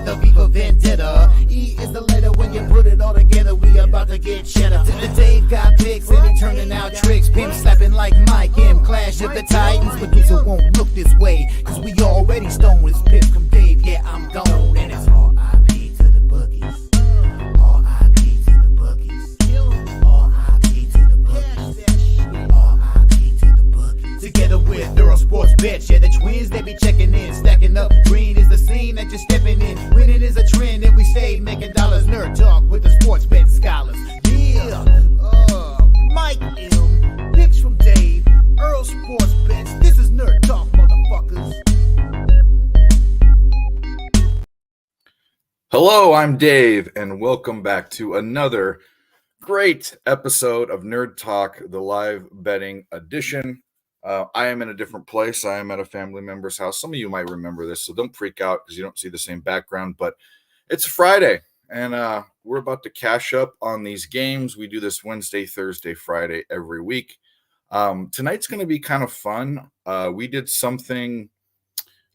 the V for Vendetta. E is the letter when you put it all together. We about to get cheddar. The Dave got picks and he turning out tricks. Pimp slapping like Mike M. Clash of the Titans. Medusa won't look this way, cause we already stoned with pips from Dave. Yeah, I'm gone. And it's R.I.P. to the bookies. R.I.P. to the bookies. R.I.P. to the bookies. R.I.P. to the bookies. Together with Thorough Sports Bets. Yeah, the twins, they be checking in. Stacking up. Green is the scene that you're stepping in. Winning is a trend and we stay making dollars. Nerd talk with the sports bet scholars. Yeah, Mike M. Picks from Dave. Earl Sports Bets. This is Nerd Talk, motherfuckers. Hello, I'm Dave, and welcome back to another great episode of Nerd Talk, the live betting edition. I am in a different place. I am at a family member's house. Some of you might remember this, so don't freak out because you don't see the same background, but it's Friday, and we're about to cash up on these games. We do this Wednesday, Thursday, Friday every week. Tonight's going to be kind of fun. We did something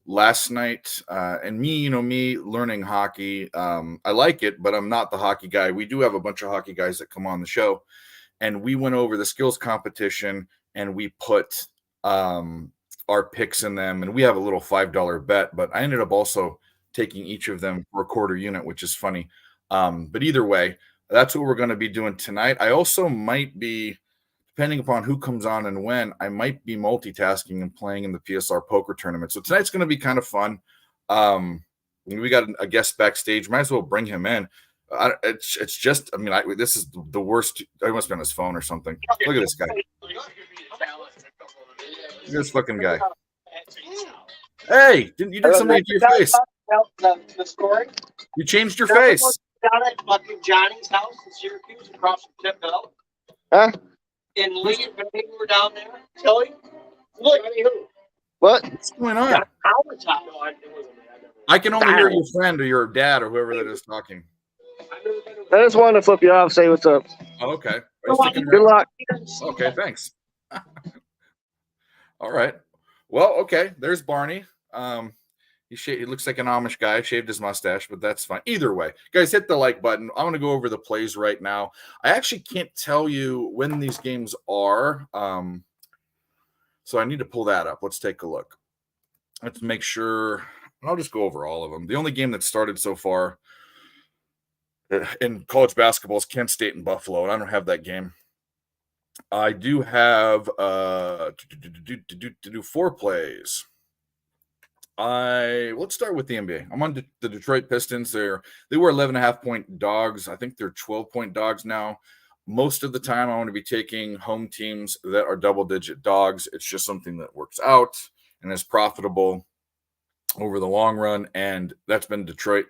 last night, and me learning hockey. I like it, but I'm not the hockey guy. We do have a bunch of hockey guys that come on the show, and we went over the skills competition, and we put our picks in them, and we have a little $5 bet, but I ended up also taking each of them for a quarter unit, which is funny. But either way, that's what we're going to be doing tonight. I also might be, depending upon who comes on and when, I might be multitasking and playing in the PSR poker tournament. So tonight's going to be kind of fun. We got a guest backstage. Might as well bring him in. It's just, this is the worst. I must be on his phone or something. Look at this guy. Look at this fucking guy. Hey, you did something to your face. The story. You changed your face. Down at fucking Johnny's house in Syracuse across from Tipville. Huh? And Lee and Benny were down there. Tilly? Look. What? What's going on? I can only hear your friend or your dad or whoever that is talking. I just wanted to flip you off, say what's up. Oh, okay. Good luck. Okay, thanks. All right. Well, okay. There's Barney. He looks like an Amish guy. Shaved his mustache, but that's fine. Either way, guys, hit the like button. I'm going to go over the plays right now. I actually can't tell you when these games are, so I need to pull that up. Let's take a look. Let's make sure. I'll just go over all of them. The only game that started so far in college basketball is Kent State and Buffalo, and I don't have that game. I do have to do 4 plays. Let's start with the NBA. I'm on the Detroit Pistons. They were 11.5-point dogs. I think they're 12-point dogs now. Most of the time, I want to be taking home teams that are double-digit dogs. It's just something that works out and is profitable over the long run, and that's been Detroit,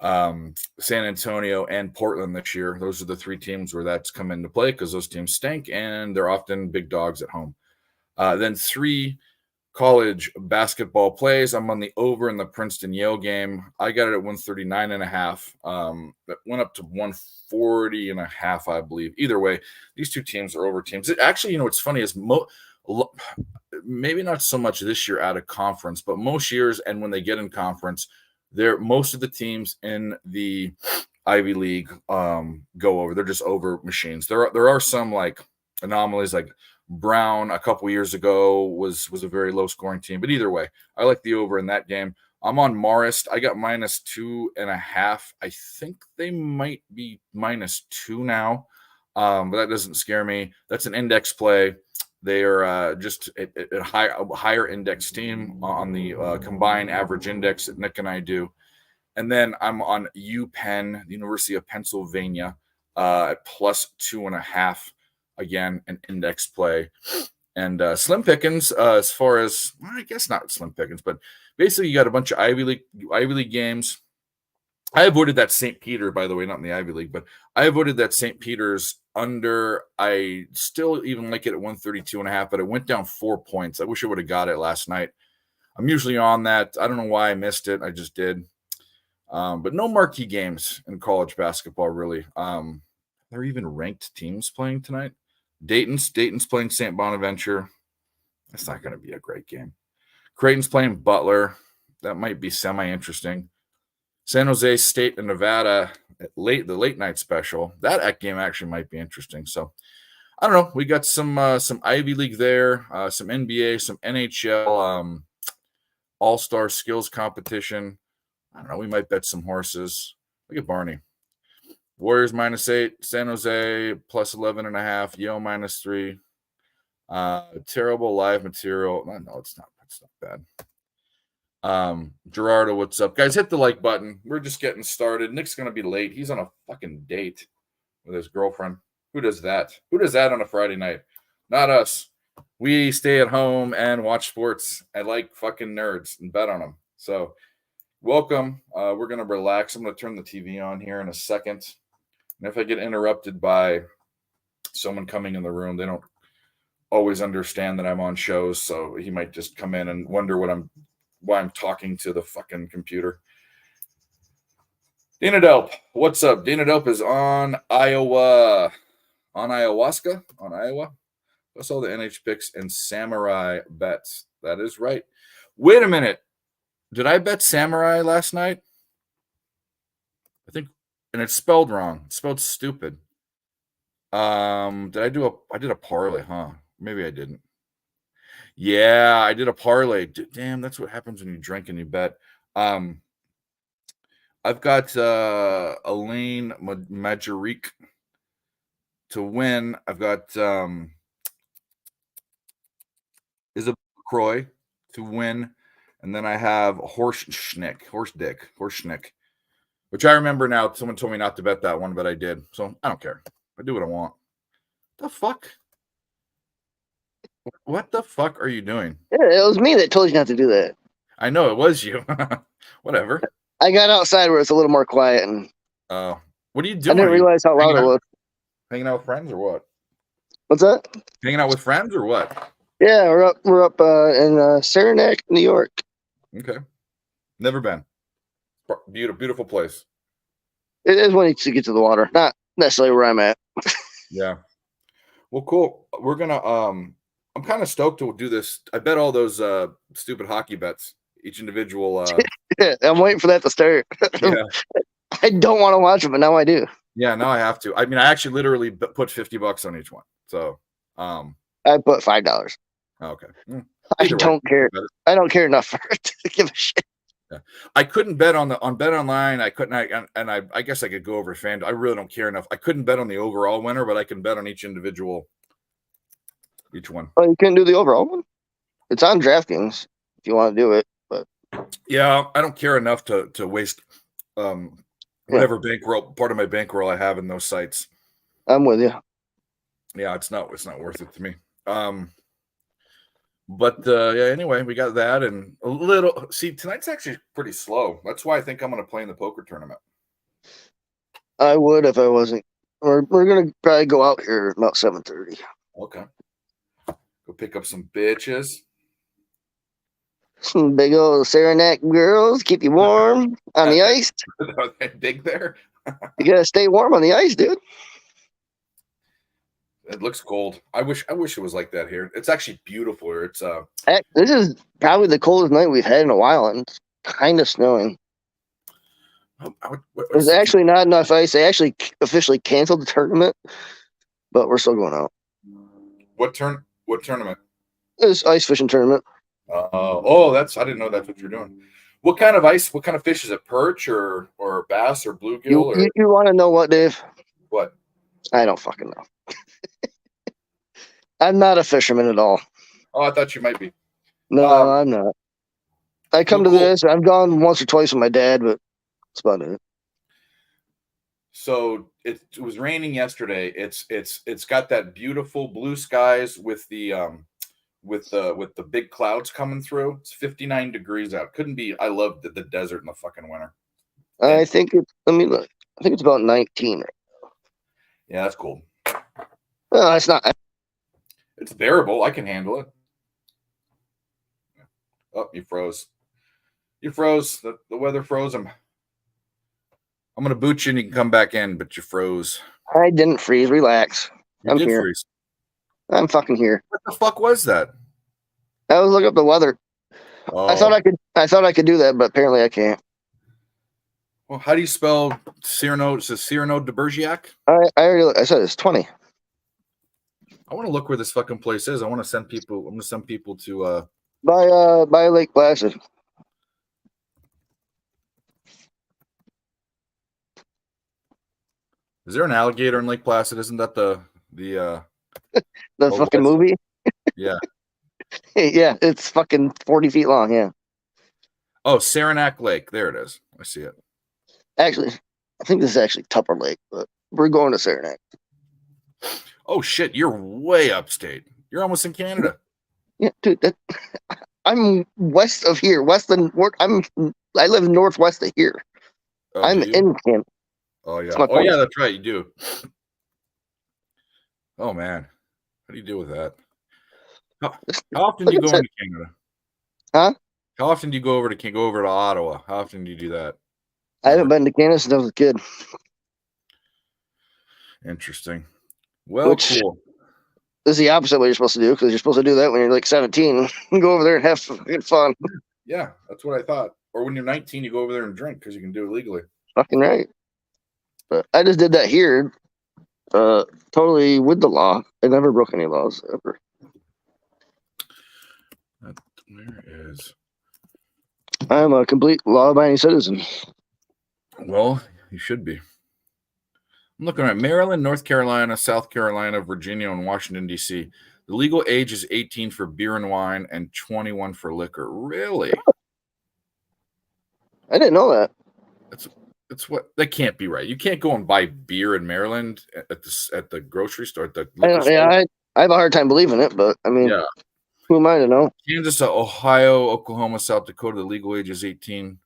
San Antonio, and Portland this year. Those are the 3 teams where that's come into play because those teams stink, and they're often big dogs at home. Then 3 college basketball plays. I'm on the over in the Princeton-Yale game. I got it at 139.5. That went up to 140.5, I believe. Either way, these 2 teams are over teams. Actually, what's funny is maybe not so much this year out of conference, but most years, and when they get in conference, most of the teams in the Ivy League go over. They're just over machines. There are some like anomalies, like Brown a couple years ago was a very low scoring team, but either way, I like the over in that game. I'm on Marist. I got -2.5. I think they might be -2 now, but that doesn't scare me. That's an index play. They are just a higher index team on the combined average index that Nick and I do. And then I'm on UPenn, the University of Pennsylvania, at +2.5. Again, an index play. And slim pickings, as far as, I guess not slim pickings, but basically you got a bunch of Ivy League games. I avoided that St. Peter, by the way, not in the Ivy League, but I avoided that St. Peter's under. I still even like it at 132.5, but it went down 4 points. I wish I would have got it last night. I'm usually on that. I don't know why I missed it. I just did. But no marquee games in college basketball, really. There are even ranked teams playing tonight. Dayton's playing St. Bonaventure. That's not going to be a great game. Creighton's playing Butler. That might be semi-interesting. San Jose State and Nevada the late night special. That game actually might be interesting. So I don't know. We got some Ivy League there, some NBA, some NHL, All-Star skills competition. I don't know. We might bet some horses. Look at Barney. Warriors -8, San Jose +11.5, Yale -3. Terrible live material. No, it's not. It's not bad. Gerardo, what's up, guys? Hit the like button. We're just getting started. Nick's gonna be late. He's on a fucking date with his girlfriend. Who does that? Who does that on a Friday night? Not us. We stay at home and watch sports and like fucking nerds and bet on them. So welcome. We're gonna relax. I'm gonna turn the TV on here in a second. And if I get interrupted by someone coming in the room, they don't always understand that I'm on shows, so he might just come in and wonder why I'm talking to the fucking computer. Dana Delp, what's up? Dana Delp is on Iowa. On ayahuasca? On Iowa? That's all the NH picks and Samurai bets. That is right. Wait a minute. Did I bet Samurai last night? I think, and it's spelled wrong. It's spelled stupid. I did a parlay, huh? Maybe I didn't. Yeah, I did a parlay. Damn, that's what happens when you drink and you bet. I've got Elaine Majorique to win. I've got Isabel Croy to win. And then I have Horschnick, which I remember now. Someone told me not to bet that one, but I did. So I don't care. I do what I want. The fuck? What the fuck are you doing? Yeah, it was me that told you not to do that. I know it was you. Whatever. I got outside where it's a little more quiet, and what are you doing? I didn't realize how loud it was. Hanging out with friends or what? What's that? Hanging out with friends or what? Yeah, we're up in Saranac, New York. Okay. Never been. Beautiful place. It is when you get to the water, not necessarily where I'm at. Yeah. Well, cool. We're gonna I'm kind of stoked to do this. I bet all those stupid hockey bets, each individual. Yeah, I'm waiting for that to start. Yeah. I don't want to watch them, but now I do. Yeah, now I have to. I mean, I actually literally put $50 on each one. So, I put $5. Okay. I don't care. I don't care enough for it to give a shit. Yeah. I couldn't bet on Bet Online. I couldn't. I guess I could go over FanDuel. I really don't care enough. I couldn't bet on the overall winner, but I can bet on each individual. Each one. Oh, you couldn't do the overall one? It's on DraftKings if you want to do it. But yeah, I don't care enough to waste whatever bankroll, part of my bankroll I have in those sites. I'm with you. Yeah, it's not worth it to me. But yeah, anyway, we got that and a little. See, tonight's actually pretty slow. That's why I think I'm going to play in the poker tournament. I would if I wasn't. We're going to probably go out here about 7:30. Okay. Go pick up some bitches. Some big old Saranac girls, keep you warm on the ice. Are they big there? You gotta stay warm on the ice, dude. It looks cold. I wish it was like that here. It's actually beautiful here. It's This is probably the coldest night we've had in a while, and it's kind of snowing. There's actually not enough ice. They actually officially canceled the tournament, but we're still going out. What tournament? This ice fishing tournament. I didn't know that's what you're doing. What kind of ice? What kind of fish is it? Perch or bass or bluegill? You want to know what, Dave? What? I don't fucking know. I'm not a fisherman at all. Oh, I thought you might be. No, I'm not. I come to this. I've gone once or twice with my dad, but that's about it. So it was raining yesterday. It's got that beautiful blue skies with the big clouds coming through. It's 59 degrees out. Couldn't be. I love the desert in the fucking winter. I think let me look. I think it's about 19 right now. Yeah, that's cool. Well, it's not. It's bearable. I can handle it. Oh, you froze. You froze. The weather froze him. I'm going to boot you and you can come back in, but you froze. I didn't freeze. Relax. You I'm did here. freeze. I'm fucking here. What the fuck was that? I was looking up the weather. Oh. I thought I could do that, but apparently I can't. Well, how do you spell Cyrano? Is it Cyrano de Bergerac? I said it's 20. I want to look where this fucking place is. I want to send people. I'm gonna send people to. By Lake Placid. Is there an alligator in Lake Placid? Isn't that the The Oh, fucking what's- movie. yeah? Yeah, it's fucking 40 feet long. Yeah. Oh, Saranac Lake. There it is. I see it. Actually, I think this is actually Tupper Lake, but we're going to Saranac. Oh shit! You're way upstate. You're almost in Canada. Yeah, dude. I'm west of here. I live northwest of here. Oh, I'm do you? in Canada. Oh yeah. my Oh yeah, point. that's right. You do. Oh man, how do you deal with that? How often do you Like go I into Canada? Huh? How often do you go over to Ottawa? How often do you do that? I haven't been to Canada since I was a kid. Interesting. Well, Which- cool. This is the opposite way you're supposed to do, because you're supposed to do that when you're like 17. Go over there and have fucking fun. Yeah, that's what I thought. Or when you're 19, you go over there and drink because you can do it legally. Fucking right. But I just did that here, totally with the law. I never broke any laws ever. Where is? I'm a complete law-abiding citizen. Well, you should be. I'm looking at Maryland, North Carolina, South Carolina, Virginia, and Washington, D.C. The legal age is 18 for beer and wine and 21 for liquor. Really? I didn't know that. It's what that can't be right. You can't go and buy beer in Maryland at the grocery store at the I liquor don't- store. yeah, I have a hard time believing it, but I mean, Yeah. who am I to know? Kansas, Ohio, Oklahoma, South Dakota. The legal age is 18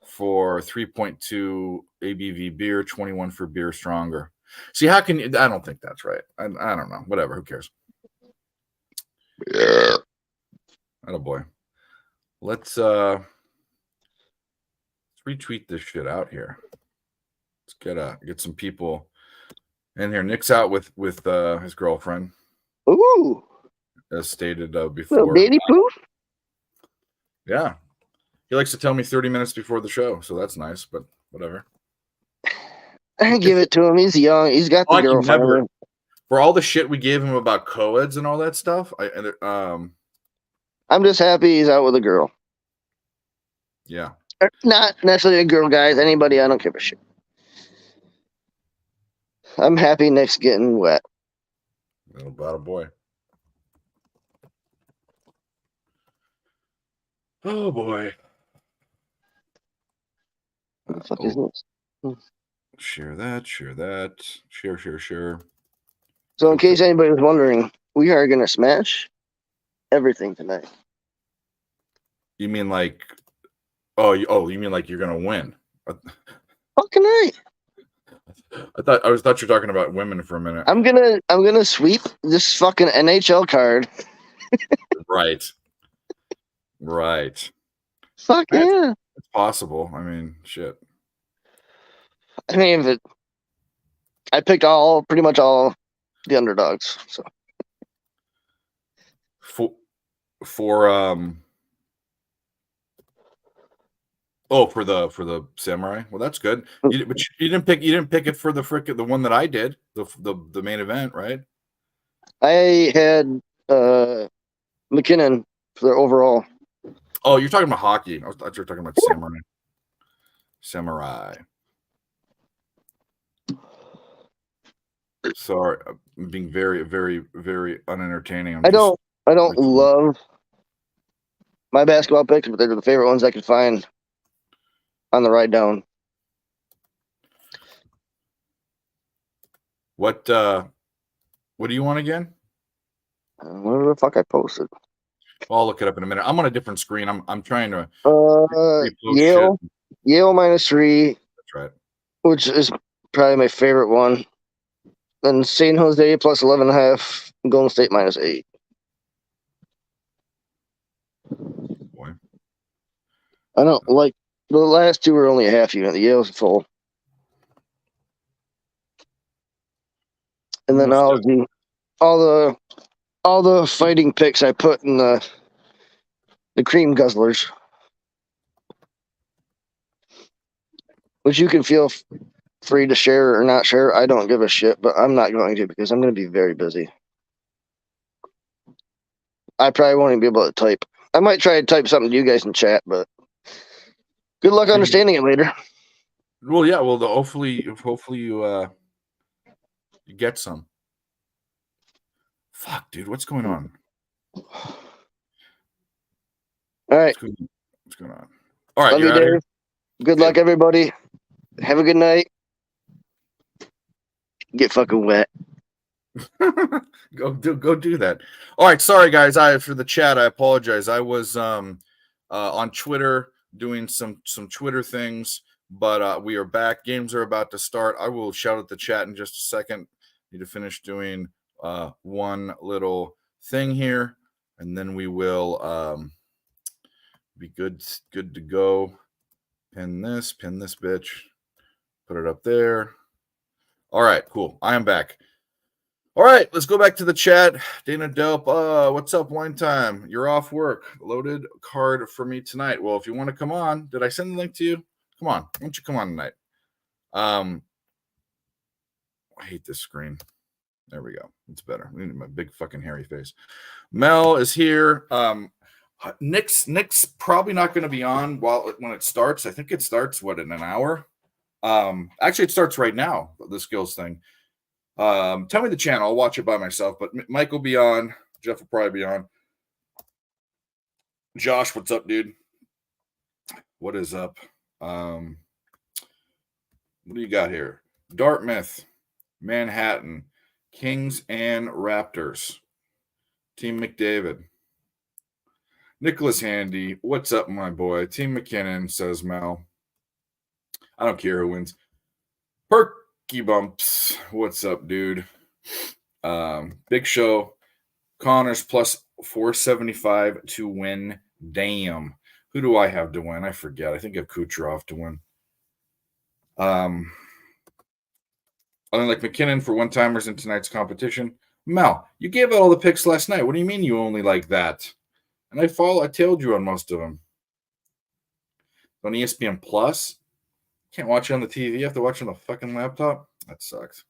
for 3.2 ABV beer, 21 for beer stronger. See, how can you? I don't think that's right. I don't know. Whatever. Who cares? Yeah. Oh boy. Let's retweet this shit out here. Let's get some people in here. Nick's out with his girlfriend, Ooh, as stated little before. baby poo. Yeah. He likes to tell me 30 minutes before the show, so that's nice, but whatever. I give it to him. He's young. He's got the I can girlfriend. never- For all the shit we gave him about co-eds and all that stuff, I'm just happy he's out with a girl. yeah. Not necessarily a girl, guys. Anybody, I don't give a shit. I'm happy Nick's getting wet. About a boy. Oh boy. What the fuck is this? Share that. Share. So, in case anybody was wondering, we are gonna smash everything tonight. You mean like you mean like you're gonna win? Fucking right. I thought you were talking about women for a minute. I'm gonna sweep this fucking NHL card. Right. Right. Fuck That's- yeah. It's possible. I mean, shit. I mean, I picked pretty much all the underdogs. So For the samurai. Well, that's good. But you didn't pick it for the one that I did, the main event, right? I had McKinnon for the overall. Oh, you're talking about hockey. I thought you were talking about samurai. Samurai. Sorry, I'm being very, very, very unentertaining. I don't like- love my basketball picks, but they're the favorite ones I could find on the ride down. What do you want again? Whatever the fuck I posted. I'll look it up in a minute. I'm on a different screen. I'm trying to Yale -3, That's right. which is probably my favorite one. Then San Jose plus 11.5, Golden State -8. Boy. I don't like the last two are only a half unit. The Yale's full. And then all the fighting picks I put in the cream guzzlers. which you can feel free to share or not share. I don't give a shit, but I'm not going to because I'm going to be very busy. I probably won't even be able to type. I might try to type something to you guys in chat, but good luck understanding it later. Well, yeah. Well, hopefully you get some. Fuck, dude, what's going on? All right. What's going on? All right, Love you, Dave. Good luck, everybody. Have a good night. Get fucking wet. Go do that. All right, sorry guys. For the chat, I apologize. I was on Twitter doing some Twitter things, but we are back. Games are about to start. I will shout at the chat in just a second. Need to finish doing one little thing here, and then we will be good to go. Pin this bitch, put it up there. All right, cool. I am back. All right, let's go back to the chat. Dana Delp, what's up, Wine Time? You're off work. Loaded card for me tonight. Well, if you want to come on, did I send the link to you? Come on. Why don't you come on tonight? I hate this screen. There we go. It's better. We need my big fucking hairy face. Mel is here. Nick's probably not going to be on when it starts. I think it starts, in an hour? Actually, it starts right now, the skills thing. Tell me the channel. I'll watch it by myself, but Mike will be on. Jeff will probably be on. Josh, what's up, dude? What is up? What do you got here? Dartmouth, Manhattan, Kings and Raptors. Team McDavid. Nicholas Handy, what's up, my boy? Team McKinnon, says Mel. I don't care who wins. Perky Bumps, what's up, dude? Big Show. Connors plus 475 to win. Damn. Who do I have to win? I forget. I think I have Kucherov to win. I only like McKinnon for one-timers in tonight's competition. Mel, you gave out all the picks last night. What do you mean you only like that? And I tailed you on most of them. On ESPN Plus, can't watch it on the TV. You have to watch it on the fucking laptop. That sucks.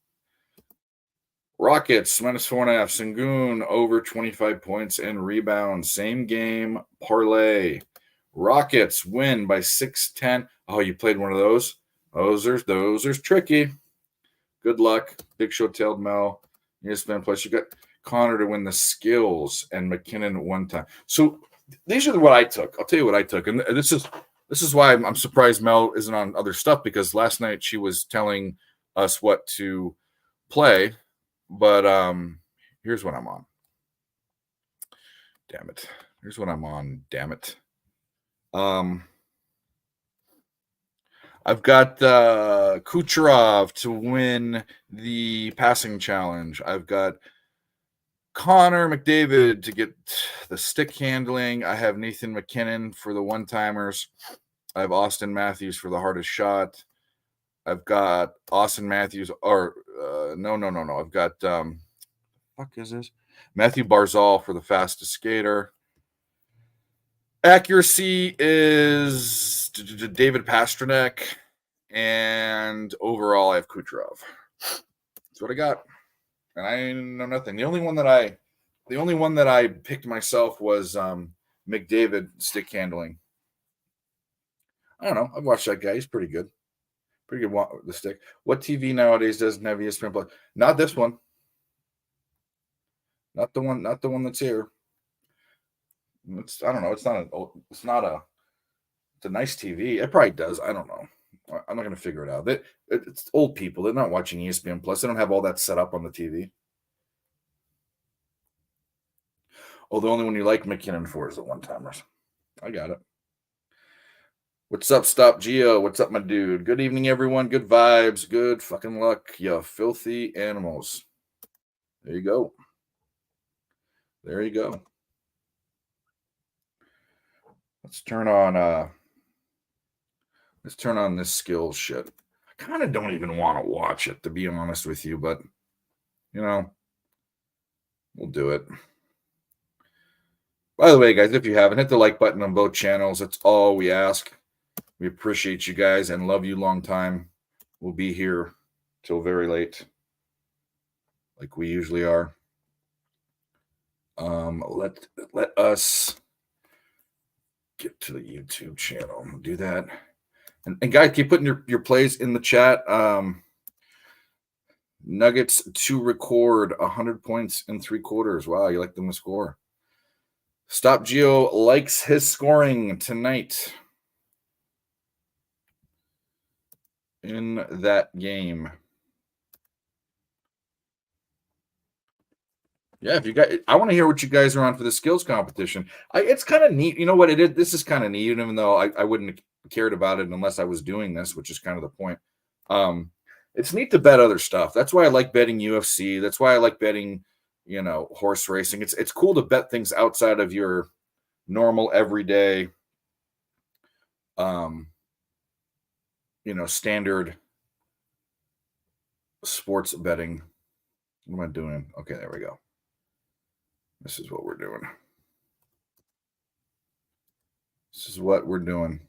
Rockets -4.5. Sengun over 25 points and rebounds. Same game parlay. Rockets win by 6-10. Oh, you played one of those? Those are tricky. Good luck. Big Show tailed Mel. ESPN Plus. You got Connor to win the skills and McKinnon one time. So these are what I took. I'll tell you what I took. And this is why I'm surprised Mel isn't on other stuff, because last night she was telling us what to play. But here's what I'm on. Damn it. Here's what I'm on. Damn it. I've got Kucherov to win the passing challenge. I've got Connor McDavid to get the stick handling. I have Nathan McKinnon for the one-timers. I have Austin Matthews for the hardest shot. I've got Austin Matthews, or no. I've got fuck is this? Matthew Barzal for the fastest skater. Accuracy is David Pastrnak, and overall I have Kucherov. That's what I got. And I know nothing. The only one that I picked myself was McDavid stick handling. I don't know. I've watched that guy. He's pretty good. Pretty good with the stick. What TV nowadays doesn't have ESPN Plus? Not this one. Not the one that's here. I don't know. It's a nice TV. It probably does. I don't know. I'm not going to figure it out. It's old people. They're not watching ESPN Plus. They don't have all that set up on the TV. Oh, the only one you like McKinnon for is the one-timers. I got it. What's up, Stop Geo? What's up, my dude? Good evening, everyone. Good vibes. Good fucking luck, you filthy animals. There you go. There you go. Let's turn on this skills shit. I kind of don't even want to watch it, to be honest with you, but we'll do it. By the way, guys, if you haven't, hit the like button on both channels. That's all we ask. We appreciate you guys and love you long time. We'll be here till very late, like we usually are. Let us get to the YouTube channel. Do that. And guys, keep putting your plays in the chat. Nuggets to record 100 points in 3 quarters. Wow, you like them to score. Stop Geo likes his scoring tonight in that game. Yeah, if you guys, I want to hear what you guys are on for the skills competition. It's kind of neat. You know what it is? This is kind of neat, even though I wouldn't have cared about it unless I was doing this, which is kind of the point. It's neat to bet other stuff. That's why I like betting UFC. That's why I like betting, horse racing. It's cool to bet things outside of your normal everyday, standard sports betting. What am I doing? Okay, there we go. This is what we're doing. This is what we're doing.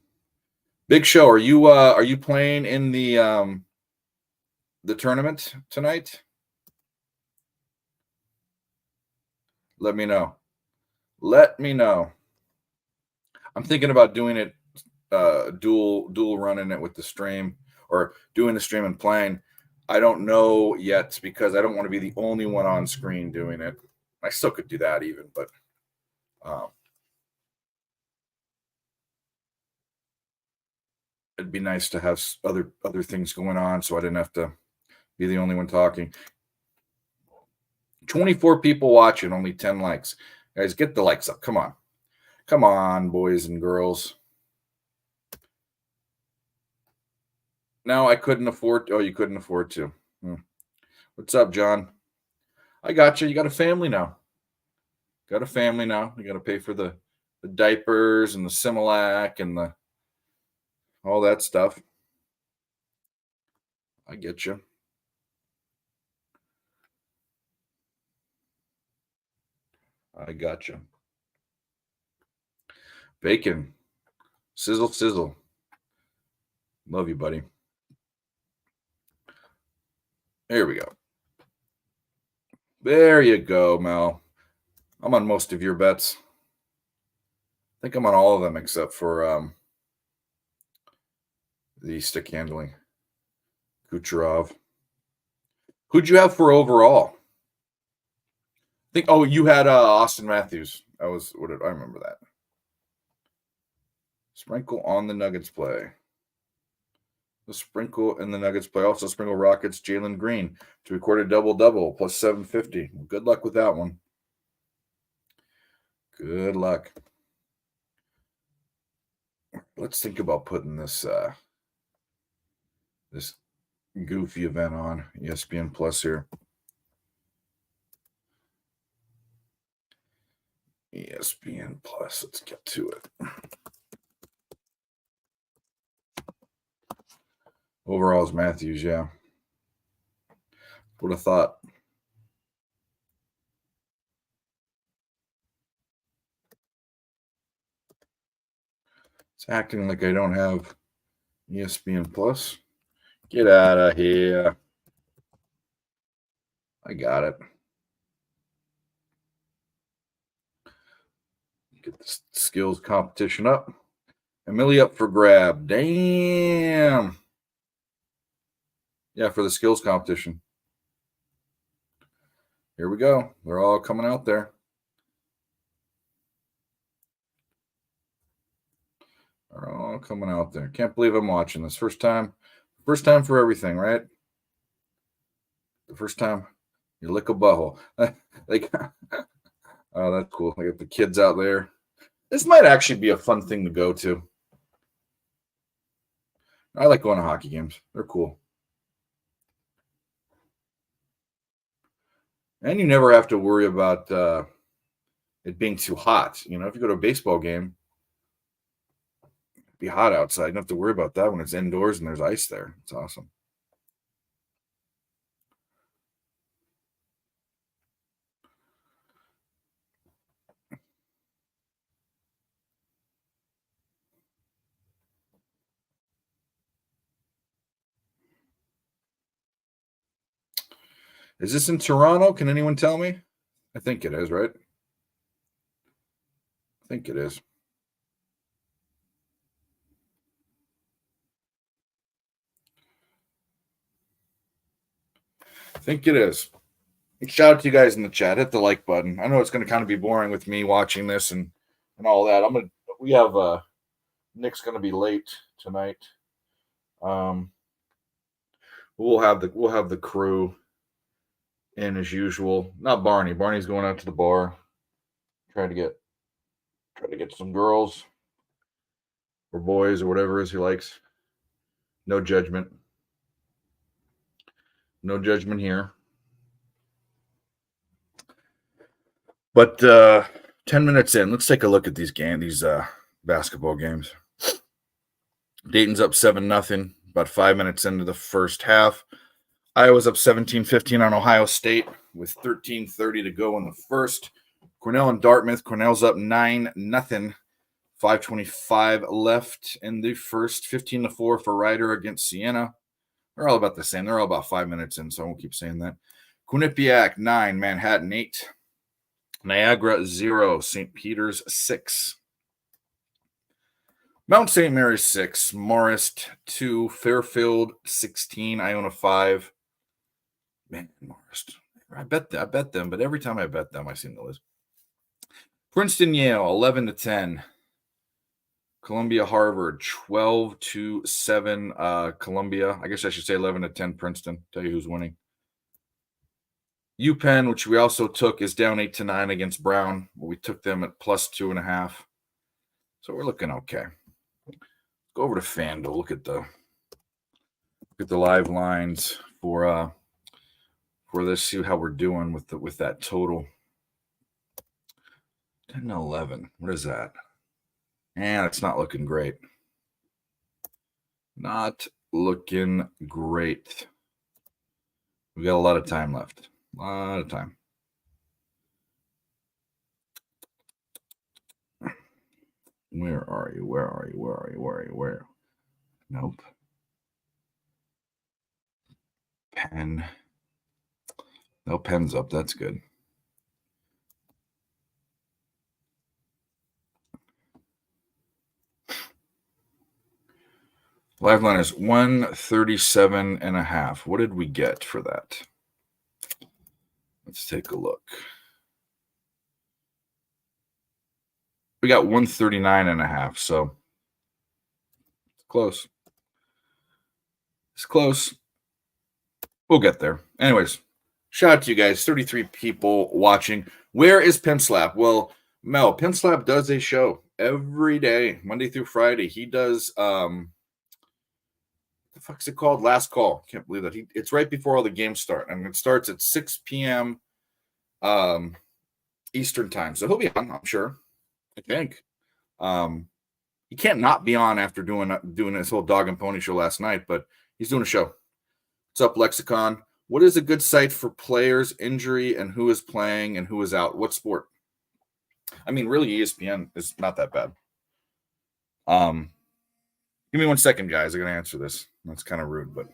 Big Show, are you playing in the tournament tonight? Let me know. I'm thinking about doing it dual running it with the stream, or doing the stream and playing. I don't know yet because I don't want to be the only one on screen doing it. I still could do that even, but it'd be nice to have other things going on so I didn't have to be the only one talking. 24 people watching, only 10 likes. Guys, get the likes up. Come on, boys and girls. No, I couldn't afford. Oh, you couldn't afford to. What's up, John? I got you. You got a family now. You got to pay for the diapers and the Similac and all that stuff. I get you. I got you. Bacon. Sizzle, sizzle. Love you, buddy. There we go. There you go, Mel. I'm on most of your bets. I think I'm on all of them except for the stick handling. Kucherov. Who'd you have for overall? You had Austin Matthews. I remember that. Sprinkle on the Nuggets play. The sprinkle in the Nuggets play. Also sprinkle Rockets Jalen Green to record a double-double plus 750. Good luck with that one. Good luck. Let's think about putting this goofy event on ESPN Plus here. ESPN Plus. Let's get to it. Overall is Matthews, yeah. Would have thought. It's acting like I don't have ESPN Plus. Get out of here. I got it. Get the skills competition up. Emily up for grab. Damn. Yeah, for the skills competition. Here we go. They're all coming out there. They're all coming out there. Can't believe I'm watching this. First time for everything, right? The first time you lick a butthole. Oh, that's cool. I got the kids out there. This might actually be a fun thing to go to. I like going to hockey games. They're cool. And you never have to worry about it being too hot. If you go to a baseball game, it'd be hot outside. You don't have to worry about that when it's indoors and there's ice there. It's awesome. Is this in Toronto? Can anyone tell me? I think it is, right? I think it is. I think it is. Shout out to you guys in the chat. Hit the like button. I know it's going to kind of be boring with me watching this and all that. We have Nick's going to be late tonight. We'll have the crew in as usual. Not Barney. Barney's going out to the bar. Try to get some girls or boys or whatever it is he likes. No judgment. No judgment here. But 10 minutes in, let's take a look at these basketball games. Dayton's up 7-0, about 5 minutes into the first half. Iowa's up 17-15 on Ohio State with 13:30 to go in the first. Cornell and Dartmouth. Cornell's up 9-0, 5:25 left in the first. 15-4 for Rider against Siena. They're all about the same. They're all about 5 minutes in, so I won't keep saying that. Quinnipiac 9, Manhattan 8. Niagara 0, St. Peter's 6. Mount St. Mary's 6, Marist 2, Fairfield 16, Iona 5. Man, Marist. I bet them, but every time I bet them, I seem to lose. Princeton Yale 11-10. Columbia Harvard 12-7. Columbia. I guess I should say 11-10 Princeton. Tell you who's winning. UPenn, which we also took, is down 8-9 against Brown. We took them at +2.5. So we're looking okay. Go over to FanDuel. Look at the live lines for this. See how we're doing with that total. 10-11. What is that? And it's not looking great. Not looking great. We got a lot of time left. A lot of time. Where are you? Where are you? Where are you? Where are you? Where? Nope. Pen. No pen's up. That's good. Liveline is 137.5. What did we get for that? Let's take a look. We got 139.5, so it's close. It's close. We'll get there. Anyways, shout out to you guys. 33 people watching. Where is Penslap? Well, Mel, Penslap does a show every day, Monday through Friday. He does the fuck's it called? Last Call. Can't believe that. It's right before all the games start. And it starts at 6 p.m. Eastern time. So he'll be on, I'm sure. I think. He can't not be on after doing his whole dog and pony show last night, but he's doing a show. What's up, Lexicon? What is a good site for players, injury, and who is playing and who is out? What sport? I mean, really, ESPN is not that bad. Give me 1 second, guys. I'm going to answer this. That's kind of rude, but.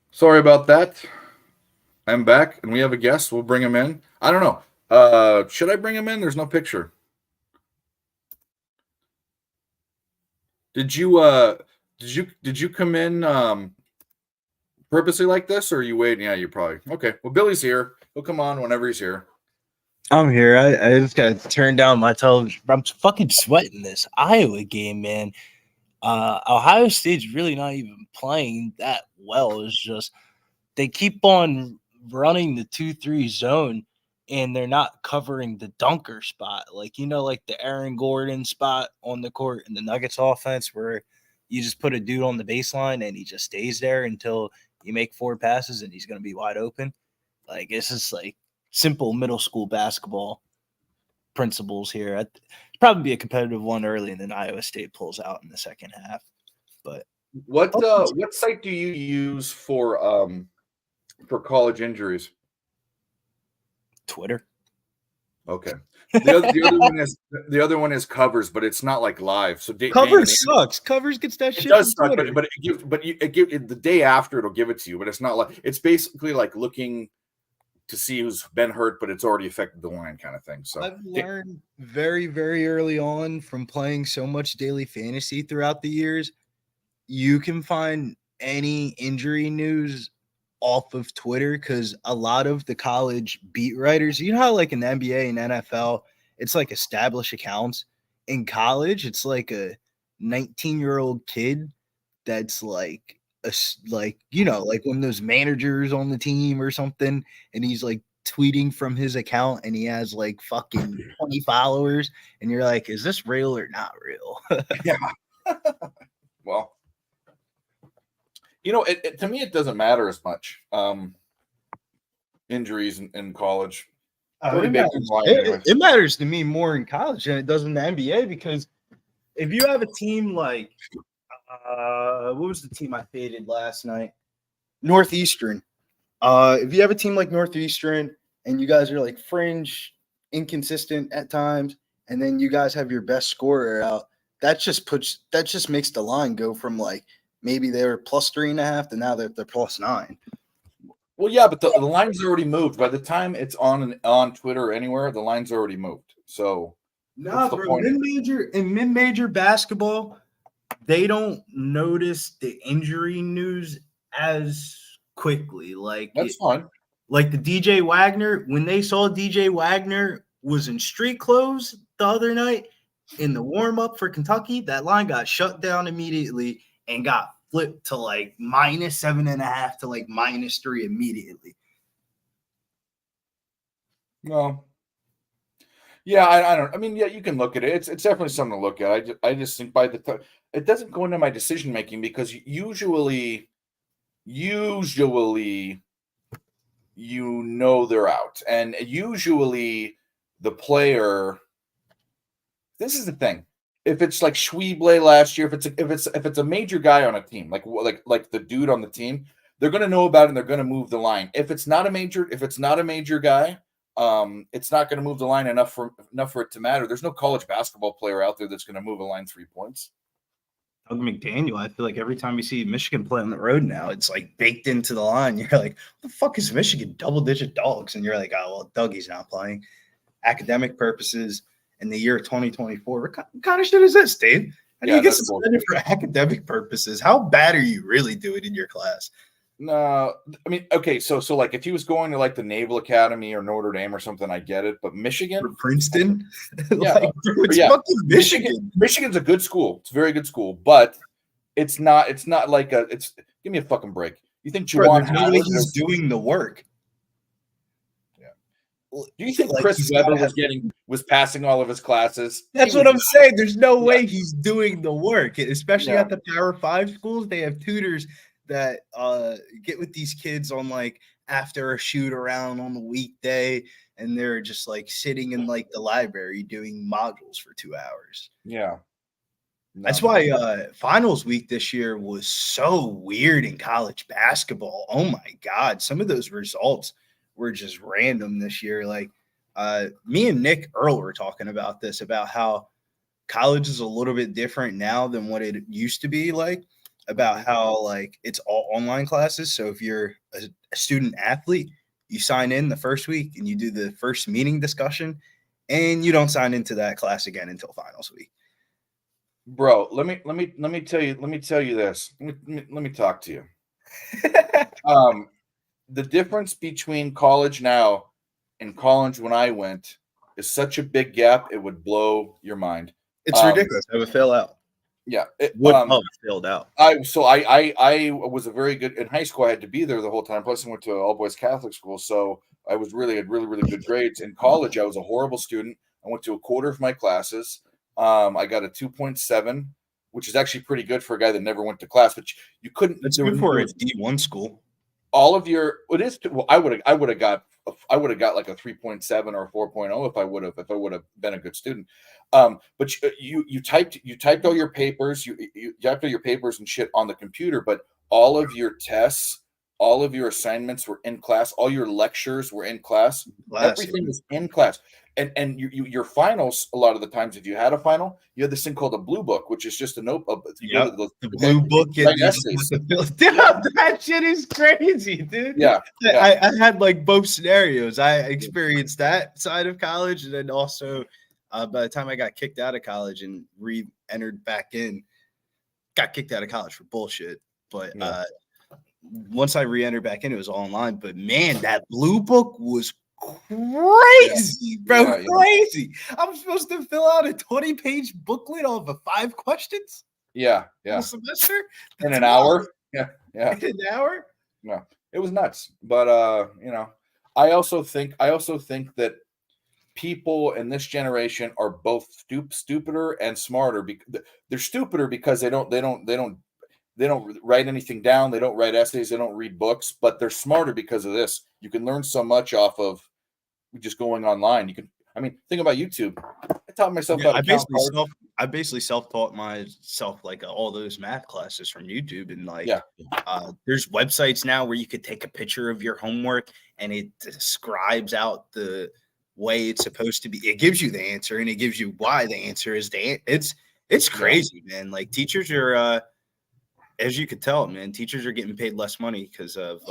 Sorry about that. I'm back, and we have a guest. We'll bring him in. I don't know. Should I bring him in? There's no picture. Did you come in purposely like this, or are you waiting? Yeah, you probably. Okay. Well, Billy's here. He'll come on whenever he's here. I'm here. I just gotta turn down my television. I'm fucking sweating this Iowa game, man. Ohio State's really not even playing that well. It's just they keep on running the 2-3 zone and they're not covering the dunker spot. Like, like the Aaron Gordon spot on the court in the Nuggets offense where you just put a dude on the baseline and he just stays there until you make 4 passes and he's going to be wide open. Like, it's just like simple middle school basketball principles here. It'd probably be a competitive one early, and then Iowa State pulls out in the second half. But what site do you use for college injuries? Twitter. Okay. The other one is Covers, but it's not like live. So Covers sucks. Covers gets that it shit. Does suck, but it gives the day after it'll give it to you, but it's not like it's basically like looking to see who's been hurt, but it's already affected the line kind of thing. So I've learned very, very early on from playing so much daily fantasy throughout the years, you can find any injury news off of Twitter because a lot of the college beat writers, how like in the NBA and NFL, it's like established accounts. In college, it's like a 19-year-old kid that's like like when those managers on the team or something, and he's like tweeting from his account and he has like fucking 20 followers, and you're like, is this real or not real? Yeah. Well, to me, it doesn't matter as much. Injuries in college. It matters to me more in college than it does in the NBA, because if you have a team like what was the team I faded last night? Northeastern. If you have a team like Northeastern and you guys are like fringe, inconsistent at times, and then you guys have your best scorer out, that just makes the line go from like maybe they were plus 3.5 to now they're plus 9. Well, yeah, but the line's already moved. By the time it's on Twitter or anywhere, the line's already moved. So bro, mid-major basketball, they don't notice the injury news as quickly. Like that's fine. Like the DJ Wagner, when they saw DJ Wagner was in street clothes the other night in the warm-up for Kentucky, that line got shut down immediately and got flipped to like -7.5 to like -3 immediately. No. Yeah, I don't. I mean, yeah, you can look at it. It's definitely something to look at. I just think by the time it doesn't go into my decision making, because usually they're out, and usually the player. This is the thing. If it's like Schweble last year, if it's a major guy on a team, like the dude on the team, they're going to know about it and they're going to move the line. If it's not a major guy, it's not going to move the line enough for it to matter. There's no college basketball player out there that's going to move a line 3 points. Doug McDaniel, I feel like every time you see Michigan play on the road now, it's like baked into the line. You're like, what the fuck is Michigan? Double-digit dogs. And you're like, oh, well, Dougie's not playing. Academic purposes in the year 2024. What kind of shit is this, Dave? How do you get suspended for academic purposes? How bad are you really doing in your class? No, I mean, okay, so like if he was going to like the Naval Academy or Notre Dame or something, I get it. But Michigan, or Princeton, yeah, it's fucking Michigan. Michigan's a good school. It's a very good school, but it's not like it's. Give me a fucking break. You think Juwan Howard is doing the work? Do you think Chris Webber was passing all of his classes? That's what I'm saying. There's no way he's doing the work, especially at the Power 5 schools. They have tutors that get with these kids on like after a shoot around on the weekday, and they're just like sitting in like the library doing modules for 2 hours. Yeah. That's why finals week this year was so weird in college basketball. Oh my God. Some of those results were just random this year. Like me and Nick Earl were talking about this, about how college is a little bit different now than what it used to be, like about how like it's all online classes. So if you're a student athlete, you sign in the first week and you do the first meeting discussion, and you don't sign into that class again until finals week. Bro, let me tell you this. Let me talk to you. The difference between college now and college when I went is such a big gap, it would blow your mind. It's ridiculous. I would fail out. Yeah, failed out. I was a very good in high school. I had to be there the whole time. Plus, I went to all boys Catholic school, so I was had really good grades. In college, I was a horrible student. I went to a quarter of my classes. I got a 2.7, which is actually pretty good for a guy that never went to class. But you couldn't. That's good for a D1 school. All of your I would have got like a 3.7 or a 4.0 if I would have been a good student. But you typed all your papers, you typed all your papers and shit on the computer, but all of your tests, all of your assignments were in class, all your lectures were in class. Everything was in class. And your finals, a lot of the times, if you had a final, you had this thing called a blue book, which is just a notebook. The blue book. Dude, that shit is crazy, dude. Yeah. I had like both scenarios. I experienced that side of college, and then also by the time I got kicked out of college and re-entered back in, got kicked out of college for bullshit. But once I re-entered back in, it was all online. But man, that blue book was crazy, bro. Crazy. I'm supposed to fill out a 20-page booklet off of 5 questions. Yeah. A semester in an hour. Yeah. In an hour. No, it was nuts. But I also think that people in this generation are both stupider and smarter. Because they're stupider because they don't write anything down. They don't write essays. They don't read books. But they're smarter because of this. You can learn so much off of just going online. Think about YouTube. I taught myself how to count cards. I basically self-taught myself like all those math classes from YouTube, and there's websites now where you could take a picture of your homework and it describes out the way it's supposed to be. It gives you the answer and it gives you why the answer is it's crazy, man. Like teachers are as you could tell, man, teachers are getting paid less money because of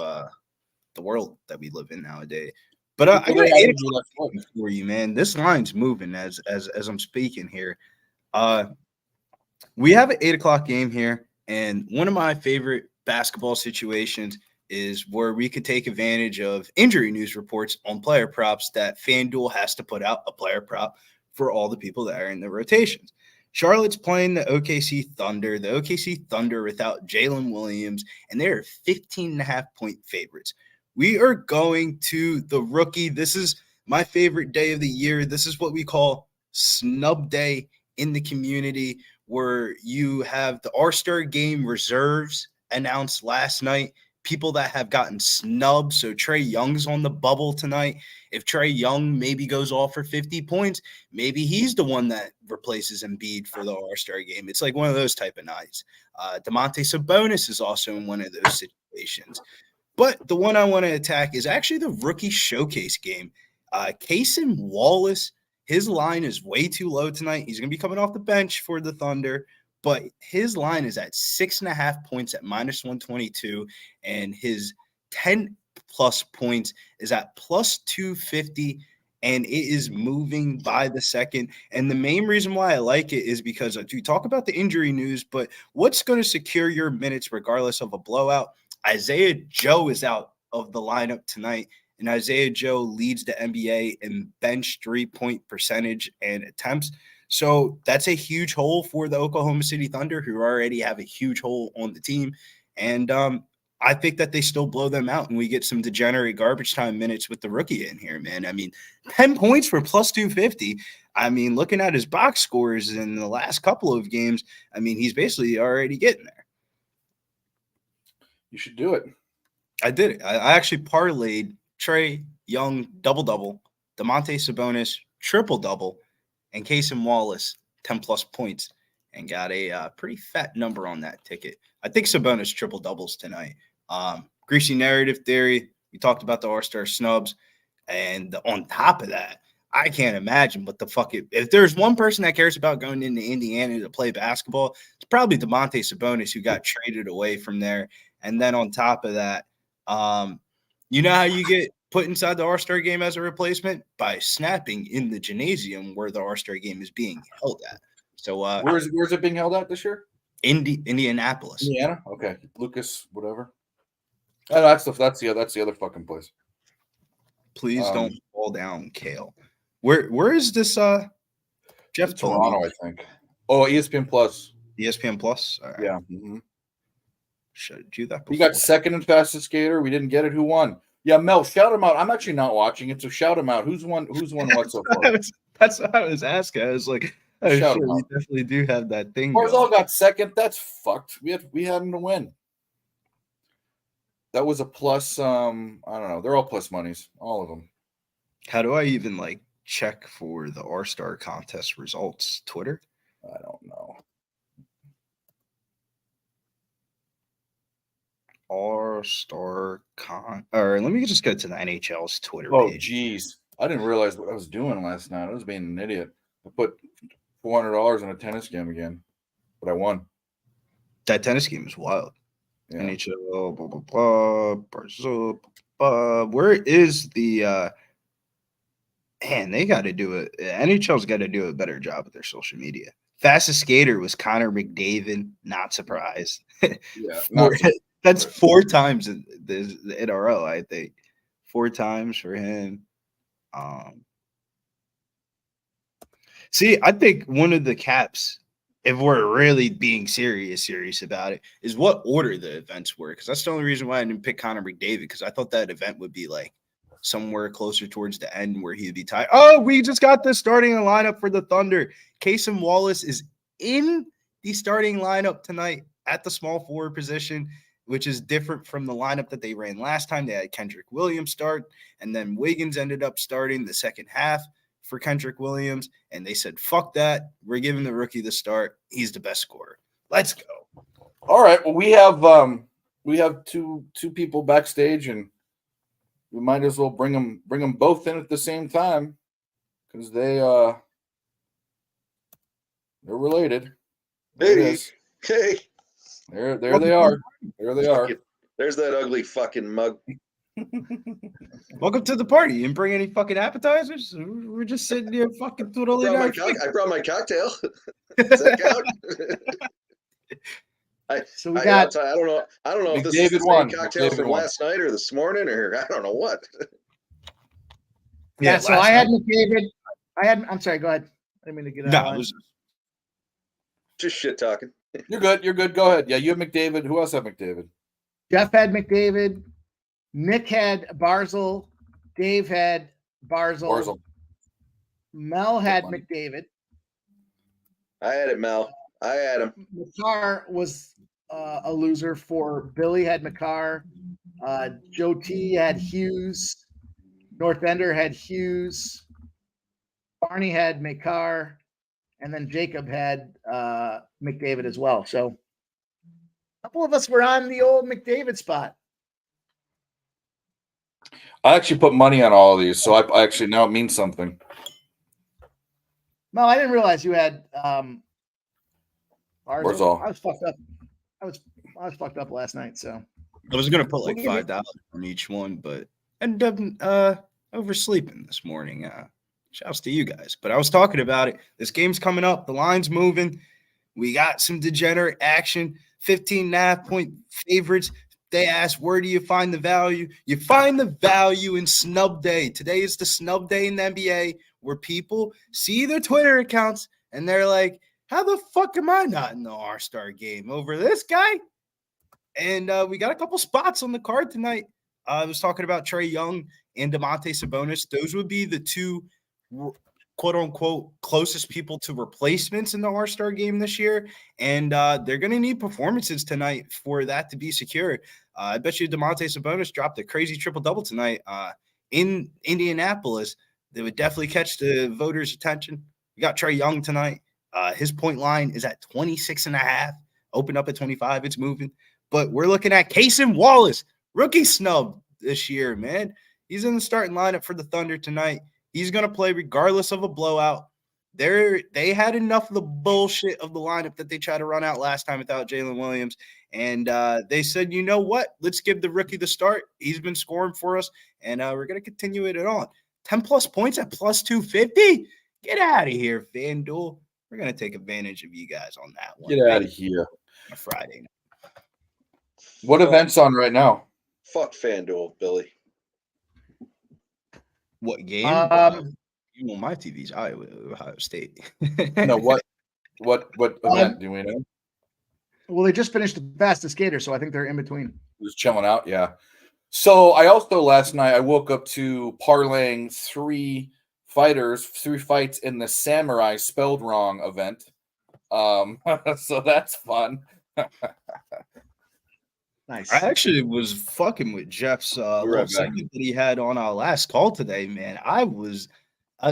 the world that we live in nowadays. But I got 8 o'clock for you, man. This line's moving as I'm speaking here. We have an 8 o'clock game here, and one of my favorite basketball situations is where we could take advantage of injury news reports on player props that FanDuel has to put out a player prop for all the people that are in the rotations. Charlotte's playing the OKC Thunder. The OKC Thunder without Jalen Williams, and they're 15.5-point favorites. We are going to the rookie. This is my favorite day of the year. This is what we call snub day in the community, where you have the All-Star Game reserves announced last night, people that have gotten snubbed. So Trae Young's on the bubble tonight. If Trae Young maybe goes off for 50 points, maybe he's the one that replaces Embiid for the All-Star Game. It's like one of those type of nights. Domantas Sabonis is also in one of those situations. But the one I want to attack is actually the rookie showcase game. Cason Wallace, his line is way too low tonight. He's going to be coming off the bench for the Thunder, but his line is at 6.5 points at -122, and his 10-plus points is at +250, and it is moving by the second. And the main reason why I like it is because we talk about the injury news, but what's going to secure your minutes regardless of a blowout? Isaiah Joe is out of the lineup tonight, and Isaiah Joe leads the NBA in bench 3-point percentage and attempts. So that's a huge hole for the Oklahoma City Thunder, who already have a huge hole on the team. And I think that they still blow them out, and we get some degenerate garbage time minutes with the rookie in here, man. 10 points for +250. Looking at his box scores in the last couple of games, he's basically already getting there. You should do it. I did it. I actually parlayed Trae Young double-double, Domantas Sabonis triple-double, and Cason Wallace 10-plus points, and got a pretty fat number on that ticket. I think Sabonis triple-doubles tonight. Greasy narrative theory. We talked about the All-Star snubs, and on top of that, I can't imagine what the fuck if there's one person that cares about going into Indiana to play basketball, it's probably Domantas Sabonis, who got traded away from there. And then on top of that, you know how you get put inside the All-Star Game as a replacement? By snapping in the gymnasium where the All-Star Game is being held at. So where's it being held at this year? Indianapolis. Indiana? Okay. Lucas, whatever. Oh, that's the other fucking place. Please don't fall down, Kale. Where is this Jeff Toronto, I think. Oh, ESPN Plus. ESPN Plus? All right. Yeah. Mm-hmm. Should do that before. We got second and fastest skater. We didn't get it. Who won? Yeah, Mel, shout him out. I'm actually not watching it, so shout him out. Who's won what so far? That's what I was asking. I was like, oh, Shout shit, him we out. definitely do have that thing Barzal going. got second. That's fucked. We had him to win. That was a plus. I don't know. They're all plus monies, all of them. How do I even like check for the R-Star contest results? Twitter? I don't know. R-Star or let me just go to the NHL's Twitter Oh, page. geez. I didn't realize what I was doing last night. I was being an idiot. I put $400 in a tennis game again, but I won. That tennis game is wild. Yeah. NHL, blah, blah, blah, Brazil, where is the man, they got to do it. NHL's got to do a better job with their social media. Fastest skater was Connor McDavid. Not surprised. Yeah. Not That's 4 times in a row, I think. 4 times for him. See, I think one of the caps, if we're really being serious about it, is what order the events were. Because that's the only reason why I didn't pick Connor McDavid, because I thought that event would be like somewhere closer towards the end where he'd be tied. Oh, we just got the starting lineup for the Thunder. Casey Wallace is in the starting lineup tonight at the small forward position, which is different from the lineup that they ran last time. They had Kendrick Williams start, and then Wiggins ended up starting the second half for Kendrick Williams, and they said, fuck that. We're giving the rookie the start. He's the best scorer. Let's go. All right. Well, we have two people backstage, and we might as well bring them both in at the same time because they're related. There it is. Hey, There they are. There they are. there's that ugly fucking mug. Welcome to the party. You didn't bring any fucking appetizers? We're just sitting here fucking twiddling our feet. I brought my cocktail. Does that count? So we got. I don't know. I don't know if this McDavid is the won. same cocktail McDavid from won. last night or this morning, or I don't know what. Yeah, so last I had night. McDavid. I'm sorry. Go ahead. I didn't mean to get out. No, of it line. was Just shit talking. You're good. You're good. Go ahead. Yeah, you have McDavid. Who else have McDavid? Jeff had McDavid. Nick had Barzal. Dave had Barzal. Barzal. Mel had Good one. McDavid. I had it, Mel. I had him. Makar was a loser for Billy had Makar. Joe T had Hughes. North Ender had Hughes. Barney had Makar. And then Jacob had McDavid as well. So a couple of us were on the old McDavid spot. I actually put money on all of these, so I actually now it means something. Mel, I didn't realize you had Barzal. Barzal. I was fucked up. I was fucked up last night. So I was gonna put like We'll give $5 on each one, but ended up oversleeping this morning. Shouts to you guys. But I was talking about it. This game's coming up. The line's moving. We got some degenerate action. 15.5-point favorites. They asked, where do you find the value? You find the value in snub day. Today is the snub day in the NBA where people see their Twitter accounts and they're like, how the fuck am I not in the R-Star game over this guy? And we got a couple spots on the card tonight. I was talking about Trae Young and Domantas Sabonis. Those would be the two quote-unquote closest people to replacements in the All-Star game this year, and they're going to need performances tonight for that to be secure. I bet you Domantas Sabonis dropped a crazy triple-double tonight in Indianapolis. They would definitely catch the voters' attention. We got Trae Young tonight. His point line is at 26.5, opened up at 25. It's moving. But we're looking at Casey Wallace, rookie snub this year, man. He's in the starting lineup for the Thunder tonight. He's going to play regardless of a blowout. They had enough of the bullshit of the lineup that they tried to run out last time without Jalen Williams. And they said, you know what? Let's give the rookie the start. He's been scoring for us, and we're going to continue it on. 10-plus points at plus 250? Get out of here, FanDuel. We're going to take advantage of you guys on that one. Get out of here. On a Friday night. What event's on right now? Fuck FanDuel, Billy. What game? You on my TV's Ohio State. No, what event do we know? well, they just finished the fastest skater, so I think they're in between. Just chilling out, yeah. So I also last night I woke up to parlaying three fights in the Samurai Spelled Wrong event. So that's fun. Nice. I actually was fucking with Jeff's right little back. segment that he had on our last call today, man. I was,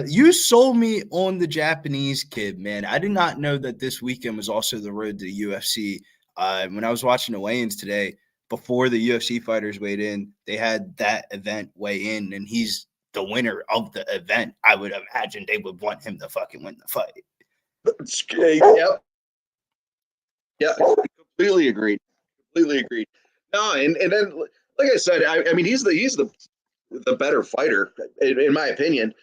you sold me on the Japanese kid, man. I did not know that this weekend was also the road to the UFC. When I was watching the weigh-ins today, before the UFC fighters weighed in, they had that event weigh in, and he's the winner of the event. I would imagine they would want him to fucking win the fight. Yep. Yeah, completely agreed. Completely agreed. No, and then like I said, I mean he's the better fighter in my opinion.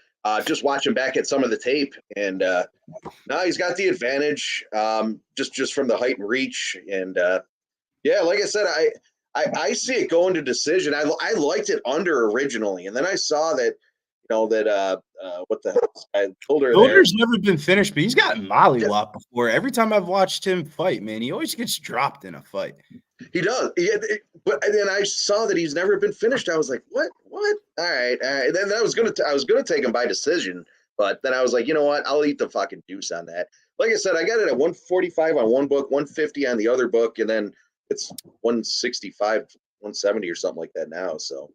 Just watching back at some of the tape, and now he's got the advantage just from the height and reach, and yeah, like I said, I see it going to decision. I liked it under originally, and then I saw that what the hell I told her there. Builder's never been finished, but he's gotten mollywopped before. Every time I've watched him fight, man, he always gets dropped in a fight. He does. But then I saw that he's never been finished. I was like, what? All right. And then I was gonna take him by decision, but then I was like, you know what? I'll eat the fucking deuce on that. Like I said, I got it at 145 on one book, 150 on the other book, and then it's 165, 170 or something like that now. So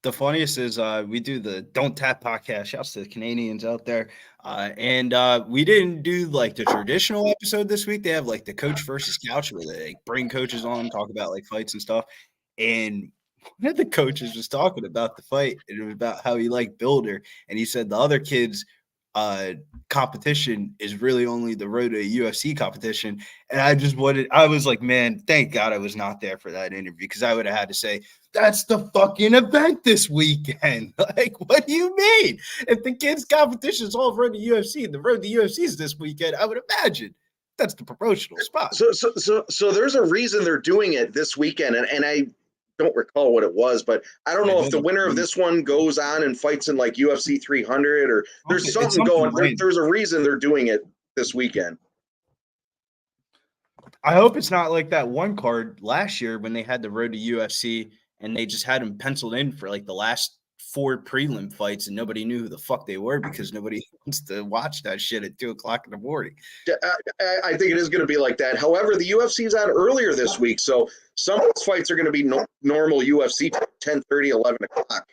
the funniest is we do the Don't Tap podcast. Shouts to the Canadians out there. And we didn't do like the traditional episode this week. They have like the coach versus couch where they like, bring coaches on, talk about like fights and stuff. And one of the coaches was talking about the fight and it was about how he liked Builder. And he said the other kids competition is really only the road to a UFC competition. And I was like, man, thank God I was not there for that interview because I would have had to say, that's the fucking event this weekend. Like, what do you mean? If the kids' competition is all road to UFC and the road to UFC is this weekend, I would imagine that's the promotional spot. So there's a reason they're doing it this weekend, and I don't recall what it was, but I don't know if the winner of this one goes on and fights in like UFC 300 or there's something going. There's a reason they're doing it this weekend. I hope it's not like that one card last year when they had the road to UFC and they just had them penciled in for like the last 4 prelim fights and nobody knew who the fuck they were because nobody wants to watch that shit at 2:00 in the morning. I think it is going to be like that. However, the UFC is on earlier this week, so some of those fights are going to be normal UFC 10:30, 11 o'clock.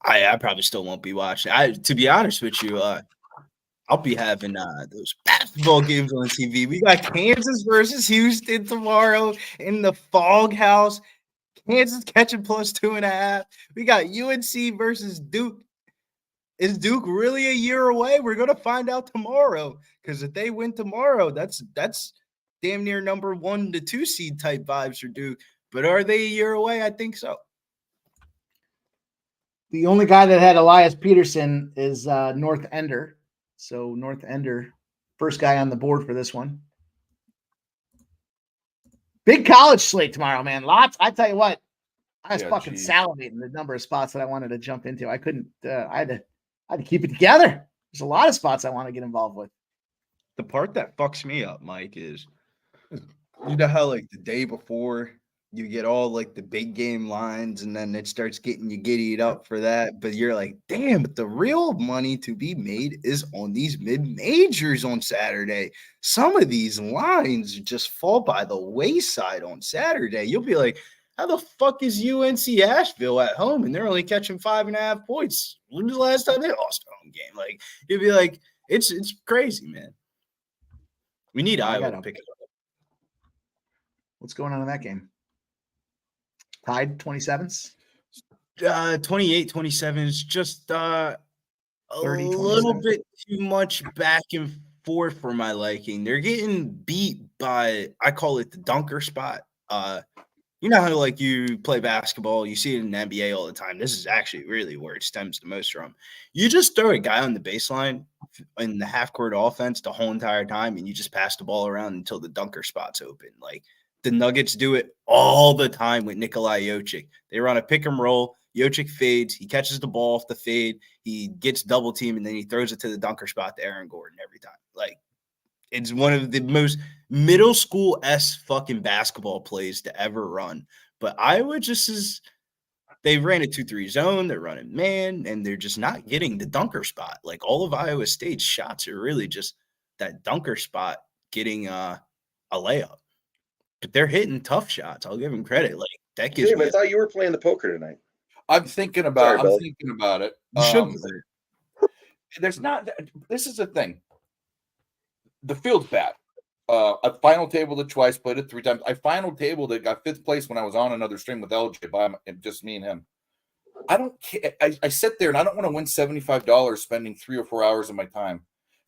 I probably still won't be watching. To be honest with you, I'll be having those basketball games on TV. We got Kansas versus Houston tomorrow in the Fog House. Kansas catching +2.5. We got UNC versus Duke. Is Duke really a year away? We're going to find out tomorrow because if they win tomorrow, that's damn near number 1 to 2 seed type vibes for Duke. But are they a year away? I think so. The only guy that had Elias Peterson is North Ender. So North Ender, first guy on the board for this one. Big college slate tomorrow, man. Lots. I tell you what, I was fucking salivating the number of spots that I wanted to jump into. I couldn't. I had to keep it together. There's a lot of spots I want to get involved with. The part that fucks me up, Mike, is you know how like the day before you get all like the big game lines and then it starts getting you giddied up for that. But you're like, damn, but the real money to be made is on these mid-majors on Saturday. Some of these lines just fall by the wayside on Saturday. You'll be like, how the fuck is UNC Asheville at home and they're only catching 5.5 points? When was the last time they lost a home game? Like, you'd be like, it's crazy, man. We need Iowa to pick it up. What's going on in that game? Tied 27s? 28-27 just a little bit too much back and forth for my liking. They're getting beat by, I call it the dunker spot. You know how like you play basketball, you see it in the NBA all the time. This is actually really where it stems the most from. You just throw a guy on the baseline in the half-court offense the whole entire time, and you just pass the ball around until the dunker spot's open. Like, the Nuggets do it all the time with Nikolai Jokic. They run a pick and roll. Jokic fades. He catches the ball off the fade. He gets double teamed, and then he throws it to the dunker spot to Aaron Gordon every time. Like, it's one of the most middle school-esque fucking basketball plays to ever run. But Iowa just is They ran a 2-3 zone. They're running man, and they're just not getting the dunker spot. Like all of Iowa State's shots are really just that dunker spot getting a layup. But they're hitting tough shots. I'll give them credit. Like that gives Dave, me. I thought you were playing the poker tonight. I'm thinking Sorry, about. I'm Billy. thinking about it. You should play. There's not. This is the thing. The field's bad. I final tabled it twice, played it 3 times. I final tabled it, got 5th place when I was on another stream with LJ by just me and him. I don't care. I sit there and I don't want to win $75 spending 3 or 4 hours of my time.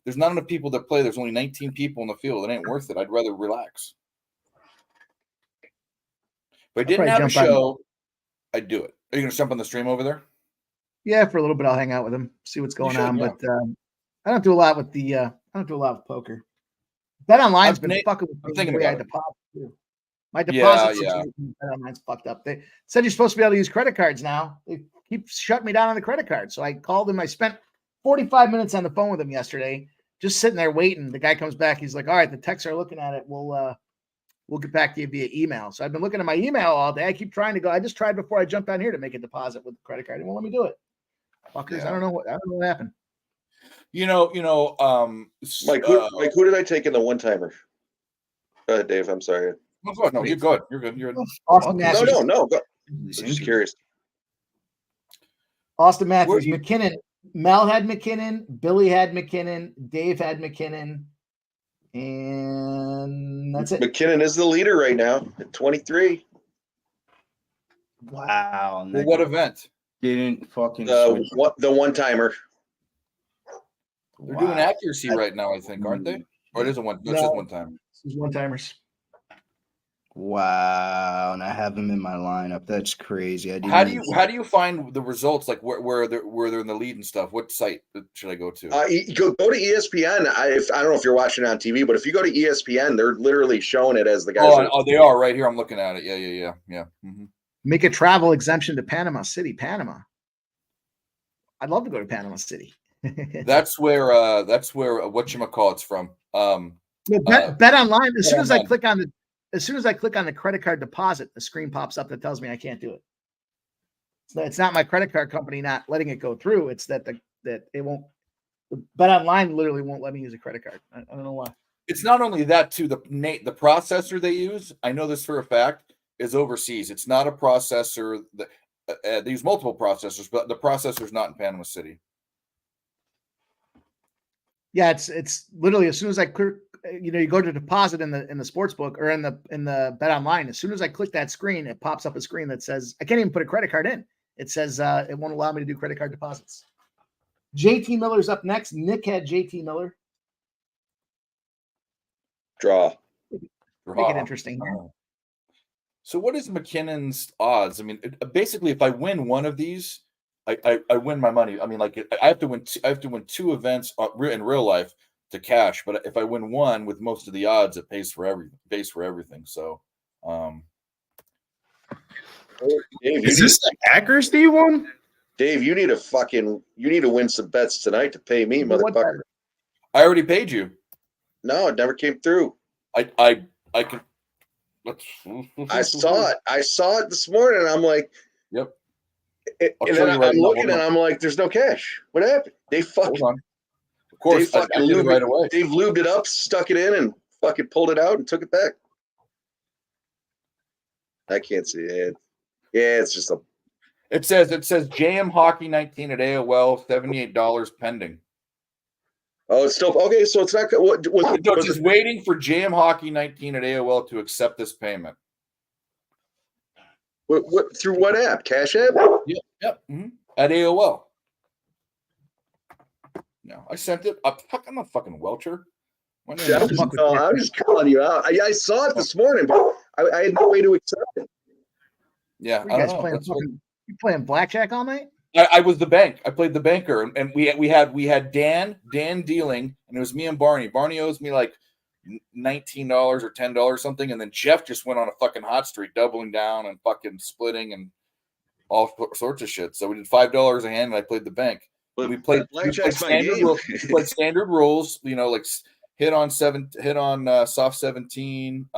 There's not enough people that play. There's only 19 people in the field. It ain't worth it. I'd rather relax. If I didn't have a show, I'd do it. Are you going to jump on the stream over there? Yeah, for a little bit, I'll hang out with him, see what's going should, on. yeah. But I don't do a lot with the. I don't do a lot with poker. Bet Online's I've been been- fucking with I'm me thinking the way I about it. deposit too. My deposit Yeah. situation with Bet Online's fucked up. They said you're supposed to be able to use credit cards now. They keep shutting me down on the credit card. So I called him. I spent 45 minutes on the phone with him yesterday, just sitting there waiting. The guy comes back. He's like, "All right, the techs are looking at it. We'll get back to you via email." So I've been looking at my email all day. I keep trying to go. I just tried before I jumped on here to make a deposit with the credit card. It won't let me do it. Fuckers, Yeah. I don't know what happened. Mike, who did I take in the one timer? Go ahead, Dave. I'm sorry. No, you're good. You're good. You're Austin No, Matthews. no. Go. I'm just curious. Austin Matthews, Where- McKinnon. Mel had McKinnon. Billy had McKinnon. Dave had McKinnon. And that's it. McKinnon is the leader right now at 23. Wow. Well, what event? Didn't fucking The switch. one timer. They're doing Wow. accuracy right now, I think, aren't they? Or it isn't one. This is No. one time. This is one timers. Wow, and I have them in my lineup. That's crazy. I didn't How do even- you find the results? Like where they're in the lead and stuff? What site should I go to? You go to ESPN. I don't know if you're watching it on TV, but if you go to ESPN, they're literally showing it as the guys. Oh, they are right here. I'm looking at it. Yeah. Mm-hmm. Make a travel exemption to Panama City, Panama. I'd love to go to Panama City. That's where whatchamacallit's from. Bet Online. As soon as I Online. click on the credit card deposit, the screen pops up that tells me I can't do it. So it's not my credit card company not letting it go through. It's that it won't. Bet Online literally won't let me use a credit card. I don't know why. It's not only that too. The processor they use, I know this for a fact, is overseas. It's not a processor that they use multiple processors, but the processor's not in Panama City. Yeah, it's literally as soon as I click, you go to deposit in the sports book or in the Bet Online. As soon as I click that screen, it pops up a screen that says I can't even put a credit card in. It says it won't allow me to do credit card deposits. JT Miller's up next. Nick had JT Miller. Draw. Make it interesting. So what is McKinnon's odds? I mean, basically, if I win one of these, I win my money. I mean, like I have to win. I have to win 2 events in real life to cash. But if I win one with most of the odds, it pays for everything. So, Dave, Is this the accuracy one? Dave, you need to win some bets tonight to pay me, motherfucker. I already paid you. No, it never came through. I can. I saw it. I saw it this morning. And I'm like, Yep. and I'll show then you right I'm now. looking Hold and on. I'm like, there's no cash. What happened? They Hold fucking, on. Of course, I did it right away. They've lubed it up, stuck it in, and fucking pulled it out and took it back. I can't see it. Yeah, it's just a. It says JM Hockey 19 at AOL, $78 pending. Oh, it's still okay. So it's not. What was it? So Was just it waiting for JM Hockey 19 at AOL to accept this payment. through what app? Cash app? Yep. At AOL. No, I sent it. I'm a fucking welcher. My name I'm is- just calling you out. I saw it this morning, but I had no way to accept it. Yeah, You I guys don't know. playing That's what- you playing blackjack all night? I was the bank. I played the banker, and we had Dan dealing, and it was me and Barney. Barney owes me like $19 or $10 something, and then Jeff just went on a fucking hot streak, doubling down and fucking splitting and all sorts of shit. So we did $5 a hand, and I played the bank. But We played blackjack's my standard game. rules. We played standard rules. Like hit on soft 17.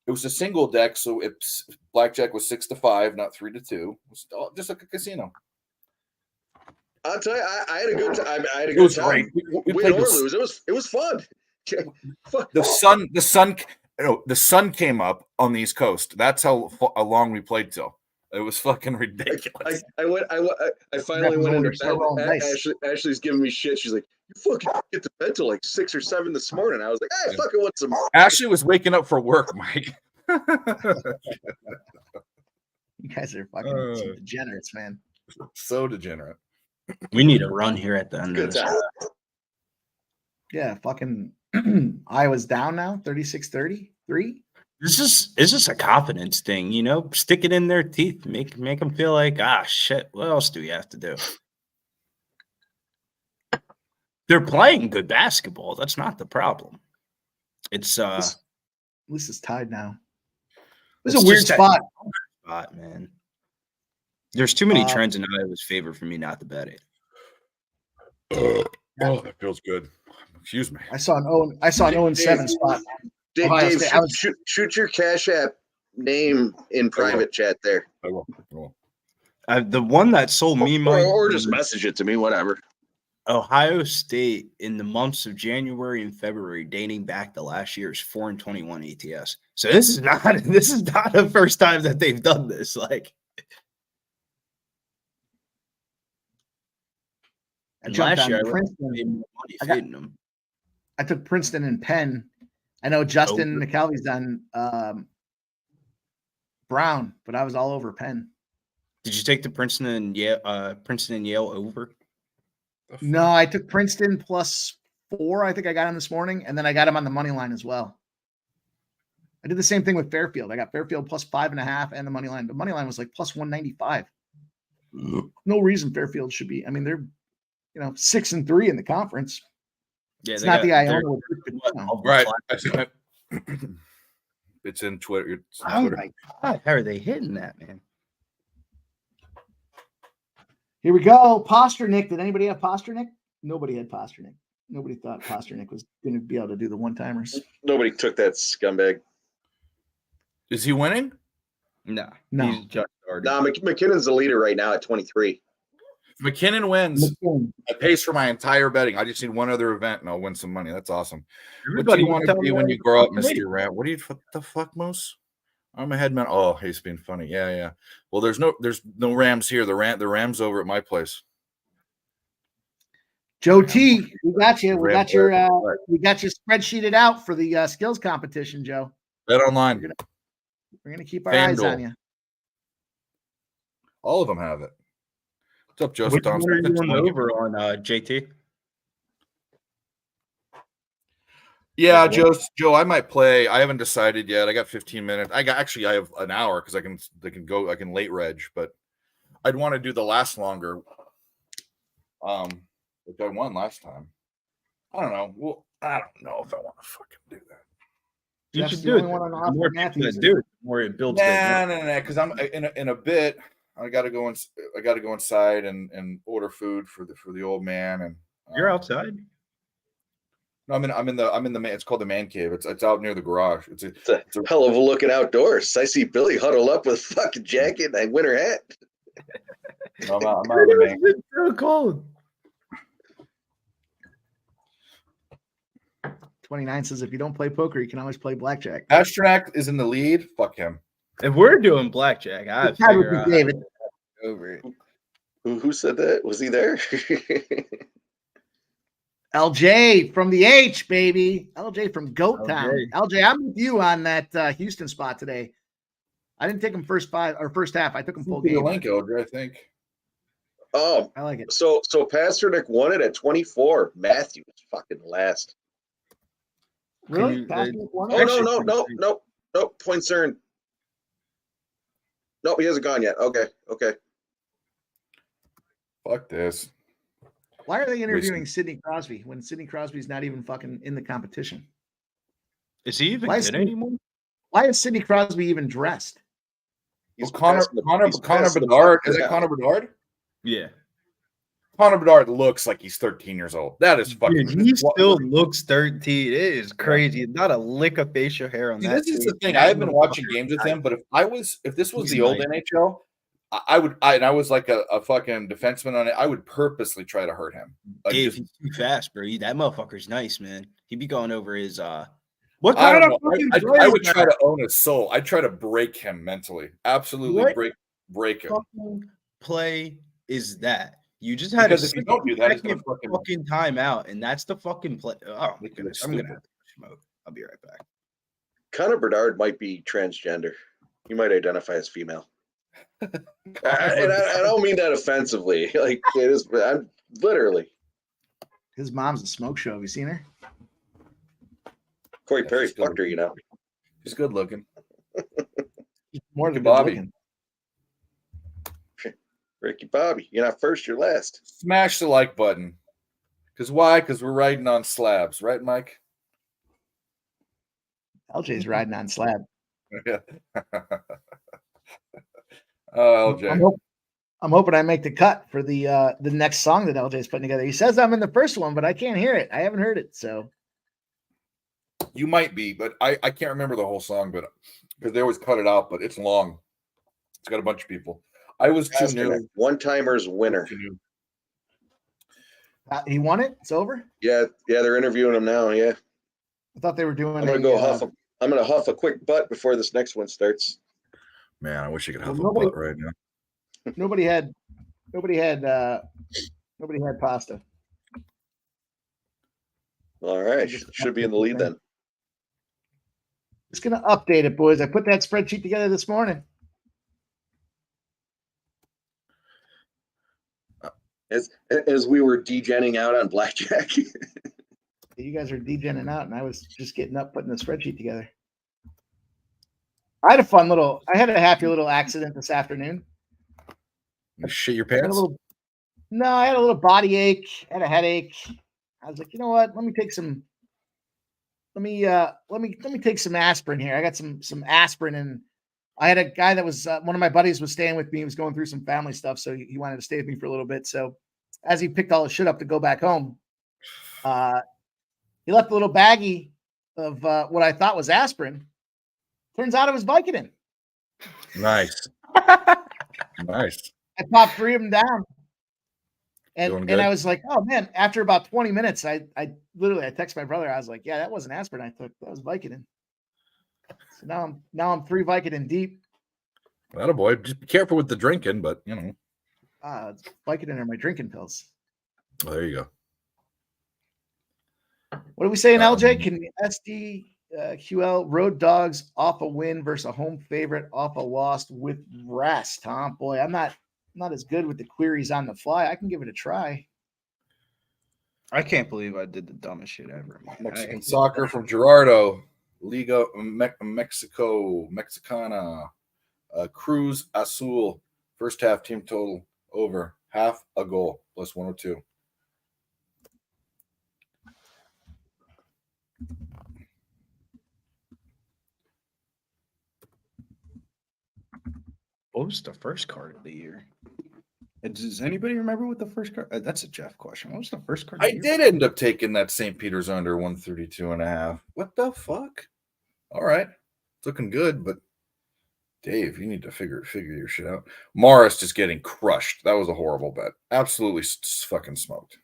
It was a single deck, so blackjack was 6-5, not 3-2. It was just like a casino. I'll tell you, I had a good time. I had a It good was time. great. We Win played or this. lose, it was fun. The sun came up on the East Coast. That's how long we played till. It was fucking ridiculous. I finally went into Start rolling bed. dice. Ashley's giving me shit. She's like, "You fucking get to bed till like 6 or 7 this morning." I was like, "I fucking want some." Ashley was waking up for work, Mike. You guys are fucking some degenerates, man. So degenerate. We need a run here at the end of Good this. time. Yeah, fucking Iowa's down now, 36-33. This is a confidence thing, you know. Stick it in their teeth, make them feel like, shit. What else do we have to do? They're playing good basketball. That's not the problem. It's This is tied now. This It's is a weird just that- spot. spot, man. There's too many trends in Iowa's favor for me not to bet it. Oh, that feels good. Excuse me. I saw an 0-7 spot. Ohio Dave, State, shoot your Cash App name in private chat there, I will. The one that sold me money, or just message it to me, whatever. Ohio State in the months of January and February, dating back to last year's 4-21 ATS. So this is not the first time that they've done this. Like, I and jumped last on year I Princeton. made more money I got- fading them. I took Princeton and Penn. I know Justin Over. McKelvey's done Brown, but I was all over Penn. Did you take the Princeton and Yale over? No, I took Princeton +4. I think I got him this morning, and then I got him on the money line as well. I did the same thing with Fairfield. I got Fairfield +5.5 and the money line. The money line was like +195. No reason Fairfield should be. I mean, they're 6-3 in the conference. Yeah, It's they not the got- Iona. they're- with what, no. all Right. flat. It's in Twitter. It's on Oh Twitter. my God, how are they hitting that, man? Here we go. Posternick. Did anybody have Posternick? Nobody had Posternick. Nobody thought Posternick was going to be able to do the one-timers. Nobody took that scumbag. Is he winning? No, No. he's just started. Nah, McKinnon's the leader right now at 23. If McKinnon wins, McKinnon. I pays for my entire betting. I just need one other event and I'll win some money. That's awesome. Everybody What do you want to tell be me when you grow up, Wait. Mr. Rat? What the fuck, Moose? I'm a head man. Oh, he's being funny. Yeah. Well, there's no Rams here. The Rams over at my place. Joe T, we got you. We Ram- got your we got you spreadsheeted out for the skills competition, Joe. Bet online. We're gonna keep our eyes FanDuel. on you. All of them have it. What's up, Joseph Which one Thompson? are you doing over on JT? Yeah, Like Joe, I might play. I haven't decided yet. I got 15 minutes. I have an hour because I can late reg, but I'd want to do the last longer. Like I won last time. I don't know. Well, I don't know if I want to fucking do that. You Jeff's should the do it. only one on The Austin more people Matthews. that do it, the more it builds. their No, because I'm in a bit. I got to go inside and order food for the old man. And You're outside. No, I'm in the man. It's called the man cave. It's out near the garage. It's a Hell of a looking outdoors. I see Billy huddled up with a fucking jacket and a winter hat. I'm out in the man. It's so cold. 29 says if you don't play poker, you can always play blackjack. Pasternak is in the lead. Fuck him. If we're doing blackjack, I It's tied with figure you, out David. over it. Who said that? Was he there? LJ from the H, baby. LJ from Goat Town. LJ. LJ, I'm with you on that Houston spot today. I didn't take him first half. I took him full The game. link, Eldred, I think. Oh, I like it. so Pasternak won it at 24. Matthews fucking last. Really? you- Pasternak won Oh it? Actually, no. Points earned. Nope, he hasn't gone yet. Okay. Fuck this. Why are they interviewing Sidney Crosby when Sidney Crosby's not even fucking in the competition? Is he even Why is good he- anymore? Why is Sidney Crosby even dressed? Well, Connor passing the- he's Connor passing the Bedard. buck Is it now. Connor Bedard? Yeah. Connor Bedard looks like he's 13 years old. That is fucking. Dude, he still looks 13. It is crazy. Not a lick of facial hair on See, that. this is the dude. thing. That I've been watching motherfucker games with is him, but if this was He's the old nice. NHL, I was like a fucking defenseman on it. I would purposely try to hurt him. Like Dave, just- he's too fast, bro. That motherfucker's nice, man. He'd be going over his What I kind don't of know. fucking I play would is try that? to own his soul. I'd try to break him mentally. Absolutely What? break him. Fucking play is that? You just had Because a if you don't do that, he's gonna 6-second fucking- timeout, and that's the fucking play. Oh my Look at goodness, this I'm gonna stupid. have to smoke. I'll be right back. Connor Bedard might be transgender. You might identify as female. And I don't mean that offensively. Like it is. I'm literally. His mom's a smoke show. Have you seen her? Corey Yeah, Perry she's good fucked her, you know. He's good looking. More Ricky than Bobby. Bobby. Ricky Bobby, you're not first, you're last. Smash the like button. Because why? Because we're riding on slabs, right, Mike? LJ's riding on slab. Yeah. Oh, LJ. I'm hoping I make the cut for the next song that LJ's putting together. He says I'm in the first one, but I can't hear it. I haven't heard it, so You might be, but I can't remember the whole song, but because they always cut it out, but it's long. It's got a bunch of people. I was too new. One timers winner. Too new. he won it. It's over. Yeah, they're interviewing him now. Yeah, I thought they were doing. I'm gonna huff a quick butt before this next one starts. Man, I wish I could have Well, a butt right now. Nobody had pasta. All right, should be in the lead then. Just gonna update it, boys. I put that spreadsheet together this morning. As we were degenning out on blackjack. You guys are degenning out, and I was just getting up, putting the spreadsheet together. I had a happy little accident this afternoon. You shit your I had a pants? I had a little body ache, had a headache. I was like, you know what? Let me take some aspirin here. I got some aspirin, and I had a guy that was one of my buddies was staying with me. He was going through some family stuff, so he wanted to stay with me for a little bit. So as he picked all his shit up to go back home, he left a little baggie of what I thought was aspirin. Turns out it was Vicodin. Nice. Nice. I popped 3 of them down. Feeling And good? I was like, oh man, after about 20 minutes, I texted my brother. I was like, yeah, that wasn't aspirin I took. That was Vicodin. So now I'm 3 Vicodin deep. That a boy. Just be careful with the drinking, but you know. Vicodin are my drinking pills. Well, there you go. What are we saying, LJ? Can SDQL Road Dogs off a win versus a home favorite off a loss with rest? Huh? Boy, I'm not as good with the queries on the fly. I can give it a try. I can't believe I did the dumbest shit ever. Mexican soccer from Gerardo. Liga Mexico, Mexicana. Cruz Azul. First half team total over half a goal plus 102. What was the first card of the year? Does anybody remember what the first card? That's a Jeff question. What was the first card? Of I the year? did end up taking that St. Peter's under 132.5. What the fuck? All right. It's looking good, but Dave, you need to figure your shit out. Morris just getting crushed. That was a horrible bet. Absolutely fucking smoked.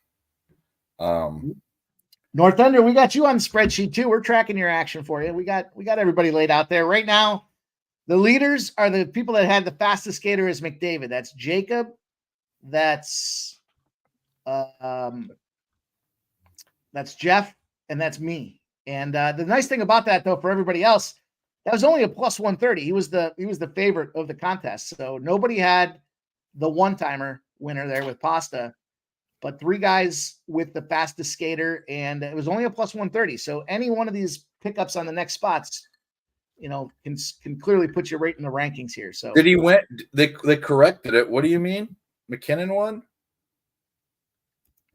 North Thunder, we got you on the spreadsheet too. We're tracking your action for you. We got everybody laid out there right now. The leaders are the people that had the fastest skater is McDavid. That's Jacob. That's Jeff, and that's me. And the nice thing about that, though, for everybody else, that was only a plus 130. He was the favorite of the contest. So nobody had the one-timer winner there with Pasta, but 3 guys with the fastest skater, and it was only a plus 130. So any one of these pickups on the next spots, you know, can clearly put you right in the rankings here. So Did he win? They corrected it. What do you mean? McKinnon won?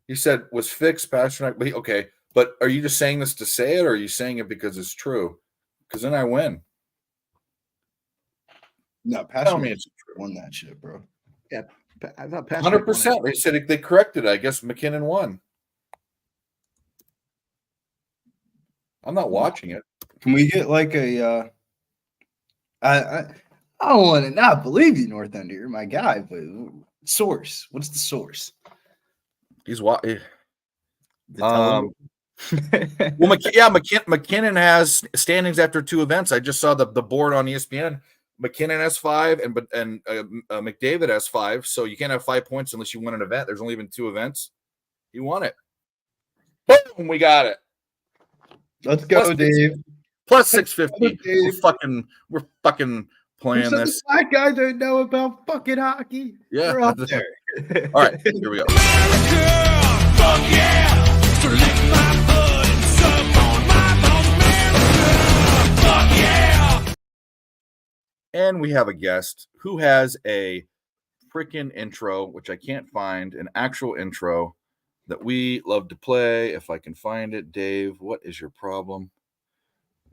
You said was fixed, Pasternak. But okay, but are you just saying this to say it, or are you saying it because it's true? Because then I win. No, Tell me Pasternak it's true. won that shit, bro. I thought Pasternak won it. 100%. They said they corrected it. I guess McKinnon won. I'm not watching it. Can we get like a? I don't want to not believe you, North End. You're my guy, but source. What's the source? He's what? The Well, McKinnon has standings after 2 events. I just saw the board on ESPN. McKinnon has 5, and McDavid has 5. So you can't have 5 points unless you win an event. There's only been 2 events. He won it. Boom! We got it. Let's go, Plus- Dave. Plus 650. Dave. We're fucking playing this. Black guy don't know about fucking hockey. Yeah. We're up there. All right, here we go. And we have a guest who has a freaking intro, which I can't find, an actual intro that we love to play. If I can find it, Dave, what is your problem?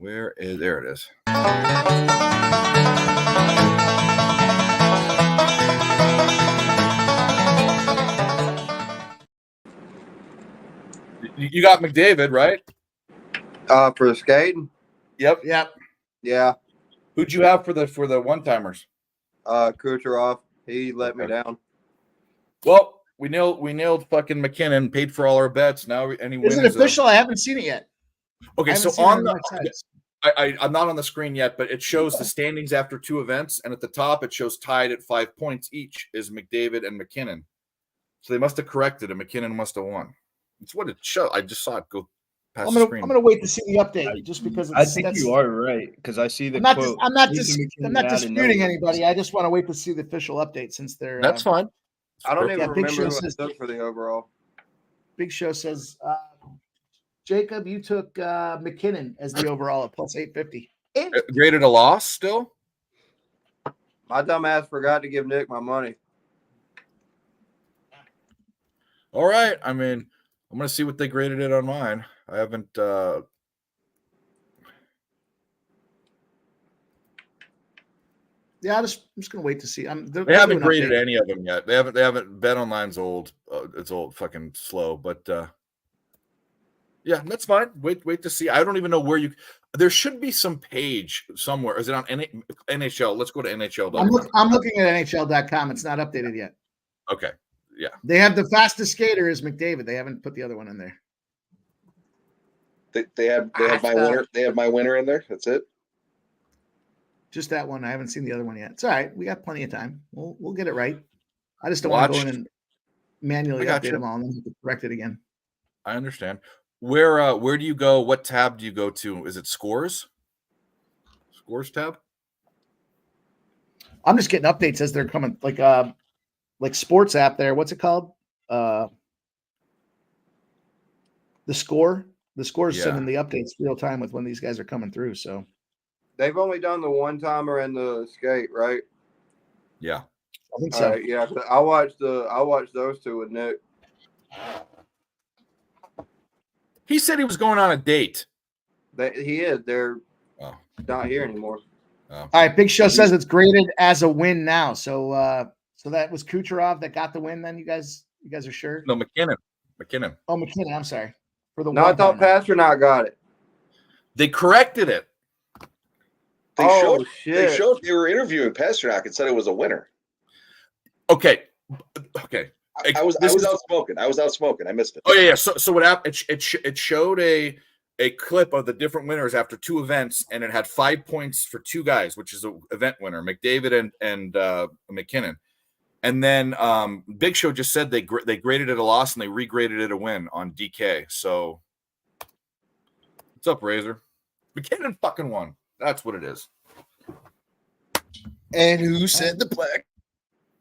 There it is. You got McDavid, right? For skating, Yep. yeah. Who'd you have for the one-timers? Kucherov, he let me down. Well, we nailed fucking McKinnon, paid for all our bets. Now any win Is it official? I haven't seen it yet. Okay, I so haven't seen it on on the my sites. I'm not on the screen yet, but it shows the standings after 2 events, and at the top it shows tied at 5 points each is McDavid and McKinnon. So they must have corrected it. McKinnon must have won. It's what it showed. I just saw it go past I'm the gonna screen. I'm gonna wait to see the update just because I it's, think that's, you are right because I see the I'm not quote. I'm not, Nathan I'm McKinnon not added disputing no- anybody. I just want to wait to see the official update since they're That's fine. I don't Perfect. even Big remember Show who I says- took for the overall. Big Show says Jacob, you took McKinnon as the overall at plus 850. Graded a loss still? My dumb ass forgot to give Nick my money. All right. I mean, I'm gonna see what they graded it on mine. I haven't Yeah, I'm just gonna wait to see. they haven't graded any of them yet. They haven't Bet Online's old. It's old fucking slow, but yeah, that's fine. Wait to see. I don't even know where you. There should be some page somewhere. Is it on NHL? Let's go to NHL. I'm looking at NHL.com. It's not updated yet. Okay. Yeah. They have the fastest skater is McDavid. They haven't put the other one in there. They have my winner. They have my winner in there. That's it. Just that one. I haven't seen the other one yet. It's all right. We got plenty of time. We'll get it right. I just don't want to go in and manually I update gotcha. them all and then have to correct it again. I understand. Where do you go? What tab do you go to? Is it scores? Scores tab? I'm just getting updates as they're coming. Like sports app there. What's it called? The score. The score's Yeah. sending the updates real time with when these guys are coming through. So They've only done the one timer and the skate, right? Yeah. I think All so. right, yeah. I watched those two with Nick. He said he was going on a date. He is. They're Oh. not here anymore. All right, Big Show says it's graded as a win now. So so that was Kucherov that got the win. Then you guys are sure? No, McKinnon. Oh, McKinnon. I'm sorry for the No, I thought Pasternak got it. They corrected it. They Oh, showed. shit. They showed. They were interviewing Pasternak and said it was a winner. Okay. I was out smoking. I missed it. Oh yeah. So what happened? It showed a clip of the different winners after 2 events, and it had 5 points for 2 guys, which is an event winner, McDavid and McKinnon. And then Big Show just said they graded it a loss and they regraded it a win on DK. So what's up, Razor? McKinnon fucking won. That's what it is. And who said the black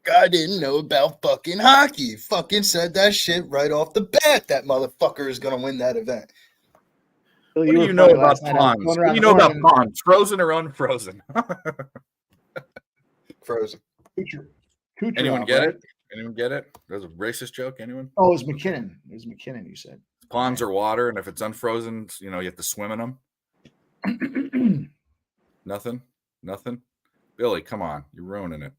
guy didn't know about fucking hockey? Fucking said that shit right off the bat. That motherfucker is gonna win that event. What do you know about ponds? What do you know about ponds? Frozen or unfrozen? Frozen. Kucherov, Anyone get right? it? Anyone get it? There's a racist joke. Anyone? Oh, it was McKinnon. It was McKinnon. You said. Ponds are water, and if it's unfrozen, you have to swim in them. Nothing. Billy, come on, you're ruining it.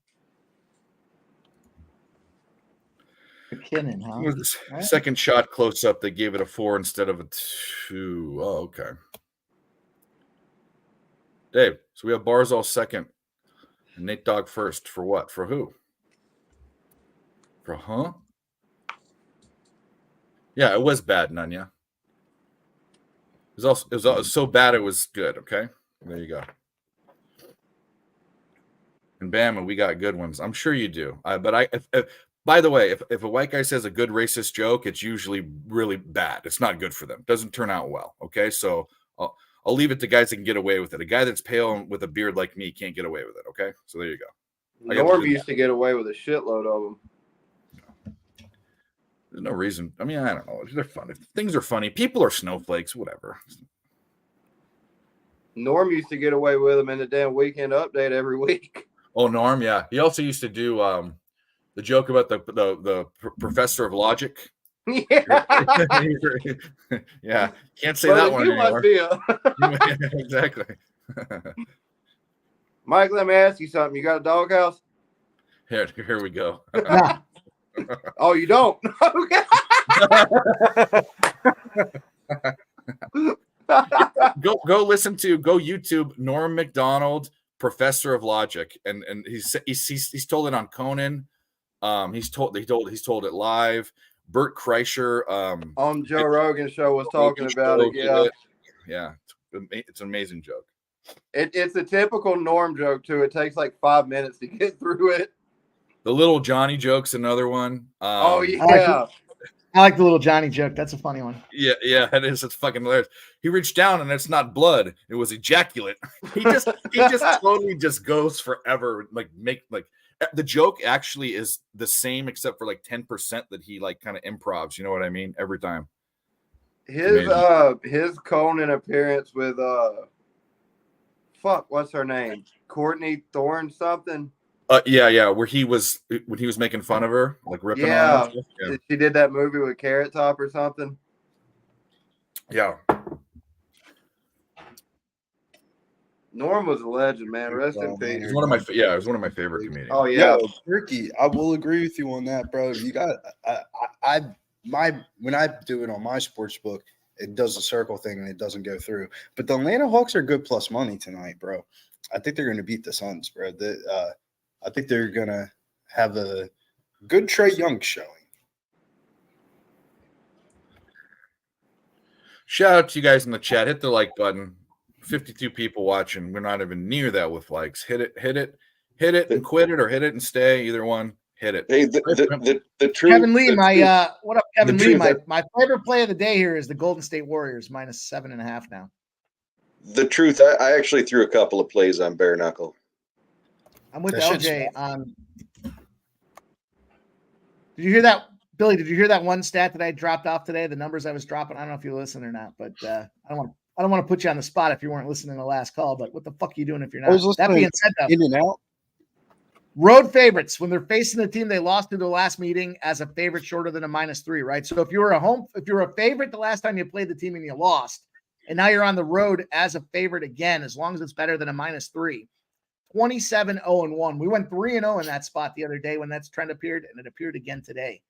McKinnon, huh? It was the second shot close up. They gave it a 4 instead of a 2. Oh, okay. Dave, so we have Barzal second and Nate Dogg first. For what? For who? For huh? Yeah, it was bad, Nunya. It was so bad it was good. Okay, there you go. And Bama, we got good ones. I'm sure you do. But by the way, if a white guy says a good racist joke, it's usually really bad. It's not good for them. It doesn't turn out well. Okay, so I'll leave it to guys that can get away with it. A guy that's pale and with a beard like me can't get away with it. Okay, so there you go. Norm used to get away with a shitload of them. There's no reason. I mean, I don't know. They're funny. Things are funny. People are snowflakes. Whatever. Norm used to get away with them in the damn weekend update every week. Oh, Norm, yeah. He also used to do the joke about the professor of logic. Yeah. Yeah, can't say Brother, that one you anymore. must be a... Exactly. Mike, let me ask you something. You got a doghouse? Here we go. Nah. Oh, you don't? Okay. Go listen to YouTube Norm Macdonald, Professor of Logic, and he's told it on Conan. He's told it live. Bert Kreischer on Joe Rogan's show was talking about it. Yeah, it's an amazing joke. It's a typical Norm joke too. It takes like 5 minutes to get through it. The little Johnny joke's another one. Oh yeah. I like the little Johnny joke. That's a funny one. Yeah, it is. It's fucking hilarious. He reached down and it's not blood; it was ejaculate. He just totally just goes forever. The joke actually is the same except for like 10% that he like kind of improvs. You know what I mean? Every time. His Conan appearance with what's her name? Courtney Thorne something. Yeah, where he was when he was making fun of her, like ripping on her. Yeah. She did that movie with Carrot Top or something. Yeah. Norm was a legend, man. Rest in peace. It was one of my favorite comedians. Oh yeah, Ricky, I will agree with you on that, bro. You got when I do it on my sports book, it does the circle thing and it doesn't go through. But the Atlanta Hawks are good plus money tonight, bro. I think they're going to beat the Suns, bro. I think they're going to have a good Trae Young showing. Shout out to you guys in the chat. Hit the like button. 52 people watching. We're not even near that with likes. Hit it, and quit it, or hit it and stay. Either one. Hit it. Hey, the truth. Kevin Lee, what up, Kevin Lee? My favorite play of the day here is the Golden State Warriors minus 7.5 now. The truth. I actually threw a couple of plays on bare knuckle. I'm with LJ on. Did you hear that, Billy? Did you hear that one stat that I dropped off today? The numbers I was dropping. I don't know if you listened or not, but I don't want to put you on the spot if you weren't listening to the last call. But what the fuck are you doing if you're not? That being said, though, in and out. Road favorites when they're facing the team they lost to the last meeting as a favorite shorter than a -3, right? So if you were a favorite the last time you played the team and you lost, and now you're on the road as a favorite again, as long as it's better than a -3. 27-0-1. We went 3-0 in that spot the other day when that trend appeared, and it appeared again today.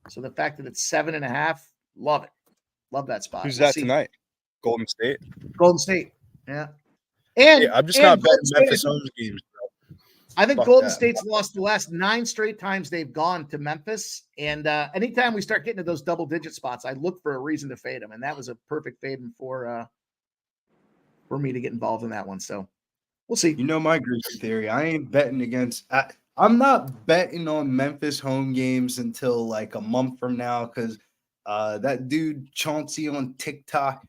So the fact that it's 7.5, love it. Love that spot. Who's that tonight? Golden State. Golden State. Yeah. And yeah, I'm just not betting Memphis home games. I think Golden State's lost the last 9 straight times they've gone to Memphis. And anytime we start getting to those double-digit spots, I look for a reason to fade them. And that was a perfect fade for me to get involved in that one. So we'll see. You know my greasy theory. I ain't betting against I'm not betting on Memphis home games until like a month from now because that dude Chauncey on TikTok,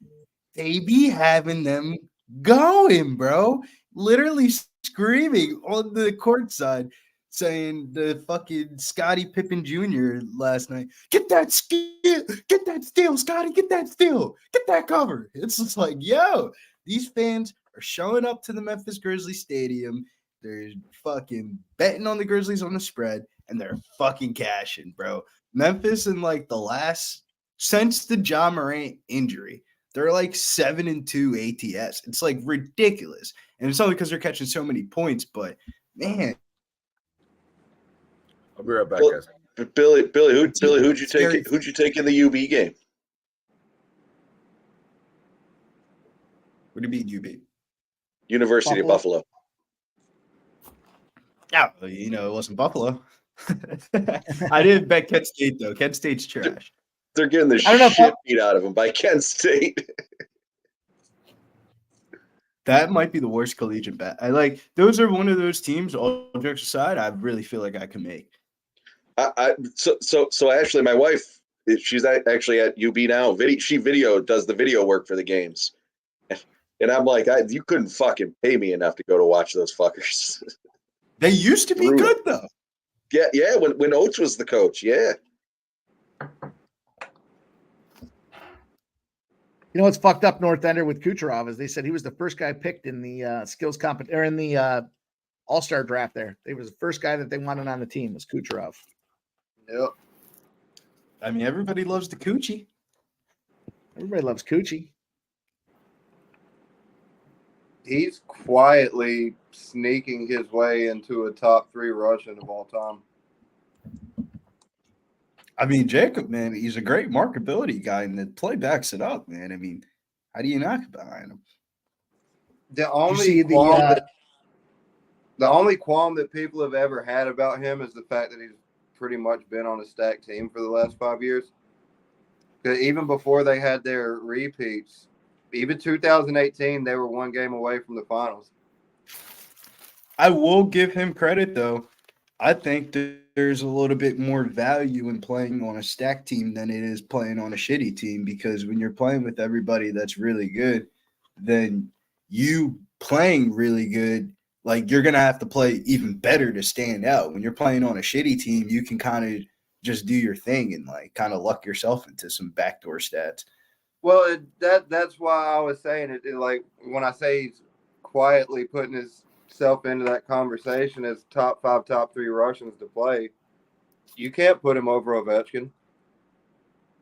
they be having them going, bro. Literally screaming on the court side, saying the fucking Scottie Pippen Jr. last night, get that steal, Scottie, get that steal, get that cover. It's just like, yo, these fans are showing up to the Memphis Grizzlies stadium. They're fucking betting on the Grizzlies on the spread, and they're fucking cashing, bro. Memphis in like since the Ja Morant injury, they're like 7-2 ATS. It's like ridiculous. And it's only because they're catching so many points, but man. I'll be right back, guys. Billy, who'd you take? Who'd you take in the UB game? What do you mean UB? University of Buffalo. Yeah, you know, it wasn't Buffalo. I didn't bet Kent State though. Kent State's trash. They're getting the I don't know if shit beat out of them by Kent State. That might be the worst collegiate bet. I like those are one of those teams, all jokes aside, I really feel like I can make. So actually, my wife, she's actually at UB now. She does the video work for the games, and I'm like, you couldn't fucking pay me enough to go to watch those fuckers. They used to be Brutal. good though. Yeah. When Oates was the coach, yeah. You know what's fucked up North Ender with Kucherov is they said he was the first guy picked in the skills or in the All-Star draft there. He was the first guy that they wanted on the team was Kucherov. Yep. I mean, everybody loves the coochie. Everybody loves Coochie. He's quietly sneaking his way into a top 3 Russian of all time. I mean, Jacob, man, he's a great markability guy, and the play backs it up, man. I mean, how do you knock behind him? The only see qualm the only qualm that people have ever had about him is the fact that he's pretty much been on a stacked team for the last 5 years. Because even before they had their repeats, even 2018, they were 1 game away from the finals. I will give him credit, though. I think that there's a little bit more value in playing on a stacked team than it is playing on a shitty team, because when you're playing with everybody that's really good, then you playing really good, like you're going to have to play even better to stand out. When you're playing on a shitty team, you can kind of just do your thing and like kind of luck yourself into some backdoor stats. Well, that's why I was saying it. Like when I say he's quietly putting himself into that conversation as top 5, top 3 Russians to play, you can't put him over Ovechkin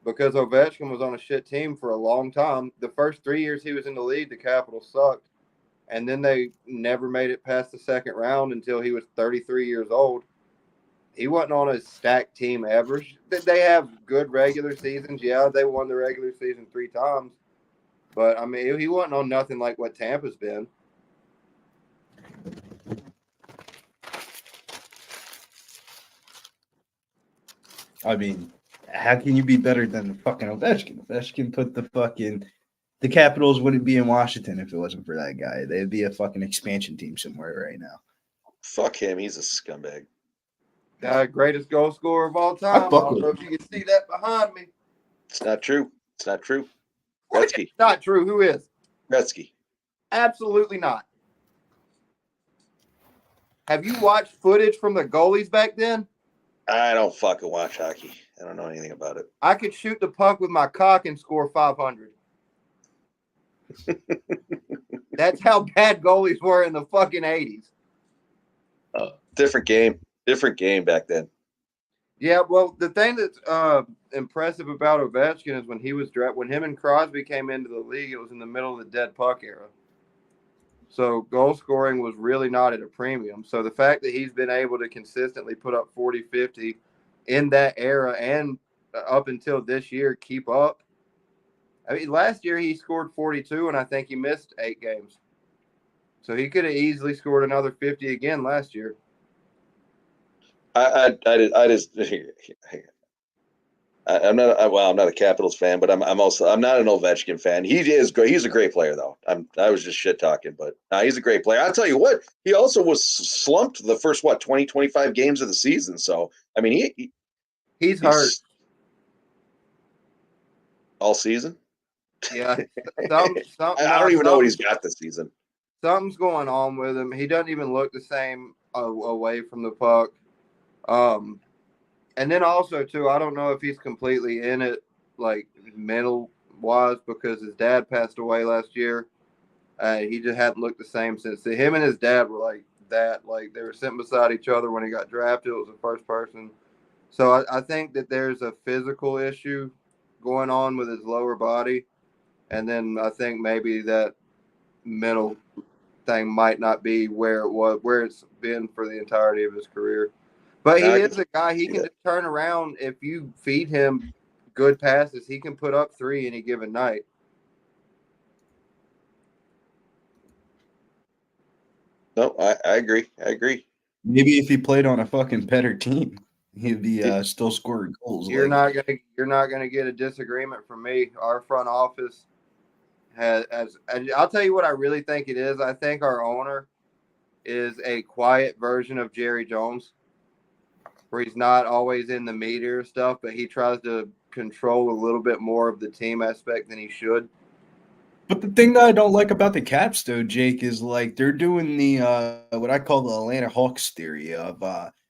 because Ovechkin was on a shit team for a long time. The first 3 years he was in the league, the Capitals sucked, and then they never made it past the second round until he was 33 years old. He wasn't on a stacked team ever. They have good regular seasons. Yeah, they won the regular season 3 times. But, I mean, he wasn't on nothing like what Tampa's been. I mean, how can you be better than the fucking Ovechkin? Ovechkin put the Capitals wouldn't be in Washington if it wasn't for that guy. They'd be a fucking expansion team somewhere right now. Fuck him. He's a scumbag. Greatest goal scorer of all time. I don't know if you can see that behind me. It's not true. It's not true. Gretzky. It's not true. Who is? Gretzky. Absolutely not. Have you watched footage from the goalies back then? I don't fucking watch hockey. I don't know anything about it. I could shoot the puck with my cock and score 500. That's how bad goalies were in the fucking 80s. Different game. Different game back then. Yeah, well, the thing that's impressive about Ovechkin is when he was drafted, when him and Crosby came into the league, it was in the middle of the dead puck era. So goal scoring was really not at a premium. So the fact that he's been able to consistently put up 40, 50 in that era and up until this year keep up. I mean, last year he scored 42, and I think he missed 8 games. So he could have easily scored another 50 again last year. I'm not a Capitals fan, but I'm not an Ovechkin fan. He is great. He's a great player, though. I was just shit talking, but he's a great player. I'll tell you what, he also was slumped the first 20, 25 games of the season. So I mean, he's hurt all season. Yeah, I don't even know what he's got this season. Something's going on with him. He doesn't even look the same away from the puck. And then also, too, I don't know if he's completely in it, like, mental-wise, because his dad passed away last year. He just hadn't looked the same since. Him and his dad were like that. Like, they were sitting beside each other when he got drafted. It was the first person. So I think that there's a physical issue going on with his lower body. And then I think maybe that mental thing might not be where it's been for the entirety of his career. But he I is a guy. He see can that. just turn around if you feed him good passes. He can put up 3 any given night. No, I agree. I agree. Maybe if he played on a fucking better team, he'd be still scoring goals. You're not gonna get a disagreement from me. Our front office has and I'll tell you what I really think it is. I think our owner is a quiet version of Jerry Jones, where he's not always in the media stuff, but he tries to control a little bit more of the team aspect than he should. But the thing that I don't like about the Caps, though, Jake, is like they're doing the what I call the Atlanta Hawks theory of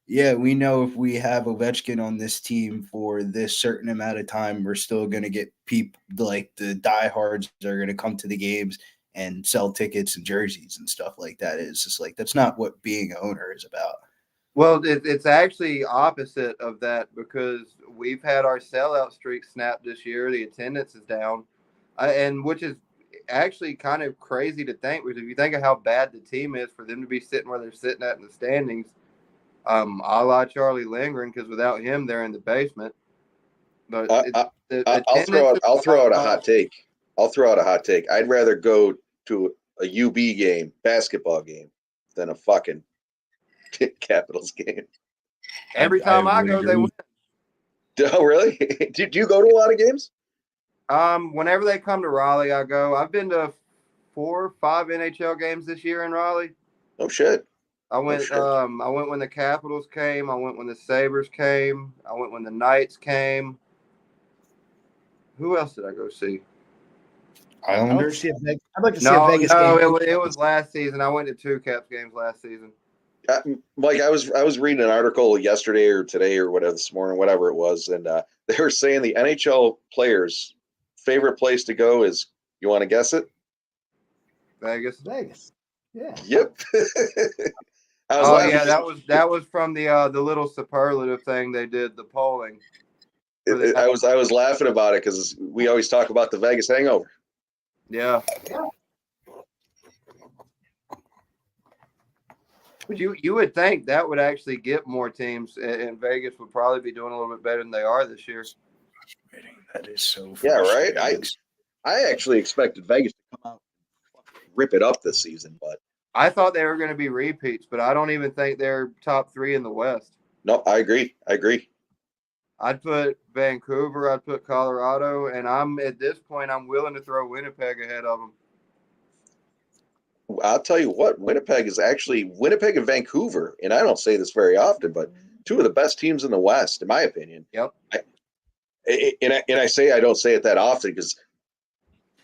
yeah, we know if we have Ovechkin on this team for this certain amount of time, we're still gonna get people like the diehards are gonna come to the games and sell tickets and jerseys and stuff like that. It's just like that's not what being an owner is about. Well, it's actually opposite of that because we've had our sellout streak snapped this year. The attendance is down, and which is actually kind of crazy to think because if you think of how bad the team is for them to be sitting where they're sitting at in the standings, a la Charlie Lindgren, because without him, they're in the basement. But I'll throw out a hot take. I'll throw out a hot take. I'd rather go to a UB game, basketball game, than a fucking Capitals game. Every time I go, they win. Oh, really? Do you go to a lot of games? Whenever they come to Raleigh, I go. I've been to 4 or 5 NHL games this year in Raleigh. Oh shit! I went. shit. I went when the Capitals came. I went when the Sabres came. I went when the Knights came. Who else did I go see? I'd like to Islanders. see a No, Vegas game. it was last season. I went to 2 Caps games last season. Mike, I was reading an article yesterday or today or whatever this morning, whatever it was, and they were saying the NHL players' favorite place to go is. You want to guess it? Vegas. Vegas. Yeah. Yep. Yeah, that was from the little superlative thing they did, the polling. I was laughing about it because we always talk about the Vegas hangover. Yeah. But you would think that would actually get more teams, and Vegas would probably be doing a little bit better than they are this year. That is so. Yeah, right. frustrating. I actually expected Vegas to come out and rip it up this season, but I thought they were going to be repeats, but I don't even think they're top 3 in the West. no, I agree. I'd put Vancouver, I'd put Colorado, and at this point I'm willing to throw Winnipeg ahead of them. I'll tell you what, Winnipeg and Vancouver, and I don't say this very often, but 2 of the best teams in the West, in my opinion. Yep. I don't say it that often because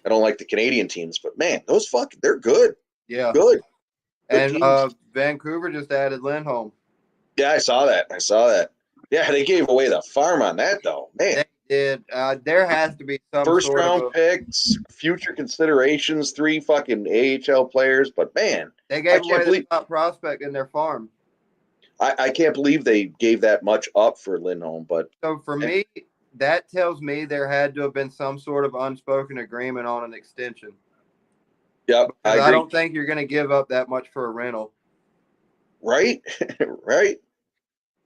I don't like the Canadian teams, but man, they're good. Yeah. Good And teams. Vancouver just added Lindholm. Yeah, I saw that. Yeah, they gave away the farm on that though. Man. They did. There has to be some First sort round of picks, future considerations, 3 fucking AHL players, but man, they gave I can't away believe- the top prospect in their farm. I can't believe they gave that much up for Lindholm, but So for me, that tells me there had to have been some sort of unspoken agreement on an extension. yep, I agree. I don't think you're going to give up that much for a rental. Right? Right.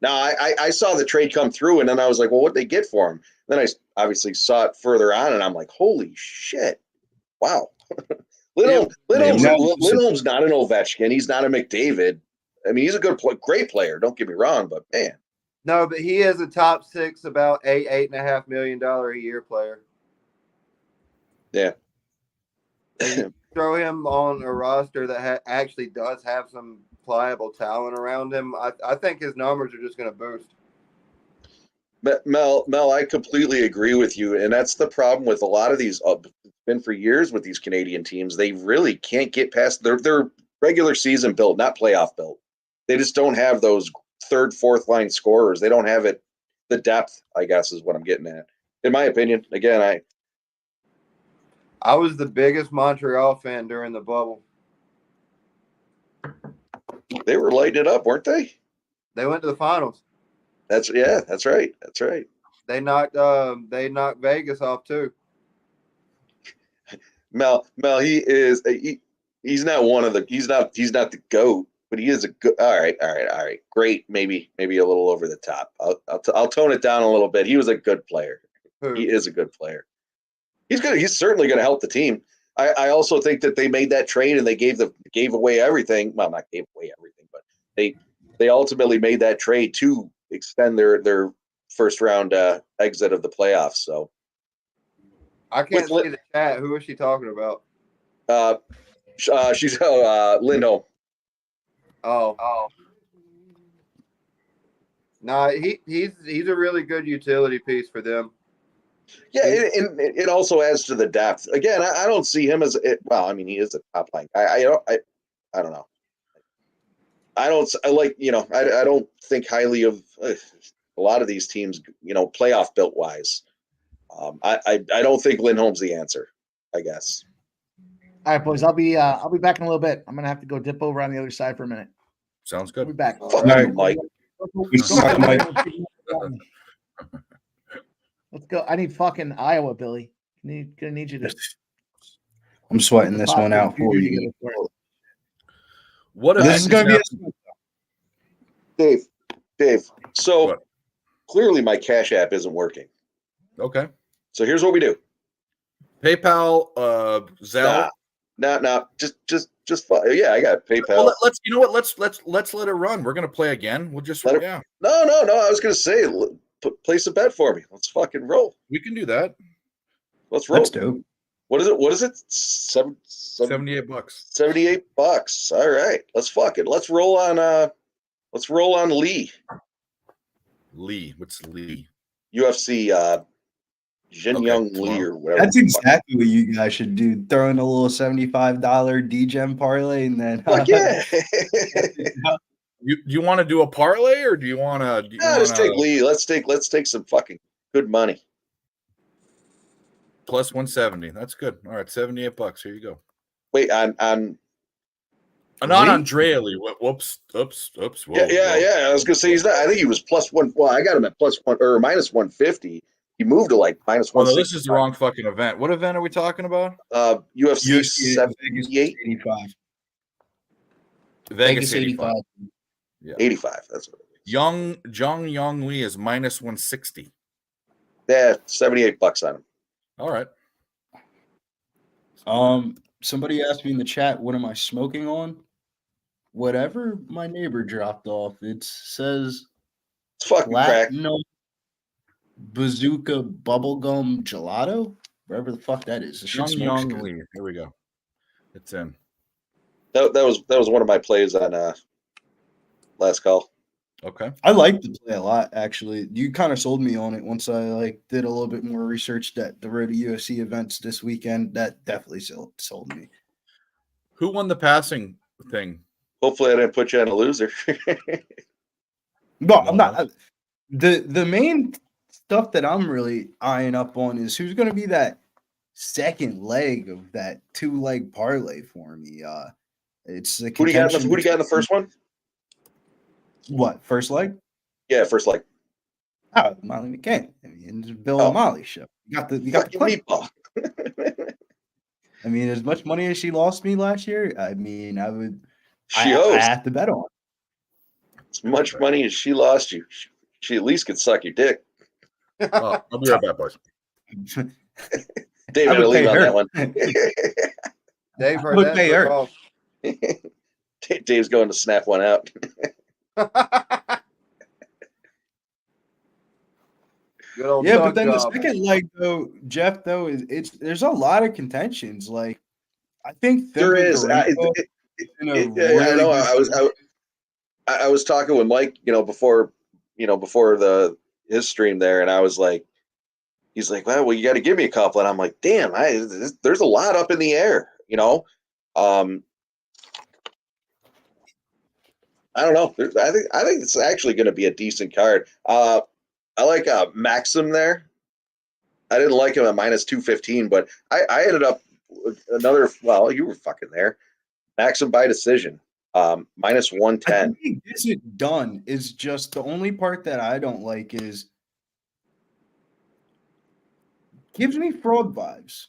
Now, I saw the trade come through, and then I was like, well, what'd they get for him? Then I obviously saw it further on, and I'm like, holy shit. Wow. Lindholm's not an Ovechkin. He's not a McDavid. I mean, he's a great player. Don't get me wrong, but man. No, but he is a top 6, about $8.5 million a year player. Yeah. Throw him on a roster that actually does have some pliable talent around him. I think his numbers are just going to boost. Mel, I completely agree with you, and that's the problem with a lot of these. Been for years with these Canadian teams. They really can't get past their regular season build, not playoff build. They just don't have those 3rd, 4th line scorers. They don't have it. The depth, I guess, is what I'm getting at. In my opinion, again, I was the biggest Montreal fan during the bubble. they were lighting it up, weren't they? They went to the finals. That's right. They knocked Vegas off too. Mel, he's not the GOAT, but he is a good. All right. Great, maybe a little over the top. I'll tone it down a little bit. He was a good player. He is a good player. He's certainly going to help the team. I also think that they made that trade and they gave away everything. Well, not gave away everything, but they ultimately made that trade to extend their first round exit of the playoffs. So I can't see the chat. Who is she talking about? She's Lindholm. Oh. No, he's a really good utility piece for them. Yeah, it also adds to the depth. Again, I don't see him as well. I mean, he is a top line guy. I don't know. I don't think highly of a lot of these teams. Playoff built wise. I don't think Lindholm's the answer. I guess. All right, boys. I'll be back in a little bit. I'm gonna have to go dip over on the other side for a minute. Sounds I'll good. be back. Fuck right. you, Mike. Let's go. I need fucking Iowa, Billy. Gonna need you to. I'm sweating this one out for you. What This is going to be a Dave. So What? clearly my Cash App isn't working. Okay. So here's what we do. PayPal, Zelle. Nah. Just yeah. I got PayPal. Well, let's. You know what? Let's let it run. We're gonna play again. We'll just No. I was gonna say, place a bet for me. Let's fucking roll. We can do that. Let's roll. That's dope. What is it? $78. $78. All right. Let's roll on Lee. Lee. What's Lee? UFC Jin Young tomorrow. Lee or whatever. That's exactly what you guys should do. Throw in a little $75 DGem parlay and then Fuck yeah. Do you want to do a parlay or do you want to? Let's take Lee. Let's take some fucking good money. Plus 170. That's good. All right, $78. Here you go. Wait, on Not Andrea Lee. Whoops. Whoa, yeah. I was gonna say he's not. I think he was plus one. Well, I got him at plus one or minus 150. He moved to like minus Oh, 1. no, this is the wrong fucking event. What event are we talking about? UFC 78, 85. Vegas 85. Yeah. 85. That's what it is. Jung Young Lee is minus 160. Yeah, $78 on him. All right. Somebody asked me in the chat, what am I smoking on? Whatever my neighbor dropped off. It says It's fucking crack. Platinum Bazooka Bubblegum Gelato. Wherever the fuck that is. The shit smokes Young good. Lee. Here we go. It's in. That was one of my plays on last call. Okay. I like the play a lot, actually. You kind of sold me on it once I did a little bit more research that the road to UFC events this weekend. That definitely sold me. Who won the passing thing? Hopefully, I didn't put you on a loser. No, I'm not. The main stuff that I'm really eyeing up on is who's going to be that second leg of that 2-leg parlay for me. It's the Who do you got in the first one? What, first leg? Yeah, first leg. Oh, Molly McCann. I mean, it's Bill and Molly show. You got the play. meatball. I mean, as much money as she lost me last year, I mean, I I have to bet on. As much money as she lost you, she at least could suck your dick. Oh, I'll be right back, boys. Dave, I would leave pay on her. that one. Dave heard would that. pay her. Off. Dave's going to snap one out. Good old Yeah, tuck but then job. the second leg, though, Jeff, though, there's a lot of contentions. Like, I think There is. I know. I was talking with Mike, before his stream there, and I was like, he's like, well, you got to give me a couple, and I'm like, damn, there's a lot up in the air, I don't know. I think it's actually going to be a decent card. I like Maxim there. I didn't like him at minus 215, but I ended up with another. Well, you were fucking there. Maxim by decision, minus 110. I think he gets it done. Is just the only part that I don't like is gives me fraud vibes.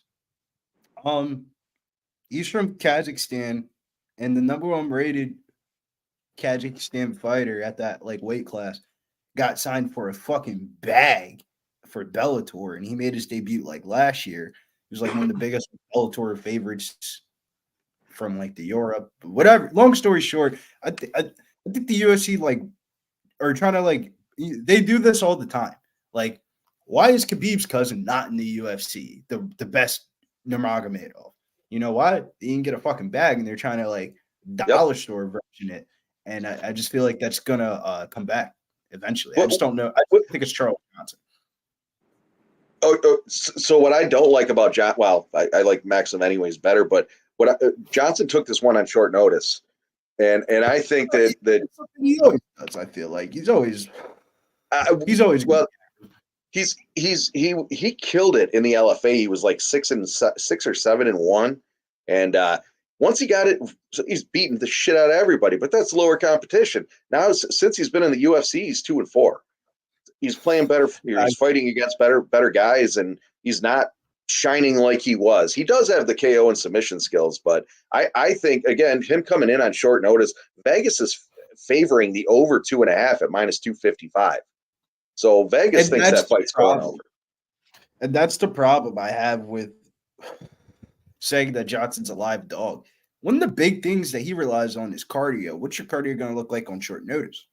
He's from Kazakhstan, and the number one rated Kazakhstan fighter at that like weight class got signed for a fucking bag for Bellator, and he made his debut like last year. He was like one of the biggest Bellator favorites from like the Europe, whatever. Long story short, I think the UFC like are trying to like they do this all the time. Like, why is Khabib's cousin not in the UFC? The best Nurmagomedov. You know why? He didn't get a fucking bag, and they're trying to like dollar store version it. And I just feel like that's gonna come back eventually. I just don't know. I think it's Charles Johnson. So what I don't like about John, well, I like Maxim anyways better, but Johnson took this one on short notice, and I think that He always does. I feel like he's always well. He killed it in the LFA. He was like 6 or 7-1, and once he got it, he's beating the shit out of everybody. But that's lower competition. Now since he's been in the UFC, he's 2-4. He's playing better. He's fighting against better guys, and he's not shining like he was. He does have the KO and submission skills, but I think again him coming in on short notice, Vegas is favoring the over 2.5 at -255. So Vegas thinks that fight's going over. And that's the problem I have with saying that Johnson's a live dog. One of the big things that he relies on is cardio. What's your cardio going to look like on short notice?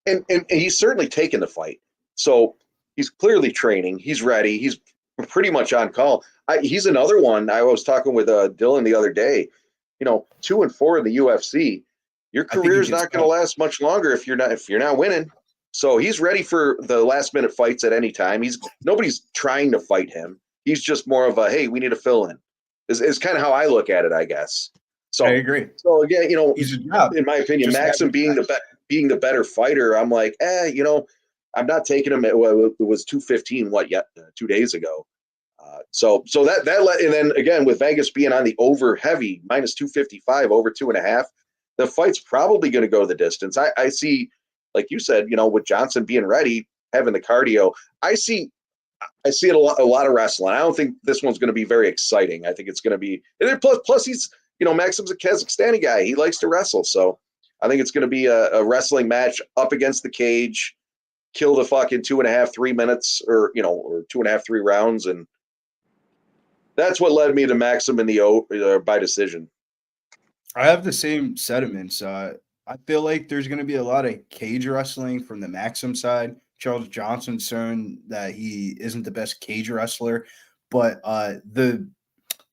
And he's certainly taken the fight. So he's clearly training. He's ready. He's pretty much on call. He's another one. I was talking with Dylan the other day. 2-4 in the UFC. Your career's not going to last much longer if you're not winning. So he's ready for the last minute fights at any time. Nobody's trying to fight him. He's just more of a, hey, we need to fill in. Is kind of how I look at it, I guess. So I agree. So again, he's a job. In my opinion, Maxim being the better fighter, I'm like, I'm not taking him. It was 215. 2 days ago. So that and then again with Vegas being on the over heavy -255 over 2.5, the fight's probably going to go the distance. I see. Like you said, with Johnson being ready, having the cardio, I see it a lot of wrestling. I don't think this one's going to be very exciting. I think it's going to be, and plus he's, Maxim's a Kazakhstani guy. He likes to wrestle. So I think it's going to be a wrestling match up against the cage, kill the fucking 2.5, 3 minutes or 2.5, 3 rounds. And that's what led me to Maxim in the by decision. I have the same sentiments. I feel like there's going to be a lot of cage wrestling from the Maxim side. Charles Johnson's shown that he isn't the best cage wrestler, but the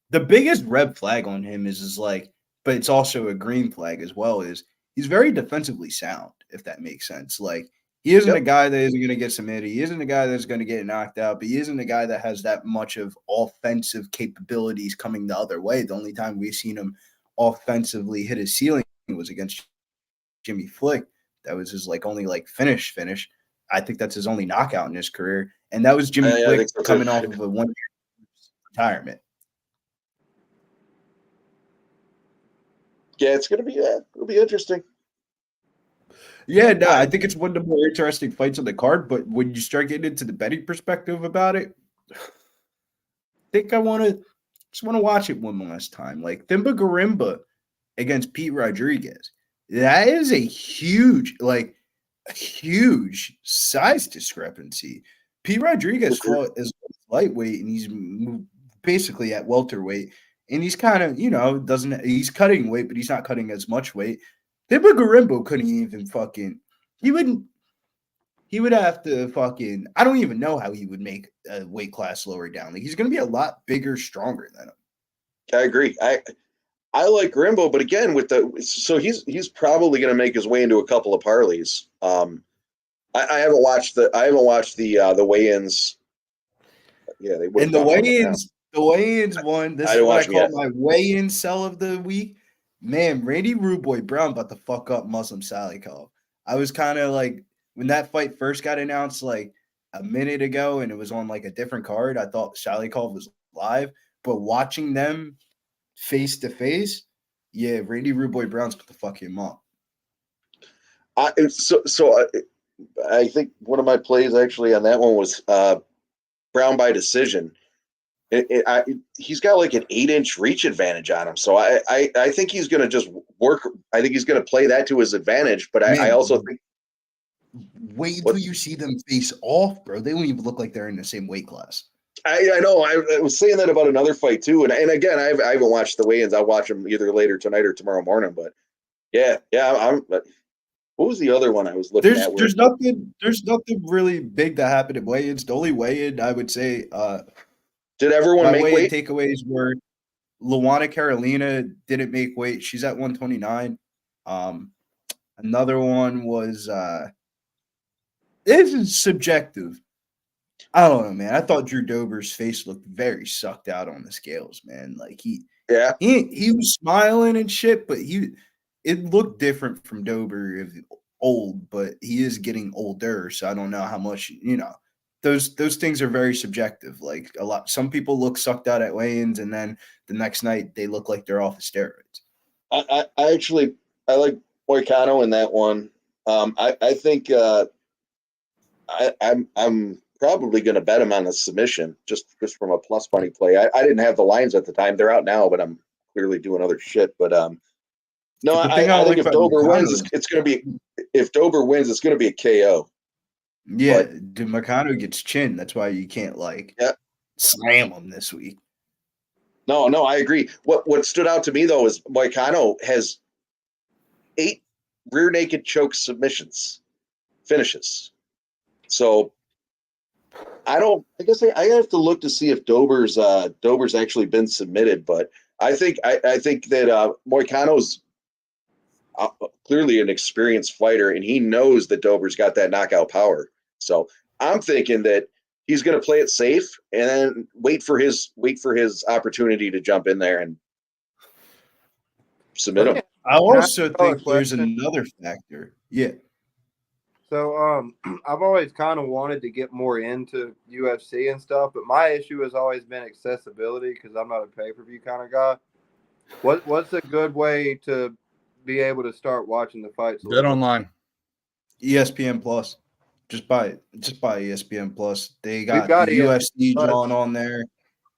biggest red flag on him is like, but it's also a green flag as well, is he's very defensively sound, if that makes sense. Like, he isn't a guy that isn't going to get submitted. He isn't a guy that's going to get knocked out, but he isn't a guy that has that much of offensive capabilities coming the other way. The only time we've seen him offensively hit his ceiling was against Jimmy Flick. That was his only finish. I think that's his only knockout in his career, and that was Jimmy Flick coming off of a 1-year retirement. Yeah, it'll be interesting. Yeah, no, I think it's one of the more interesting fights on the card. But when you start getting into the betting perspective about it, I think I just want to watch it one last time. Like Thimba Garimba against Pete Rodriguez. That is a huge size discrepancy. Pete Rodriguez fought as lightweight, and he's basically at welterweight, and he's kind of he's cutting weight, but he's not cutting as much weight. Thimba Garimba couldn't even he would have to I don't even know how he would make a weight class lower down. Like, he's going to be a lot bigger, stronger than him. I agree. I like Grimbo, but again, he's probably going to make his way into a couple of parlays. I haven't watched the weigh-ins. Yeah, they and the weigh-ins one. This is what I call my weigh-in sell of the week. Man, Randy Rude Boy Brown about to fuck up Muslim Salikov. I was kind of like, when that fight first got announced like a minute ago, and it was on like a different card, I thought Salikov was live, but watching them face to face, yeah, Randy Rude Boy Brown's put the fuck him up. I think one of my plays actually on that one was Brown by decision. he's got like an 8-inch reach advantage on him. So I think he's going to just work. I think he's going to play that to his advantage. But I Man, also think wait until you see them face off, bro. They don't even look like they're in the same weight class. I know. I was saying that about another fight too. And again, I haven't watched the weigh-ins. I'll watch them either later tonight or tomorrow morning. But yeah. But what was the other one I was looking at? There's nothing really big that happened at weigh-ins. The only weigh-in I would say Did everyone my make weigh-in weight? takeaways were Luana Carolina didn't make weight. She's at 129. Another one was this is subjective. I don't know, man. I thought Drew Dober's face looked very sucked out on the scales, man. Like he was smiling and shit, but it looked different from Dober if old, but he is getting older, so I don't know how much, those things are very subjective. Like some people look sucked out at weigh-ins, and then the next night they look like they're off of steroids. I like Moicano in that one. I think I'm probably going to bet him on the submission just from a plus money play. I didn't have the lines at the time; they're out now, but I'm clearly doing other shit. But no, I think if Dober wins, it's going to be if Dober wins, it's going to be a KO. Yeah, Moicano gets chin. That's why you can't slam him this week. No, I agree. What stood out to me though is Moicano has 8 rear naked choke finishes. So I guess I have to look to see if Dober's actually been submitted, but I think that Moicano's clearly an experienced fighter, and he knows that Dober's got that knockout power. So I'm thinking that he's going to play it safe and then wait for his opportunity to jump in there and submit him. I also think there's another factor. Yeah. So I've always kind of wanted to get more into UFC and stuff, but my issue has always been accessibility because I'm not a pay-per-view kind of guy. What's a good way to be able to start watching the fights? Bet online. ESPN Plus. Just buy ESPN Plus. They got the UFC drawn on there,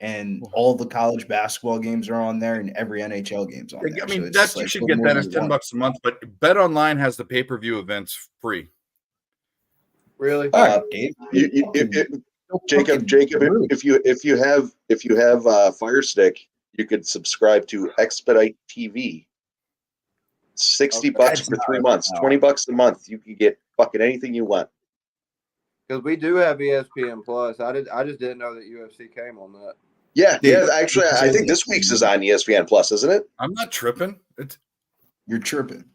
and all the college basketball games are on there, and every NHL game's on there. I mean, you should get that as $10 a month, but Bet Online has the pay-per-view events free. Really? Dave. Jacob, if you have Fire Stick, you could subscribe to Expedite TV. $60 for 3 months, $20 a month. You can get fucking anything you want. Because we do have ESPN Plus. I just didn't know that UFC came on that. Yeah. Actually, I think this week's is on ESPN Plus, isn't it? I'm not tripping. You're tripping.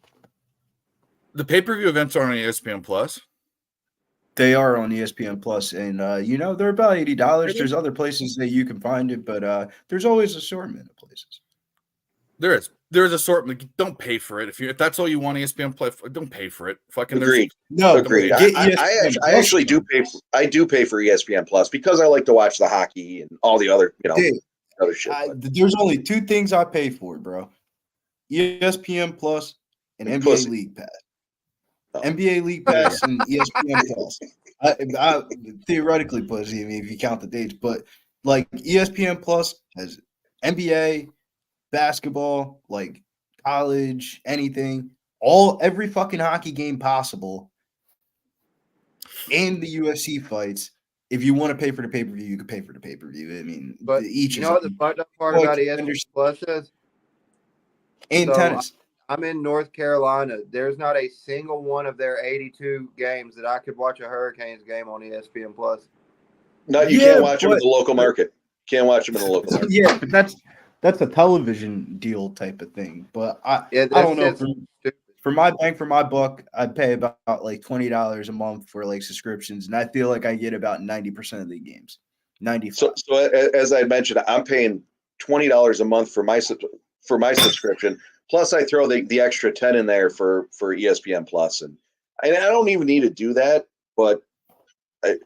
The pay-per-view events are on ESPN Plus. They are on ESPN Plus, and they're about $80. There's other places that you can find it, but there's always assortment of places. There's assortment. Don't pay for it if that's all you want. ESPN Plus, don't pay for it. Fucking agreed. Agreed. I actually do pay. I do pay for ESPN Plus because I like to watch the hockey and all the other other shit. There's only 2 things I pay for, bro: ESPN Plus and NBA Pussy. League Pass. NBA League Pass and ESPN Plus. I theoretically pussy, if you count the dates, but like ESPN Plus has NBA, basketball, like college, anything, every fucking hockey game possible, and the UFC fights. If you want to pay for the pay-per-view, you can pay for the pay-per-view. I mean, but each you know what the fucked up part about ESPN Plus is? And tennis. I'm in North Carolina. There's not a single one of their 82 games that I could watch a Hurricanes game on ESPN Plus. No, you can't watch them in the local market. Can't watch them in the local market. Yeah, but that's a television deal type of thing. But I don't know. For my bang for my buck, I'd pay about like $20 a month for like subscriptions, and I feel like I get about 90% of the games. 95. So as I mentioned, I'm paying $20 a month for my subscription. Plus, I throw the extra 10 in there for ESPN Plus, and I don't even need to do that. But the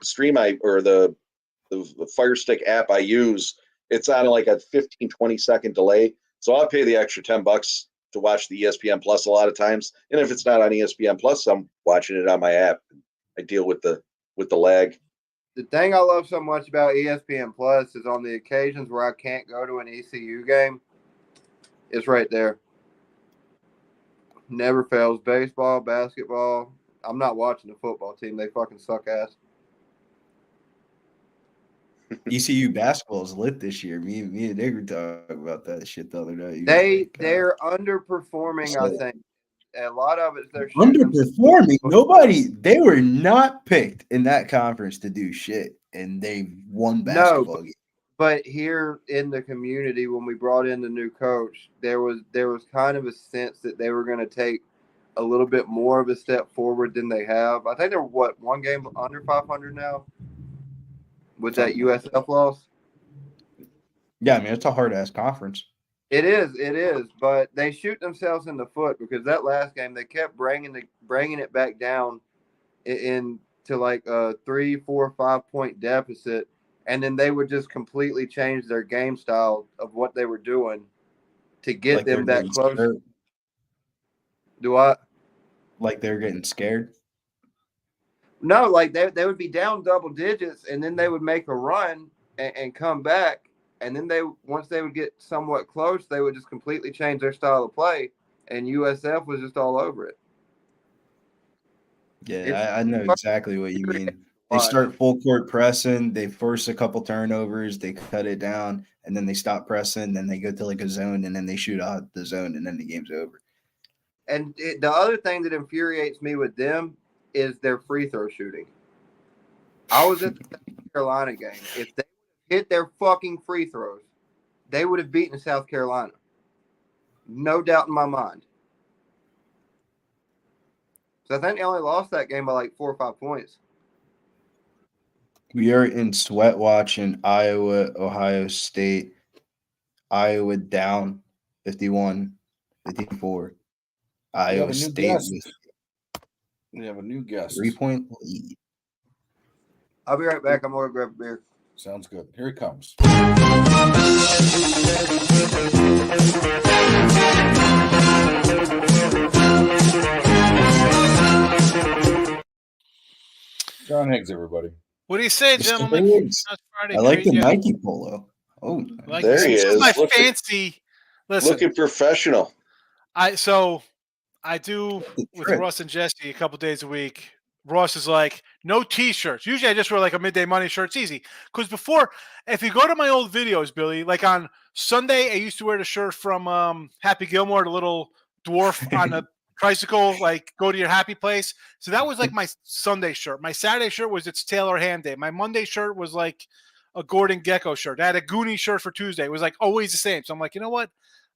stream or the Fire Stick app I use, it's on like a 15-20 second delay. So I'll pay the extra $10 to watch the ESPN Plus a lot of times. And if it's not on ESPN Plus, I'm watching it on my app. I deal with the lag. the thing I love so much about ESPN Plus is on the occasions where I can't go to an ECU game, it's right there. Never fails. Baseball, basketball. I'm not watching the football team. They fucking suck ass. ECU basketball is lit this year. Me and Nick were talking about that shit the other day. They're underperforming, I think. A lot of it they're shooting underperforming. Nobody, they were not picked in that conference to do shit, and they won basketball games. But here in the community, when we brought in the new coach, there was kind of a sense that they were going to take a little bit more of a step forward than they have. I think they're one game under 500 now with that USF loss. Yeah, I mean, it's a hard ass conference. It is, but they shoot themselves in the foot because that last game they kept bringing it back down into like a 3, 4, 5 point deficit, and then they would just completely change their game style of what they were doing to get them that close. Scared. Do I? Like they're getting scared? No, like they would be down double digits, and then they would make a run and come back. And then once they would get somewhat close, they would just completely change their style of play, and USF was just all over it. Yeah, I know exactly what you mean. They start full court pressing, they force a couple turnovers, they cut it down, and then they stop pressing, then they go to like a zone, and then they shoot out the zone, and then the game's over. And the other thing that infuriates me with them is their free throw shooting. I was at the South Carolina game. If they hit their fucking free throws, they would have beaten South Carolina. No doubt in my mind. So I think they only lost that game by like 4 or 5 points. We are in sweat watching Iowa, Ohio State. Iowa down 51-54. Iowa State with We have a new guest. 3-point lead. I'll be right back. I'm going to grab a beer. Sounds good. Here he comes. John Higgs, everybody. What do you say, Mr. gentlemen? Higgs. It's Friday. I like the Great, yeah. Nike polo. Oh, Like There this. he This is. my Looking- fancy. Listen, Looking professional. I do with Trip. Russ and Jesse a couple days a week. Ross is like, no T-shirts. Usually I just wear like a Midday Money shirt. It's easy. Because before, if you go to my old videos, Billy, like on Sunday, I used to wear the shirt from Happy Gilmore, the little dwarf on a tricycle, like go to your happy place. So that was like my Sunday shirt. My Saturday shirt was It's Taylor Hand Day. My Monday shirt was like a Gordon Gecko shirt. I had a Goonie shirt for Tuesday. It was like always the same. So I'm like, you know what?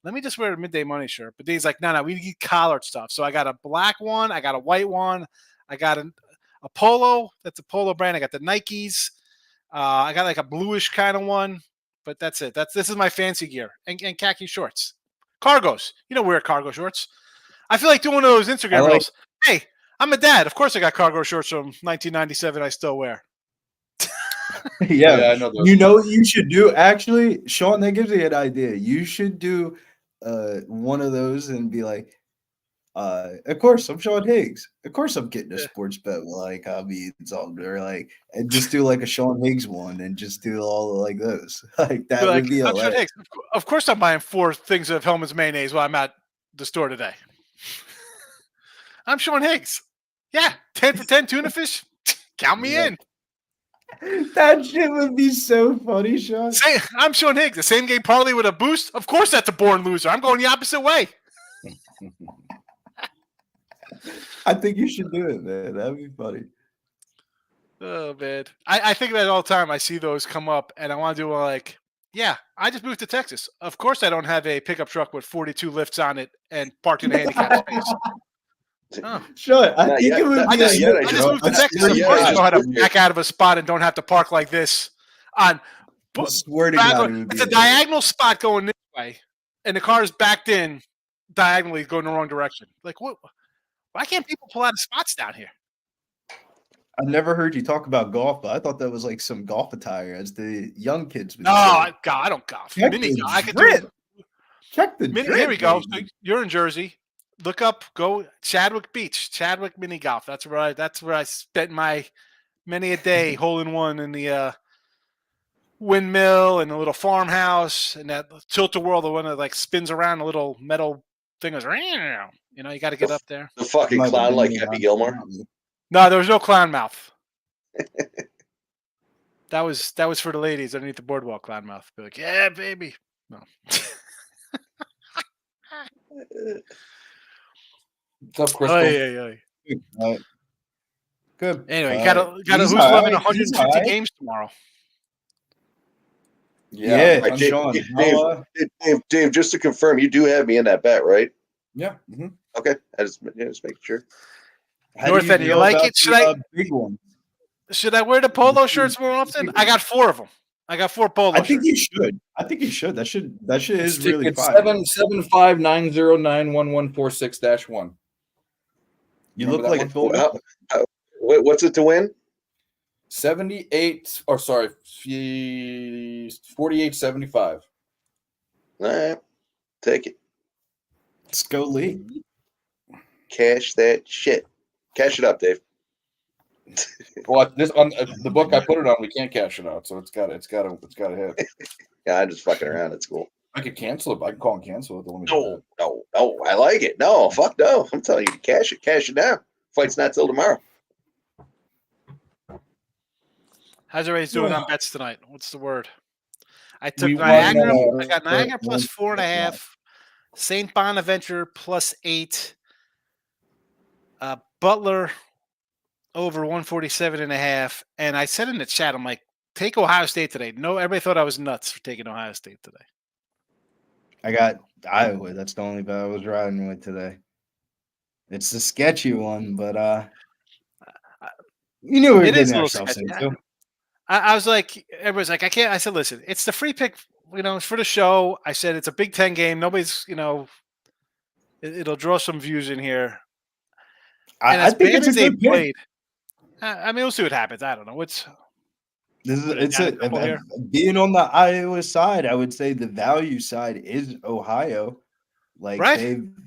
Let me just wear a Midday Money shirt. But he's like, no, we need collared stuff. So I got a black one. I got a white one. I got a polo. That's a polo brand. I got the Nikes. I got like a bluish kind of one. But that's it. This is my fancy gear. And khaki shorts. Cargos. You know, wear cargo shorts. I feel like doing one of those Instagram reels. Hey, I'm a dad. Of course I got cargo shorts from 1997 I still wear. yeah, I know those. You know what you should do? Actually, Sean, that gives me an idea. You should do one of those and be like, of course, I'm Sean Higgs. Of course, I'm getting a sports bet like hobby and something, or like, and just do like a Sean Higgs one and just do all like those. Like that would be I'm Sean hilarious. Higgs. Of course, I'm buying 4 things of Hellman's mayonnaise while I'm at the store today. I'm Sean Higgs. Yeah, 10 for 10 tuna fish. Count me in. That shit would be so funny, Sean. I'm Sean Higgs. The same game parlay with a boost. Of course, that's a born loser. I'm going the opposite way. I think you should do it, man. That'd be funny. Oh man, I think about it all the time. I see those come up, and I want to do like, yeah, I just moved to Texas. Of course, I don't have a pickup truck with 42 lifts on it and parked in a handicap space. Oh. Sure, I Not think yet. it would Not be. yet. I just moved to Texas. Of course, I know how to back out of a spot and don't have to park like this. I swear to God, it would be it's a diagonal spot going this way, and the car is backed in diagonally, going the wrong direction. Like, what? Why can't people pull out of spots down here? I've never heard you talk about golf, but I thought that was like some golf attire, as the young kids would No, say. I don't golf. Check Mini the golf. I could drip. do Check the mini. drip, Here we go. baby. So you're in Jersey. Look up. Go Chadwick Beach. Chadwick mini golf. That's where I spent my many a day hole in one in the windmill and the little farmhouse and that tilt-a-whirl, the one that like spins around, a little metal thing goes, you know, you got to get up there. The fucking Might have clown been like me, Happy huh? Gilmore. No, there was no clown mouth. That was for the ladies underneath the boardwalk. Clown mouth, be like, yeah, baby. No. What's up, Crystal? Oy. Good. Anyway, you gotta He's who's high, living he's 150 high. games tomorrow? Yeah, Right, Dave, Sean. Dave, just to confirm, you do have me in that bet, right? Yeah. hmm Okay, I just making sure. North End, you like it? Big one. Should I wear the polo shirts more often? I got 4 of them. I got 4 polo I think shirts. you should. I think you should. That shit is really it's fire. 775909146-1. You Remember look that like one? Phil. What's it to win? 4875. All right, take it. Let's go, Lee. Cash that shit. Cash it up, Dave. Well, this on the book I put it on, we can't cash it out, so it's got to hit. Yeah, I'm just fucking around. It's cool. I could cancel it. I can call and cancel it. Let me do No, that. no, I like it. No, fuck no. I'm telling you, cash it now. Fight's not till tomorrow. How's everybody doing on bets tonight? What's the word? I took We Niagara. won, I got Niagara plus 4.5. St. Bonaventure plus 8. Butler over 147.5. And I said in the chat, I'm like, take Ohio State today. No, everybody thought I was nuts for taking Ohio State today. I got Iowa. That's the only bet I was riding with today. It's the sketchy one, but you knew we were It is getting a little ourselves sketchy. into. I was like, everybody's like, I can't. I said, listen, it's the free pick. You know, it's for the show. I said it's a Big Ten game. Nobody's, you know, it'll draw some views in here. And I as think bad it's a as they good pick. played, I mean, we'll see what happens. I don't know. Being on the Iowa side, I would say the value side is Ohio. Like Right.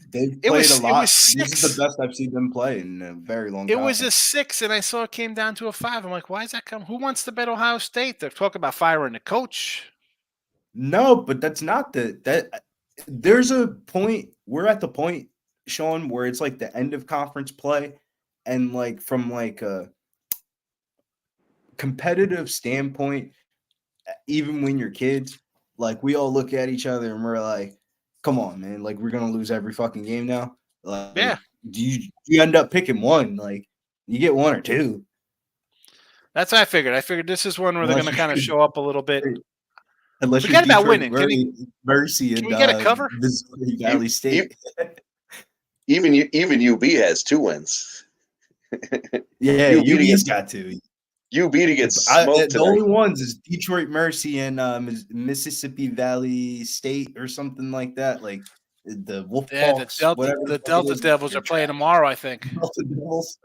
they've played a lot. This is the best I've seen them play in a very long time. It was a 6, and I saw it came down to a 5. I'm like, why is that come? Who wants to bet Ohio State? They're talking about firing the coach. No, but that's not that. There's a point. We're at the point, Sean, where it's like the end of conference play, and like from like a competitive standpoint, even when you're kids, like we all look at each other and we're like, "Come on, man! Like we're gonna lose every fucking game now." Like, Yeah. Do you end up picking one? Like you get 1 or 2. That's what I figured. I figured this is one where they're Unless going to you kind of should- show up a little bit. Unless Forget you're about Detroit winning. Mercy can and we get a cover? Missouri Valley State. Even UB has 2 wins. Yeah, UB to UB's get- got to. UB to get smoked The only tonight. ones is Detroit Mercy and Mississippi Valley State or something like that. Like the Wolf Yeah, Hawks, the whatever Delta fuck it is, Devils they're are playing trash. tomorrow, I think. Delta Devils,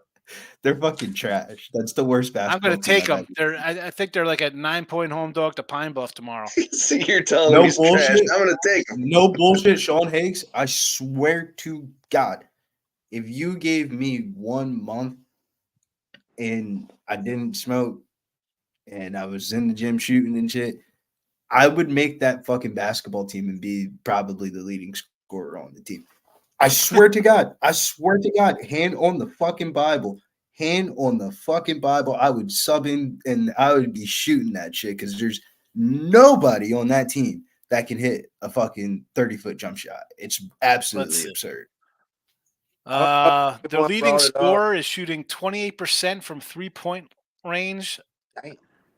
they're fucking trash. That's the worst I'm basketball. going to take them. I think they're like a 9-point home dog to Pine Bluff tomorrow. See, you're telling No me he's trash. bullshit. I'm gonna take him. No bullshit, Sean Higgs. I swear to God, if you gave me 1 month and I didn't smoke and I was in the gym shooting and shit, I would make that fucking basketball team and be probably the leading scorer on the team. I swear to God. I swear to God. Hand on the fucking Bible. Hand on the fucking Bible. I would sub in and I would be shooting that shit because there's nobody on that team that can hit a fucking 30-foot jump shot. It's absolutely see. absurd. The People have leading brought it up. scorer is shooting 28% from 3-point range,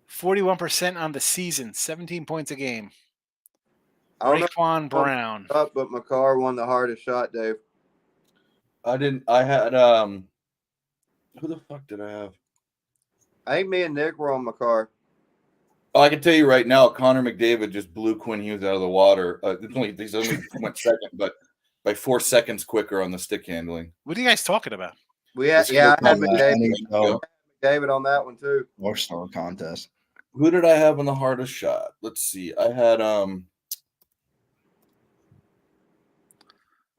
41% on the season, 17 points a game. I don't know Raekwon Brown. up, but McCarr won the hardest shot, Dave. I had who the fuck did I have? I think me and Nick were on McCarr. Oh, I can tell you right now, Connor McDavid just blew Quinn Hughes out of the water. He's only went second, but by 4 seconds quicker on the stick handling. What are you guys talking about? We had, This yeah, I had On the McDavid, NHL on that one too. All-Star contest. Who did I have on the hardest shot? Let's see. I had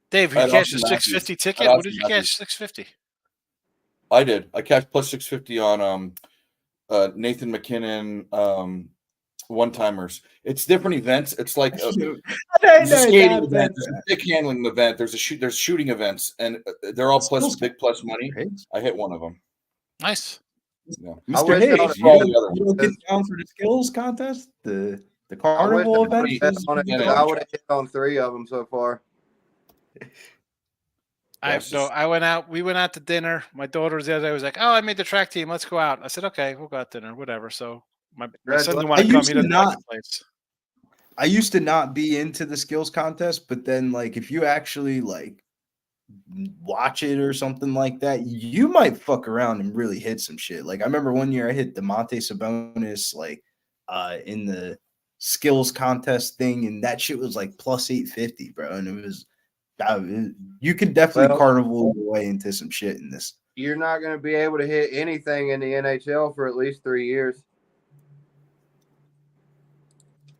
Dave, you I'd cashed a Austin Matthews. 650 ticket? I'd What did you Austin cash 650? I did. I cashed plus 650 on Nathan McKinnon one timers. It's different events. It's like there's a skating event, there's a stick handling event, there's shooting events, and they're all big plus money. I hit one of them. Nice. Yeah. Mr. wish Hayes, I you don't get down for the skills contest, the carnival event. I would have hit on 3 of them so far. I went out. We went out to dinner. My daughter was the other day was like, "Oh, I made the track team. Let's go out." I said, "Okay, we'll go out to dinner, whatever." So my son didn't want to come. He doesn't like the place. I used to not be into the skills contest, but then like if you actually like watch it or something like that, you might fuck around and really hit some shit. Like I remember one year I hit Domantas Sabonis like in the skills contest thing, and that shit was like plus 850, bro. And it was you can definitely carnival your way into some shit in this. You're not going to be able to hit anything in the NHL for at least 3 years.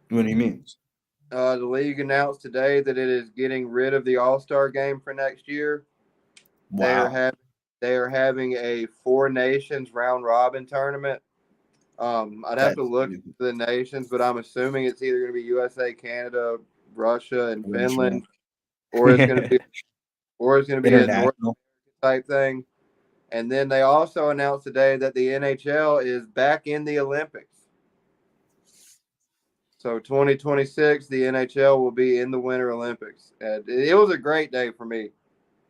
What do you mean? The league announced today that it is getting rid of the All-Star game for next year. Wow. They are having a 4 nations round robin tournament. I'd have to look at the nations, but I'm assuming it's either going to be USA, Canada, Russia, and Finland, or it's going to be a North American type thing. And then they also announced today that the NHL is back in the Olympics. So 2026, the NHL will be in the Winter Olympics. And it was a great day for me.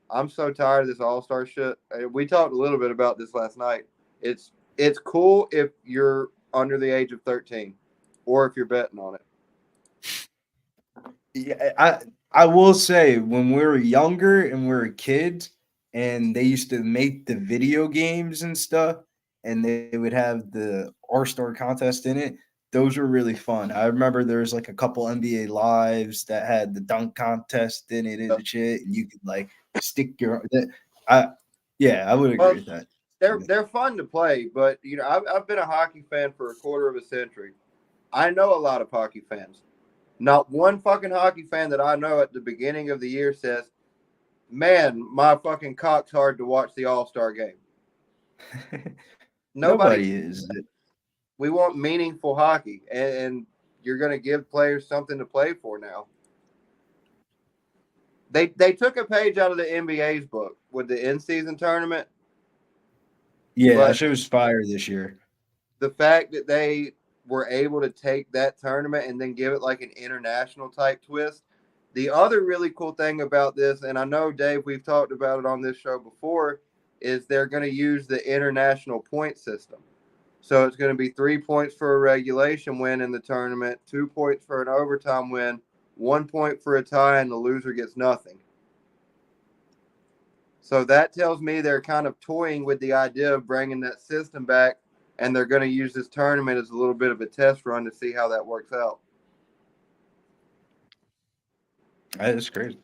I'm so tired of this all-star shit. We talked a little bit about this last night. It's cool if you're under the age of 13 or if you're betting on it. Yeah, I will say when we were younger and we were kids and they used to make the video games and stuff and they would have the all-star contest in it, those were really fun. I remember there was like a couple NBA lives that had the dunk contest in it and shit, and you could like stick your. I would agree with that. They're fun to play, but you know I've been a hockey fan for a quarter of a century. I know a lot of hockey fans. Not one fucking hockey fan that I know at the beginning of the year says, "Man, my fucking cock's hard to watch the All-Star game." Nobody is. We want meaningful hockey, and you're going to give players something to play for now. They took a page out of the NBA's book with the in-season tournament. Yeah, that shit was fire this year. The fact that they were able to take that tournament and then give it like an international type twist. The other really cool thing about this, and I know, Dave, we've talked about it on this show before, is they're going to use the international point system. So it's going to be 3 points for a regulation win in the tournament, 2 points for an overtime win, 1 point for a tie, and the loser gets nothing. So that tells me they're kind of toying with the idea of bringing that system back, and they're going to use this tournament as a little bit of a test run to see how that works out. That is crazy.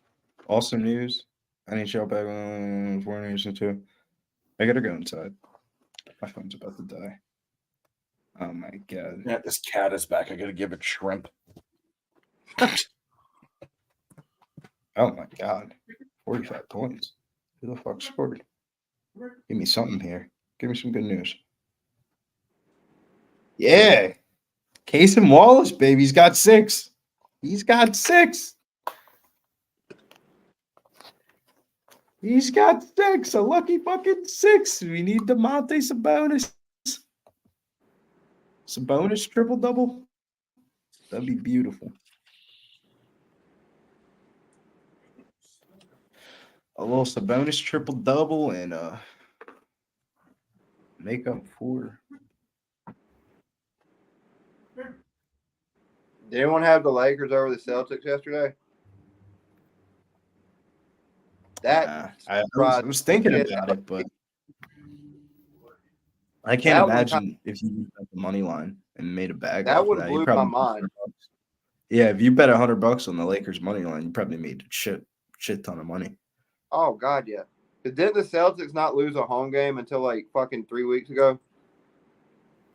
Awesome news. NHL back on 4 Nations too. I got to go inside. My phone's about to die. Oh my god! Yeah, this cat is back. I gotta give it shrimp. Oh my god! 45 points. Who the fuck scored? Give me something here. Give me some good news. Yeah, Casey Wallace, baby. He's got 6. He's got 6. He's got 6. A lucky fucking 6. We need Domantas Sabonis. Sabonis triple-double? That'd be beautiful. A little Sabonis triple-double and make up for. Did anyone have the Lakers over the Celtics yesterday? I was thinking about it, but I can't imagine if you bet the money line and made a bag. That would have blew my mind. Yeah, if you bet $100 on the Lakers money line, you probably made a shit ton of money. Oh god, yeah. Didn't the Celtics not lose a home game until like fucking 3 weeks ago?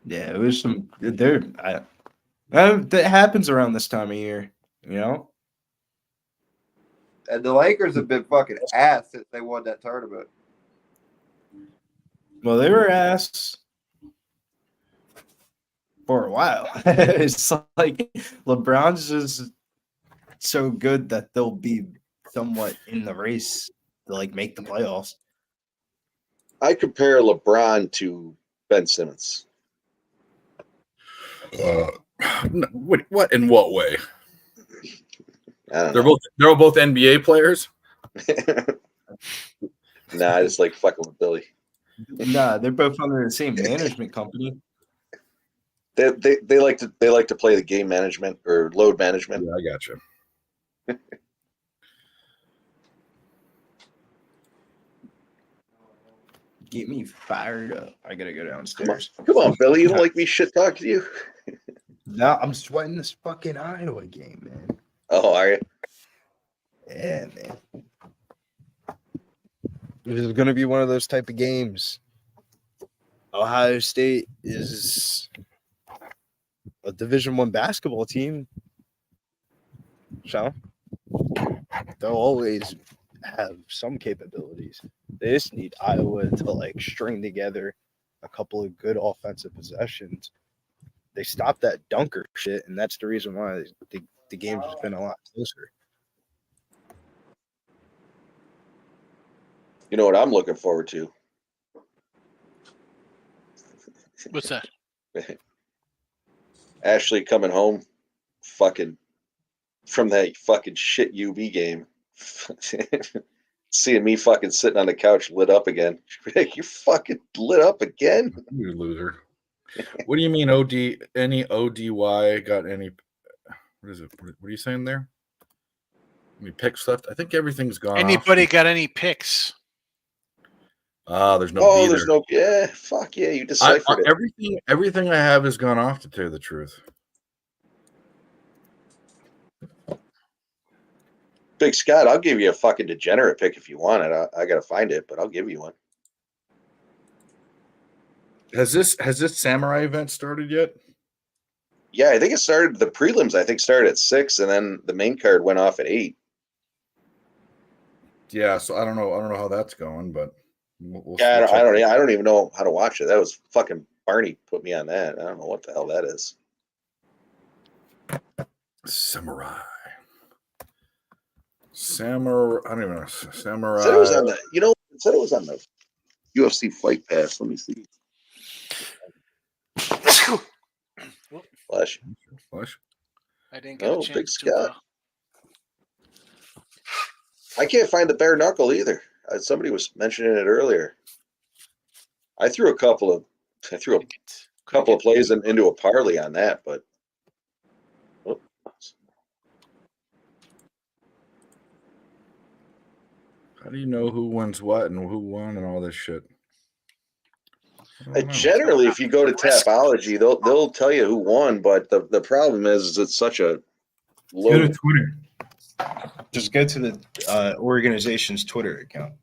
Yeah, it was some. That happens around this time of year, you know. And the Lakers have been fucking ass since they won that tournament. Well, they were ass for a while. It's like LeBron's just so good that they'll be somewhat in the race to like make the playoffs. I compare LeBron to Ben Simmons. What in what way? I don't They're know. both NBA players. Nah, I just like fucking with Billy. Nah, they're both under the same management company. They like to play the game management or load management. Yeah, I got you. Get me fired up. I gotta go downstairs. Come on, Billy. You don't like me shit talking to you? Nah, I'm sweating this fucking Iowa game, man. Oh, are you? Yeah, man. This is gonna be one of those type of games. Ohio State is a Division I basketball team, so they'll always have some capabilities. They just need Iowa to like string together a couple of good offensive possessions. They stopped that dunker shit, and that's the reason why the game's just been a lot closer. You know what I'm looking forward to? What's that? Ashley coming home, fucking from that fucking shit UB game, seeing me fucking sitting on the couch lit up again. You fucking lit up again? You loser. What do you mean any ODY got any? What is it? What are you saying there? Any picks left? I think everything's gone. Anybody got any picks? There's no. Oh, B there's there. no. Yeah, fuck yeah, you deciphered it. Everything I have has gone off, to tell you the truth. Big Scott, I'll give you a fucking degenerate pick if you want it. I gotta find it, but I'll give you one. Has this samurai event started yet? Yeah, I think it started. The prelims, I think, started at 6, and then the main card went off at 8. Yeah, so I don't know how that's going, but we'll Yeah, check I don't even know how to watch it. That was fucking Barney put me on that. I don't know what the hell that is. Samurai. I don't even know. Samurai. It said it was on the. You know, it said it was on the UFC Fight Pass. Let me see. Flash. I didn't get a chance Big to. Scott. I can't find the bare knuckle either. Somebody was mentioning it earlier. I threw a couple of plays into a parlay on that, but how do you know who wins what and who won and all this shit? generally, if you go to Tapology, they'll tell you who won, but the problem is it's such a low. Go to Twitter. Just go to the organization's Twitter account.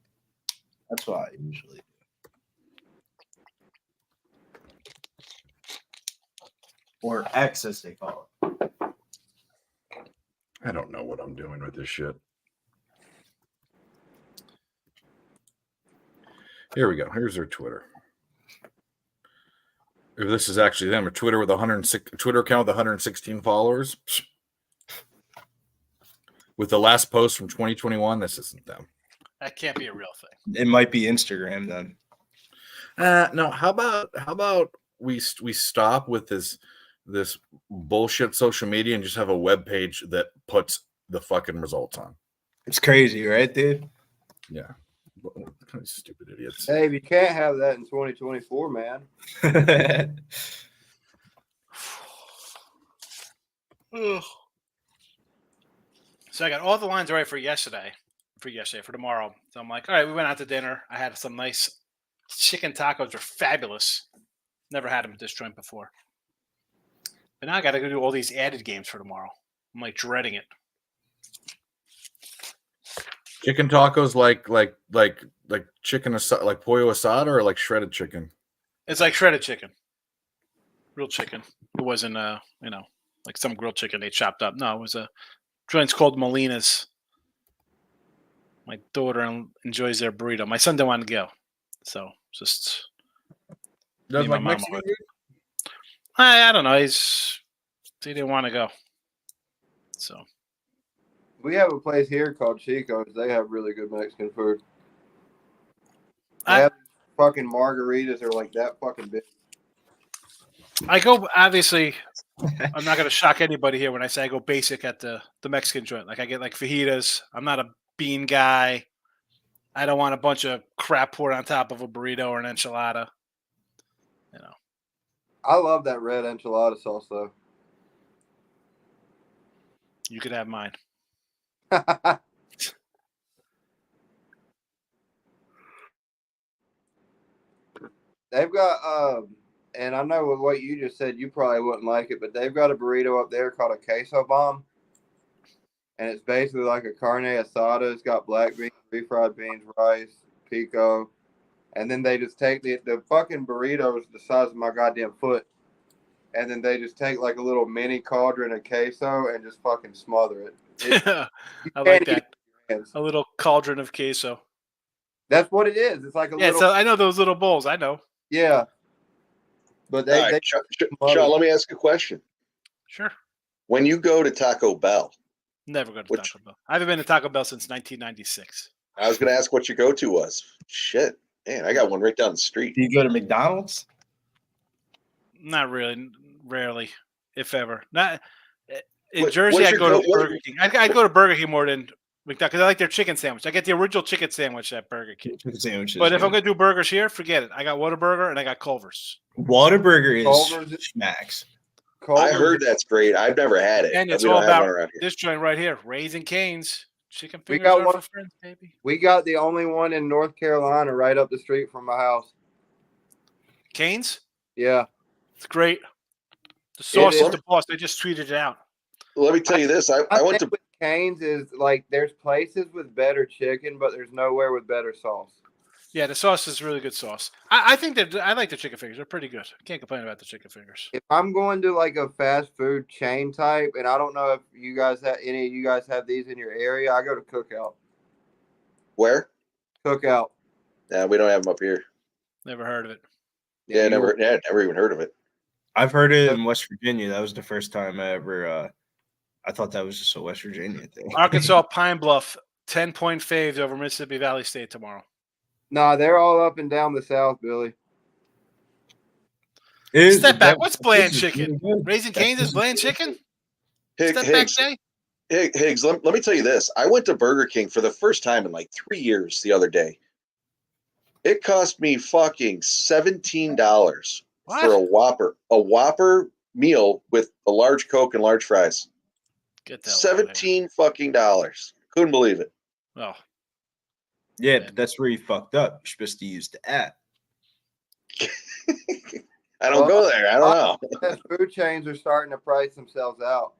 That's what I usually do. Or X, as they call it. I don't know what I'm doing with this shit. Here we go. Here's their Twitter. If this is actually them, a Twitter with 106 Twitter account with 116 followers. With the last post from 2021, this isn't them. That can't be a real thing. It might be Instagram then. No. How about we stop with this bullshit social media and just have a web page that puts the fucking results on. It's crazy, right, dude? Yeah. What kind of stupid idiots. Hey, you can't have that in 2024, man. Ugh. So I got all the lines right for tomorrow. So I'm like, all right, we went out to dinner. I had some nice chicken tacos. They're fabulous. Never had them at this joint before. But now I got to go do all these added games for tomorrow. I'm like dreading it. Chicken tacos like chicken like pollo asada or like shredded chicken? It's like shredded chicken, real chicken. It wasn't like some grilled chicken they chopped up. No, it was a joint's called Molina's. My daughter enjoys their burrito. My son didn't want to go, so just Doesn't my like mom Mexican went. food? I don't know. He didn't want to go. So We have a place here called Chico's. They have really good Mexican food. They I- have fucking margaritas are like that fucking big. I go, obviously, I'm not going to shock anybody here when I say I go basic at the Mexican joint. Like I get like fajitas. I'm not a bean guy. I don't want a bunch of crap poured on top of a burrito or an enchilada. You know, I love that red enchilada sauce though. you could have mine. They've got and I know with what you just said, you probably wouldn't like it, but they've got a burrito up there called a queso bomb, and it's basically like a carne asada. It's got black beans, refried beans, rice, pico, and then they just take the fucking burrito is the size of my goddamn foot, and then they just take like a little mini cauldron of queso and just fucking smother it. I like that. Hands. A little cauldron of queso. That's what it is. It's like a Yeah, little so I know those little bowls. I know. yeah. But they, All right, they Sean, let me ask you a question. Sure. When you go to Taco Bell, Never go to Which- Taco Bell. I haven't been to Taco Bell since 1996. I was going to ask what your go-to was. Shit, man, I got one right down the street. Do you go to McDonald's? Not really. Rarely, if ever. Not in What- Jersey. what's I your go to what- Burger King. I go to Burger King more than McDonald's because I like their chicken sandwich. I get the original chicken sandwich at Burger King. Chicken sandwiches. But if I'm gonna do burgers here, forget it. I got Whataburger and I got Culver's. Whataburger Culver's- is smacks. I heard that's great. I've never had it. And it's We don't all have about one around here. this joint right here, Raising Cane's. Chicken We fingers got are one- for friends, baby. We got the only one in North Carolina right up the street from my house. Cane's, Yeah. it's great. The sauce is is. the boss. They just tweeted it out. Let me tell you this. I I went think to with Cane's is like there's places with better chicken, but there's nowhere with better sauce. Yeah, the sauce is really good sauce. I think that I like the chicken fingers. They're pretty good. Can't complain about the chicken fingers. If I'm going to like a fast food chain type, and I don't know if you guys have any of you guys have these in your area, I go to Cookout. where? Cookout. Yeah, we don't have them up here. Never heard of it. Yeah, you- never even heard of it. I've heard it in West Virginia. That was the first time I ever. I thought that was just a West Virginia thing. Arkansas Pine Bluff, 10-point faves over Mississippi Valley State tomorrow. Nah, they're all up and down the south, Billy. Step back. What's bland chicken? Raising Cane's is bland chicken? Step back, Higgs, Jay. Higgs, let me tell you this. I went to Burger King for the first time in like 3 years the other day. It cost me fucking $17 What? for a Whopper meal with a large Coke and large fries. Get that. out of here. $17 fucking dollars. Couldn't believe it. Oh, Yeah, but that's where you fucked up. You're supposed to use the app. I don't go there. I don't know. Fast food chains are starting to price themselves out.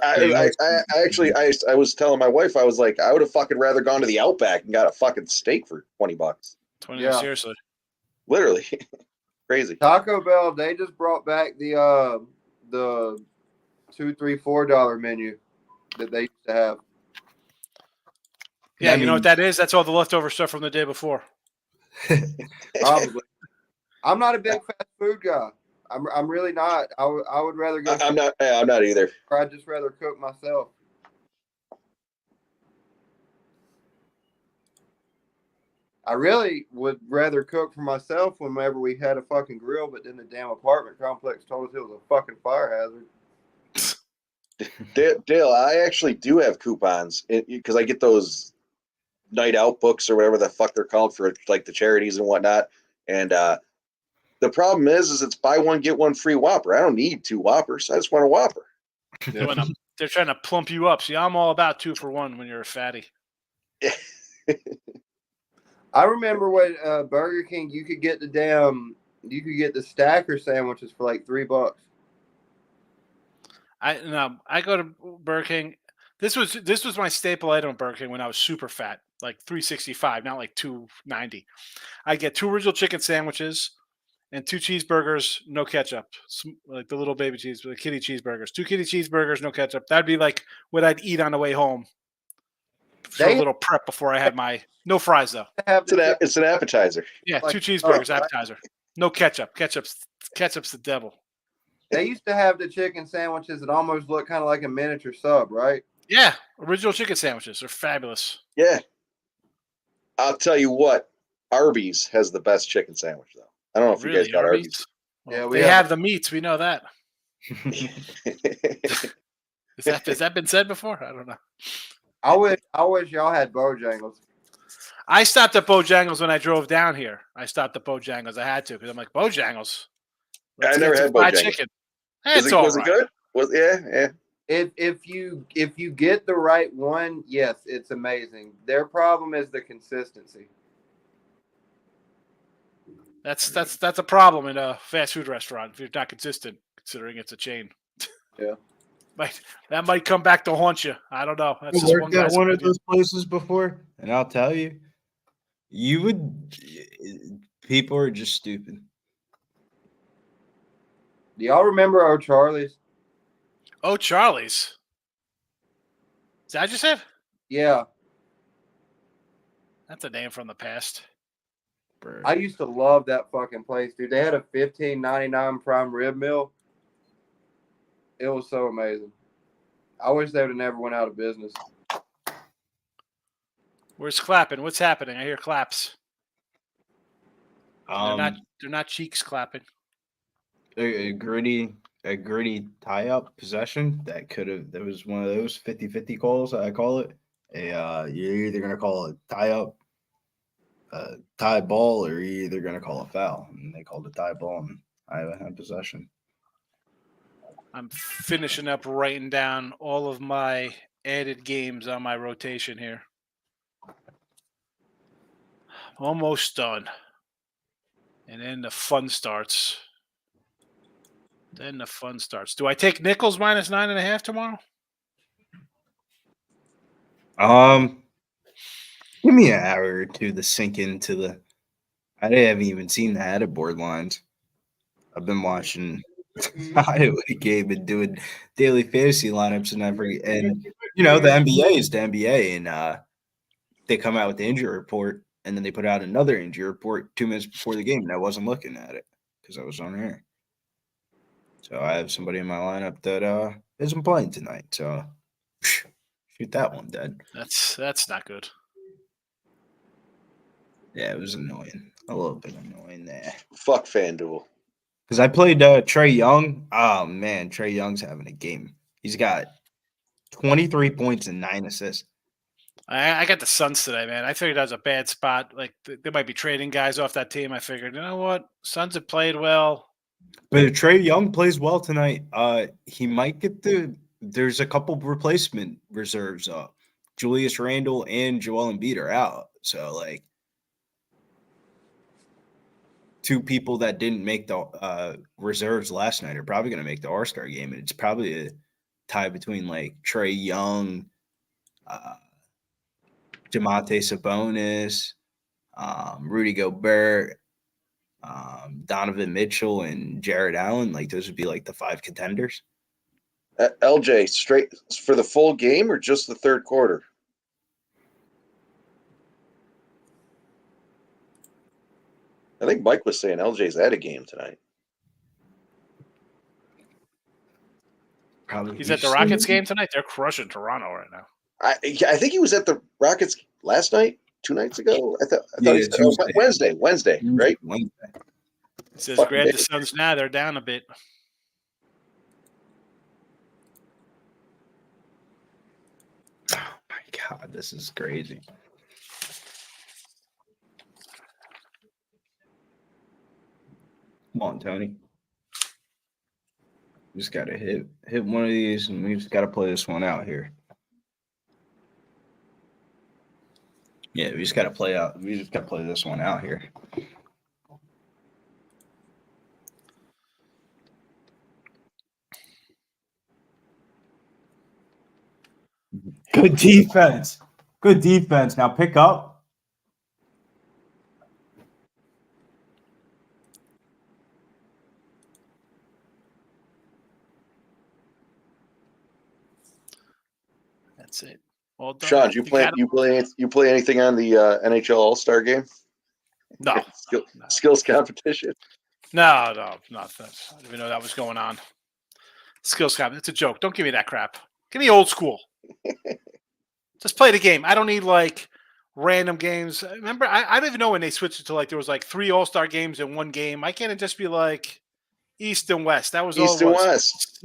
I actually was telling my wife, I was like, I would have fucking rather gone to the Outback and got a fucking steak for $20. 20 Yeah. seriously. Literally. Crazy. Taco Bell, they just brought back the $2, $3, $4 menu that they used to have. Yeah, I you know mean- what that is? That's all the leftover stuff from the day before. Probably. I'm not a big fast food guy. I'm really not. I would rather go. I'm not either. Or I'd just rather cook myself. I really would rather cook for myself whenever we had a fucking grill, but then the damn apartment complex told us it was a fucking fire hazard. Dale, I actually do have coupons because I get those night out books or whatever the fuck they're called for like the charities and whatnot. And the problem is it's buy one, get one free Whopper. I don't need 2 Whoppers. I just want a Whopper. They're trying to plump you up. See, I'm all about 2 for 1 when you're a fatty. I remember when Burger King, you could get the stacker sandwiches for like $3. I go to Burger King. This was my staple item at Burger King when I was super fat, like 365, not like 290. I get 2 original chicken sandwiches and 2 cheeseburgers, no ketchup, like the little baby cheese, the kitty cheeseburgers. 2 kitty cheeseburgers, no ketchup. That'd be like what I'd eat on the way home. For a little prep before I had my no fries though. It's an appetizer. Yeah, Like- 2 cheeseburgers, oh, appetizer. No ketchup. Ketchup's the devil. They used to have the chicken sandwiches that almost look kind of like a miniature sub, right? Yeah, original chicken sandwiches. They're fabulous. Yeah. I'll tell you what, Arby's has the best chicken sandwich, though. I don't know if you guys got Arby's. Well, Yeah, we they have- have the meats. We know that. Has that been said before? I don't know. I wish y'all had Bojangles. I stopped at Bojangles when I drove down here. I stopped at Bojangles. I had to because I'm like, Bojangles. I never get some had fried Bojangles. chicken. Was It's it good? Yeah. If you get the right one, yes, it's amazing. Their problem is the consistency. That's a problem in a fast food restaurant if you're not consistent, considering it's a chain. Yeah. That might come back to haunt you. I don't know. That's I just worked at guy's one of opinion. those places before, and I'll tell you, people are just stupid. Do y'all remember O'Charlie's? Oh, Charlie's. Is that what you said? Yeah. That's a name from the past. I used to love that fucking place, dude. They had a $15.99 prime rib meal. It was so amazing. I wish they would have never went out of business. Where's clapping? What's happening? I hear claps. Um, They're not cheeks clapping. a gritty tie-up possession that was one of those 50-50 calls, I call it. You're either going to call it tie-up, tie ball, or you're either going to call a foul. And they called it tie ball, and Iowa had possession. I'm finishing up writing down all of my added games on my rotation here. Almost done. And then the fun starts. Do I take Nichols minus 9.5 tomorrow? Give me an hour or two to sink into the. I haven't even seen the headed board lines. I've been watching Iowa game and doing daily fantasy lineups and the NBA is the NBA, and they come out with the injury report, and then they put out another injury report 2 minutes before the game, and I wasn't looking at it because I was on air. So I have somebody in my lineup that isn't playing tonight. So shoot that one dead. That's not good. Yeah, it was annoying. A little bit annoying there. Fuck FanDuel. Because I played Trey Young. Oh, man, Trey Young's having a game. He's got 23 points and 9 assists. I got the Suns today, man. I figured that was a bad spot. Like, they might be trading guys off that team. I figured, you know what? Suns have played well. But if Trey Young plays well tonight, he might get there's a couple replacement reserves up. Julius Randle and Joel Embiid are out. So, like, 2 people that didn't make the reserves last night are probably going to make the All-Star game. And it's probably a tie between, like, Trey Young, Demonte Sabonis, Rudy Gobert, Donovan Mitchell, and Jared Allen. Like, those would be, like, the 5 contenders. LJ, straight for the full game or just the third quarter? I think Mike was saying LJ's at a game tonight. Probably He's at the Rockets game tonight. They're crushing Toronto right now. I think he was at the Rockets last night, 2 nights ago. I thought Yeah, he was Tuesday. Wednesday, right? Wednesday. It says Fuck grab me. the Suns now. They're down a bit. Oh my God, this is crazy. Come on, Tony. We just gotta hit one of these, and we just gotta play this one out here. Yeah, we just gotta play this one out here. Good defense. Good defense. Now pick up. That's it. All done. Sean, you play anything on the NHL All-Star game? No. Skills competition. No, nothing. I didn't even know that was going on. Skills cap. It's a joke. Don't give me that crap. Give me old school. Just play the game. I don't need like random games. Remember, I don't even know when they switched it to like there was like 3 All-Star games in one game. Why can't it just be like East and West? That was all East it and was. West.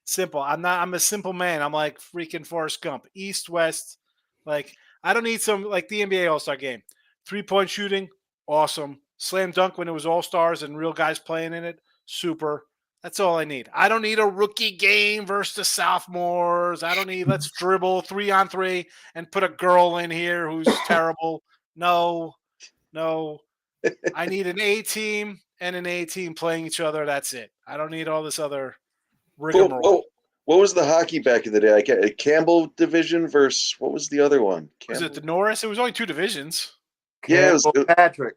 Simple. I'm a simple man. I'm like freaking Forrest Gump. East, West. Like I don't need some like the NBA All-Star game. 3-point shooting, awesome. Slam dunk when it was All-Stars and real guys playing in it, super. That's all I need. I don't need a rookie game versus the sophomores. I don't need let's dribble 3-on-3 and put a girl in here who's terrible. No. I need an A team and an A team playing each other. That's it. I don't need all this other rigmarole. What was the hockey back in the day? I get Campbell division versus what was the other one? Was it the Norris? It was only 2 divisions. Yeah, it was, Patrick.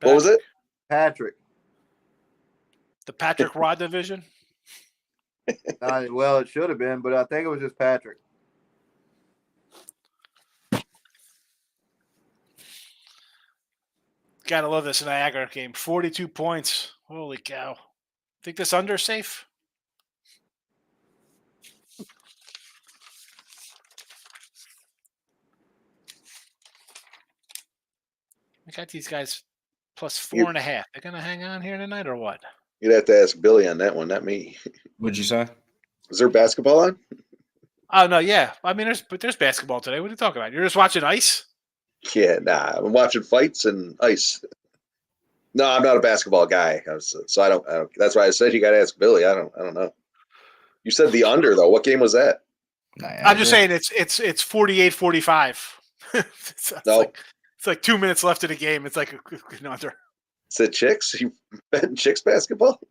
what was it? Patrick. The Patrick Rod division. Well, it should have been, but I think it was just Patrick. Gotta love this Niagara game. 42 points. Holy cow. Think this under safe? I got these guys plus 4.5. They're gonna hang on here tonight or what? You'd have to ask Billy on that one, not me. What'd you say? Is there basketball on? Oh no, yeah. I mean, there's basketball today. What are you talking about? You're just watching ice? Yeah, nah. I'm watching fights and ice. No, I'm not a basketball guy, so I don't. That's why I said you got to ask Billy. I don't know. You said the under though. What game was that? I'm just saying it's 48-45. It's like 2 minutes left of the game. It's like an under. Is it chicks? You betting chicks basketball?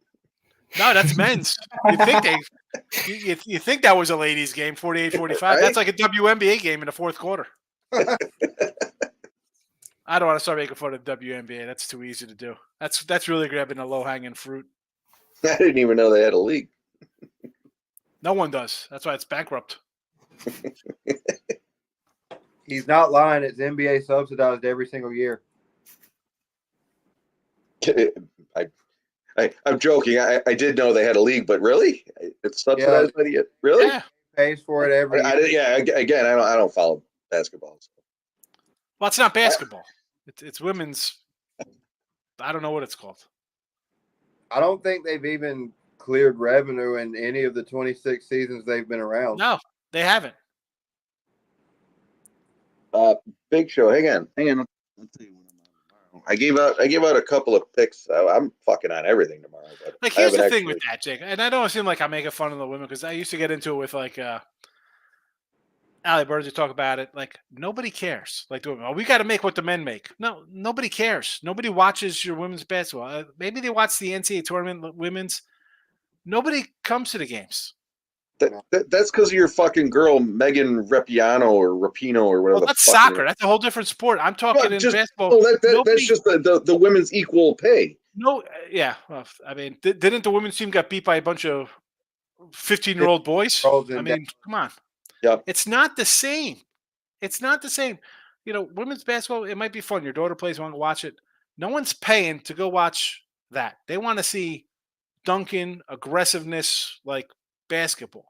No, that's men's. You think that was a ladies' game, 48-45. Right? That's like a WNBA game in the fourth quarter. I don't want to start making fun of WNBA. That's too easy to do. That's really grabbing the low-hanging fruit. I didn't even know they had a league. No one does. That's why it's bankrupt. He's not lying. It's NBA subsidized every single year. I'm joking. I did know they had a league, but really, it's subsidized by the really. Yeah. Pays for it every year. Yeah. Again, I don't follow basketball. So. Well, it's not basketball. It's women's. I don't know what it's called. I don't think they've even cleared revenue in any of the 26 seasons they've been around. No, they haven't. Big Show. Hang on. I'll tell you when I'm on tomorrow. I gave out a couple of picks. I'm fucking on everything tomorrow. But Like here's the thing with that, Jake, and I don't seem like I'm making fun of the women because I used to get into it with like Allie Burns. You talk about it, like nobody cares. Like the women, oh, we got to make what the men make. No, nobody cares. Nobody watches your women's basketball. Maybe they watch the NCAA tournament, women's. Nobody comes to the games. That's because of your fucking girl Megan Rapinoe or Rapino or whatever. Well, that's soccer. That's a whole different sport. I'm talking in basketball. That's just the women's equal pay. No, yeah. Well, I mean, didn't the women's team got beat by a bunch of 15-year-old boys? I mean, come on. Yeah. It's not the same. It's not the same. You know, women's basketball, it might be fun. Your daughter plays, want to watch it. No one's paying to go watch that. They want to see dunking, aggressiveness, like basketball.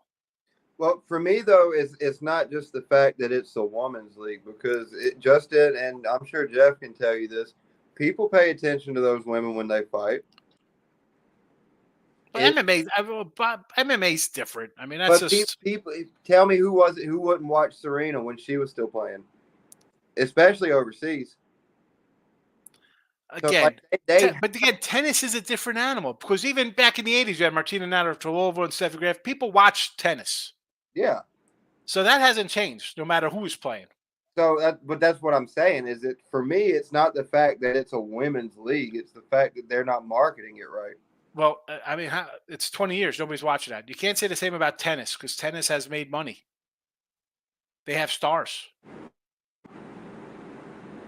Well, for me, though, it's not just the fact that it's a woman's league because it just did, and I'm sure Jeff can tell you this, people pay attention to those women when they fight. But MMA's different. I mean, that's just people. Tell me who wouldn't watch Serena when she was still playing, especially overseas. Again, but again, tennis is a different animal because even back in the 80s, you had Martina Navratilova and Steffi Graf. People watched tennis. Yeah. So that hasn't changed, no matter who's playing. But that's what I'm saying is that for me, it's not the fact that it's a women's league. It's the fact that they're not marketing it right. Well, I mean, it's 20 years. Nobody's watching that. You can't say the same about tennis because tennis has made money. They have stars.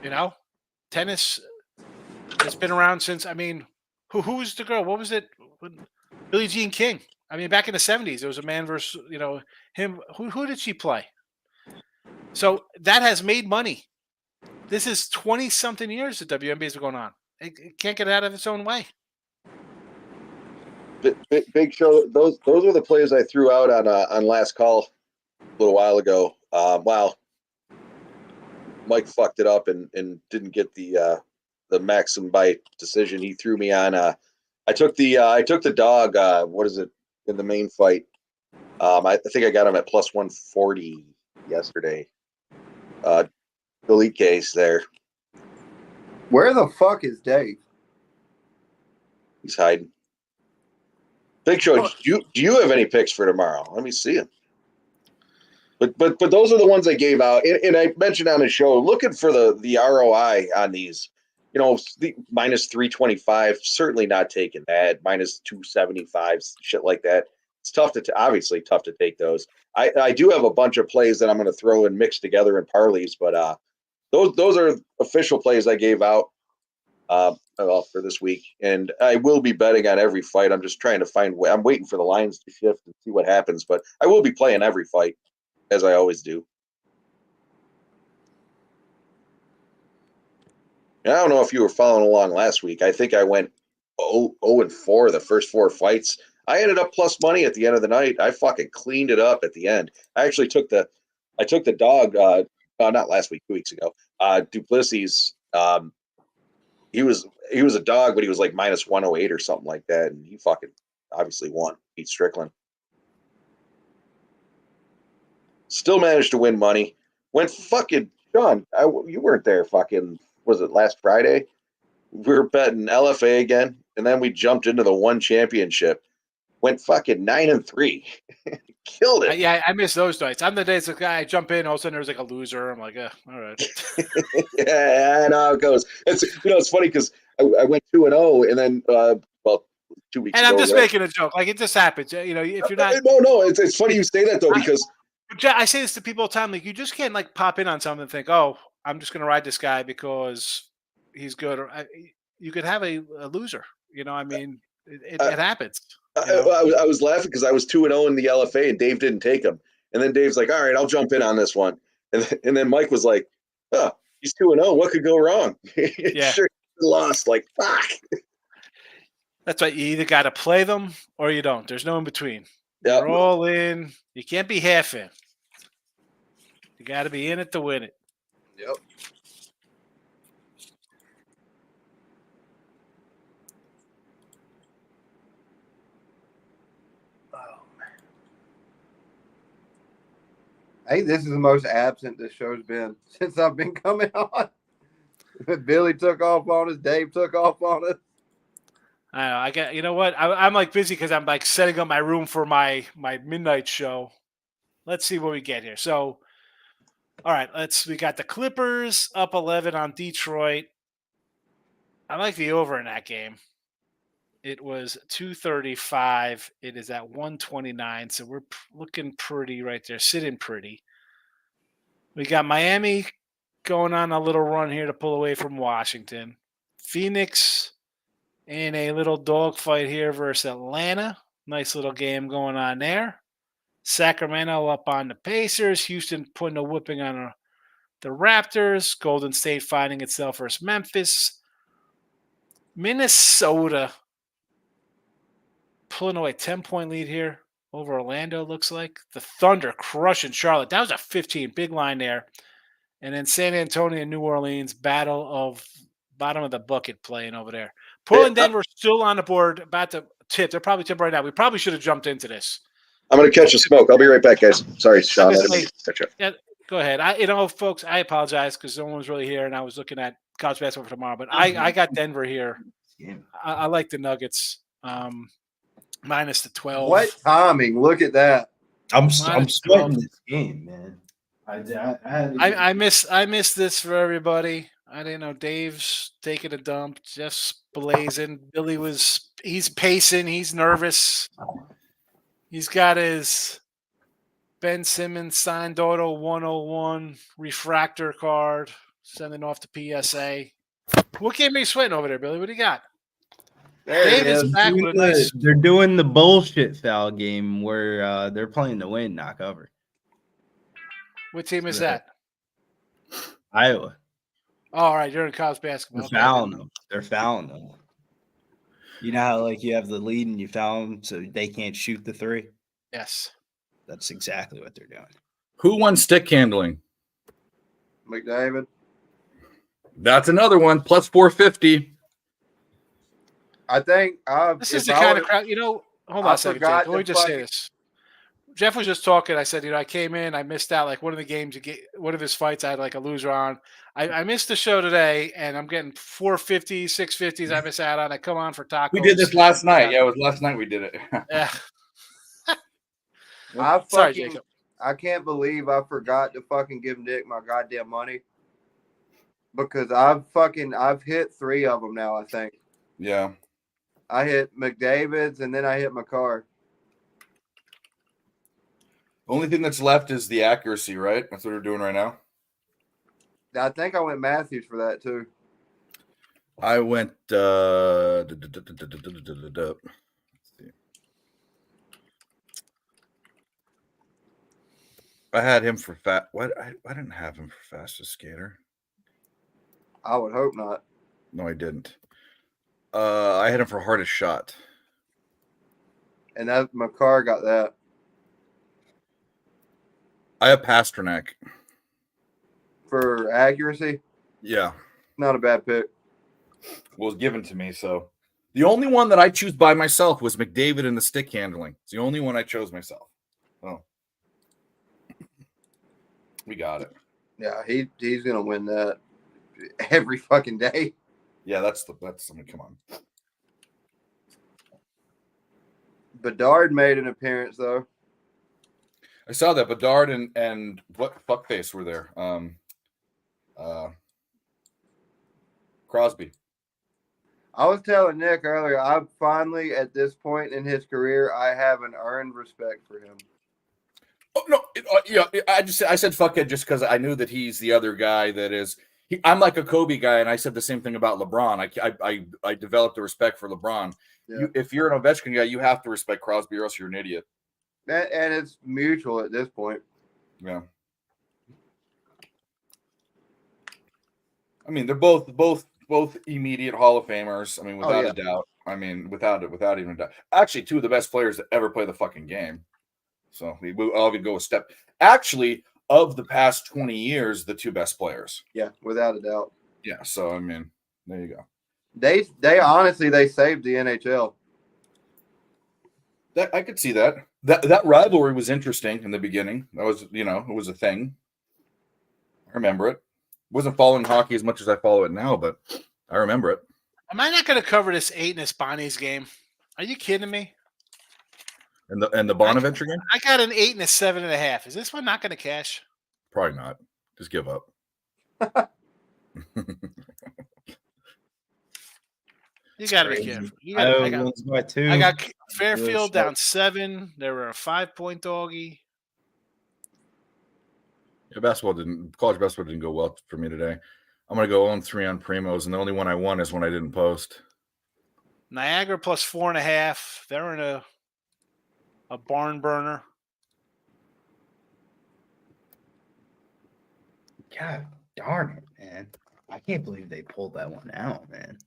You know, tennis has been around since, I mean, who's the girl? What was it? Billie Jean King. I mean, back in the 70s, there was a man versus, you know, him. Who did she play? So that has made money. This is 20-something years that WNBA has been going on. It can't get out of its own way. Big Show. Those were the plays I threw out on last call a little while ago. Wow, Mike fucked it up and didn't get the Maxim by decision. He threw me on. I took the dog. What is it in the main fight? I think I got him at plus 140 yesterday. Delete case there. Where the fuck is Dave? He's hiding. Big Show, do you have any picks for tomorrow? Let me see them. But those are the ones I gave out, and I mentioned on the show, looking for the ROI on these. You know, the minus 325, certainly not taking that. Minus 275, shit like that. It's tough to obviously tough to take those. I do have a bunch of plays that I'm going to throw and mix together in parlays, but those are official plays I gave out for this week, and I will be betting on every fight. I'm just trying to find. I'm waiting for the lines to shift and see what happens, but I will be playing every fight as I always do. I don't know if you were following along last week. I think I went 0-4 the first 4 fights. I ended up plus money at the end of the night. I fucking cleaned it up at the end. I actually took the dog. Not last week, 2 weeks ago. Duplessis. He was a dog, but he was like minus 108 or something like that, and he fucking obviously won. Beat Strickland. Still managed to win money. Went fucking Sean. You weren't there. Fucking was it last Friday? We were betting LFA again, and then we jumped into the one championship. Went fucking 9-3. Killed it. Yeah, I miss those nights. I'm the days the guy I jump in, all of a sudden there's like a loser. I'm like, all right. Yeah, I know how it goes. It's funny because I went 2-0, and then 2 weeks And ago. I'm just making a joke. Like, it just happens. You know, if you're not. No. It's funny you say that though, because I say this to people all the time. Like, you just can't like pop in on something and think, oh, I'm just going to ride this guy because he's good. Or you could have a loser. You know, I mean, it happens. I was laughing because I was 2-0 in the LFA, and Dave didn't take him. And then Dave's like, "All right, I'll jump in on this one." And then Mike was like, "Oh, he's 2-0. What could go wrong?" Yeah, sure, lost. Like, fuck. That's right. You either got to play them or you don't. There's no in between. Yep. You're all in. You can't be half in. You got to be in it to win it. Yep. Hey, this is the most absent this show's been since I've been coming on. Billy took off on us. Dave took off on us. I know. I get. You know what? I'm like busy because I'm like setting up my room for my midnight show. Let's see what we get here. So, all right. We got the Clippers up 11 on Detroit. I like the over in that game. It was 235. It is at 129. So we're looking pretty right there, sitting pretty. We got Miami going on a little run here to pull away from Washington. Phoenix in a little dogfight here versus Atlanta. Nice little game going on there. Sacramento up on the Pacers. Houston putting a whipping on the Raptors. Golden State finding itself versus Memphis. Minnesota pulling away 10-point lead here over Orlando, looks like. The Thunder crushing Charlotte. That was a 15, big line there. And then San Antonio and New Orleans, battle of bottom of the bucket playing over there. Portland, Denver still on the board, about to tip. They're probably tipped right now. We probably should have jumped into this. I'm going to catch the smoke. I'll be right back, guys. Sorry, Sean. Yeah, go ahead. Folks, I apologize because no one was really here, and I was looking at college basketball for tomorrow. But I got Denver here. I like the Nuggets. Minus the 12. What timing? Look at that. I'm sweating this game, man. I miss this for everybody. I didn't know Dave's taking a dump, Jeff's blazing. Billy he's pacing, he's nervous. He's got his Ben Simmons signed auto 101 refractor card sending off to PSA. What game are you sweating over there, Billy? What do you got? Dave is back with a nice. They're doing the bullshit foul game where they're playing to win, not cover. What team is that? Iowa. Oh, all right, you're in college basketball. They're fouling them. You know how like you have the lead and you foul them so they can't shoot the three? Yes. That's exactly what they're doing. Who won stick handling? McDavid. That's another one. Plus 450. I think This is the kind of crowd, hold on a second, Jake. Let me just say this. Jeff was just talking. I said, I came in, I missed out like one of the games, one of his fights, I had like a loser on. I missed the show today, and I'm getting 450s, 650s. I miss out on. I come on for tacos. We did this last night. Yeah, it was last night we did it. Yeah. Sorry, Jacob. I can't believe I forgot to fucking give Nick my goddamn money because I've hit 3 of them now. I think. Yeah. I hit McDavid's and then I hit McCarr. Only thing that's left is the accuracy, right? That's what we're doing right now. I think I went Matthews for that too. I went. I had him for fat. What? I didn't have him for fastest skater. I would hope not. No, I didn't. I had him for hardest shot. And that McCarr got that. I have Pasternak. For accuracy? Yeah. Not a bad pick. Was given to me, so the only one that I choose by myself was McDavid in the stick handling. It's the only one I chose myself. Oh. We got it. Yeah, he's gonna win that every fucking day. Yeah, that's I mean, come on. Bedard made an appearance though. I saw that Bedard and what fuckface were there? Crosby. I was telling Nick earlier, I finally at this point in his career, I have an earned respect for him. Oh no, I said fuckhead just because I knew that he's the other guy that is. I'm like a Kobe guy, and I said the same thing about LeBron. I developed a respect for LeBron. Yeah. If you're an Ovechkin guy, you have to respect Crosby, or else you're an idiot. And it's mutual at this point. Yeah. I mean, they're both immediate Hall of Famers. I mean, without a doubt. I mean, without even a doubt. Actually, 2 of the best players that ever play the fucking game. So I'll even go a step. Actually, of the past 20 years, the 2 best players. Yeah, without a doubt. Yeah. So I mean, there you go. They honestly they saved the NHL. That I could see that. That rivalry was interesting in the beginning. That was, it was a thing. I remember it. Wasn't following hockey as much as I follow it now, but I remember it. Am I not going to cover this 8 in this Bonnie's game? Are you kidding me? And the Bonaventure game? I got an 8 and a 7.5. Is this one not going to cash? Probably not. Just give up. You got to be careful. I got Fairfield down 7. They were a 5-point doggy. Yeah, college basketball didn't go well for me today. I'm going to go 0-3 on Primos, and the only one I won is when I didn't post. Niagara plus 4.5. They're in a barn burner. God darn it, man. I can't believe they pulled that one out, man.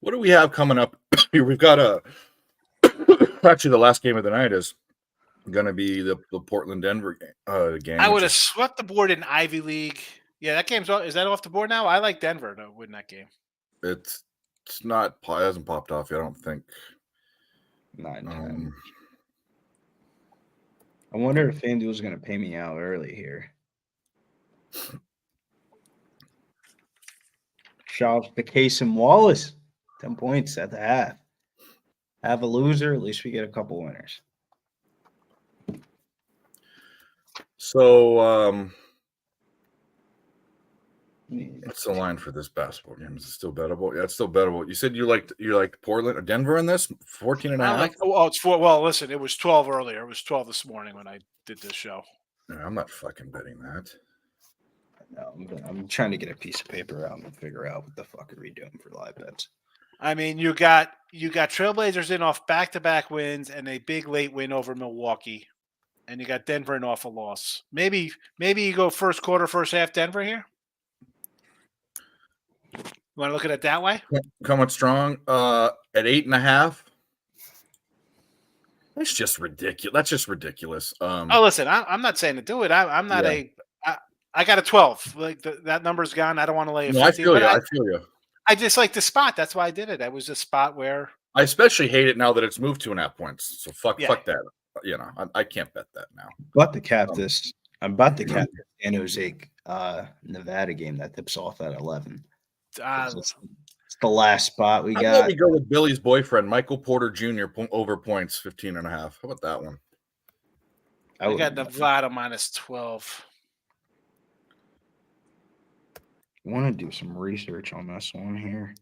What do we have coming up here? We've got actually the last game of the night is going to be the Portland-Denver game. I would have swept the board in Ivy League. Yeah, that game's is that off the board now? I like Denver to win that game. It's not. It hasn't popped off yet, I don't think. 9-10. I wonder if FanDuel's going to pay me out early here. Shout out to Casey Wallace. 10 points at the half. Have a loser, at least we get a couple winners. So, what's the line for this basketball game? Is it still bettable? Yeah, it's still bettable. You said you liked Portland or Denver in this 14.5. It's 4. Well, listen, it was 12 earlier. It was 12 this morning when I did this show. No, I'm not fucking betting that. No, I'm trying to get a piece of paper out and figure out what the fuck are we doing for live bets. I mean, you got Trailblazers in off back-to-back wins and a big late win over Milwaukee, and you got Denver in off a loss. Maybe you go first quarter, first half Denver here. want to look at it that way? Coming strong at 8.5. That's just ridiculous. That's just ridiculous. Oh, listen, I'm not saying to do it. I'm not Yeah. I got a 12. Like that number's gone. I don't want to lay a No, 50. I feel but you. I feel you. I just like the spot. That's why I did it. That was a spot where I especially hate it now that it's moved 2.5 points. So fuck that. I can't bet that now. About to cap this. I'm about to cap this San Jose Nevada game that tips off at 11. It's the last spot we How got. about we go with Billy's boyfriend, Michael Porter Jr. Over points, 15.5. How about that one? I got Nevada minus 12. I want to do some research on this one here.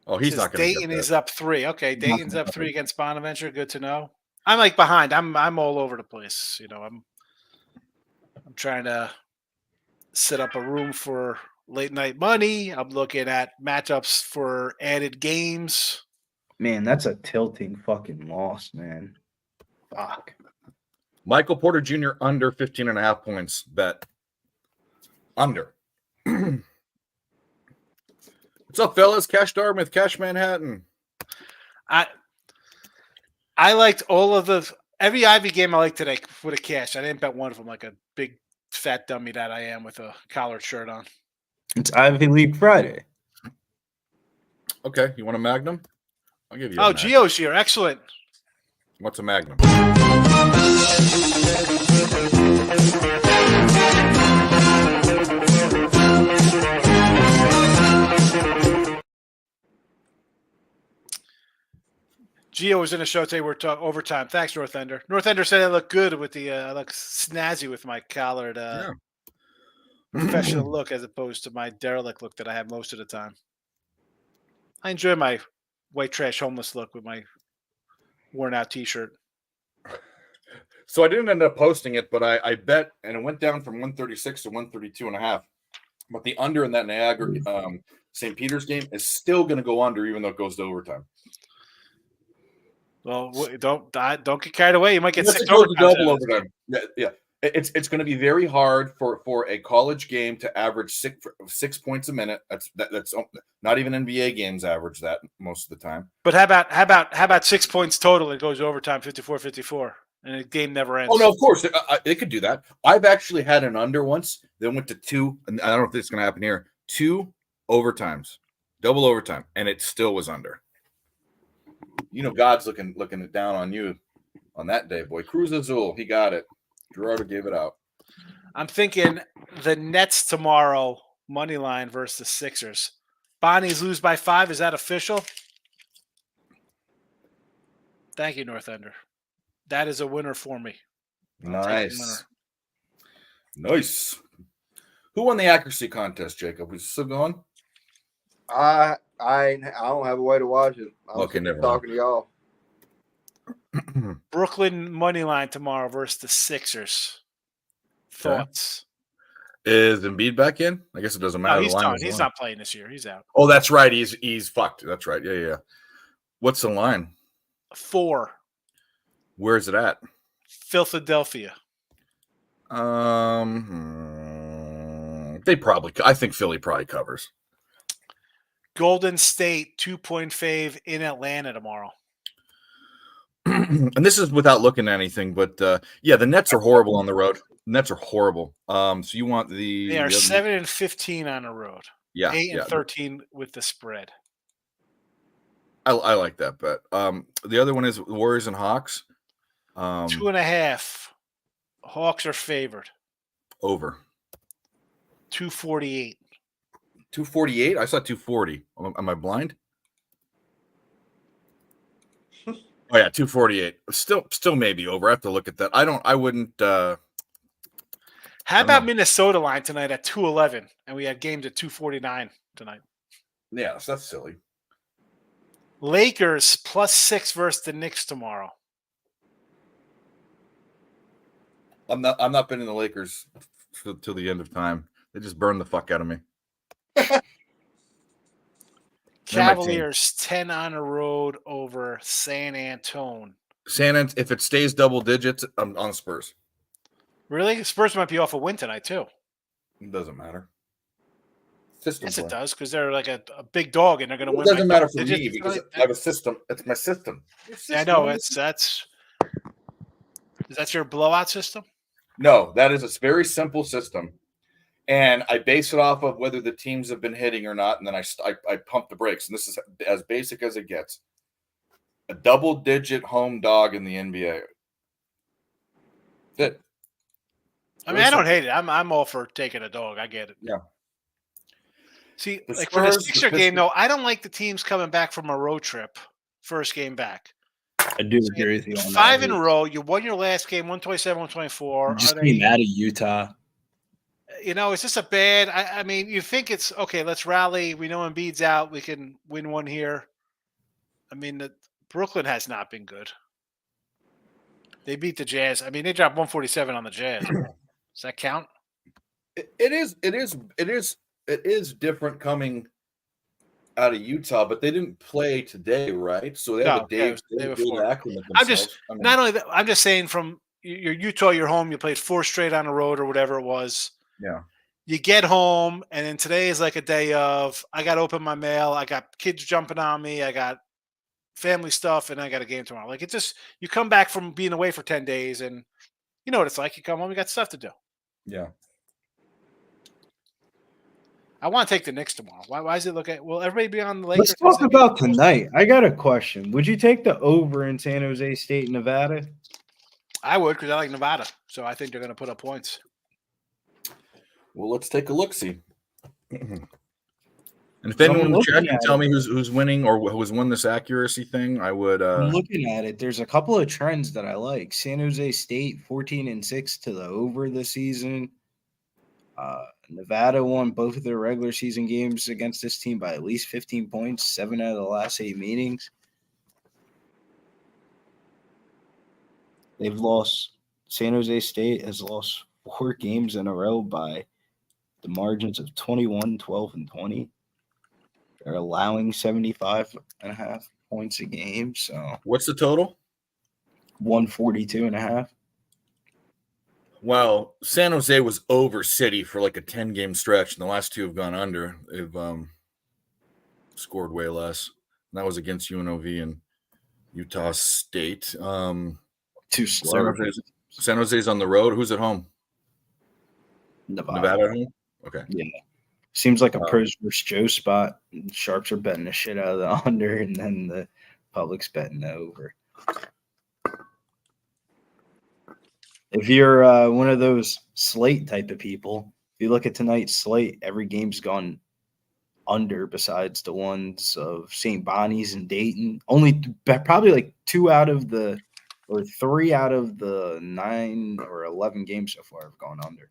Oh, he's not going to. Dayton is up 3. Okay, Dayton's up 3 against Bonaventure. Good to know. I'm like behind. I'm all over the place. I'm trying to set up a room for late night money. I'm looking at matchups for added games. Man, that's a tilting fucking loss, man. Fuck. Michael Porter Jr. under 15.5 points. Bet. Under. What's up, fellas? Cash Dartmouth, Cash Manhattan. I liked all of every Ivy game I liked today with a cash. I didn't bet one of them like a big fat dummy that I am with a collared shirt on. It's Ivy League Friday. Okay, you want a Magnum? I'll give you. Oh, Gio's here. Excellent. What's a Magnum? Gio was in the show today. We're talking overtime. Thanks, North Ender. North Ender said I look good with the I look snazzy with my collared professional look as opposed to my derelict look that I have most of the time. I enjoy my white trash homeless look with my worn out T-shirt. So I didn't end up posting it, but I bet, and it went down from 136 to 132.5. But the under in that Niagara St. Peter's game is still going to go under, even though it goes to overtime. Well, don't get carried away. You might get Unless 6 it goes to overtimes. double overtime. Yeah. It's going to be very hard for a college game to average 6 points a minute. That's not even NBA games average that most of the time. But how about 6 points total? It goes to overtime, 54-54, and the game never ends. Oh no, of course it could do that. I've actually had an under once. Then went to 2, and I don't know if this is going to happen here. 2 overtimes, double overtime, and it still was under. God's looking down on you on that day, boy. Cruz Azul, he got it. Gerardo gave it out. I'm thinking the Nets tomorrow, money line versus the Sixers. Bonnies lose by 5. Is that official? Thank you, North Ender. That is a winner for me. Nice. Who won the accuracy contest, Jacob? Is it still going? I don't have a way to watch it. Okay, never mind. Talking to y'all. Brooklyn money line tomorrow versus the Sixers. Thoughts? Is Embiid back in? I guess it doesn't matter. No, he's done. He's not playing this year. He's out. Oh, that's right. He's fucked. That's right. Yeah. What's the line? 4. Where is it at? Philadelphia. They probably. I think Philly probably covers. Golden State 2-point fave in Atlanta tomorrow. And this is without looking at anything, but the Nets are horrible on the road. Nets are horrible. So you want They are 7-15 on the road. Yeah, 8-13 with the spread. I like that bet. The other one is Warriors and Hawks. 2.5. Hawks are favored. Over 248. 248. I saw 240. Am I blind? Oh yeah, 248. Still maybe over. I have to look at that. I wouldn't. How about Minnesota line tonight at 211, and we had games at 249 tonight. Yeah, that's silly. Lakers +6 versus the Knicks tomorrow. I'm not betting the Lakers till the end of time. They just burn the fuck out of me. Cavaliers 10 on the road over San Antonio. If it stays double digits, I'm on Spurs. Really? Spurs might be off a win tonight too. It doesn't matter. System Yes, play. it does because they're like a big dog and they're going to It win. doesn't by matter double for digits. me because Like, I have a system. It's my system. I know that's. Is that your blowout system? No, that is a very simple system. And I base it off of whether the teams have been hitting or not. And then I pump the brakes. And this is as basic as it gets. A double-digit home dog in the NBA. That. I mean, I don't hate it. I'm all for taking a dog. I get it. Yeah. See, The like for the Spurs, the Sixer game, Pistons- though, I don't like the teams coming back from a road trip, first game back. I do agree with you on that. 5 in a row. You won your last game, 127, 124. You just Are came they, out of Utah. you know, is this a bad? I mean, you think it's okay. Let's rally. We know Embiid's out. We can win one here. I mean, Brooklyn has not been good. They beat the Jazz. I mean, they dropped 147 on the Jazz. Does that count? It is different coming out of Utah, but they didn't play today, right? So they have No, a day, yeah, they day have a day before. to acclimate I'm just themselves. I mean, not only that. I'm just saying from your Utah, you're home. You played 4 straight on the road or whatever it was. yeah. You get home, and then today is like a day of I got to open my mail. I got kids jumping on me. I got family stuff, and I got a game tomorrow. Like it just you come back from being away for 10 days, and you know what it's like. You come home, you got stuff to do. Yeah. I want to take the Knicks tomorrow. Why does it look at? Will everybody be on the Lakers? Let's talk about tonight. I got a question. Would you take the over in San Jose State, Nevada? I would because I like Nevada, so I think they're going to put up points. Well, let's take a look. See. And if anyone in the chat can tell me who's winning or who's won this accuracy thing, I would. I'm looking at it. There's a couple of trends that I like. San Jose State 14-6 to the over this season. Nevada won both of their regular season games against this team by at least 15 points, 7 out of the last 8 meetings. They've lost. San Jose State has lost 4 games in a row by the margins of 21, 12, and 20. They're allowing 75.5 points a game. So what's the total? 142.5. Well, San Jose was over City for like a 10-game stretch, and the last 2 have gone under. They've scored way less. And that was against UNLV and Utah State. Too slow. San Jose's on the road. Who's at home? Nevada at home? Okay. Yeah. Seems like a pros versus Joe spot. Sharps are betting the shit out of the under, and then the public's betting the over. If you're one of those slate type of people, if you look at tonight's slate, every game's gone under besides the ones of St. Bonnie's and Dayton. Only probably like 3 out of the 9 or 11 games so far have gone under.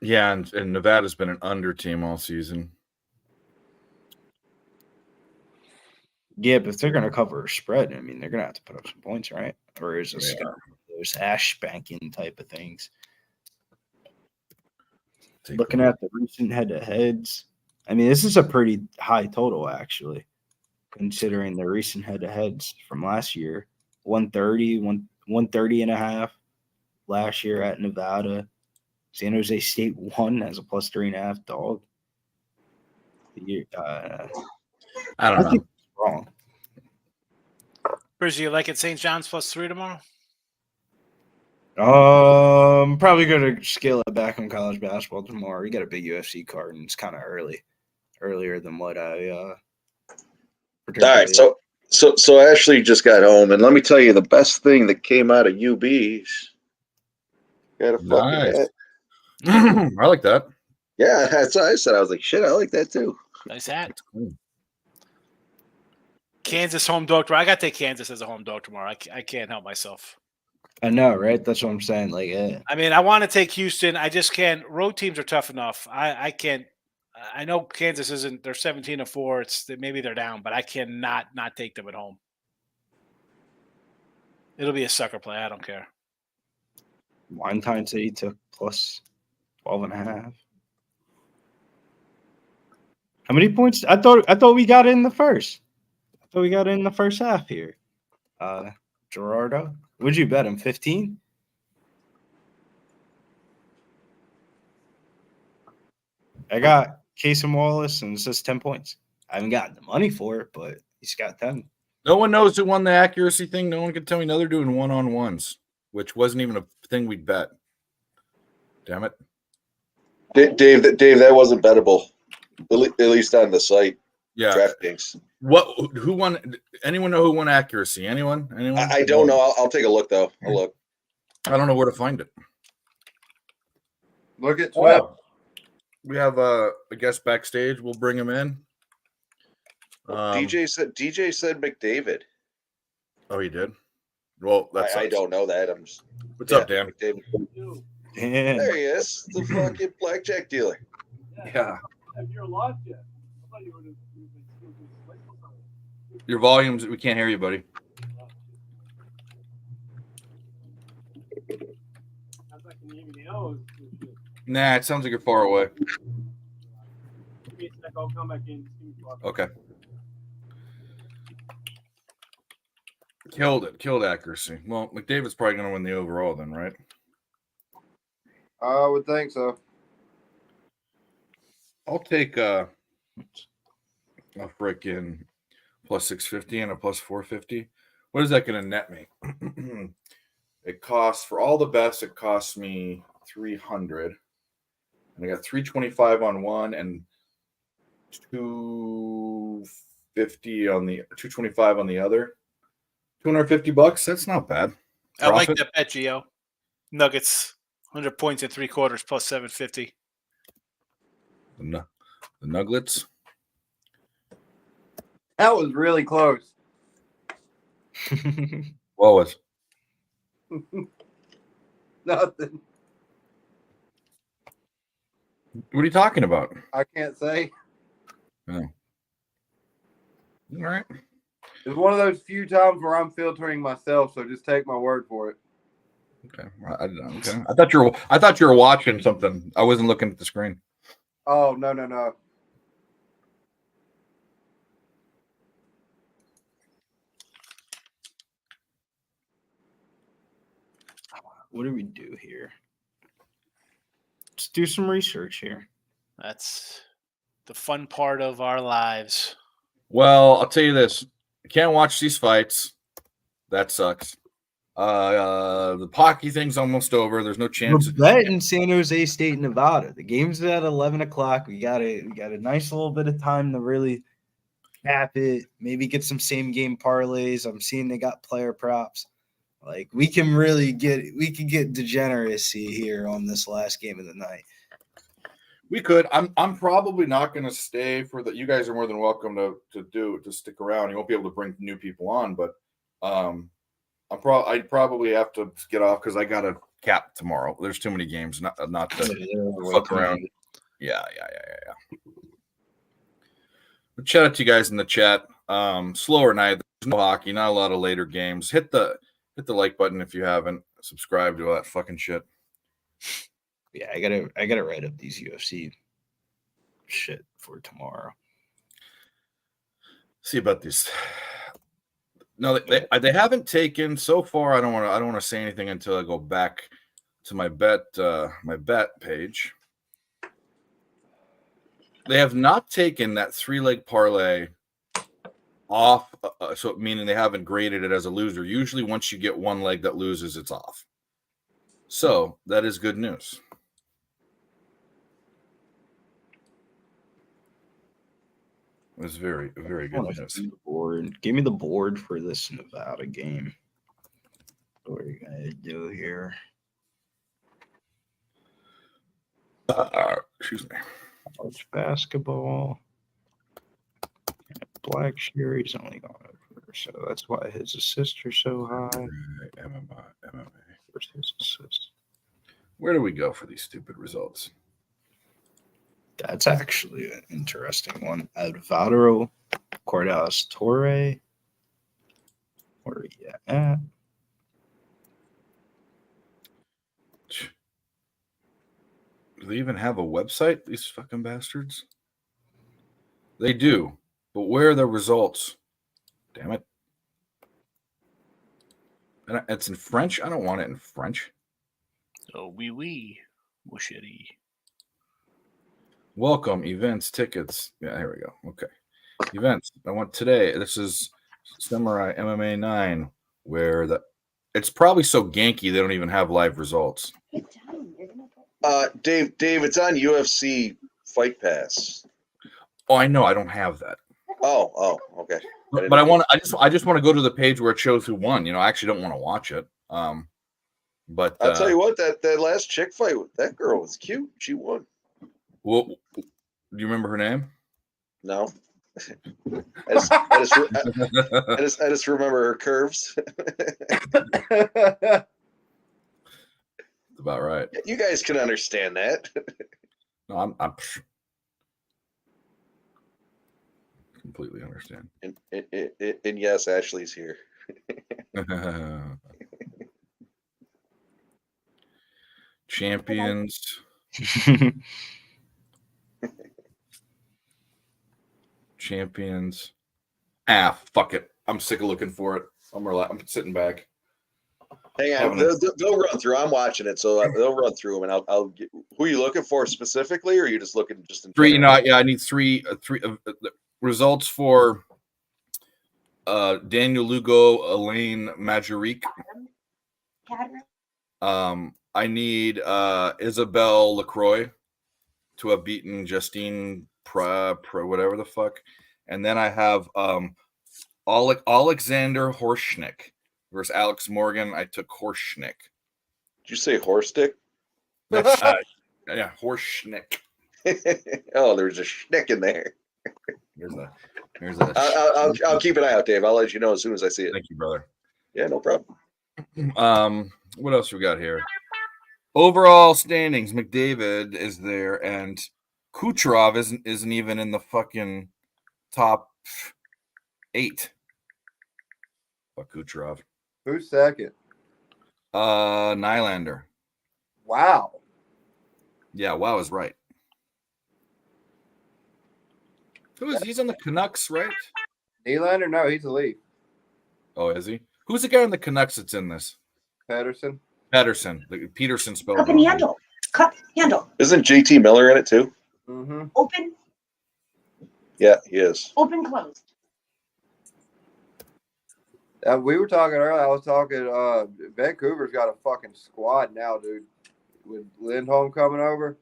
Yeah, and Nevada's been an under team all season. Yeah, but if they're going to cover a spread, I mean, they're going to have to put up some points, right? Or is this those ash spanking type of things? Looking at the recent head-to-heads, I mean, this is a pretty high total, actually, considering the recent head-to-heads from last year. 130.5 last year at Nevada. San Jose State won as a plus 3.5 dog. I don't know. Wrong. Brizzy, you like it St. John's plus 3 tomorrow? Probably going to scale it back on college basketball tomorrow. You got a big UFC card, and it's kind of earlier than what I. All right, so Ashley just got home, and let me tell you, the best thing that came out of UB's got a fucking Nice. hat. I like that. Yeah, that's what I said. I was like, shit, I like that too. Nice hat. Kansas home dog tomorrow. I got to take Kansas as a home dog tomorrow. I can't help myself. I know, right? That's what I'm saying. Like, I mean, I want to take Houston. I just can't. Road teams are tough enough. I can't. I know Kansas isn't. They're 17-4. It's maybe they're down, but I cannot not take them at home. It'll be a sucker play. I don't care. Weinstein City took plus 12.5. How many points? I thought we got it in the first. I thought we got it in the first half here. Gerardo, would you bet him 15? I got Casey Wallace, and it says 10 points. I haven't gotten the money for it, but he's got 10. No one knows who won the accuracy thing. No one can tell me. No, they're doing one-on-ones, which wasn't even a thing we'd bet. Damn it. Dave, that wasn't bettable, at least on the site. Yeah. DraftKings. Who won? Anyone know who won accuracy? Anyone? I don't know. I'll take a look though. I'll look. I don't know where to find it. Look at Swift. We have a guest backstage. We'll bring him in. DJ said McDavid. Oh, he did. Well, I don't know that. I'm just. What's up, Dan? McDavid. Damn. There he is, the fucking blackjack dealer. Yeah. Your volumes, we can't hear you, buddy. Nah, it sounds like you're far away. Okay. Killed accuracy. Well, McDavid's probably going to win the overall then, right? I would think so. I'll take a freaking plus 650 and a plus 450. What is that going to net me? It costs, for all the best, it costs me 300. And I got 325 on one and 250 on the 225 on the other. $250. That's not bad. I like Profit. that bet, Gio. Nuggets 100 points in 3/4 plus 750. The Nuggets. That was really close. What was? Nothing. What are you talking about? I can't say. Oh. All right. It's one of those few times where I'm filtering myself, so just take my word for it. Okay. Okay. I thought you were watching something. I wasn't looking at the screen. Oh, no. What do we do here? Let's do some research here. That's the fun part of our lives. Well, I'll tell you this. I can't watch these fights. That sucks. The hockey thing's almost over. There's no chance. We're betting San Jose State, Nevada. The game's at 11 o'clock. We got a nice little bit of time to really cap it. Maybe get some same game parlays. I'm seeing they got player props. Like we can get degeneracy here on this last game of the night. We could. I'm probably not going to stay for that. You guys are more than welcome to stick around. You won't be able to bring new people on, but I'd probably have to get off because I got a cap tomorrow. There's too many games not to fuck around. Yeah. But shout out to you guys in the chat. Slower night. There's no hockey. Not a lot of later games. Hit the like button if you haven't. Subscribe to all that fucking shit. Yeah, I gotta write up these UFC shit for tomorrow. See about these. No, they haven't taken so far. I don't want to say anything until I go back to my bet page. They have not taken that 3-leg parlay off, so meaning they haven't graded it as a loser. Usually, once you get one leg that loses, it's off. So that is good news. It was very, very good news. Give me the board for this Nevada game. What are you gonna do here? Excuse me. College basketball. Black Sherry's only gone over, so that's why his assists are so high. MMA. Where's his assists? Where do we go for these stupid results? That's actually an interesting one. Alvaro Cordes Torre. Where are you at? Do they even have a website, these fucking bastards? They do. But where are the results? Damn it. And it's in French? I don't want it in French. Oh, oui, moucherie. Welcome, events, tickets. Yeah, here we go. Okay. Events. I want today. This is Samurai MMA 9, where it's probably so ganky they don't even have live results. Dave, it's on UFC Fight Pass. Oh, I know. I don't have that. Oh, okay. But I just want to go to the page where it shows who won. I actually don't want to watch it. But I'll tell you what, that last chick fight, that girl was cute. She won. Well, do you remember her name? No. I just remember her curves. About right. You guys can understand that. No, I'm completely understand. And yes, Ashley's here. Champions. Champions. Fuck it. I'm sick of looking for it. I'm sitting back. Hang on, they'll run through. I'm watching it, so they'll run through them, and I'll get. Who are you looking for specifically, or are you just looking just in three? general? I need three results for Daniel Lugo, Elaine Majoric. I need Isabelle Lacroix to have beaten Justine whatever the fuck, and then I have Alexander Horschnick versus Alex Morgan. I took Horschnick. Did you say horse dick? Yeah, Horschnick. Oh, there's a schnick in there. There's a. I'll keep an eye out, Dave. I'll let you know as soon as I see it. Thank you, brother. Yeah, no problem. What else we got here? Overall standings: McDavid is there, and Kucherov isn't even in the fucking top 8. Fuck Kucherov. Who's second? Nylander. Wow. Yeah, wow is right. He's on the Canucks, right? Nylander? No, he's a Leaf. Oh, is he? Who's the guy on the Canucks that's in this? Pedersen. Peterson spelled Cup and wrong. handle. Cup handle. Isn't JT Miller in it too? Mm-hmm. Open. Yeah, he is. Open closed. We were talking earlier. I was talking. Vancouver's got a fucking squad now, dude. With Lindholm coming over.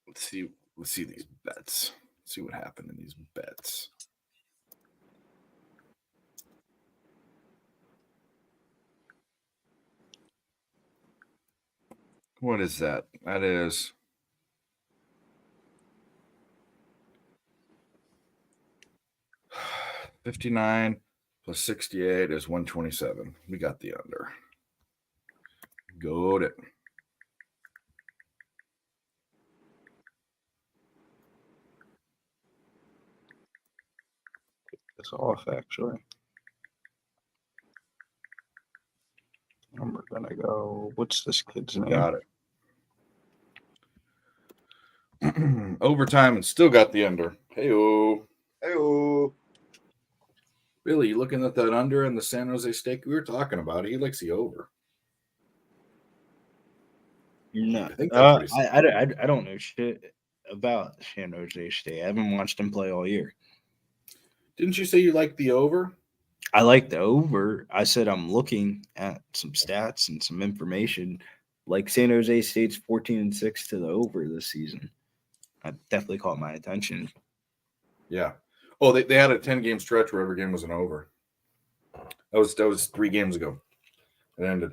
Let's see these bets. Let's see what happened in these bets. What is that? That is $59 plus 68 is 127. We got the under. Got it. It's off, actually. And we're gonna go. What's this kid's name? Got it. Overtime and still got the under. Hey-o. Hey-o. Really, you looking at that under in the San Jose State? We were talking about it. He likes the over. No, I think that's what he said. I don't know shit about San Jose State. I haven't watched them play all year. Didn't you say you liked the over? I like the over. I said I'm looking at some stats and some information. Like San Jose State's 14-6 to the over this season. That definitely caught my attention. Yeah. Oh, they had a 10-game stretch where every game was an over. That was 3 games ago. It ended.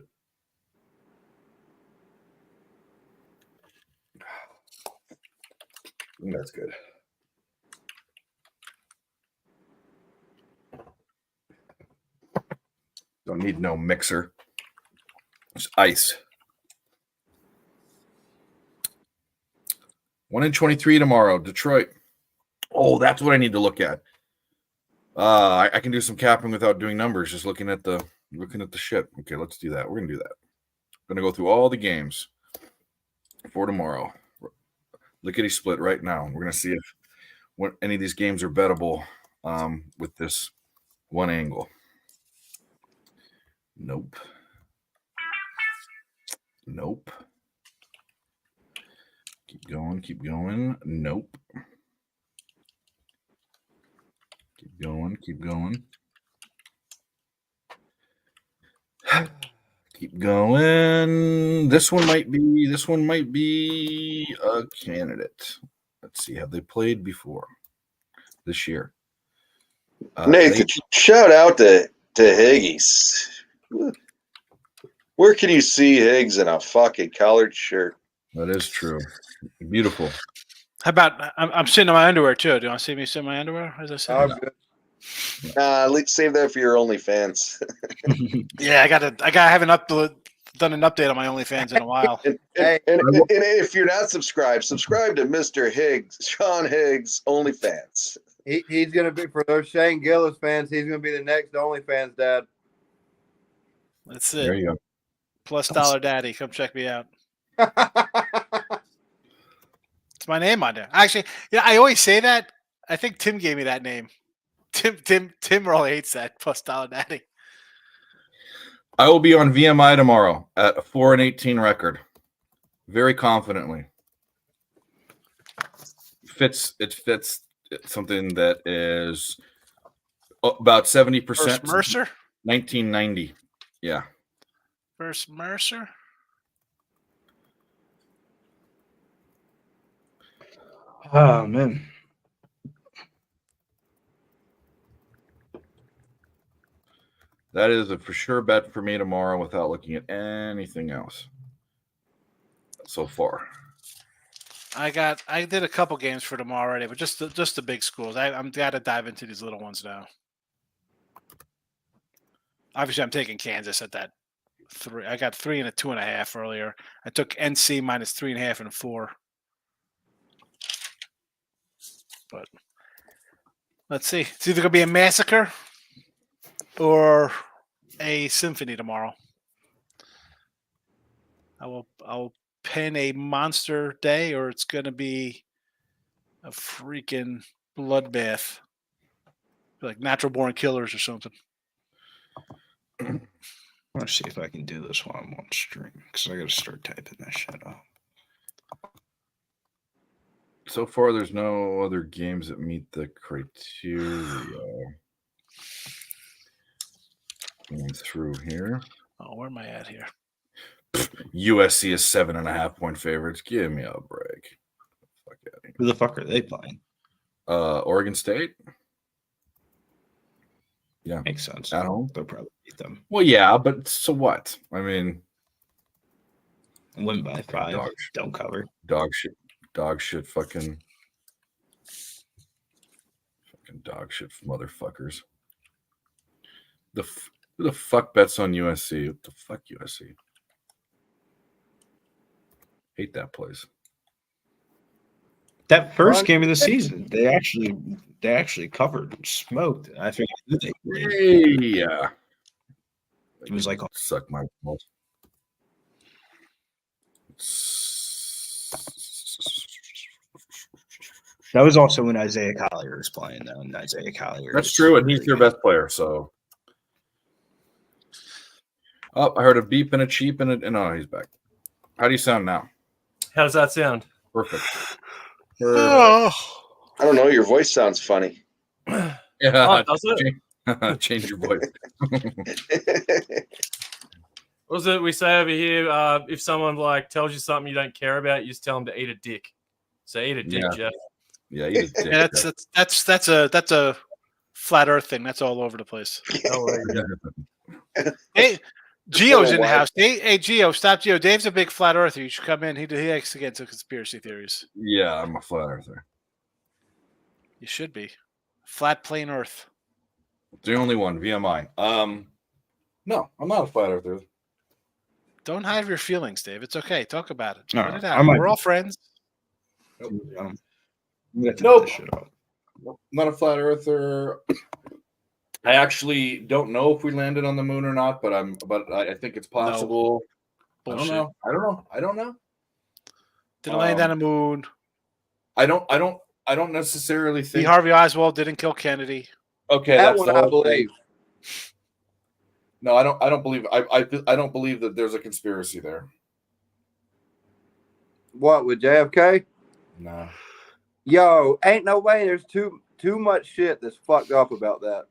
That's good. Don't need no mixer. Just ice. 1 in 23 tomorrow, Detroit. Oh, that's what I need to look at. I can do some capping without doing numbers, just looking at the shit. Okay, let's do that. We're gonna do that. I'm gonna go through all the games for tomorrow. Lickety split right now. We're gonna see if any of these games are bettable with this one angle. Nope. Nope. Keep going. Keep going. Nope. Keep going. Keep going. Keep going. This one might be a candidate. Let's see. Have they played before this year? Nathan, shout out to Higgies. Where can you see Higgs in a fucking collared shirt? That is true. Beautiful. How about I'm sitting in my underwear too? Do you want to see me sit in my underwear? As I said, Oh, good. Let's save that for your OnlyFans. yeah, I haven't done an update on my OnlyFans in a while. and if you're not subscribed, subscribe to Mr. Higgs, Sean Higgs OnlyFans. He's going to be, for those Shane Gillis fans, he's going to be the next OnlyFans dad. That's it. There you go. Plus Dollar Daddy, come check me out. It's my name on there. Actually, yeah, I always say that. I think Tim gave me that name. Tim really hates that. Plus Dollar Daddy. I will be on VMI tomorrow at a 4-18 record, very confidently. It fits something that is about 70%. First Mercer. 1990. Yeah. First Mercer. Oh man. That is a for sure bet for me tomorrow without looking at anything else so far. I did a couple games for tomorrow already, but just the big schools. I'm got to dive into these little ones now. Obviously, I'm taking Kansas at that 3. I got 3 and a 2.5 earlier. I took NC minus 3.5 and 4. But let's see. It's either gonna be a massacre or a symphony tomorrow. I'll pin a monster day, or it's gonna be a freaking bloodbath, like Natural Born Killers or something. I want to see if I can do this while I'm on stream because I got to start typing that shit up. So far, there's no other games that meet the criteria. Going through here. Oh, where am I at here? USC is 7.5 point favorites. Give me a break. Fuck out of here. Who the fuck are they playing? Oregon State. Yeah, Makes sense. at home. They'll probably beat them. Well, yeah, but so what? I mean, Win by 5. Dog. Don't cover. dog shit, fucking dog shit, motherfuckers. Who the fuck bets on USC? What the fuck, USC? Hate that place. That first game of the season, they actually covered and smoked. I forget who they played. Yeah. It was like Suck my balls. that was also when Isaiah Collier was playing though. And Isaiah Collier. That's is true, and he's really their good. best player, so. Oh, I heard a beep and a cheep and oh, he's back. How do you sound now? How does that sound? Perfect. Oh. I don't know. Your voice sounds funny. Yeah. Oh, does it? Change your voice. What was it we say over here? If someone like tells you something you don't care about, you just tell them to eat a dick. So eat a dick, Yeah. Jeff. Yeah, you just Yeah, that's a flat Earth thing. That's all over the place. No way. Hey, Gio's in the Why? house. Hey, Gio, stop, Gio. Dave's a big flat earther. You should come in. He likes to get into conspiracy theories. Yeah, I'm a flat earther. You should be. Flat plain Earth. The only one, VMI. No, I'm not a flat earther. Don't hide your feelings, Dave. It's okay. Talk about it. No, Let it I out. might- We're all friends. I'm gonna type Nope. this shit up. Not a flat earther. I actually don't know if we landed on the moon or not, but I think it's possible. Bullshit. I don't know. Didn't land on the moon. I don't necessarily Lee think. Harvey Oswald didn't kill Kennedy. Okay, That that's one the I whole thing. believe. No, I don't believe. I don't believe that there's a conspiracy there. What with JFK? No. Yo, ain't no way. There's too much shit that's fucked up about that.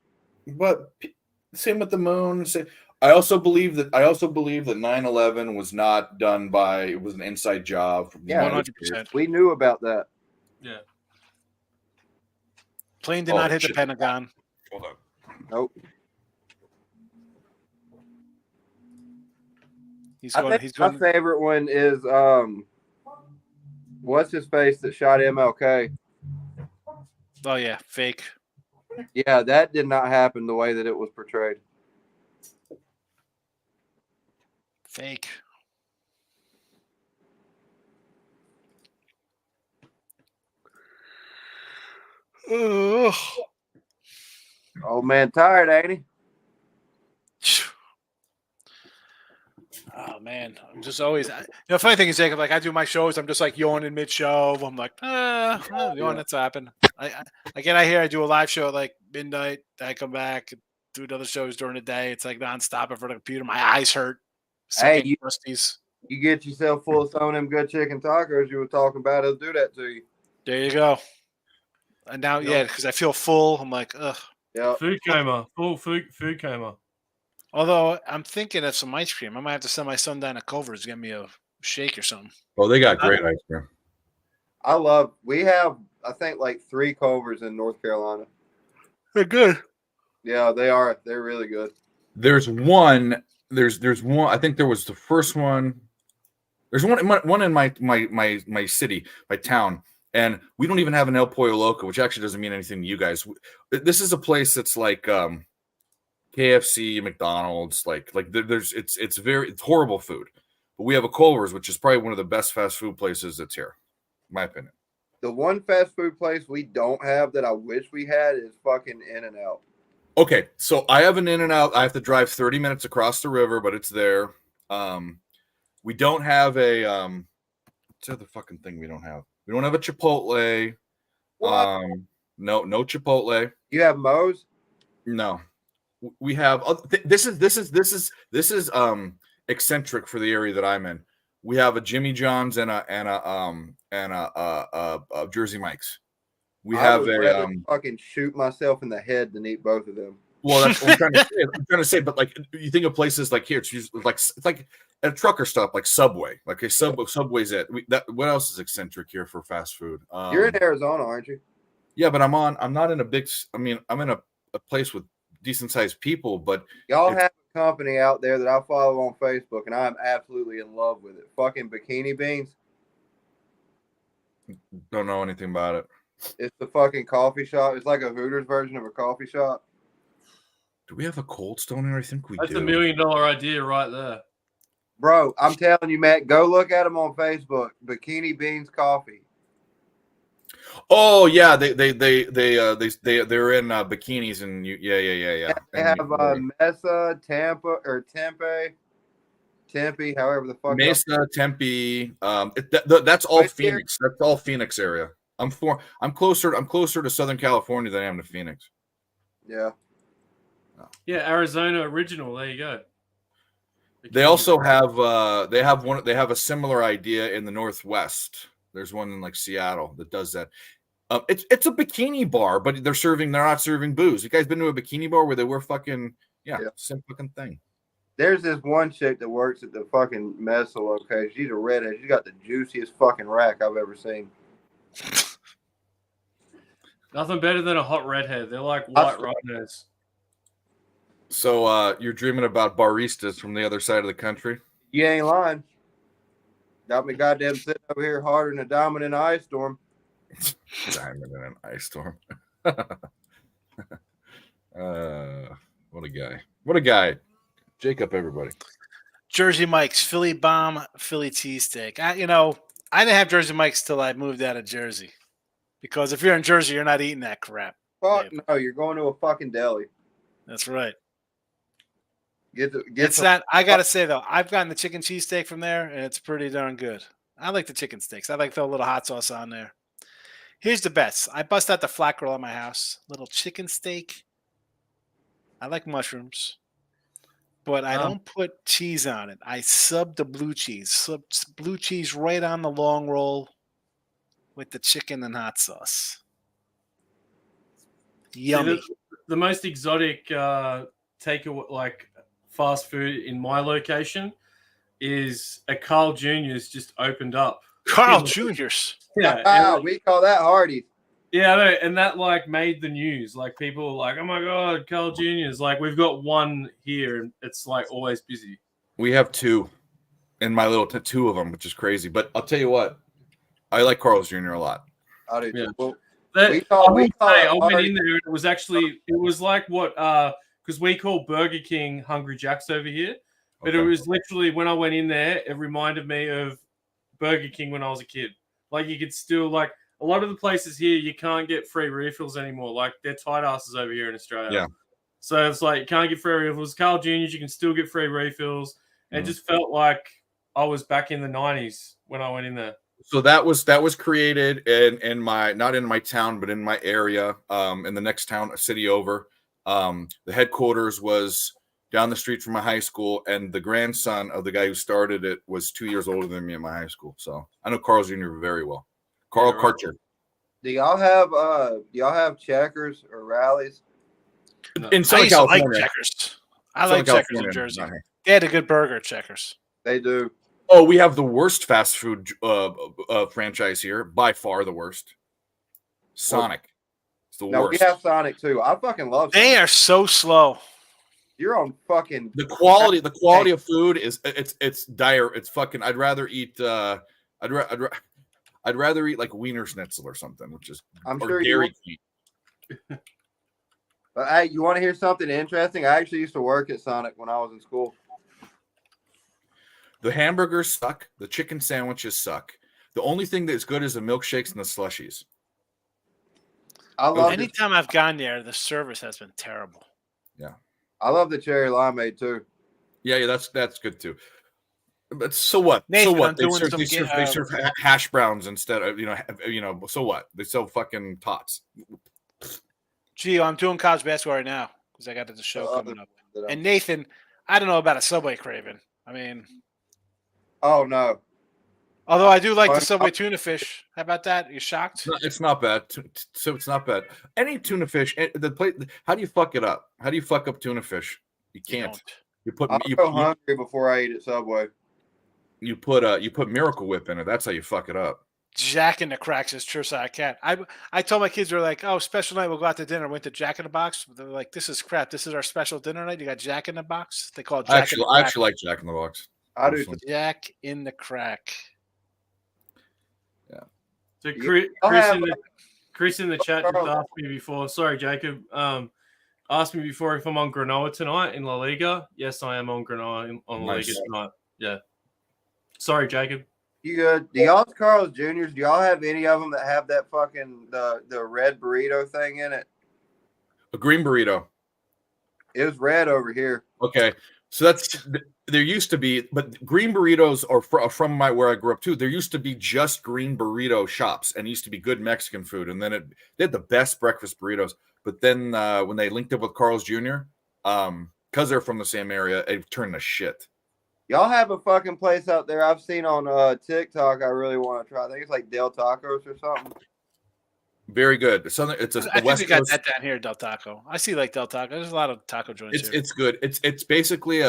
But same with the moon. I also believe that 9/11 was not done by. It was an inside job from the Yeah, United 100%. States. We knew about that. Yeah. Plane did Oh, not hit the shit. Pentagon. Hold on. Nope. He's I going. think He's my going. favorite one is what's his face that shot MLK? Oh yeah, fake. Yeah, that did not happen the way that it was portrayed. Fake. Ugh. Old man tired, ain't he? Oh man, I'm just always. The funny thing is, Jacob, like I do my shows, I'm just like yawning mid-show. I'm like, yawn. That's happened. I get out here, I do a live show at like midnight. I come back, do other shows during the day. It's like nonstop in front of the computer. My eyes hurt. Hey, Sucking crusties. You get yourself full of some of them good chicken tacos you were talking about. It'll do that to you. There you go. And now, yeah, because I feel full. I'm like, ugh. Yeah. Food coma. Full food coma. Although I'm thinking of some ice cream. I might have to send my son down to Culver's to get me a shake or something. Oh, they got great ice cream. We have, I think, like 3 Culvers in North Carolina. They're good. Yeah, they are. They're really good. There's one. There's one. I think there was the first one. There's one in my city, my town, and we don't even have an El Pollo Loco, which actually doesn't mean anything to you guys. This is a place that's like KFC, McDonald's, it's horrible food. But we have a Culver's, which is probably one of the best fast food places that's here, in my opinion. The one fast food place we don't have that I wish we had is fucking In-N-Out. Okay, so I have an In-N-Out. I have to drive 30 minutes across the river, but it's there. We don't have a what's the other fucking thing we don't have? We don't have a Chipotle. What? No Chipotle. You have Moe's? No. We have this is eccentric for the area that I'm in. We have a Jimmy John's and a Jersey Mike's. We have would rather fucking shoot myself in the head than eat both of them. Well, that's what I'm trying to say. But like you think of places like here, it's like at a trucker stop, like Subway. Like a Subway's it. What else is eccentric here for fast food? You're in Arizona, aren't you? Yeah, but I'm not in a big. I mean, I'm in a place with decent sized people, but Y'all have a company out there that I follow on Facebook, and I'm absolutely in love with it. Fucking Bikini Beans. Don't know anything about it. It's the fucking coffee shop. It's like a Hooters version of a coffee shop. Do we have a Cold Stone here? I think we That's do. $1 million idea right there. Bro, I'm telling you, Matt, go look at them on Facebook. Bikini Beans Coffee. Oh yeah, they're in bikinis and yeah. They have Mesa, Tampa, or Tempe, however the fuck. Mesa, Tempe. That's all Right Phoenix. That's all Phoenix area. I'm closer to Southern California than I am to Phoenix. Yeah. Yeah, Arizona original. There you go. They also have they have a similar idea in the Northwest. There's one in like Seattle that does that. It's a bikini bar, but they're not serving booze. You guys been to a bikini bar where they wear fucking same fucking thing. There's this one chick that works at the fucking Mesa location. She's a redhead. She's got the juiciest fucking rack I've ever seen. Nothing better than a hot redhead. They're like white rhinos. So you're dreaming about baristas from the other side of the country? You ain't lying. Got me goddamn sitting over here harder than a diamond in an ice storm. Diamond in an ice storm. What a guy. Jacob, everybody. Jersey Mike's, Philly Bomb, Philly cheesesteak. I didn't have Jersey Mike's till I moved out of Jersey. Because if you're in Jersey, you're not eating that crap. Fuck no, you're going to a fucking deli. That's right. Get I gotta say though, I've gotten the chicken cheesesteak from there, and it's pretty darn good. I like the chicken steaks. I like throw a little hot sauce on there. Here's the best. I bust out the flat grill at my house. Little chicken steak. I like mushrooms. but I don't put cheese on it. I sub the blue cheese. Sub blue cheese right on the long roll with the chicken and hot sauce. Yummy. See, the most exotic takeaway, like fast food in my location, is a Carl Jr.'s just opened up. Carl Jr.'s. Yeah, Wow, we call that Hardee's. yeah, I know, and that like made the news. Like people were like, "Oh my god, Carl Jr.'s!" Like we've got one here, and it's like always busy. We have two in my little two of them, which is crazy. But I'll tell you what, I like Carl's Jr. a lot. I do. Yeah. Well, That, We call- I we will call say, it I went Hardee's. in there. It was like what because we call Burger King Hungry Jacks over here, but it Okay. was literally when I went in there, it reminded me of Burger King when I was a kid. Like you could still like a lot of the places here, you can't get free refills anymore. Like they're tight asses over here in Australia. Yeah. So it's like you can't get free refills. Carl Jr.'s, you can still get free refills. It Mhm. just felt like I was back in the 90s when I went in there. So that was created in my, not in my town, but in my area, in the next town, a city over. The headquarters was down the street from my high school, and the grandson of the guy who started it was 2 years older than me in my high school. So I know Carl Jr. very well. Carl Yeah, right. Karcher. do y'all have checkers or rallies? In I Southern used to like California. Checkers. I Southern like Checkers in California, Jersey. not here. They had a good burger at Checkers. They do. Oh, we have the worst fast food franchise here, by far the worst. Sonic. It's the No, we worst. have Sonic too. I fucking love They Sonic. are so slow. You're on fucking. The quality of food is it's dire. It's fucking. I'd rather eat I'd rather eat like Wiener Schnitzel or something, which is I'm or sure you. Dairy Queen. But hey, you want to hear something interesting? I actually used to work at Sonic when I was in school. The hamburgers suck. The chicken sandwiches suck. The only thing that's good is the milkshakes and the slushies. I love. Anytime I've gone there, the service has been terrible. I love the cherry limeade too. Yeah, that's good too. But so what? Nathan, so what? I'm They doing serve, some they serve, ga- they serve hash browns instead of So what? They sell fucking tots. Gee, I'm doing college basketball right now because I got the show other coming up. that I'm- And Nathan, I don't know about a Subway craving. I mean, Oh no, although I do like the Fine. Subway tuna fish. How about that? You shocked? It's not bad. So it's not bad. Any tuna fish, the plate. How do you fuck it up? How do you fuck up tuna fish? You You can't. don't. You put I'll you, go you, hungry before I eat at Subway. you put Miracle Whip in it. That's how you fuck it up. Jack in the Cracks is true, so I can't. I told my kids, they're like, "Oh, special night, we'll go out to dinner." Went to Jack in the Box. They're like, "This is crap. This is our special dinner night. You got Jack in the Box." They call it Jack in the I Crack. actually like Jack in the Box. I do. Personally. Jack in the Crack. So You- Chris in the chat just asked me before. Sorry, Jacob. Asked me before if I'm on Granola tonight in La Liga. Yes, I am on Granola on La Nice. Liga tonight. Yeah. Sorry, Jacob. You good? Do y'all Carl's Juniors? Do y'all have any of them that have that fucking the red burrito thing in it? A green burrito. It was red over here. Okay, so there used to be, but green burritos are from where I grew up too. There used to be just green burrito shops, and it used to be good Mexican food. And then they had the best breakfast burritos. But then when they linked up with Carl's Jr., because they're from the same area, it turned to shit. Y'all have a fucking place out there I've seen on TikTok. I really want to try. I think it's like Del Tacos or something. Very good. It's a I think West we got Coast. that down here, Del Taco. I see like Del Taco. There's a lot of taco joints here. It's good. It's basically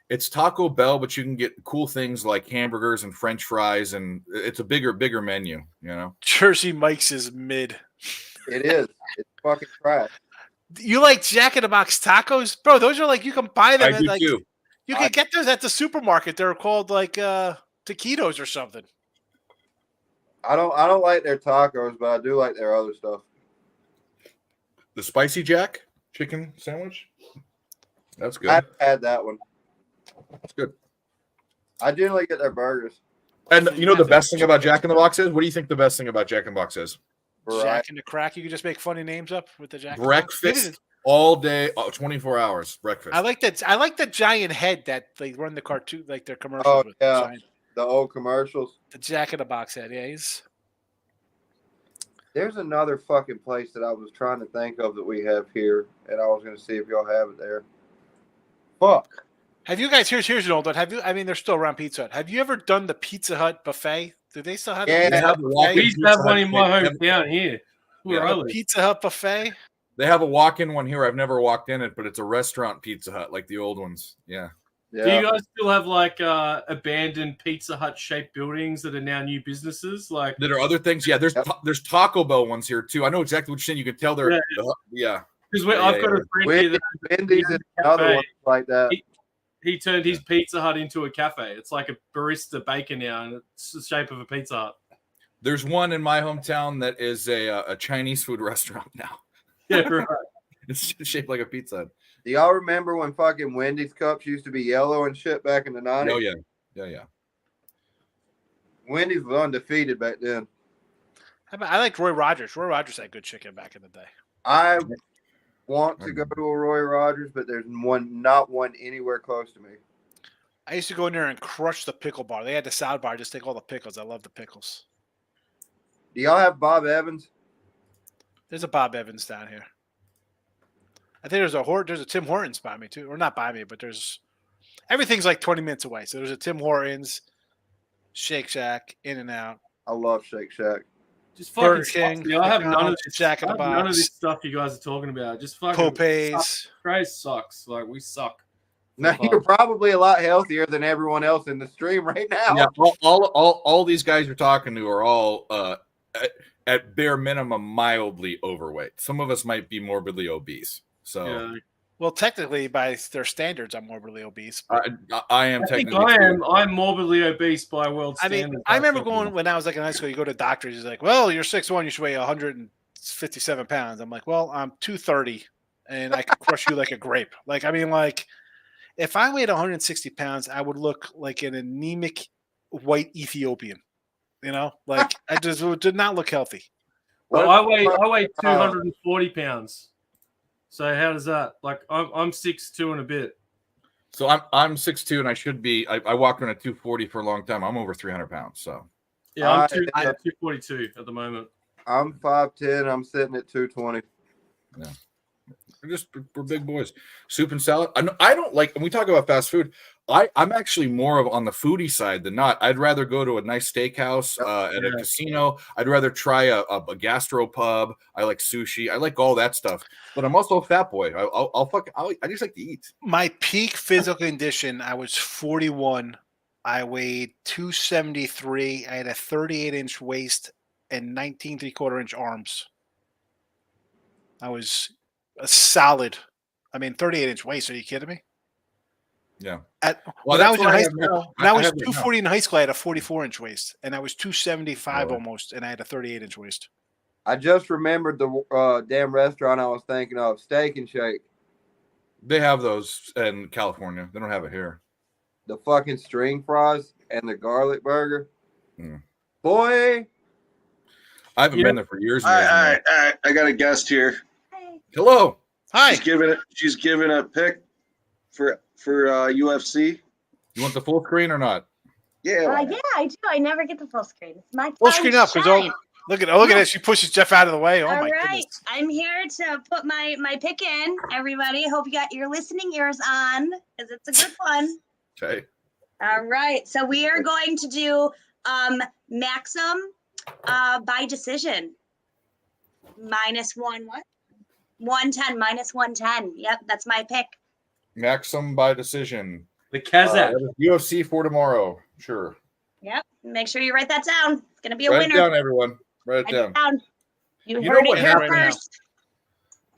it's Taco Bell, but you can get cool things like hamburgers and French fries, and it's a bigger menu. You know. Jersey Mike's is mid. It is. It's fucking trash. You like Jack in the Box tacos, bro? Those are like you can buy them. I At, do like too. you can get those at the supermarket. They're called like taquitos or something. I don't like their tacos, but I do like their other stuff. The Spicy Jack chicken sandwich. That's good. I've had that one. That's good. I generally get their burgers. And you know the best thing about Jack in the Box is? What do you think the best thing about Jack in the Box is? Jack in the Crack. You can just make funny names up with the Jack. in the Box. Breakfast all day, 24 hours. Breakfast. I like that. I like the giant head that they run the cartoon, like their commercials Oh with. yeah, Giant- the old commercials. the Jack in the Box head. Yeah, he's. There's another fucking place that I was trying to think of that we have here, and I was going to see if y'all have it there. Fuck. Have you guys? Here's an old one. Have you? I mean, they're still around Pizza Hut. Have you ever done the Pizza Hut buffet? Do they still have? Yeah. the They Pizza have Hut a buffet? walk-in We used to have Pizza one Hut. in my They have- hometown here. Where Yeah, I The live. Pizza Hut buffet. They have a walk-in one here. I've never walked in it, but it's a restaurant Pizza Hut, like the old ones. Yeah. Do you guys still have like abandoned Pizza Hut shaped buildings that are now new businesses? Like, There are other things. Yeah, there's Yep. There's Taco Bell ones here too. I know exactly what you're saying. You can tell they're yeah. because Yeah, I've yeah, got yeah. a friend here that Wendy's is another cafe. one like that. he turned his Pizza Hut into a cafe. It's like a barista baker now, and it's the shape of a Pizza Hut. There's one in my hometown that is a Chinese food restaurant now. Yeah, right. It's shaped like a pizza Hut. Do y'all remember when fucking Wendy's cups used to be yellow and shit back in the 90s? Oh yeah. Wendy's was undefeated back then. I like Roy Rogers. Roy Rogers had good chicken back in the day. I want to go to a Roy Rogers, but there's not one anywhere close to me. I used to go in there and crush the pickle bar. They had the salad bar. Just take all the pickles. I love the pickles. Do y'all have Bob Evans? There's a Bob Evans down here. I think there's a Tim Hortons by me too, or not by me, but there's everything's like 20 minutes away. So there's a Tim Hortons, Shake Shack, In and Out, I love Shake Shack. Just fucking Burger sucks, King, man. I have none of McDonald's, this. Jack in I the have none of Box, this stuff you guys are talking about. Just fucking Pope's. Grace sucks. Like, we suck. Now you're probably a lot healthier than everyone else in the stream right now. Yeah, all these guys you're talking to are all at bare minimum mildly overweight. Some of us might be morbidly obese. So Yeah. Well, technically, by their standards, I'm morbidly obese. I am I think technically. I'm morbidly obese by world I standards. mean, I remember going when I was like in high school. You go to doctors. He's like, "Well, you're 6'1", you should weigh 157 pounds." I'm like, "Well, I'm 230, and I could crush you like a grape." Like, I mean, like, if I weighed 160 pounds, I would look like an anemic white Ethiopian. You know, like I just did not look healthy. Well, I weigh 240 pounds. So how does that? Like, I'm 6'2" and a bit. So I'm 6'2", and I should be. I walked around at 240 for a long time. I'm over 300 pounds. So Yeah, I'm I- 242 at the moment. I'm 5'10". I'm sitting at 220. we're big boys. Soup and salad. I don't like. When we talk about fast food, I'm actually more of on the foodie side than not. I'd rather go to a nice steakhouse at a casino. I'd rather try a gastro pub. I like sushi. I like all that stuff. But I'm also a fat boy. I just like to eat. My peak physical condition, I was 41. I weighed 273. I had a 38-inch waist and 19 3/4-inch arms. I was a solid. 38-inch waist. Are you kidding me? Yeah. When I was in high have now. school, when I was have that now. 240 in high school, I had a 44-inch waist, and I was 275 Oh. almost, and I had a 38-inch waist. I just remembered the damn restaurant I was thinking of, Steak and Shake. They have those in California. They don't have it here. The fucking string fries and the garlic burger. Mm. Boy, I haven't been there for years. And All years and right, years. all right. I got a guest here. Hello. Hi. She's giving a pick for UFC. You want the full screen or not? Yeah. Yeah, I do. I never get the full screen. It's my Full time screen to up, because shine. look at it. She pushes Jeff out of the way. Oh All my right, goodness. I'm here to put my pick in. Everybody, hope you got your listening ears on, because it's a good one. Okay. All right, so we are going to do Maxim by decision. Minus one what? 110 minus 110. Yep, that's my pick. Maxim by decision. The Kazakh. UFC for tomorrow. Sure. Yep, make sure you write that down. It's gonna be a Write it winner. down, everyone. Write it Write down. it down. You You heard know what it here happened now? first.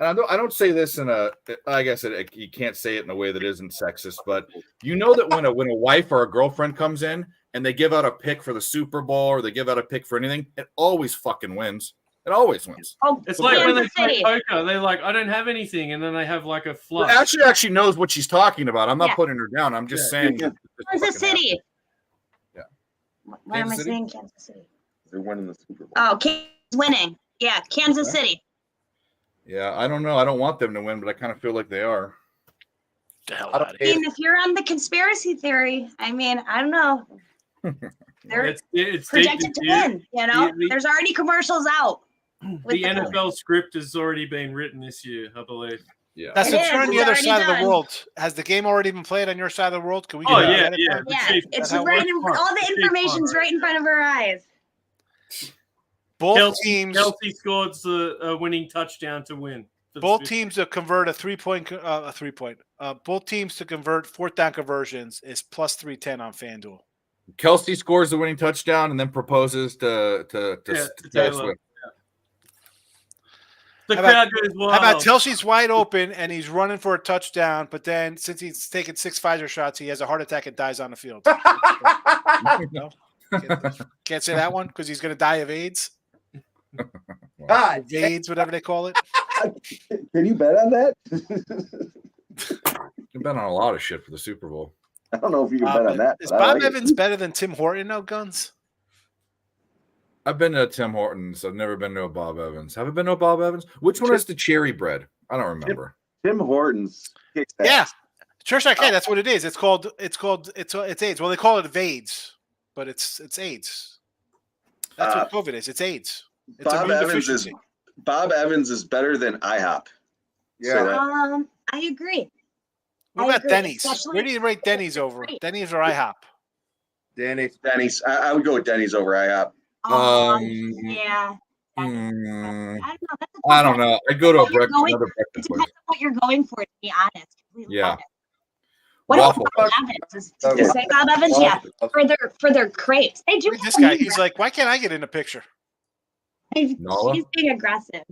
And I don't say this in a. I guess you can't say it in a way that isn't sexist, but you know that when a wife or a girlfriend comes in and they give out a pick for the Super Bowl or they give out a pick for anything, it always fucking wins. It always wins. Oh, It's like when they Kansas play City. poker, they're like, I don't have anything, and then they have like a But flush. Ashley actually knows what she's talking about. I'm not Yeah. putting her down. I'm just saying. that this Kansas fucking City. Yeah. Why am I Kansas City? saying Kansas City? They're winning the Super Bowl. Oh, Kansas winning. Yeah, Kansas Okay. City. Yeah, I don't know. I don't want them to win, but I kind of feel like they are. The hell I don't out of I here. mean, if you're on the conspiracy theory, I don't know. They're It's deep projected to into win. You know, the- there's already commercials out. with The NFL script has already been written this year, I believe. Yeah. Now, It since is, you're on the it's other already side of done. the world, has the game already been played on your side of the world? Can we Oh, get yeah, ahead of yeah. time? Yeah, Chief, it's that's how it right in works. all the Chief, information's fun. right in front of our eyes. Both teams, Kelsey scored a winning touchdown to win. for the both Swifts. teams to convert both teams to convert fourth down conversions is plus 310 on FanDuel. Kelsey scores the winning touchdown and then proposes to Yeah, Taylor Taylor. Swift. The How about- crowd goes wild. How about Chelsea's wide open and he's running for a touchdown, but then since he's taking 6 Pfizer shots, he has a heart attack and dies on the field. No? Can't say that one because he's going to die of AIDS. God, AIDS, whatever they call it. Can you bet on that? You've been on a lot of shit for the Super Bowl. I don't know if you can Bob bet on that. Is but I Bob like it. Evans better than Tim Horton? No guns. I've been to Tim Hortons. I've never been to a Bob Evans. Have I been to a Bob Evans? Which one is the cherry bread? I don't remember. Tim Hortons kicks ass. Yeah, Church Arcade. That's what it is. It's AIDS. Well, they call it VAIDS, but it's AIDS. That's what COVID is. It's AIDS. It's Bob immune Evans is deficiency. Bob Evans is better than IHOP. Yeah. I agree. What I about agree, Denny's? especially- Where do you rate Denny's over? Denny's or IHOP? Denny's. Denny's. I would go with Denny's over IHOP. Yeah. mm, I don't know. That's a I tough don't one. know. I go to What you're another It breakfast place. depends on what you're going for, to be honest. Completely Yeah. honest. What about Waffle. Bob Evans? Did you say Bob Evans? Yeah. For their crepes. They do Look at have this guy. them He's like, why can't I get in the picture? Nala? He's being aggressive.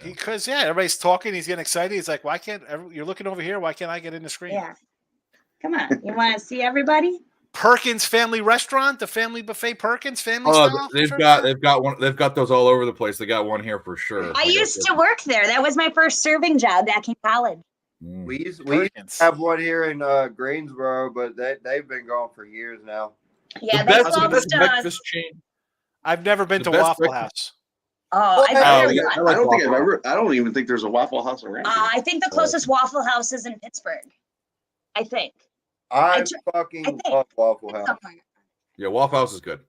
Because everybody's talking. He's getting excited. He's like, why can't you're looking over here? Why can't I get in the screen? Yeah. Come on. You want to see everybody? Perkins Family Restaurant, the family buffet Perkins family Oh, style. they've got one. They've got those all over the place. They got one here for sure. I used to work there. That was my first serving job back in college. We used to Perkins. have one here in Greensboro, but they've been gone for years now. Yeah, the they best, the best closed. breakfast chain. I've never been The to best Waffle breakfast- House. Oh, I I've don't, never think, gone. I don't think I've ever. I don't even think there's a Waffle House around. here. I think the closest Waffle House is in Pittsburgh. I think. I tr- fucking think love Waffle House. Somewhere. Yeah, Waffle House is good.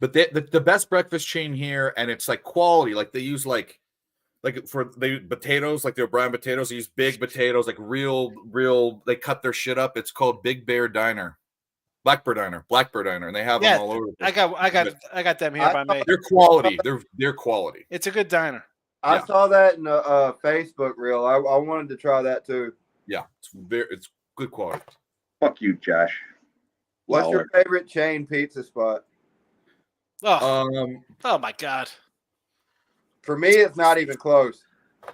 But the best breakfast chain here, and it's like quality. Like they use like for the potatoes, like their brown potatoes. They use big potatoes, like real. They cut their shit up. It's called Big Bear Diner, Blackbird Diner, and they have Yeah, them all over. The place. I got them here I by me. They're quality. They're quality. It's a good diner. I Yeah. saw that in a Facebook reel. I wanted to try that too. Yeah, it's good quality. Fuck you, Josh. What's your favorite chain pizza spot? Oh, oh my God. For me, it's not even close.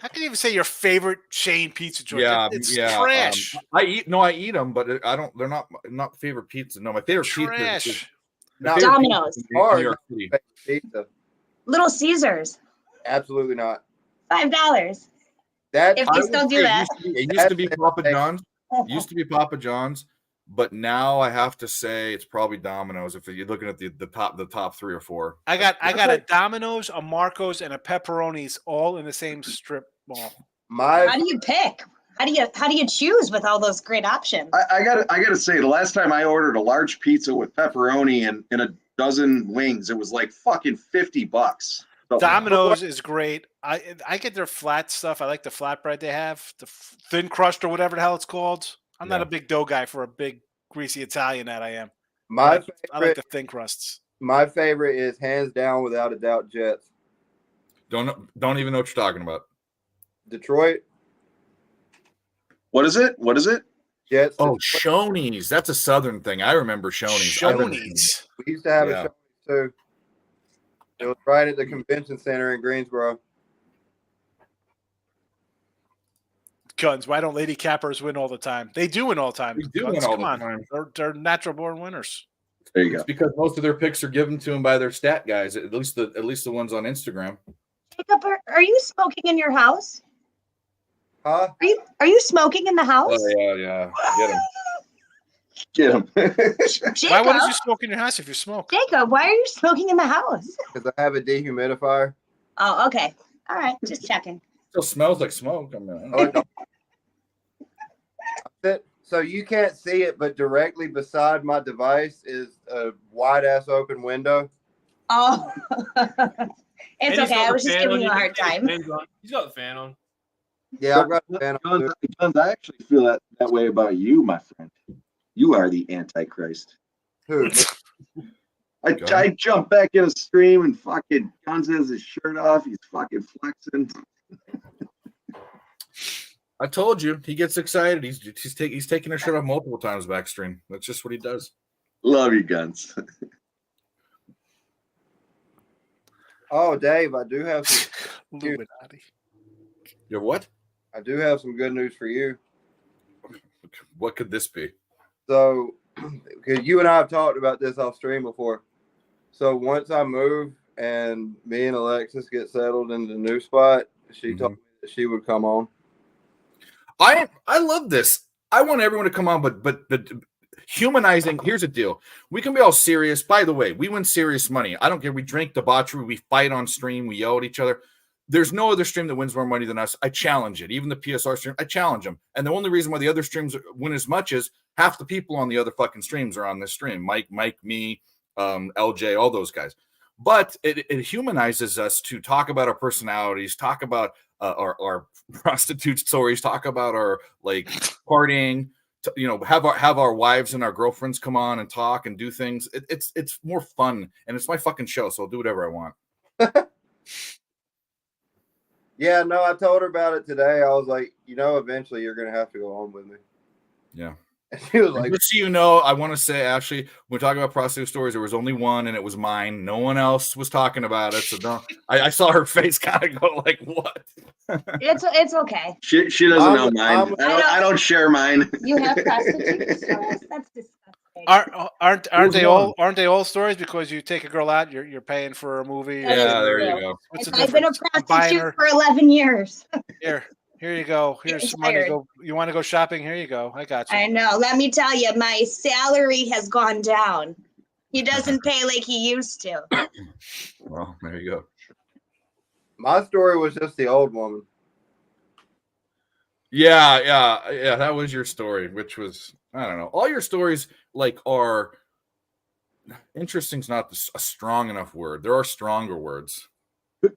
How can you even say your favorite chain pizza joint? Yeah, It's yeah. trash. I eat them, but I don't. They're not favorite pizza. No, my favorite pizza is Trash. my favorite Domino's. pizza is in New York City. Pizza. Little Caesars. Absolutely not. $5. That If I they would still do say that. It used to be Papa John's. Used to be Papa John's, but now I have to say it's probably Domino's. If you're looking at the top 3 or 4. I got a Domino's, a Marco's, and a Pepperoni's all in the same strip mall. How do you pick? How do you choose with all those great options? I gotta say, the last time I ordered a large pizza with pepperoni and a dozen wings, it was like fucking $50. So, Domino's is great. I get their flat stuff. I like the flatbread they have, the thin crust or whatever the hell it's called. I'm not a big dough guy for a big greasy Italian that I am. My I like the thin crusts. My favorite is hands down, without a doubt, Jets. Don't even know what you're talking about. Detroit. What is it? What is it? Jets. Oh, Shoney's. That's a Southern thing. I remember Shoney's. Shoney's. We used to have Yeah. a Shoney's too. It was right at the convention center in Greensboro. Guns. Why don't Lady Cappers win all the time? They do win all the time. They do Guns, win all come the on. time. They're natural born winners. There you It's go. because most of their picks are given to them by their stat guys. At least the ones on Instagram. Jacob, are you smoking in your house? Huh? Are you smoking in the house? Oh yeah. Get him. Get him. Jacob, Why wouldn't you smoke in your house if you smoke? Jacob, why are you smoking in the house? Because I have a dehumidifier. Oh, okay. All right, just checking. Still smells like smoke. I mean, Oh, no. So you can't see it, but directly beside my device is a wide ass open window. Oh, And it's he's okay. got I the was just fan giving on. you a can hard see the time. fan's on. He's got the fan on. Yeah, I've got a fan on Guns, Guns, I actually feel that way about you, my friend. You are the Antichrist. Who? I jump back in a stream and fucking Guns has his shirt off. He's fucking flexing. I told you he gets excited. He's taking a shirt off multiple times backstream. That's just what he does. Love you, Guns. Oh, Dave, I do have some. Illuminati. You're what? I do have some good news for you. What could this be? So, because you and I have talked about this off stream before. So once I move and me and Alexis get settled in the new spot, she told me that she would come on. I love this. I want everyone to come on, but humanizing. Here's the deal: we can be all serious. By the way, we win serious money. I don't care. We drink debauchery. We fight on stream. We yell at each other. There's no other stream that wins more money than us. I challenge it. Even the PSR stream, I challenge them. And the only reason why the other streams win as much is half the people on the other fucking streams are on this stream. Mike, me, LJ, all those guys. But it humanizes us to talk about our personalities, talk about our prostitute stories, talk about our like partying. Have our wives and our girlfriends come on and talk and do things. It's more fun, and it's my fucking show, so I'll do whatever I want. Yeah, no, I told her about it today. I was like, eventually you're going to have to go on with me. Yeah. And she was like, just so I want to say, Ashley, when we talk about prostitute stories, there was only one, and it was mine. No one else was talking about it. So don't. I saw her face kind of go like, "What?" It's okay. She doesn't know mine. I don't share mine. You have prostitute stories? That's disgusting. Aren't they all stories? Because you take a girl out, you're paying for a movie. Yeah, there you go. What's the I've been a difference? prostitute for 11 years. Here you go. Here's some money. You want to go shopping? Here you go. I got you. I know. Let me tell you, my salary has gone down. He doesn't pay like he used to. Well, there you go. My story was just the old woman. Yeah. That was your story, which was, I don't know. All your stories are interesting's not a strong enough word. There are stronger words.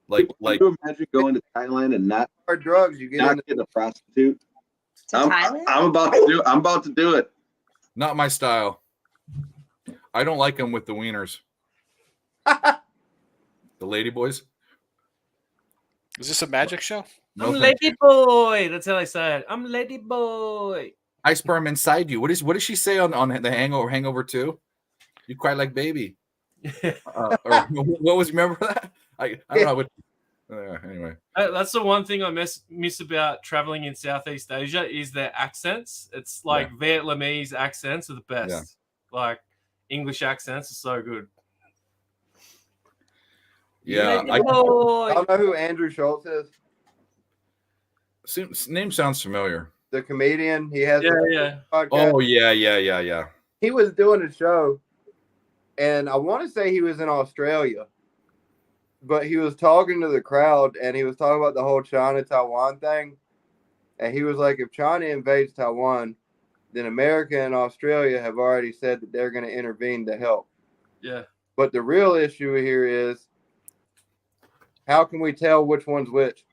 Like you imagine going to Thailand and not for drugs, you get a prostitute. Thailand? I'm about to do it. Not my style. I don't like them with the wieners. The lady boys. Is this a magic show? No, I'm lady boy. That's how they say it. I'm lady boy. I sperm inside you. What does she say on the Hangover 2? You cry like baby. Or what was? Remember that? I don't know. What, anyway, that's the one thing I miss about traveling in Southeast Asia is their accents. It's like Vietnamese accents are the best. Yeah. Like English accents are so good. Yeah, I don't know who Andrew Schultz is. Name sounds familiar. The comedian. He has yeah. podcast. Oh yeah. He was doing a show, and I want to say he was in Australia, but he was talking to the crowd, and he was talking about the whole China-Taiwan thing, and he was like, if China invades Taiwan, then America and Australia have already said that they're going to intervene to help. Yeah. But the real issue here is, how can we tell which one's which?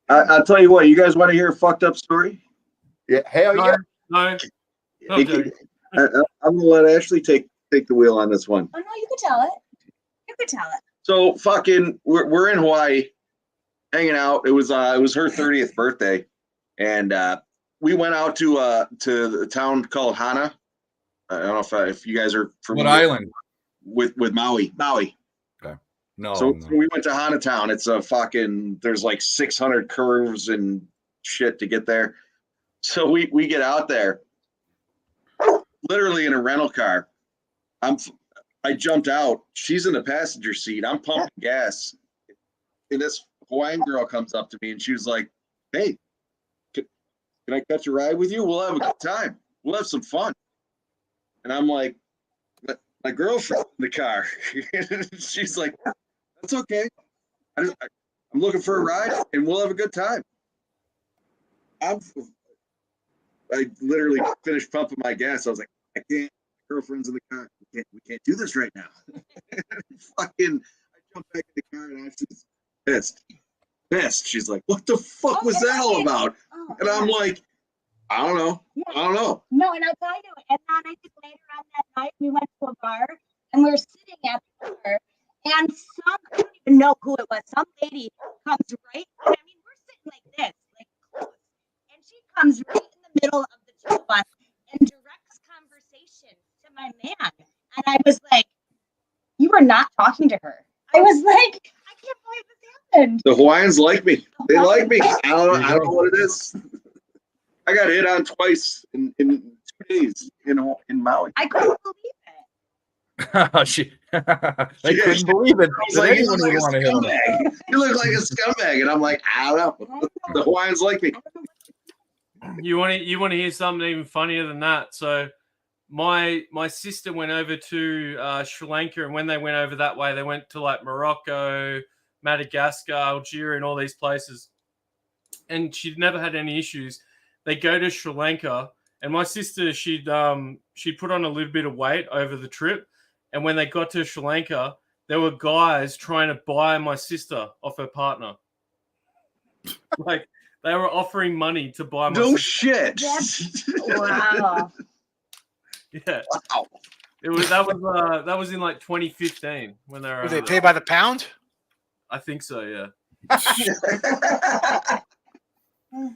I'll tell you what. You guys want to hear a fucked up story? Yeah, hell yeah. No. I'm gonna let Ashley take the wheel on this one. Oh no, you could tell it. So fucking, we're in Hawaii, hanging out. It was her 30th birthday, and we went out to the town called Hana. I don't know if you guys are familiar. What island? With Maui. Okay. No. So we went to Hana town. It's a fucking. There's like 600 curves and shit to get there. So we get out there, literally in a rental car. I jumped out. She's in the passenger seat. I'm pumping gas, and this Hawaiian girl comes up to me and she was like, "Hey, can I catch a ride with you? We'll have a good time. We'll have some fun." And I'm like, "My girlfriend in the car." She's like, "That's okay. I'm looking for a ride, and we'll have a good time." I literally finished pumping my gas. I was like, "I can't. My girlfriend's in the car. We can't do this right now." Fucking, I jumped back in the car and pissed. She's like, what the fuck was that all about? Oh, And I'm yeah. like, I don't know. No, and I'll tell you. And then I think later on that night we went to a bar and we were sitting at the bar, and I don't even know who it was. Some lady comes right. I mean, we're sitting like this, like close, and she comes right in the middle of the two of us and directs conversation to my man. And I was like, "You were not talking to her." I was like, "I can't believe this happened." The Hawaiians like me. They like me. I don't know what it is. I got hit on twice in 2 days in Maui. I couldn't believe it. She, they couldn't believe it. I was That like, anyone would want to hit him. you look like a scumbag. And I'm like, I don't know. The Hawaiians like me. You want to hear something even funnier than that? So my sister went over to Sri Lanka, and when they went over that way, they went to like Morocco, Madagascar, Algeria, and all these places. And she'd never had any issues. They go to Sri Lanka, and my sister, she'd put on a little bit of weight over the trip. And when they got to Sri Lanka, there were guys trying to buy my sister off her partner. Like, they were offering money to buy my No sister. shit. Wow. Yeah. Wow. That was in like 2015 when they were. Would they over pay there. by the pound? I think so. Yeah.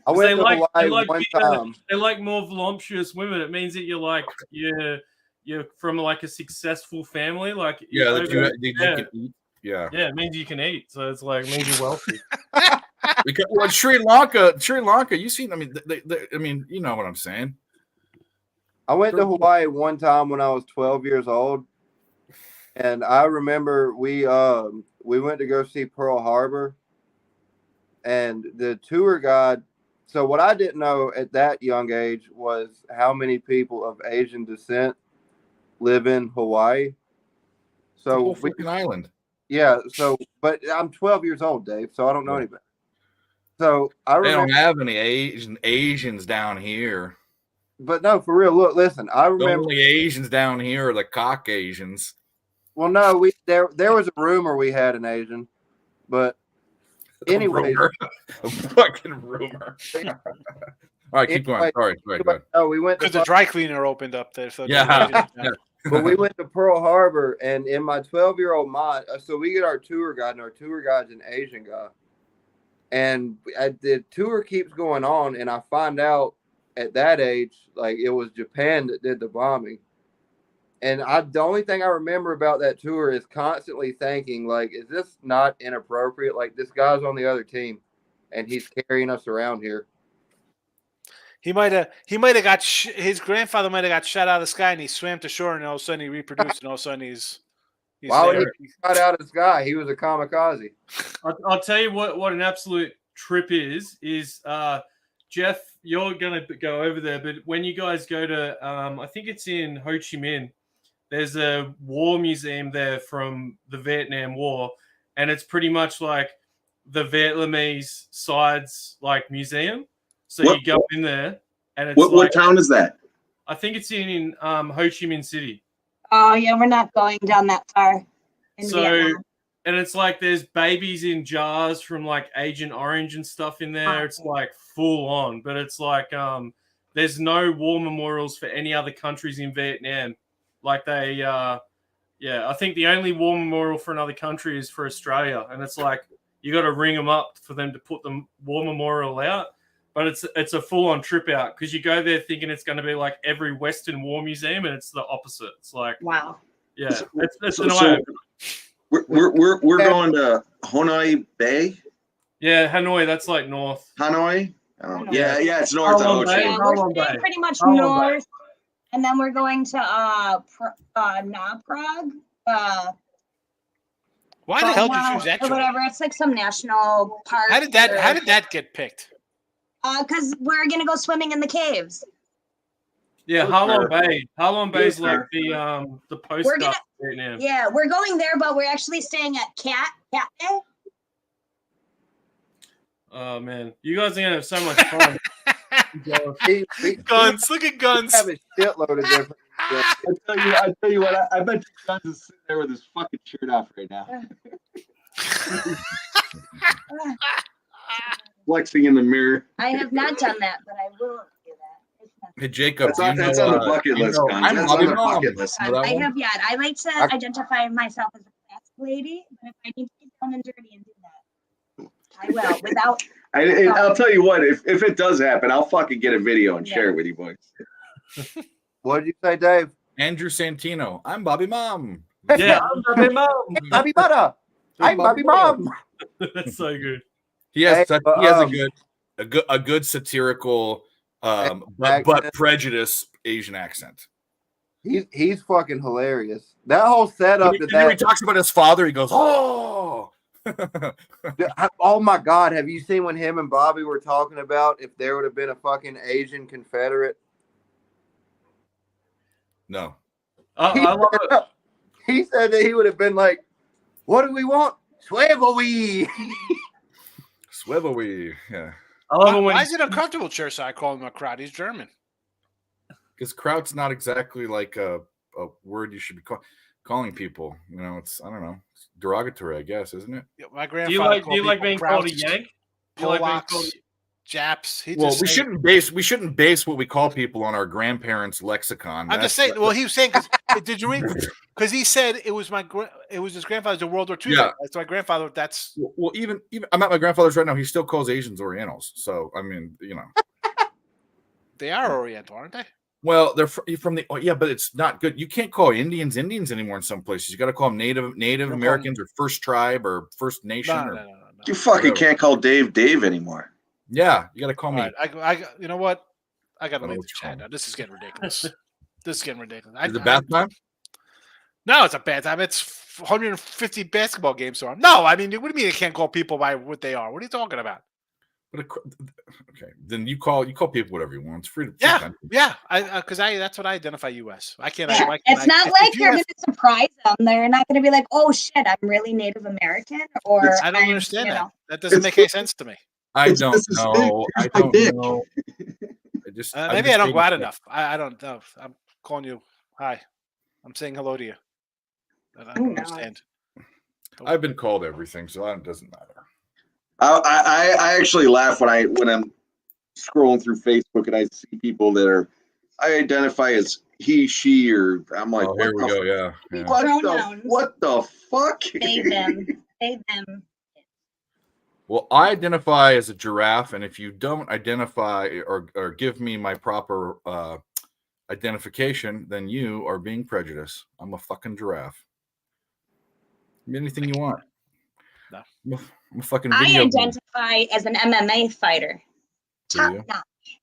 I went to Hawaii one bigger- time. They like more voluptuous women. It means that you're from like a successful family. Like Yeah, that you yeah, can eat. Yeah. yeah, it means you can eat. So it's like it means you're wealthy. Because well, Sri Lanka, you seen? I mean, I mean, you know what I'm saying. I went to Hawaii one time when I was 12 years old, and I remember we went to go see Pearl Harbor, and the tour guide. So what I didn't know at that young age was how many people of Asian descent live in Hawaii. The So whole freaking island. yeah. So, but I'm 12 years old, Dave. So I don't know anything. So I They remember, don't have any Asians down here. but no, for real. Look, listen. I The remember. only Asians down here are the Caucasians. Well, no, there was a rumor we had an Asian, but anyway, Rumor. A fucking rumor. All right, keep going. Anyway, Sorry, go ahead. no, we went to Because the dry cleaner opened up there. So Yeah. but we went to Pearl Harbor, and in my 12-year-old mind, so we get our tour guide, and our tour guide's an Asian guy, and the tour keeps going on, and I find out at that age, like it was Japan that did the bombing. And the only thing I remember about that tour is constantly thinking, like, is this not inappropriate? Like, this guy's on the other team, and he's carrying us around here. He might have got his grandfather might have got shot out of the sky, and he swam to shore, and all of a sudden he reproduced, and all of a sudden he's Why would there. he shot out of the sky? He was a kamikaze. I'll tell you what an absolute trip is Jeff, you're gonna go over there, but when you guys go to I think it's in Ho Chi Minh, there's a war museum there from the Vietnam War, and it's pretty much like the Vietnamese side's like museum. So you go in there, and it's What town is that? I think it's in Ho Chi Minh City. Oh yeah, we're not going down that far. In So, Vietnam. and it's like there's babies in jars from like Agent Orange and stuff in there. It's like full on, but it's like there's no war memorials for any other countries in Vietnam. Like they I think the only war memorial for another country is for Australia, and it's like you got to ring them up for them to put the war memorial out. But it's a full on trip out because you go there thinking it's going to be like every Western war museum, and it's the opposite. It's like Wow. yeah, it's So- an so- eye. We're going to Hanoi Bay, Yeah, Hanoi, that's like north. Hanoi. Hanoi. Yeah, it's north of Ho Chi Bay. Minh. Yeah, How we're long staying Bay? pretty much How long north, and then we're going to Na Prague. Why the hell did you Wow, choose that or joint? whatever. It's like some national park. How did that get picked? Because we're gonna go swimming in the caves. Yeah, Halong Bay. Halong Bay is Yes, like sir. the We're postcard gonna- of Vietnam. Yeah, we're going there, but we're actually staying at Cat Bay. Oh man, you guys are gonna have so much fun. We Guns, look at guns. have a shitload of different. I tell you what, I bet Guns is sitting there with his fucking shirt off right now. Flexing in the mirror. I have not done that, but I will do that. It's not- Hey Jacob, That's do you on, that's on the bucket list, know, Cons. I'm That's on Bobby the Mom. bucket list. Know that I one? have yet. I like to identify myself as a class lady, but if I need to get down and dirty and do that, I will. Without And I'll tell you what, if it does happen, I'll fucking get a video and share it with you boys. What did you say, Dave? Andrew Santino. I'm Bobby Mom. Yeah, I'm Bobby Mom. Bobby Butter. I'm Bobby Mom. That's so good. He has Hey, such, but, he has a good satirical but prejudice Asian accent. He's fucking hilarious. That whole setup. When he talks about his father, he goes, "Oh, oh my God! Have you seen when him and Bobby were talking about if there would have been a fucking Asian Confederate?" no." I love it. He said that he would have been like, "What do we want? Swivel-y." Swivel-y. Yeah. I love it when Why is it uncomfortable, Chersai, calling him a crowd? He's German. Because kraut's not exactly like a word you should be calling people. You know, it's, I don't know, it's derogatory, I guess, isn't it? Yeah, my do grandfather. you like called being people called a Krauts, Yank? Do you like being Polacks, called Japs. He Well, just we saying- shouldn't base what we call people on our grandparents' lexicon. I'm just saying. Well, he was saying because did you read? Because he said it was it was his grandfather's a World War II. Yeah. That's my grandfather. That's Well, even I'm at my grandfather's right now. He still calls Asians Orientals. So I mean, you know, they are Oriental, aren't they? well, they're from the yeah, but it's not good. You can't call Indians anymore in some places. You got to call them Native Americans or First Tribe or First Nation. No. You fucking Whatever. can't call Dave anymore. Yeah, you got to call All me. right, I you know what? I got to I don't know leave what the you call chat me. now. This is getting ridiculous. This is getting ridiculous. Is it bath time? No, it's a bad time. It's 150 basketball games on. No, I mean, what do you mean you can't call people by what they are? What are you talking about? But okay, then you call people whatever you want. It's free. Yeah, yeah. Because that's what I identify you as. I can't. Yeah, why can't it's I- not if like you you're have- going to surprise them. They're not going to be like, "Oh shit, I'm really Native American," or I don't I'm, understand you that. know. That doesn't make any sense to me. I It's don't Mississippi. know. I My don't dick. know. I just Maybe I don't go out enough. I don't know. I'm calling you. Hi. I'm saying hello to you. I don't No. understand. I've been called everything, so it doesn't matter. I actually laugh when I'm scrolling through Facebook and I see people that I identify as he, she, or I'm like, Oh, here we go. Yeah. Pronouns. What the fuck? They them. They them. Well, I identify as a giraffe, and if you don't identify or give me my proper identification, then you are being prejudiced. I'm a fucking giraffe. Give me anything you want. No. I'm a fucking I video. game. identify as an MMA fighter. Do Top you? notch.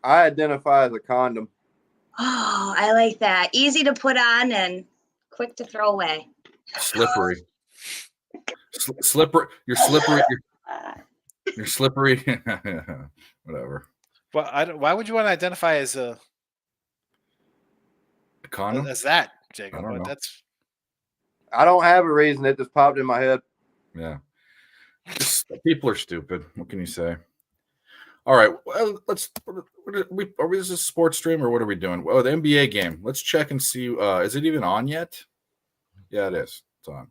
I identify as a condom. Oh, I like that. Easy to put on and quick to throw away. Slippery. Slippery. You're slippery. You're slippery. Whatever. Well, why would you want to identify as a Condom? as that, Jacob? I don't know. That's I don't have a reason. It just popped in my head. Yeah. People are stupid. What can you say? All right. Well, let's. Are we this a sports stream or what are we doing? Well, the NBA game. Let's check and see. Is it even on yet? Yeah, it is. It's on.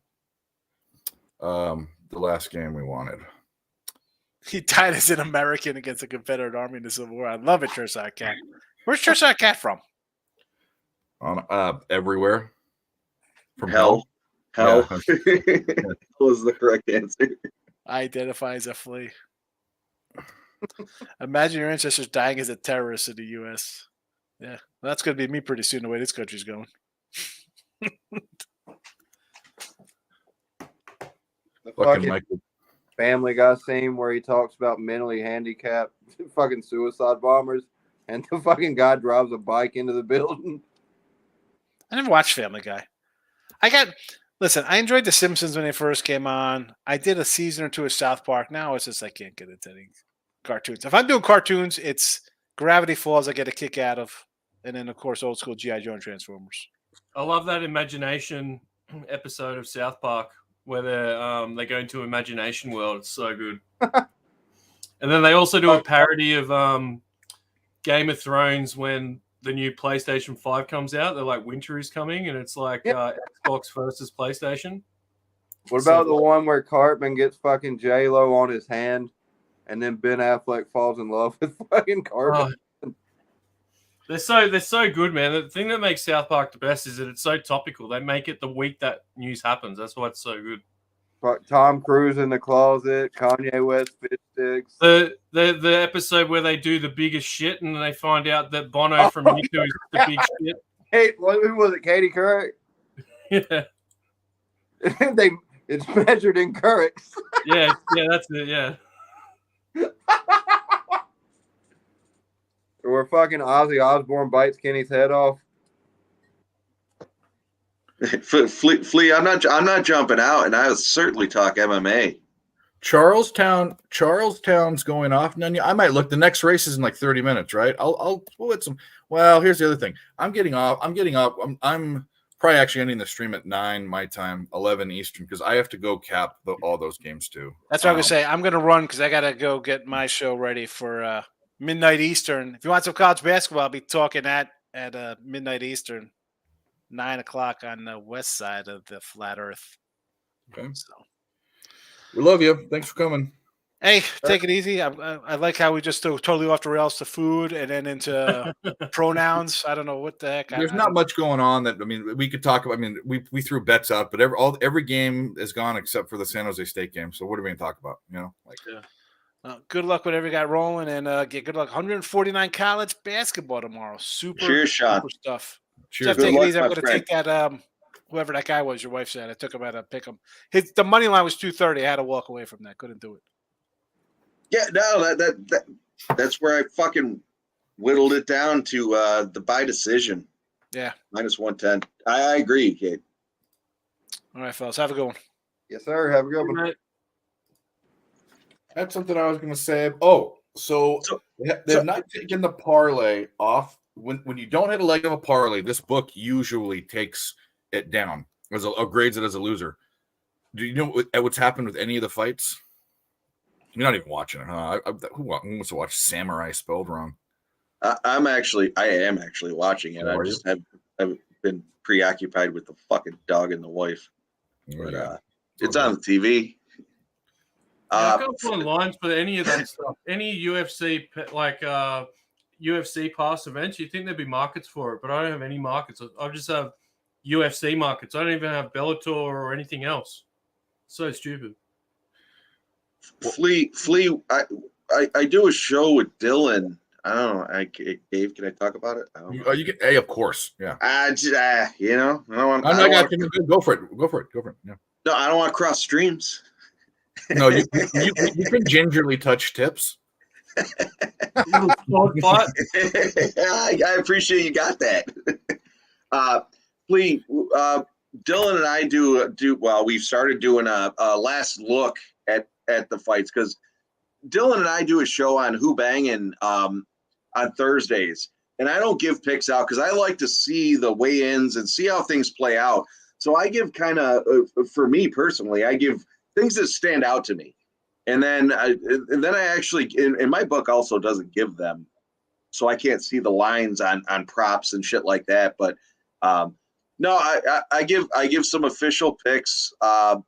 The last game we wanted. he died as an American against the Confederate Army in the Civil War. I love it, Chersai Cat. Where's Chersai Cat from? On everywhere. From Hell. Yeah. was the correct answer. I identify as a flea. Imagine your ancestors dying as a terrorist in the U.S. Yeah, well, that's going to be me pretty soon. The way this country's going. The Fucking fucking Michael. Family Guy scene where he talks about mentally handicapped fucking suicide bombers, and the fucking guy drives a bike into the building. I never watched Family Guy. Listen, I enjoyed The Simpsons when they first came on. I did a season or two of South Park. Now it's just I can't get into any cartoons. If I'm doing cartoons, it's Gravity Falls I get a kick out of. And then, of course, old school G.I. Joe and Transformers. I love that imagination episode of South Park where they go into Imagination World. It's so good. And then they also do a parody of Game of Thrones when the new PlayStation 5 comes out. They're like, winter is coming, and it's like Xbox versus PlayStation. What about the one where Cartman gets fucking J-Lo on his hand and then Ben Affleck falls in love with fucking Cartman? They're so good, man. The thing that makes South Park the best is that it's so topical. They make it the week that news happens. That's why it's so good. Tom Cruise in the closet, Kanye West fish sticks. The episode where they do the biggest shit and they find out that Bono from U2 is the big shit. Hey, who was it? Katie Couric? Yeah. It's measured in Courics. Yeah, that's it. Yeah. Where fucking Ozzy Osbourne bites Kenny's head off. Flea, I'm not jumping out, and I'll certainly talk MMA. Charlestown's going off. None. I might look. The next race is in like 30 minutes, right? We'll hit some. Well, here's the other thing. I'm getting off. I'm probably actually ending the stream at 9 my time, 11 Eastern, because I have to go cap all those games too. That's what I'm gonna say. I'm gonna run because I gotta go get my show ready for midnight Eastern. If you want some college basketball, I'll be talking at midnight Eastern, 9 o'clock on the west side of the flat Earth. Okay. So we love you. Thanks for coming. Hey, take it easy. I like how we just go totally off the rails to food and then into pronouns. I don't know what the heck. There's not much going on that we could talk about. I mean, we threw bets up, but every game is gone except for the San Jose State game. So what are we going to talk about? Good luck with whatever you got rolling, and get good luck. 149 college basketball tomorrow. Cheers, Sean. Super stuff. Cheers. Jeff, take it luck, easy. I'm my going to friend. take that. Whoever that guy was, your wife said. I took him at a pick 'em. The money line was 230. I had to walk away from that. Couldn't do it. Yeah, no, that's where I fucking whittled it down to the by decision. Yeah. Minus 110. I agree, Kate. All right, fellas. Have a good one. Yes, sir. Have a good one. That's something I was going to say. Oh, so they've not taken the parlay off. When you don't hit a leg of a parlay, this book usually takes it down or grades it as a loser. Do you know what's happened with any of the fights? You're not even watching it, huh? Who wants to watch Samurai spelled wrong? I am actually watching it. I've been preoccupied with the fucking dog and the wife. But it's on the TV. I can't find lines for any of that stuff. Any UFC UFC pass events, you think there'd be markets for it, but I don't have any markets. I just have UFC markets. I don't even have Bellator or anything else. So stupid. Flea, I do a show with Dylan. I don't know. Dave, can I talk about it? I don't know. You get hey, of course, yeah. I got you. Go for it. Yeah. No, I don't want to cross streams. No, you can gingerly touch tips. I appreciate you got that. Flea, Dylan and I do well. We've started doing a last look at the fights because Dylan and I do a show on Who Bangin' on Thursdays, and I don't give picks out because I like to see the weigh-ins and see how things play out. So I give kind of, for me personally, I give things that stand out to me, and then I actually in my book also doesn't give them, so I can't see the lines on props and shit like that. But no, I give some official picks on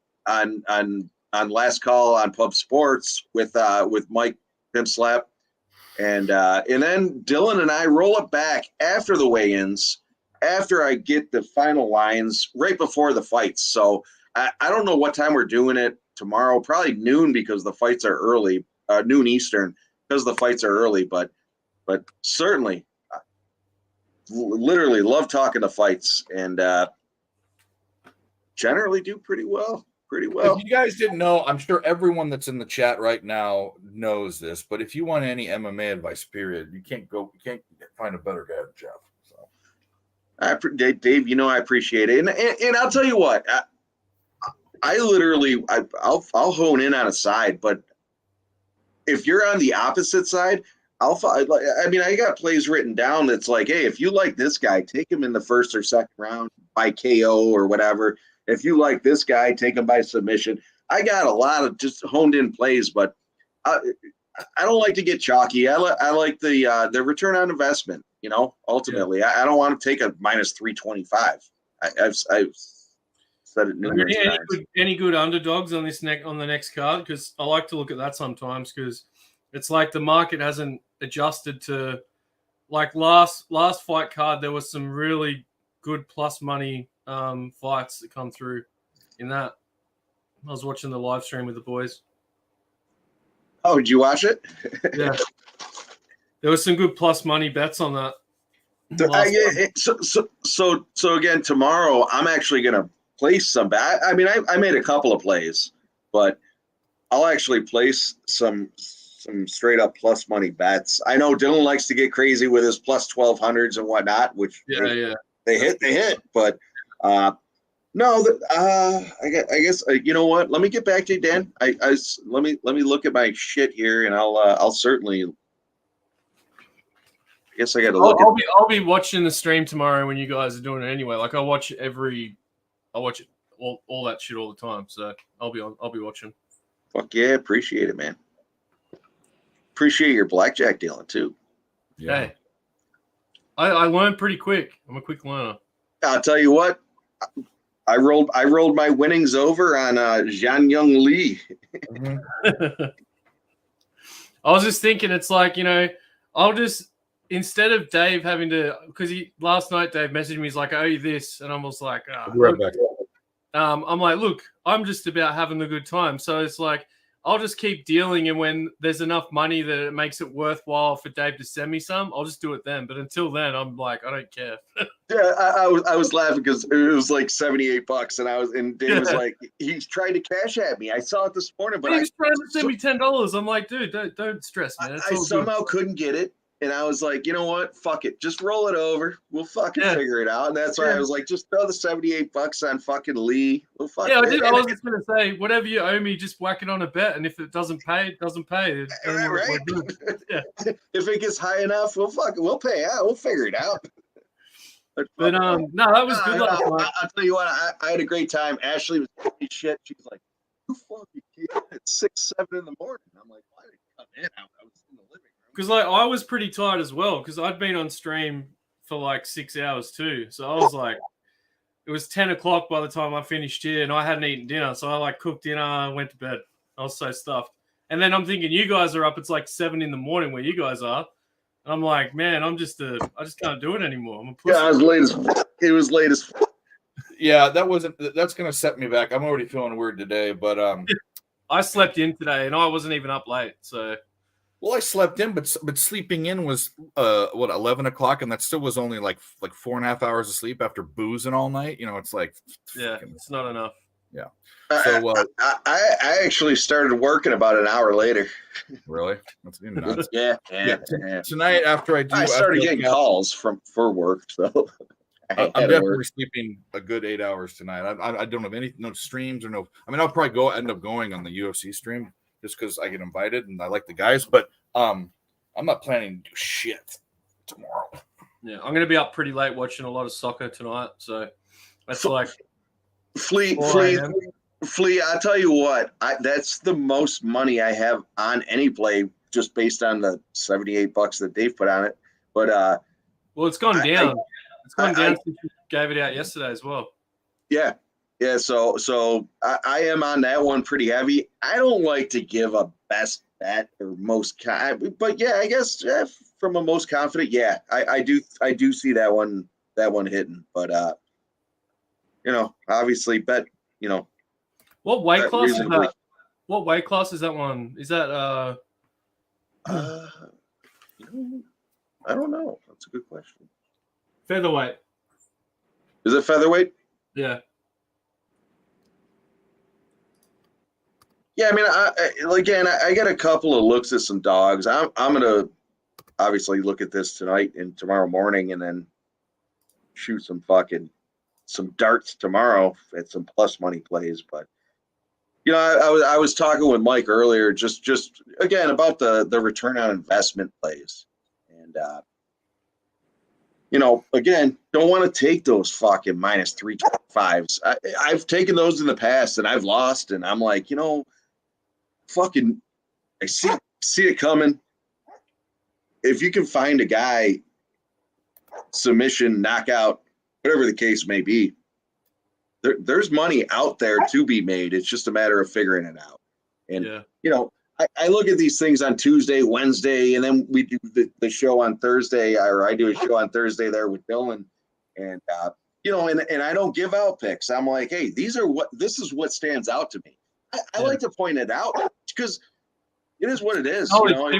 Last Call on Pub Sports with Mike Pimpslap, and then Dylan and I roll it back after the weigh-ins, after I get the final lines right before the fights. So I don't know what time we're doing it tomorrow. Probably noon because the fights are early, noon Eastern because the fights are early. But certainly, literally love talking to fights and generally do pretty well. If you guys didn't know, I'm sure everyone that's in the chat right now knows this. But if you want any MMA advice, period, you can't find a better guy than Jeff. So, Dave, I appreciate it, and I'll tell you what, I literally I'll hone in on a side, but if you're on the opposite side, I got plays written down that's like, hey, if you like this guy, take him in the first or second round by KO or whatever. If you like this guy, take him by submission. I got a lot of just honed in plays, but I don't like to get chalky. I like the return on investment. Ultimately, I don't want to take a minus 325. I've said Said it numerous times. Any good underdogs on the next card? Because I like to look at that sometimes because it's like the market hasn't adjusted to like last fight card. There was some really good plus money fights that come through in that. I was watching the live stream with the boys. Oh, did you watch it? Yeah, there was some good plus money bets on that. So again, tomorrow I'm actually gonna place some. I mean, I made a couple of plays, but I'll actually place some straight up plus money bets. I know Dylan likes to get crazy with his plus 1200s and whatnot, which they hit, but no, I guess you know what? Let me get back to you, Dan. Let me look at my shit here, and I'll certainly. I guess I got to look. I'll be watching the stream tomorrow when you guys are doing it anyway. Like I watch it all that shit all the time. So I'll be watching. Fuck yeah, appreciate it, man. Appreciate your blackjack dealing too. Yeah. Hey, I learned pretty quick. I'm a quick learner. I'll tell you what. I rolled my winnings over on Zhang Young Lee. I was just thinking, it's like, you know, I'll just instead of Dave having to, because last night Dave messaged me, he's like, I owe you this, and I was like, I'm like, look, I'm just about having a good time, so it's like I'll just keep dealing, and when there's enough money that it makes it worthwhile for Dave to send me some, I'll just do it then. But until then, I'm like, I don't care. Yeah, I was laughing because it was like $78, and Dave was like, he's trying to cash at me. I saw it this morning, but he's trying to send me $10. I'm like, dude, don't stress, man. I somehow couldn't get it. And I was like, you know what? Fuck it. Just roll it over. We'll fucking figure it out. And that's why I was like, just throw the $78 on fucking Lee. We'll fucking I was just going to say, whatever you owe me, just whack it on a bet. And if it doesn't pay, it doesn't pay. Right. If it gets high enough, we'll pay out. We'll figure it out. But no, that was good last night. I'll tell you what, I had a great time. Ashley was pretty shit. She's like, you fucking kid at 6, 7 in the morning. I'm like, why did you come in? I was in the living room. Because like I was pretty tired as well, because I'd been on stream for like 6 hours too. So I was like, it was 10 o'clock by the time I finished here, and I hadn't eaten dinner. So I like cooked dinner and went to bed. I was so stuffed. And then I'm thinking you guys are up. It's like 7 in the morning where you guys are. And I'm like, man, I just can't do it anymore. I'm a pussy. Yeah, it was late as. Yeah, that's gonna set me back. I'm already feeling weird today, but I slept in today and I wasn't even up late. So well, I slept in, but sleeping in was 11 o'clock, and that still was only like 4.5 hours of sleep after boozing all night. You know, it's like it's not enough. Yeah. So I actually started working about an hour later. Really? That's nuts. Yeah. Tonight, after I started getting calls for work, so I'm definitely sleeping a good 8 hours tonight. I don't have no streams or no. I mean, I'll probably end up going on the UFC stream just because I get invited and I like the guys, but I'm not planning to do shit tomorrow. Yeah, I'm gonna be up pretty late watching a lot of soccer tonight, so that's like Flea. I'll tell you what, that's the most money I have on any play, just based on the $78 that Dave put on it. But well, it's gone down. It's gone down since you gave it out yesterday as well. Yeah. So I am on that one pretty heavy. I don't like to give a best bet or most, but yeah, I guess from a most confident, yeah, I do see that one hitting. But obviously bet, What weight class is that? What weight class is that one? Is that I don't know. That's a good question. Featherweight. Is it featherweight? Yeah. Yeah, I mean, I got a couple of looks at some dogs. I'm gonna obviously look at this tonight and tomorrow morning, and then shoot some darts tomorrow at some plus money plays. But I was talking with Mike earlier, just again about the return on investment plays, and again, don't want to take those fucking -325s. I've taken those in the past and I've lost, and I'm like, fucking, I see it coming. If you can find a guy, submission, knockout, whatever the case may be, there's money out there to be made. It's just a matter of figuring it out. And you know, I look at these things on Tuesday, Wednesday, and then we do the show on Thursday, or I do a show on Thursday there with Dylan, and you know, and I don't give out picks. I'm like, hey, this is what stands out to me. I like to point it out because it is what it is. Oh, you know,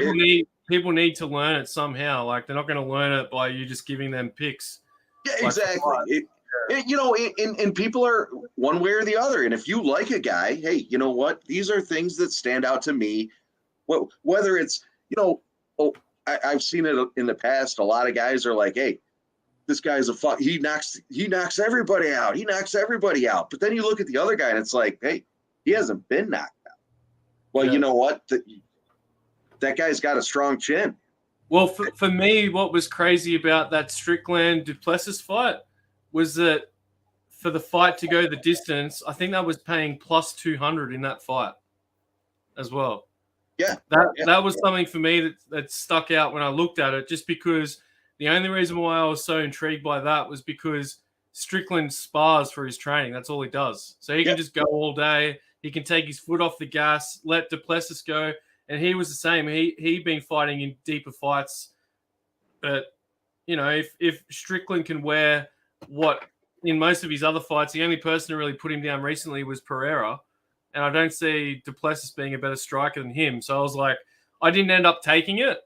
people need to learn it somehow. Like they're not going to learn it by you just giving them picks. Yeah, exactly. You know, and people are one way or the other. And if you like a guy, hey, you know what? These are things that stand out to me. Whether it's, you know, I've seen it in the past. A lot of guys are like, hey, this guy's he knocks everybody out. He knocks everybody out. But then you look at the other guy and it's like, hey, he hasn't been knocked out. Well, you know what? That guy's got a strong chin. Well, for me, what was crazy about that Strickland Duplessis fight was that for the fight to go the distance, I think that was paying plus 200 in that fight as well. Yeah. That was something for me that stuck out when I looked at it, just because the only reason why I was so intrigued by that was because Strickland spars for his training. That's all he does. So he can just go all day. He can take his foot off the gas, let Duplessis go. And he was the same. He'd been fighting in deeper fights. But, you know, if Strickland can wear what in most of his other fights, the only person who really put him down recently was Pereira. And I don't see Duplessis being a better striker than him. So I was like, I didn't end up taking it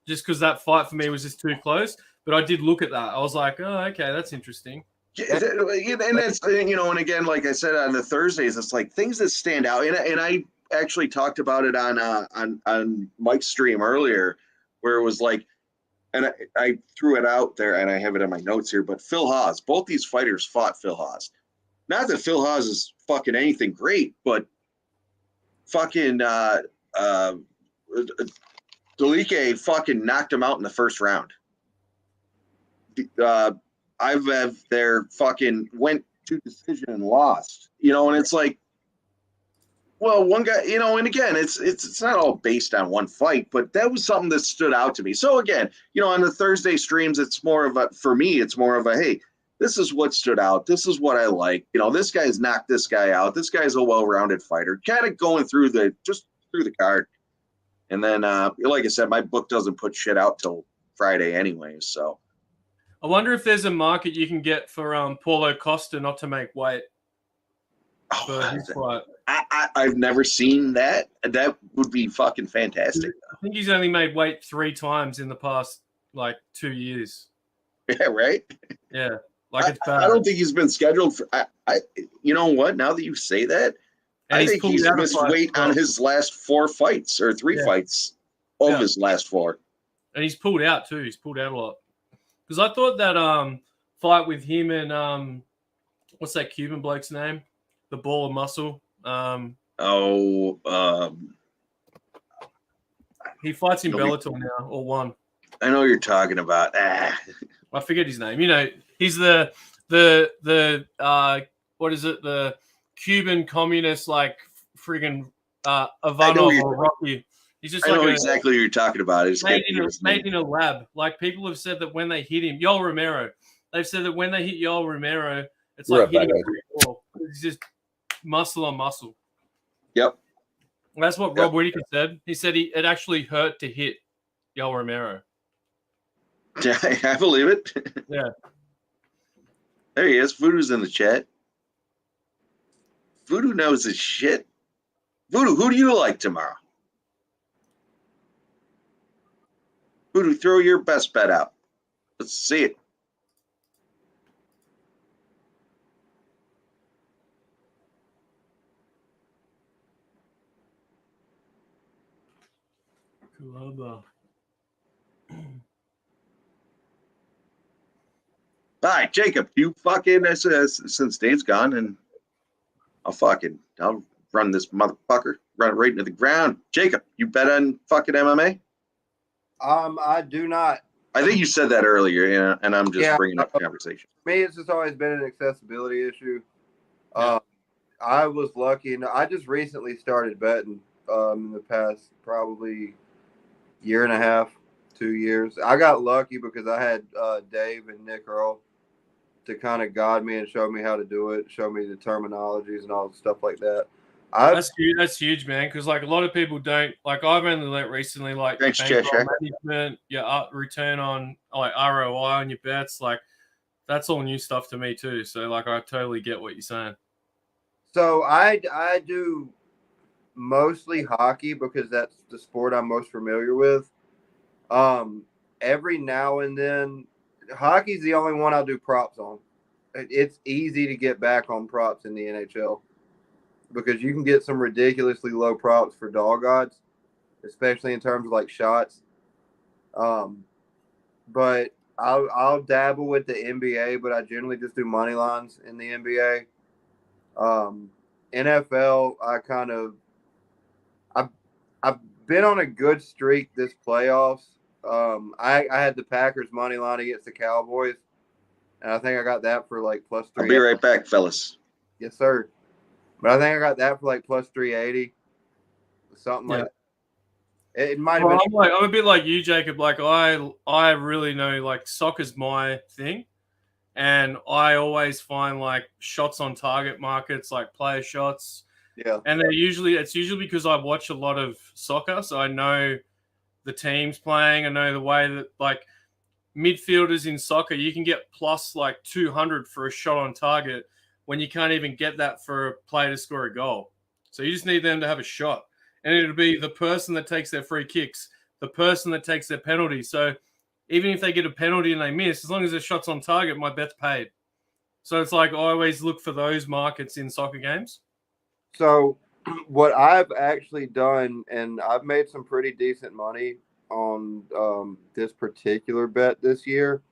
just because that fight for me was just too close. But I did look at that. I was like, oh, okay, that's interesting. Yeah, and that's, you know, and again, like I said on the Thursdays, it's like things that stand out. And I actually talked about it on Mike's stream earlier, where it was like, and I threw it out there, and I have it in my notes here. But Phil Haas, both these fighters fought Phil Haas. Not that Phil Haas is fucking anything great, but fucking Delike fucking knocked him out in the first round. I've there fucking went to decision and lost, you know, and it's like, well, one guy, you know, and again, it's not all based on one fight, but that was something that stood out to me. So again, you know, on the Thursday streams, it's more of for me, it's more of a, hey, this is what stood out. This is what I like. You know, this guy's knocked this guy out. This guy's a well-rounded fighter. Kind of going through the card. And then, like I said, my book doesn't put shit out till Friday anyway. So I wonder if there's a market you can get for Paulo Costa not to make weight. For his fight. I've never seen that. That would be fucking fantastic. I think he's only made weight 3 times in the past, 2 years. Yeah, right? Yeah. It's bad. I don't think he's been scheduled for. You know what? Now that you say that, I think he's missed weight on his last 4 fights or 3 fights of his last 4. And he's pulled out too. He's pulled out a lot. Because I thought that fight with him and what's that Cuban bloke's name? The Ball of Muscle. He fights in Bellator now, or won. I know you're talking about. I forget his name. You know, he's the what is it? The Cuban communist, friggin' Ivanov or Rocky. He's just I know exactly what you're talking about. It's made in a lab. People have said that when they hit him, Yoel Romero, they've said that when they hit Yoel Romero, it's like hitting a brick wall. It's just muscle on muscle. Yep. That's what Rob Whittaker said. He said it actually hurt to hit Yoel Romero. Yeah, I believe it. Yeah. There he is. Voodoo's in the chat. Voodoo knows his shit. Voodoo, who do you like tomorrow? Voodoo, throw your best bet out. Let's see it. All right, Jacob, you fucking since Dave's gone, and I'll run this motherfucker, run it right into the ground. Jacob, you bet on fucking MMA? I do not. I think you said that earlier, and I'm just bringing up the conversation. For me, it's just always been an accessibility issue. I was lucky, and I just recently started betting in the past probably year and a half, 2 years. I got lucky because I had Dave and Nick Earl to kind of guide me and show me how to do it, show me the terminologies and all the stuff like that. That's huge. That's huge, man. Because like a lot of people don't like. I've only learnt recently, like Thanks, bankroll Cheshire. management, your return on like ROI on your bets. Like that's all new stuff to me too. So like I totally get what you're saying. So I do mostly hockey because that's the sport I'm most familiar with. Every now and then, hockey's the only one I'll do props on. It's easy to get back on props in the NHL because you can get some ridiculously low props for dog odds, especially in terms of like shots. But I'll dabble with the NBA, but I generally just do money lines in the NBA. NFL, I've been on a good streak this playoffs. I had the Packers money line against the Cowboys, and I think I got that for like plus 3. I'll be right back, fellas. Yes, sir. But I think I got that for like plus 380, something like that. It might have Well, been. I'm a bit like you, Jacob. Like I really know like soccer's my thing, and I always find like shots on target markets, like player shots. Yeah. And it's usually because I watch a lot of soccer, so I know the teams playing. I know the way that like midfielders in soccer, you can get plus like 200 for a shot on target when you can't even get that for a player to score a goal. So you just need them to have a shot. And it'll be the person that takes their free kicks, the person that takes their penalty. So even if they get a penalty and they miss, as long as their shot's on target, my bet's paid. So it's like I always look for those markets in soccer games. So what I've actually done, and I've made some pretty decent money on this particular bet this year.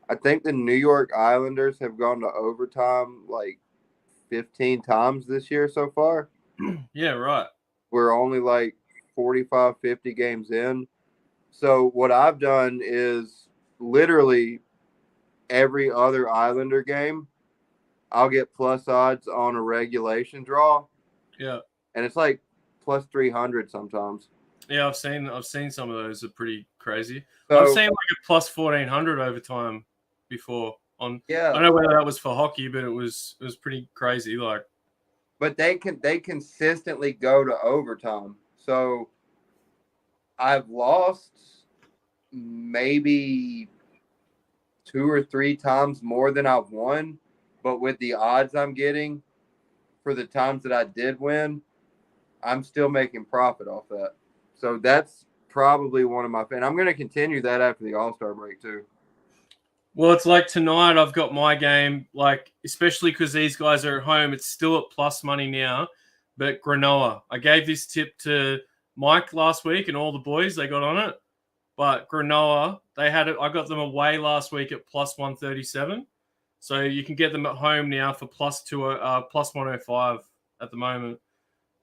I think the New York Islanders have gone to overtime like 15 times this year so far. Yeah, right. We're only like 45, 50 games in. So what I've done is literally every other Islander game, I'll get plus odds on a regulation draw. Yeah. And it's like plus 300 sometimes. Yeah, I've seen some of those are pretty crazy. So, I've seen like a plus 1400 overtime before on. Yeah. I don't know whether that was for hockey, but it was pretty crazy. Like, but they consistently go to overtime. So I've lost maybe 2 or 3 times more than I've won, but with the odds I'm getting for the times that I did win, I'm still making profit off that. So that's probably one of my and I'm going to continue that after the All-Star break too. well, it's like tonight I've got my game, like especially because these guys are at home, it's still at plus money now. But Granola, I gave this tip to Mike last week and all the boys, they got on it. But Granola, they had it. I got them away last week at plus 137. So you can get them at home now for plus 105 at the moment.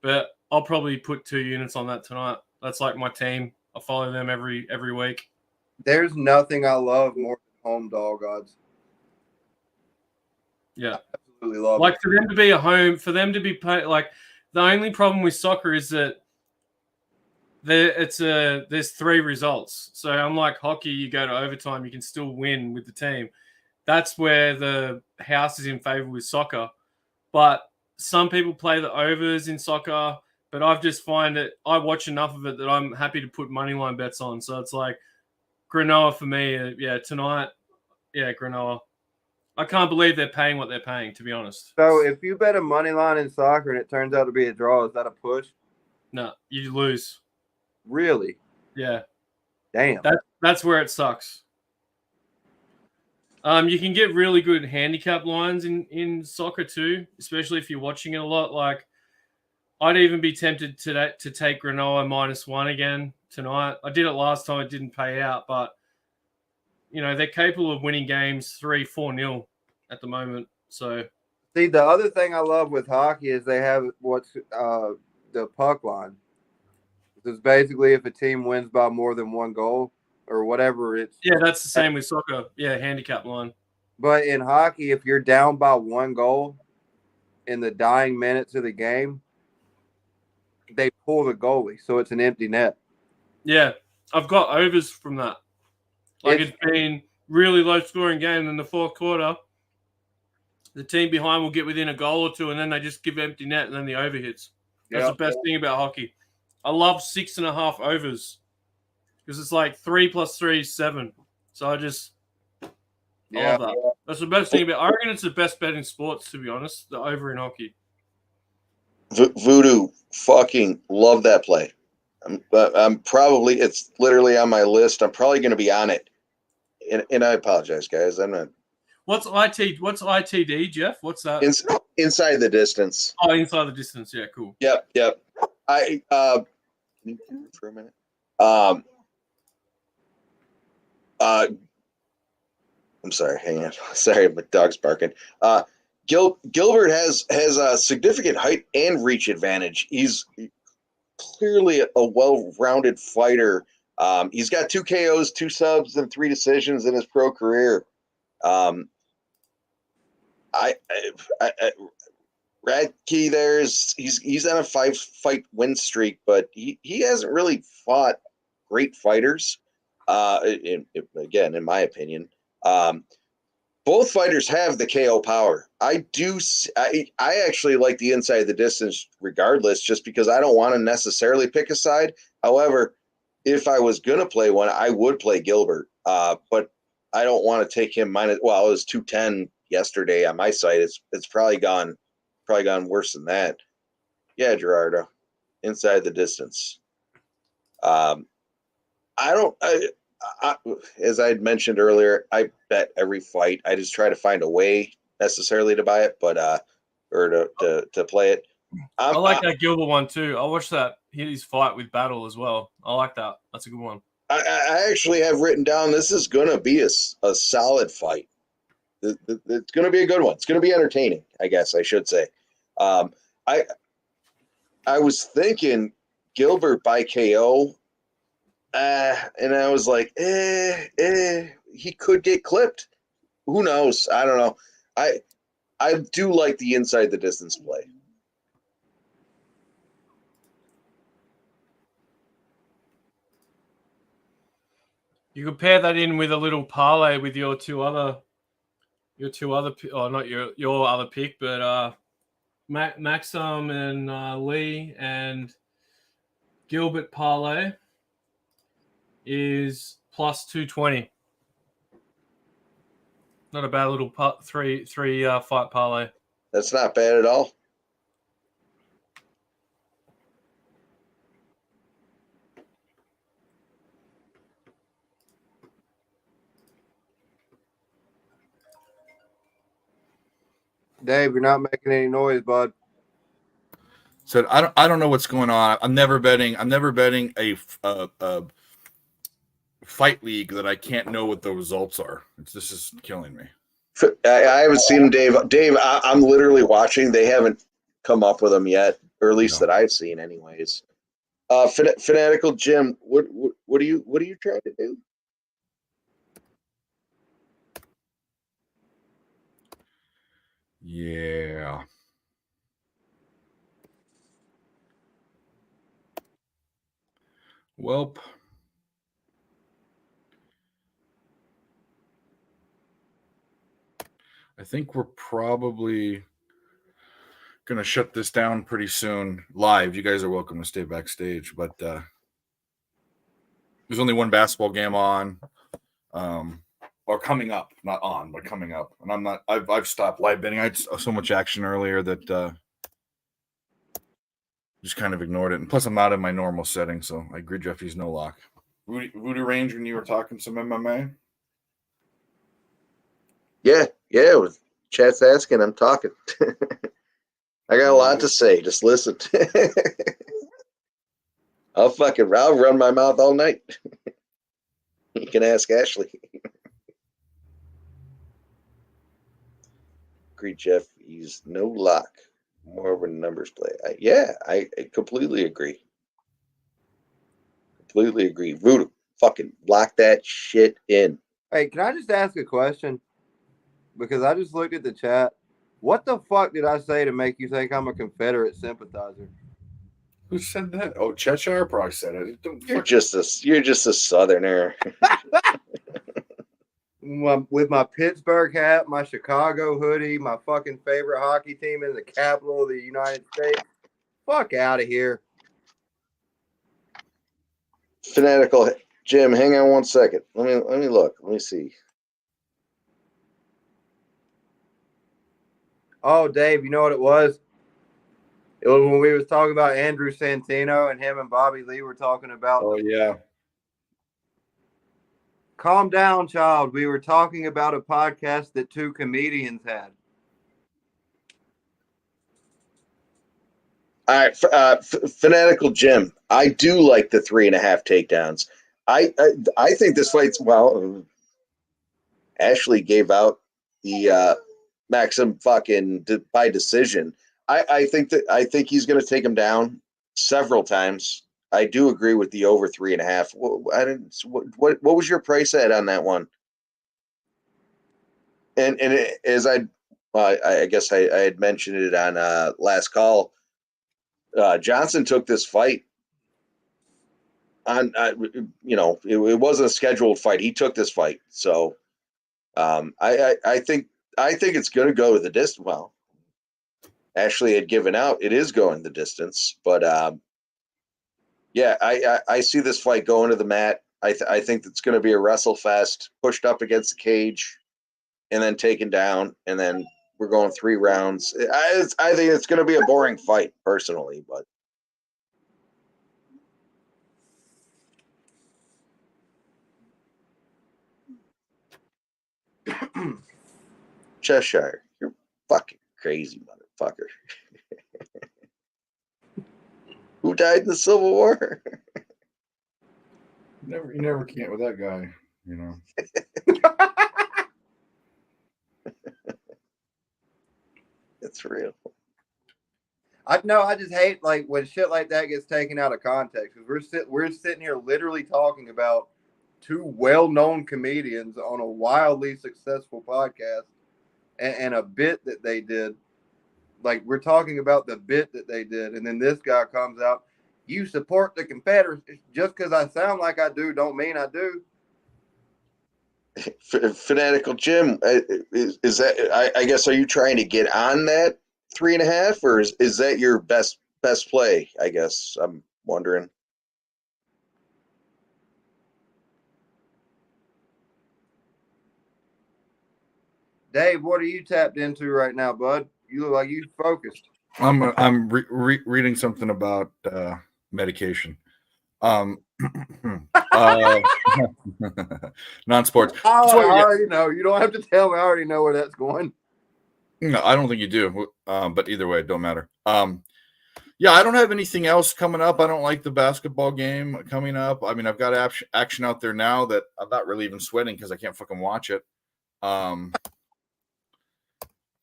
But I'll probably put 2 units on that tonight. That's like my team. I follow them every week. There's nothing I love more than home dog odds. Yeah. Absolutely love like it. for them to be a home, for them to be paid, like the only problem with soccer is that there's 3 results. So unlike hockey, you go to overtime, you can still win with the team. That's where the house is in favor with soccer. But some people play the overs in soccer, but I've just find that I watch enough of it that I'm happy to put money line bets on. So it's like Granola for me. Yeah, tonight. Yeah, Granola. I can't believe they're paying what they're paying, to be honest. So if you bet a money line in soccer and it turns out to be a draw, is that a push? No, you lose. Really? Yeah. Damn. That's where it sucks. You can get really good handicap lines in soccer too, especially if you're watching it a lot. Like, I'd even be tempted to take Granola -1 again tonight. I did it last time; it didn't pay out, but you know they're capable of winning games 3-4-0 at the moment. So, see, the other thing I love with hockey is they have what's the puck line. It's basically if a team wins by more than 1 goal or whatever it's. Yeah, that's the same with soccer. Yeah, handicap line. But in hockey, if you're down by 1 goal in the dying minutes of the game, they pull the goalie, so it's an empty net. Yeah, I've got overs from that. Like it's been really low scoring game in the fourth quarter. the team behind will get within a goal or two, and then they just give empty net, and then the over hits. That's the best thing about hockey. I love 6.5 overs because it's like 3 + 3 is 7. So I love that. That's the best thing about. I reckon it's the best bet in sports, to be honest. The over in hockey. Voodoo, fucking love that play. I'm probably, it's literally on my list. I'm probably going to be on it. And I apologize, guys. I'm not. What's ITD, Jeff? What's that? Inside the distance. Oh, inside the distance. Yeah, cool. Yep. I for a minute. I'm sorry. Hang on. Sorry, my dog's barking. Gilbert has a significant height and reach advantage. He's clearly a well-rounded fighter. He's got 2 KOs, 2 subs, and 3 decisions in his pro career. Radke he's on a 5-fight win streak, but he hasn't really fought great fighters. Again, in my opinion, both fighters have the KO power. I actually like the inside the distance regardless, just because I don't want to necessarily pick a side. However, if I was gonna play one, I would play Gilbert. But I don't want to take him minus. Well, it was 210 yesterday on my site. It's probably gone worse than that. Yeah, Gerardo, inside the distance. As I had mentioned earlier, I bet every fight. I just try to find a way necessarily to buy it, but or to play it. I like that Gilbert one too. I watched that his fight with Battle as well. I like that. That's a good one. I actually have written down this is going to be a solid fight. It's going to be a good one. It's going to be entertaining, I guess I should say. I was thinking Gilbert by KO, and I was like, he could get clipped. Who knows? I don't know. I do like the inside the distance play. You could pair that in with a little parlay with your two other, or not your other pick, but Maxim and Lee and Gilbert parlay is plus 220. Not a bad little three fight parlay. That's not bad at all. Dave, you're not making any noise, bud. Said I don't know what's going on. I'm never betting a fight league that I can't know what the results are. This is killing me. I haven't seen Dave. Dave, I'm literally watching. They haven't come up with them yet, or at least that I've seen, anyways. Fanatical Jim, what are you trying to do? Yeah. Welp. I think we're probably going to shut this down pretty soon live. You guys are welcome to stay backstage, but there's only one basketball game on, or coming up, not on, but coming up. And I've stopped live betting. I had so much action earlier that just kind of ignored it. And plus I'm not in my normal setting. So I agree, Jeffy's no lock. Voodoo Range, when you were talking some MMA. Yeah. With chat's asking, I'm talking. I got a lot to say. Just listen. I'll run my mouth all night. You can ask Ashley. Agreed, Jeff. He's no lock. More of a numbers play. I completely agree. Completely agree. Voodoo, fucking lock that shit in. Hey, can I just ask a question? Because I just looked at the chat. What the fuck did I say to make you think I'm a Confederate sympathizer? Who said that? Oh, Cheshire probably said it. You're just a Southerner. with my Pittsburgh hat, my Chicago hoodie, my fucking favorite hockey team in the capital of the United States. Fuck out of here. Fanatical Jim, hang on one second. Let me look. Let me see. Oh, Dave, you know what it was? It was when we was talking about Andrew Santino and him and Bobby Lee were talking about. Oh yeah. Calm down, child. We were talking about a podcast that two comedians had. All right, Fanatical Jim. I do like the 3.5 takedowns. I think this fight's Ashley gave out the Maxim fucking by decision. I think he's going to take him down several times. I do agree with the over 3.5. What was your price at on that one? And as I guess I had mentioned it on last call. Johnson took this fight on, it wasn't a scheduled fight. He took this fight. So I think it's going to go to the distance. Well, Ashley had given out. It is going the distance, but yeah, I see this fight going to the mat. I think it's going to be a wrestle fest, pushed up against the cage, and then taken down, and then we're going 3 rounds. I think it's going to be a boring fight, personally, but. Cheshire, you're fucking crazy, motherfucker. Who died in the Civil War? You never can't with that guy, you know. It's real. I just hate like when shit like that gets taken out of context because we're sitting here literally talking about 2 well-known comedians on a wildly successful podcast and a bit that they did. Like we're talking about the bit that they did, and then this guy comes out. You support the Confederacy just because I sound like I do, don't mean I do. Fanatical Jim, is that? I guess are you trying to get on that 3.5, or is that your best play? I guess I'm wondering. Dave, what are you tapped into right now, bud? You look like you focused. I'm reading something about medication. Non-sports. I already know. You don't have to tell me. I already know where that's going. No, I don't think you do. But either way, it don't matter. Yeah, I don't have anything else coming up. I don't like the basketball game coming up. I mean, I've got action out there now that I'm not really even sweating because I can't fucking watch it. I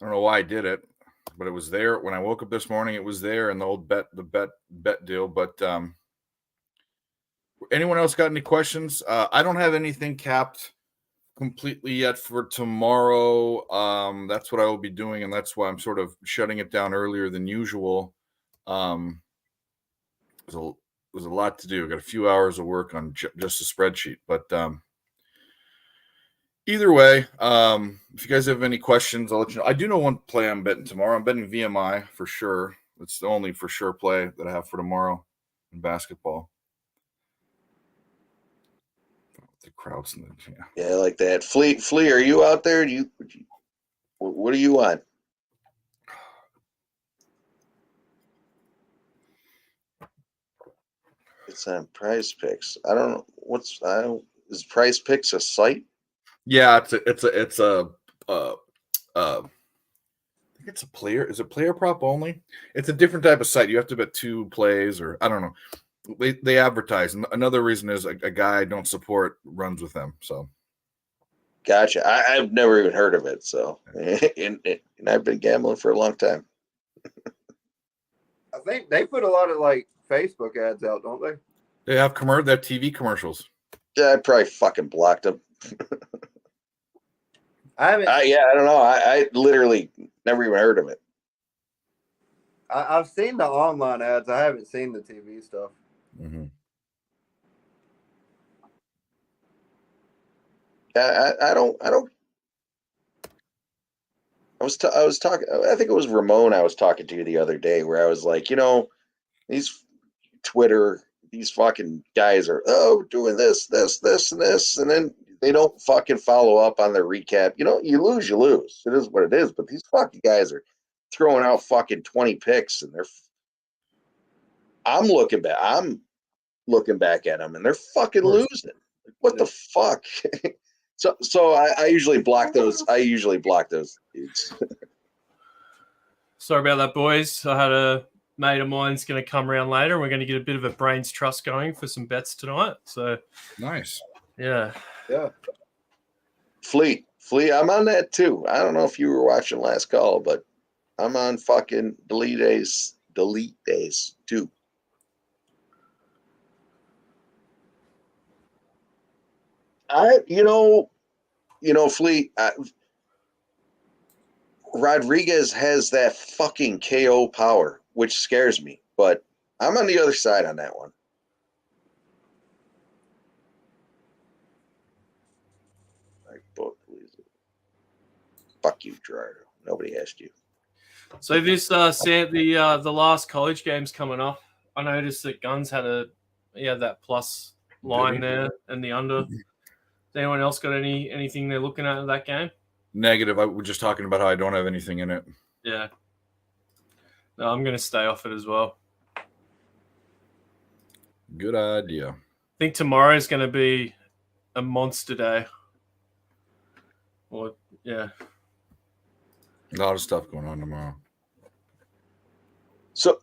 don't know why I did it, but it was there when I woke up this morning. It was there in the old bet deal. But anyone else got any questions? I don't have anything capped completely yet for tomorrow. That's what I will be doing, and that's why I'm sort of shutting it down earlier than usual. There's a lot to do. I got a few hours of work on just a spreadsheet, but either way, if you guys have any questions, I'll let you know. I do know one play I'm betting tomorrow. I'm betting VMI for sure. It's the only for sure play that I have for tomorrow in basketball. The crowds in the Yeah, I like that. Flea, are you out there? What do you want? It's on Prize Picks. I don't know is Prize Picks a site? Yeah, I think it's a player. Is it player prop only? It's a different type of site. You have to bet 2 plays, or I don't know. They advertise. And another reason is a guy I don't support runs with them. So, Gotcha. I've never even heard of it. So, and I've been gambling for a long time. I think they put a lot of like Facebook ads out, don't they? They have TV commercials. Yeah, I probably fucking blocked them. I haven't. I don't know. I literally never even heard of it. I've seen the online ads. I haven't seen the TV stuff. Mm-hmm. I don't. I was talking. I think it was Ramon I was talking to the other day, where I was like, these Twitter, these fucking guys are doing this, and this, and then they don't fucking follow up on their recap. You lose, you lose. It is what it is. But these fucking guys are throwing out fucking 20 picks, and I'm looking back at them, and they're fucking losing. What the fuck? So I usually block those. Dudes. Sorry about that, boys. I had a mate of mine's going to come around later. We're going to get a bit of a brains trust going for some bets tonight. So Nice. yeah. Fleet. I'm on that too. I don't know if you were watching last call, but I'm on fucking delete days too. Fleet. Rodriguez has that fucking KO power, which scares me. But I'm on the other side on that one. Fuck you, Gerardo. Nobody asked you. So this the last college game's coming up. I noticed that Guns had that plus line there and the under. Has anyone else got anything they're looking at in that game? Negative. I was just talking about how I don't have anything in it. Yeah. No, I'm going to stay off it as well. Good idea. I think tomorrow's going to be a monster day. Yeah. A lot of stuff going on tomorrow. So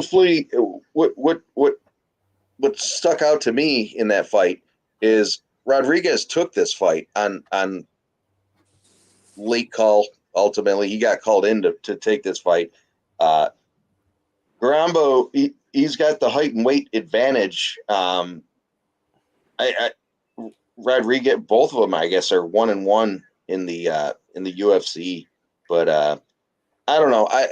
Flea, what stuck out to me in that fight is Rodriguez took this fight on late call. Ultimately, he got called in to take this fight. Garambo, he's got the height and weight advantage. Rodriguez, both of them, I guess, are 1-1 in the UFC. But I don't know. I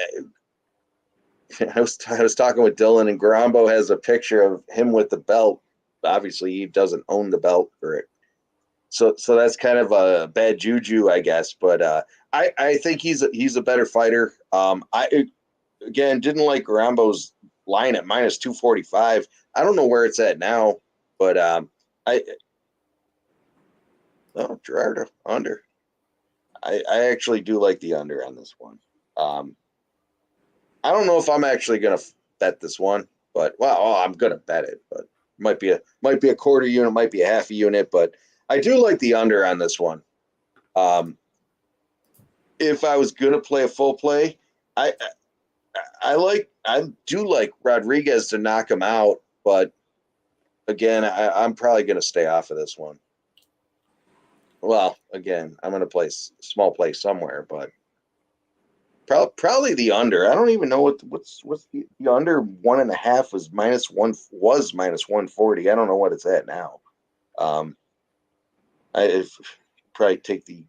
was talking with Dylan, and Garambo has a picture of him with the belt. Obviously, he doesn't own the belt for it. So that's kind of a bad juju, I guess. But I think he's a better fighter. I didn't like Garambo's line at -245. I don't know where it's at now, but Gerardo under. I actually do like the under on this one. I don't know if I'm actually gonna bet this one, but I'm gonna bet it. But might be a quarter unit, might be a half a unit, but I do like the under on this one. If I was gonna play a full play, I do like Rodriguez to knock him out, but again, I'm probably gonna stay off of this one. Well, again, I'm gonna play small play somewhere, but probably the under. I don't even know what's the under. 1.5 was -140. I don't know what it's at now. I probably take the.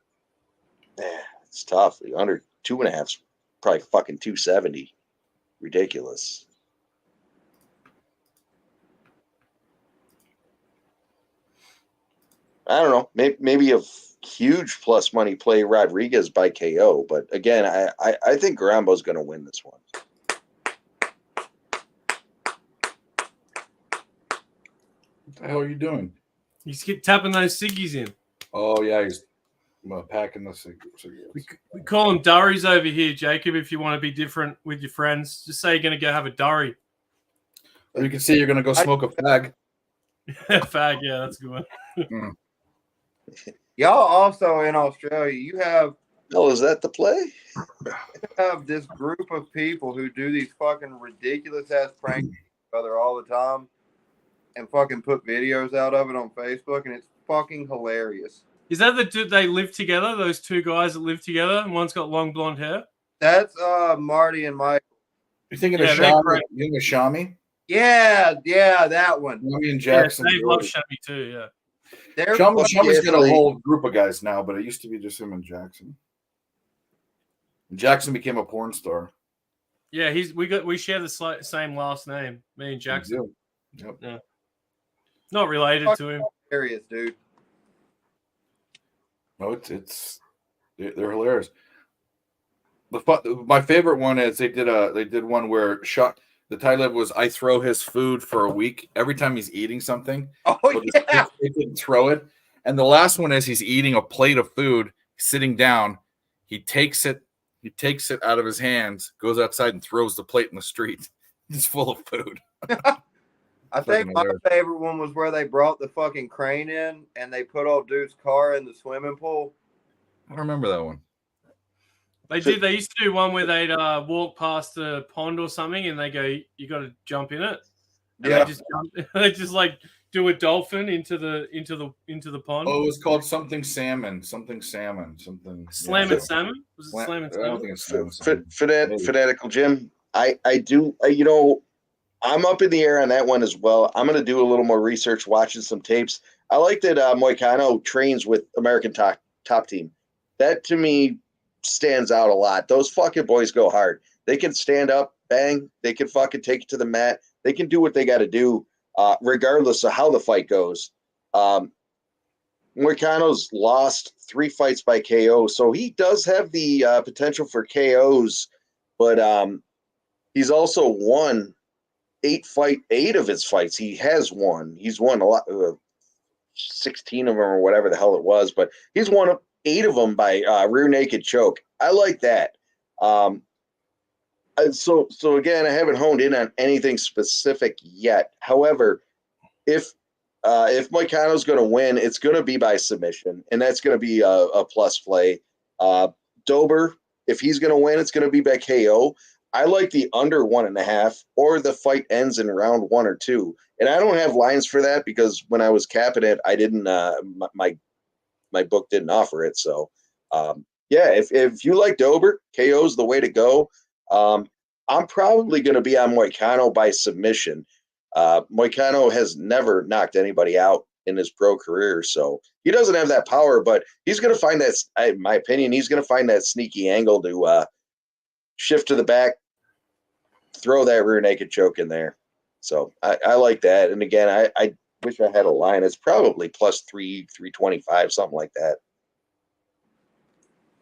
It's tough. The under 2.5 is probably fucking 270. Ridiculous. I don't know. Maybe a huge plus money play Rodriguez by KO, but again, I think Garambo's going to win this one. What the hell are you doing? He's tapping those ciggies in. Oh yeah, he's packing the cigarettes. We call them durries over here, Jacob. If you want to be different with your friends, just say you're going to go have a durry. Or you can say you're going to go smoke a fag. Fag, yeah, that's a good one. Y'all also in Australia, you have. Oh, is that the play? You have this group of people who do these fucking ridiculous ass pranks on each other all the time, and fucking put videos out of it on Facebook, and it's fucking hilarious. Is that they live together? Those two guys that live together, and one's got long blonde hair. That's Marty and Mike. You're thinking of Shami? Yeah, that one. Shami and Jackson. Yeah, they love Shami too. Yeah. Shami's got a whole group of guys now, but it used to be just him and Jackson. Jackson became a porn star. Yeah, we share the same last name. Me and Jackson. Yep. Yeah. Not related to him. Hilarious, dude. No, they're hilarious. My favorite one is they did one where the title was I throw his food for a week every time he's eating something. Oh yeah. They can throw it. And the last one is he's eating a plate of food, sitting down. He takes it out of his hands, goes outside and throws the plate in the street. It's full of food. I think my favorite one was where they brought the fucking crane in and they put old dude's car in the swimming pool. I don't remember that one. They did. They used to do one where they'd walk past a pond or something, and they go, "You got to jump in it." And Yeah. they just like do a dolphin into the pond. Oh, it was called something salmon. Slam and salmon. Was it Slam slam and I don't think salmon? it's salmon. Fanatical Jim, I do, I'm up in the air on that one as well. I'm going to do a little more research, watching some tapes. I like that Moicano trains with American Top Team. That to me stands out a lot. Those fucking boys go hard. They can stand up, bang. They can fucking take it to the mat. They can do what they got to do, regardless of how the fight goes. Moicano's lost 3 fights by KO, so he does have the potential for KOs, but he's also won 8 of his fights. He has won. He's won a lot, 16 of them or whatever the hell it was, but he's won 8 of them by rear naked choke. I like that. So again, I haven't honed in on anything specific yet. However, if Moicano's going to win, it's going to be by submission, and that's going to be a plus play. Dober, if he's going to win, it's going to be by KO. I like the under 1.5, or the fight ends in round 1 or 2. And I don't have lines for that because when I was capping it, I didn't. My book didn't offer it. So, yeah, if you like Dober, KO's the way to go. I'm probably going to be on Moicano by submission. Moicano has never knocked anybody out in his pro career, so he doesn't have that power. But he's going to find that. In my opinion, he's going to find that sneaky angle to shift to the back, throw that rear naked choke in there. So I like that. And again, I wish I had a line. It's probably plus 325, something like that.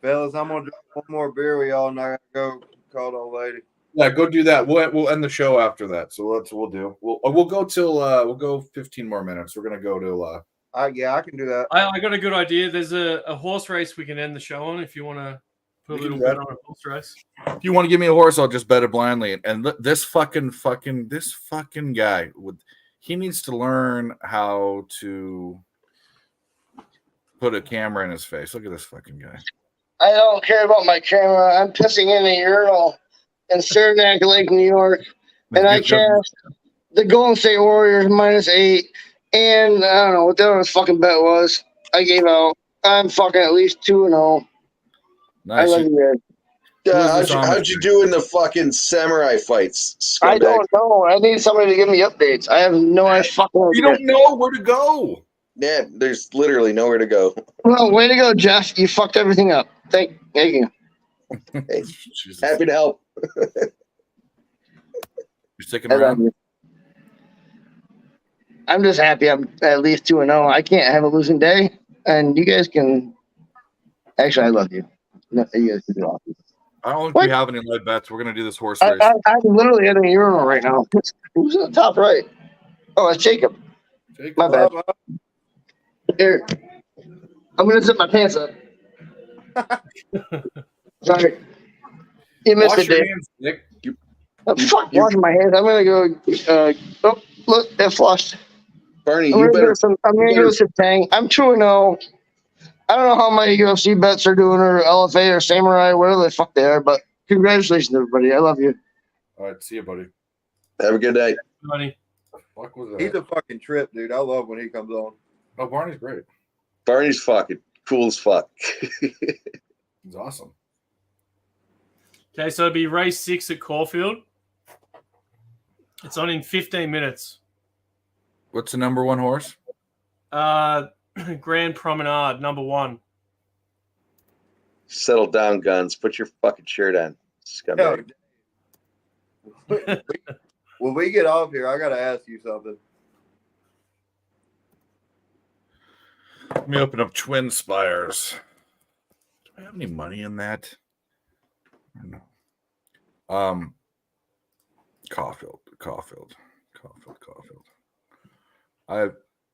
Fellas, I'm gonna drink one more beer with y'all and I gotta go call the old lady. Yeah, go do that. We'll end the show after that. So that's what we'll do. We'll go till we'll go 15 more minutes. We're gonna go till yeah, I can do that. I got a good idea. There's a horse race we can end the show on if you want to put a little bet on a horse race. if you want to give me a horse, I'll just bet it blindly. And this fucking guy he needs to learn how to put a camera in his face. Look at this fucking guy. I don't care about my camera. I'm pissing in a urinal in Saranac Lake, New York, and I cast the Golden State Warriors -8, and I don't know what the other fucking bet was. I gave out. I'm fucking at least 2-0. Nice. I love you guys. How'd you do in the fucking samurai fights? Scumbag? I don't know. I need somebody to give me updates. I have no fucking idea. You don't know where to go. Yeah, there's literally nowhere to go. Well, way to go, Jeff. You fucked everything up. Thank you. Hey, happy to help. You're sticking I love around. you. I'm just happy I'm at least 2-0. I can't have a losing day, and you guys can. Actually, I love you. No, you guys can do awesome. I don't think What? we have any live bets. We're gonna do this horse I'm race. literally in a urinal right now. Who's in the top right? Oh, it's Jacob. My bad. Here, I'm gonna zip my pants up. Sorry, you missed Wash it, your Dave. hands, Nick. Fuck, washing my hands. I'm gonna go. Oh, look, it flushed. Barney, I'm you gonna better. go some Tang. I'm 2-0. I don't know how my UFC bets are doing, or LFA or Samurai, whatever the fuck they are, but congratulations, everybody. I love you. All right, see you, buddy. Have a good night. Buddy. Fuck was that? He's a fucking trip, dude. I love when he comes on. Oh, Barney's great. Barney's fucking cool as fuck. He's awesome. Okay, so it'll be race 6 at Caulfield. It's on in 15 minutes. What's the number 1 horse? Grand Promenade, number 1. Settle down, guns. Put your fucking shirt on. Scumbag. When we get off here, I gotta ask you something. Let me open up Twin Spires. Do I have any money in that? I don't know. Caulfield.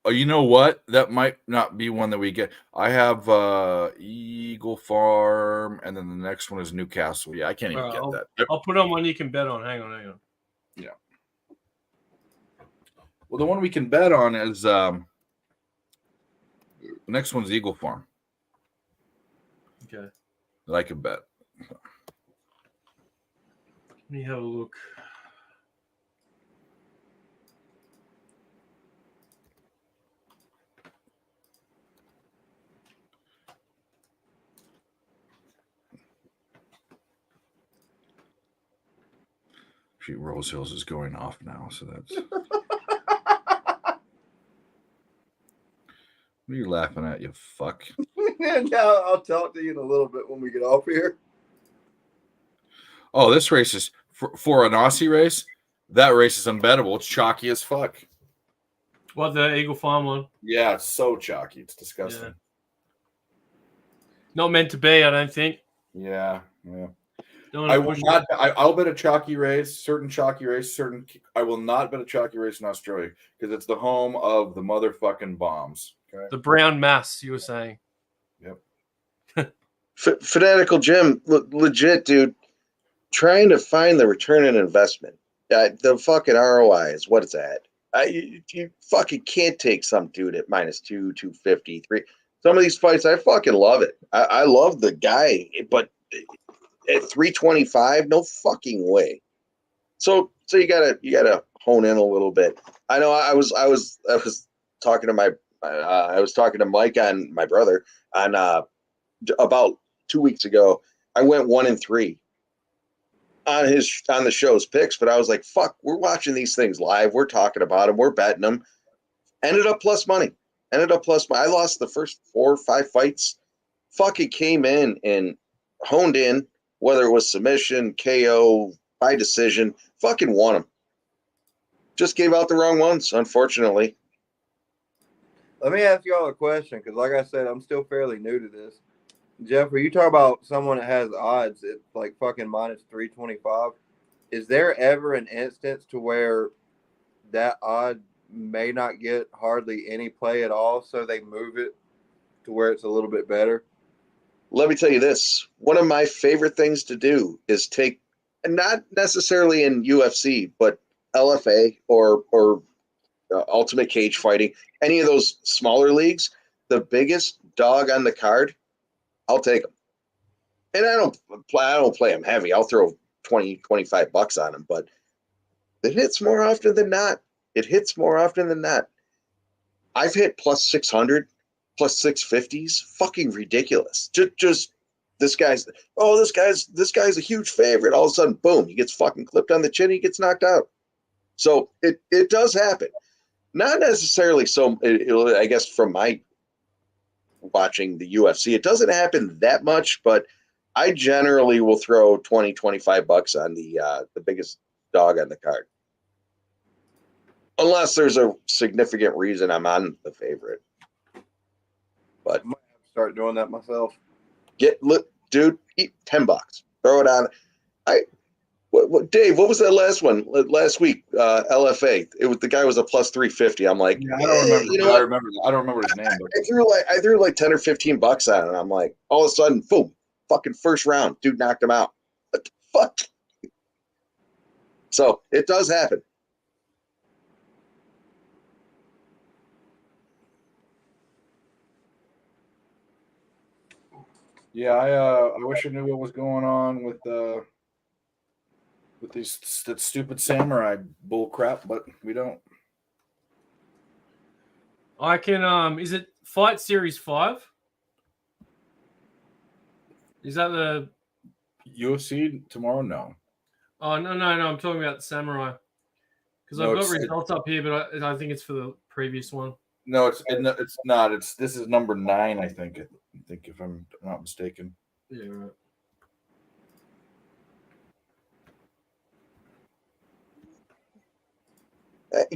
You know what? That might not be one that we get. I have Eagle Farm, and then the next one is Newcastle. Yeah, I can't even get that. I'll put on one you can bet on. Hang on. Yeah. Well, the one we can bet on is the next one's Eagle Farm. Okay. That I can bet. Let me have a look. Shoot, Rose Hills is going off now, so that's. What are you laughing at, you fuck? Now I'll talk to you in a little bit when we get off here. Oh, this race is for an Aussie race. That race is unbettable. It's chalky as fuck. What, the Eagle Farm one? Yeah, it's so chalky. It's disgusting. Yeah. Not meant to be, I don't think. Yeah. Don't I wanna will push not. I'll bet a chalky race. Certain chalky race. I will not bet a chalky race in Australia because it's the home of the motherfucking bombs. Okay. the brown mass you were saying. Yep. Fanatical Jim, legit, dude. Trying to find the return on investment. The fucking ROI is what it's at. You fucking can't take some dude at -2, 250, 3. Some of these fights, I fucking love it. I love the guy, but at 325, no fucking way. So you gotta hone in a little bit. I know I was talking to I was talking to Mike on my brother on about 2 weeks ago. I went 1-3 on the show's picks, but I was like, fuck, we're watching these things live. We're talking about them. We're betting them. Ended up plus money. I lost the first 4 or 5 fights. Fucking came in and honed in, whether it was submission, KO, by decision, fucking won them. Just gave out the wrong ones, unfortunately. Let me ask y'all a question, because like I said, I'm still fairly new to this. Jeffrey, you talk about someone that has odds at like fucking -325. Is there ever an instance to where that odd may not get hardly any play at all, so they move it to where it's a little bit better? Let me tell you this. One of my favorite things to do is take, and not necessarily in UFC, but LFA or Ultimate Cage Fighting, any of those smaller leagues, the biggest dog on the card, I'll take them. And I don't play them heavy. I'll throw 20, 25 bucks on them, but it hits more often than not. I've hit plus 600, plus 650s. Fucking ridiculous. Just this guy's a huge favorite. All of a sudden, boom, he gets fucking clipped on the chin. He gets knocked out. So it does happen. Not necessarily so. I guess from my watching the UFC, it doesn't happen that much, but I generally will throw 20, 25 bucks on the biggest dog on the card. Unless there's a significant reason I'm on the favorite. But I might have to start doing that myself. Dude, eat $10. Throw it on. Dave, what was that last one last week? LFA. The guy was a plus 350. I'm like, yeah, I don't remember. You know I don't remember his name. But. I threw like 10 or 15 bucks on it. And I'm like, all of a sudden, boom, fucking first round, dude knocked him out. What the fuck? So it does happen. Yeah, I wish I knew what was going on with that stupid samurai bull crap, but we don't. I can is it Fight Series 5? Is that the UFC tomorrow? No. Oh no, I'm talking about the samurai. Because No, I've got results up here, but I think it's for the previous one. No, it's not. This is number 9, I think. I think if I'm not mistaken. Yeah, right.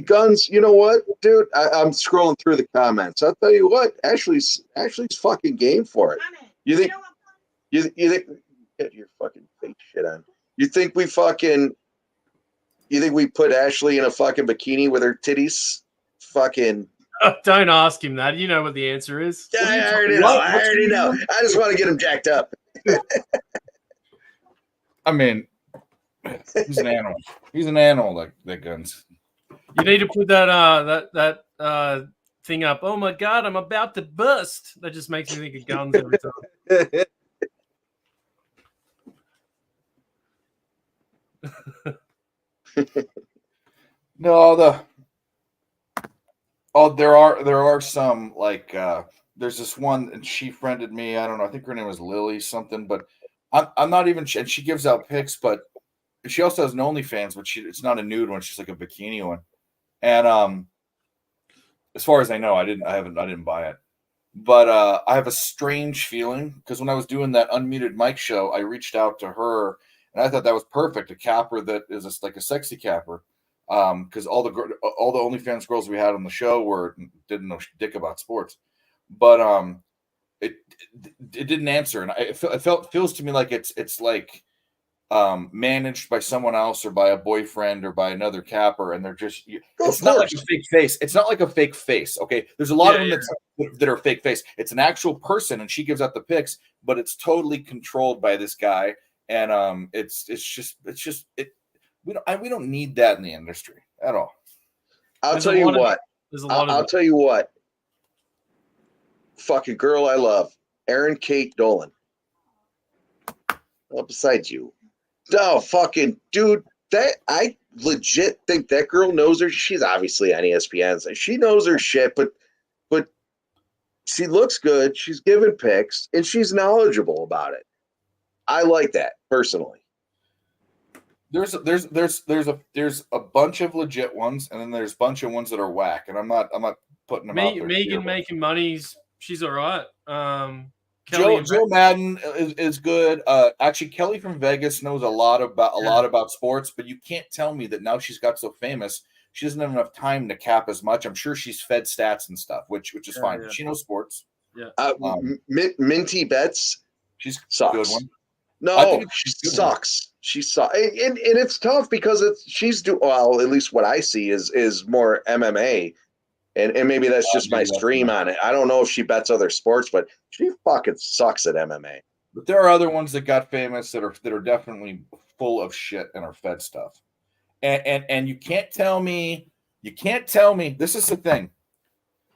Guns, you know what, dude? I'm scrolling through the comments. I'll tell you what, Ashley's fucking game for it. You think you think get your fucking fake shit on? You think we put Ashley in a fucking bikini with her titties? Fucking Don't ask him that. You know what the answer is. yeah, I already know. I just want to get him jacked up. I mean, he's an animal. He's an animal like Guns. You need to put that thing up. Oh my god, I'm about to bust. That just makes me think of Guns every time. No, there are some like there's this one and she friended me. I don't know. I think her name was Lily something, but I'm not even. And she gives out pics, but she also has an OnlyFans, but it's not a nude one. She's like a bikini one. And as far as I know, I didn't buy it. But I have a strange feeling because when I was doing that unmuted mic show, I reached out to her and I thought that was perfect. A capper that is like a sexy capper. Because all the OnlyFans girls we had on the show didn't know dick about sports, but it didn't answer, and it feels to me like it's like managed by someone else or by a boyfriend or by another capper, and they're just it's not like a fake face. It's not like a fake face. Okay, there's a lot of them that are fake face. It's an actual person, and she gives out the pics, but it's totally controlled by this guy, and it's just. We don't need that in the industry at all. I'll tell you what. Fucking girl I love, Erin Kate Dolan. Well, besides you. No, fucking dude, that I legit think that girl knows her. She's obviously on ESPN. So she knows her shit, but she looks good. She's giving pics and she's knowledgeable about it. I like that personally. There's a bunch of legit ones, and then there's a bunch of ones that are whack, and I'm not putting them out there. Megan making money's she's all right. Joe Madden is good. Actually, Kelly from Vegas knows a lot about sports, but you can't tell me that now she's got so famous, she doesn't have enough time to cap as much. I'm sure she's fed stats and stuff, which is fine. Yeah. She knows sports. Yeah. Minty Betts, she's sucks. A good one. No, she sucks. She sucks, and it's tough because at least what I see is more MMA, and maybe that's just my stream on it. I don't know if she bets other sports, but she fucking sucks at MMA. But there are other ones that got famous that are definitely full of shit and are fed stuff, and you can't tell me this is the thing.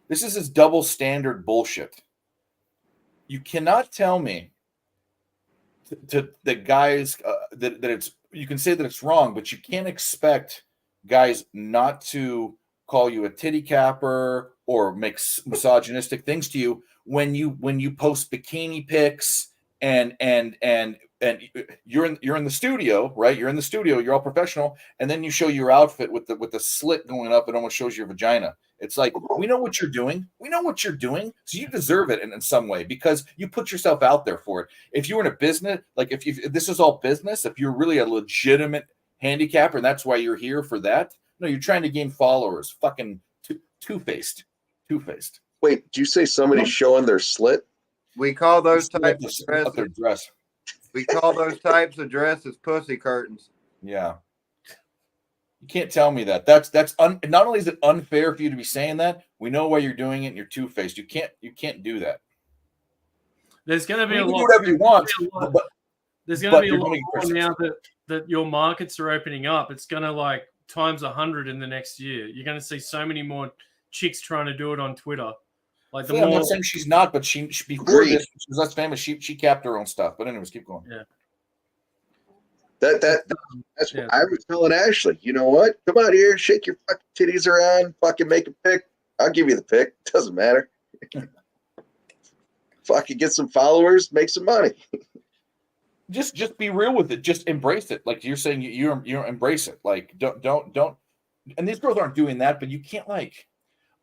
This is this double standard bullshit. You cannot tell me to the guys that it's, you can say that it's wrong, but you can't expect guys not to call you a titty capper or make misogynistic things to you when you post bikini pics and you're in the studio, right? You're in the studio, you're all professional, and then you show your outfit with the slit going up and almost shows your vagina. It's like, we know what you're doing. We know what you're doing. So you deserve it in some way because you put yourself out there for it. If you were in a business, like if this is all business, if you're really a legitimate handicapper and that's why you're here for that, no, you're trying to gain followers. Fucking two-faced. Wait, did you say somebody's showing their slit? We call those types of dresses. Their dress. We call those types of dresses pussy curtains. Yeah. You can't tell me that. That's not only is it unfair for you to be saying that, we know why you're doing it and you're two-faced. You can't do that. There's going to be a lot. Do whatever you want. There's going to be a lot more now that your markets are opening up. It's going to like times 100 in the next year. You're going to see so many more chicks trying to do it on Twitter. Like I'm not saying she's not, but she before this, she was less famous. She capped her own stuff. But anyways, keep going. Yeah. That's what I was telling Ashley. You know what? Come out here, shake your fucking titties around, fucking make a pic. I'll give you the pic. Doesn't matter. Fucking get some followers, make some money. Just be real with it. Just embrace it. Like you're saying, you embrace it. Like don't. And these girls aren't doing that, but you can't like.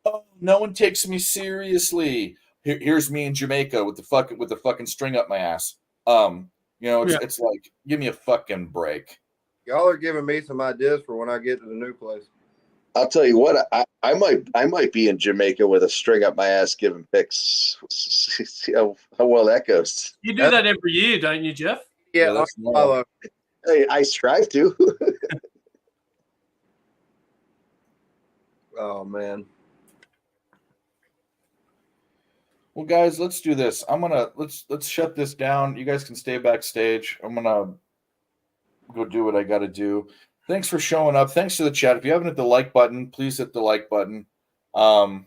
Oh, no one takes me seriously. Here's me in Jamaica with the fucking string up my ass. It's like, give me a fucking break. Y'all are giving me some ideas for when I get to the new place. I'll tell you what, I might be in Jamaica with a string up my ass giving picks. See how well that goes. You do that every year, don't you, Jeff? Yeah, that's normal. Hey, I strive to. Oh man. Well, guys, let's do this. Let's shut this down. You guys can stay backstage. I'm gonna go do what I got to do. Thanks for showing up. Thanks to the chat. If you haven't hit the like button, please hit the like button. And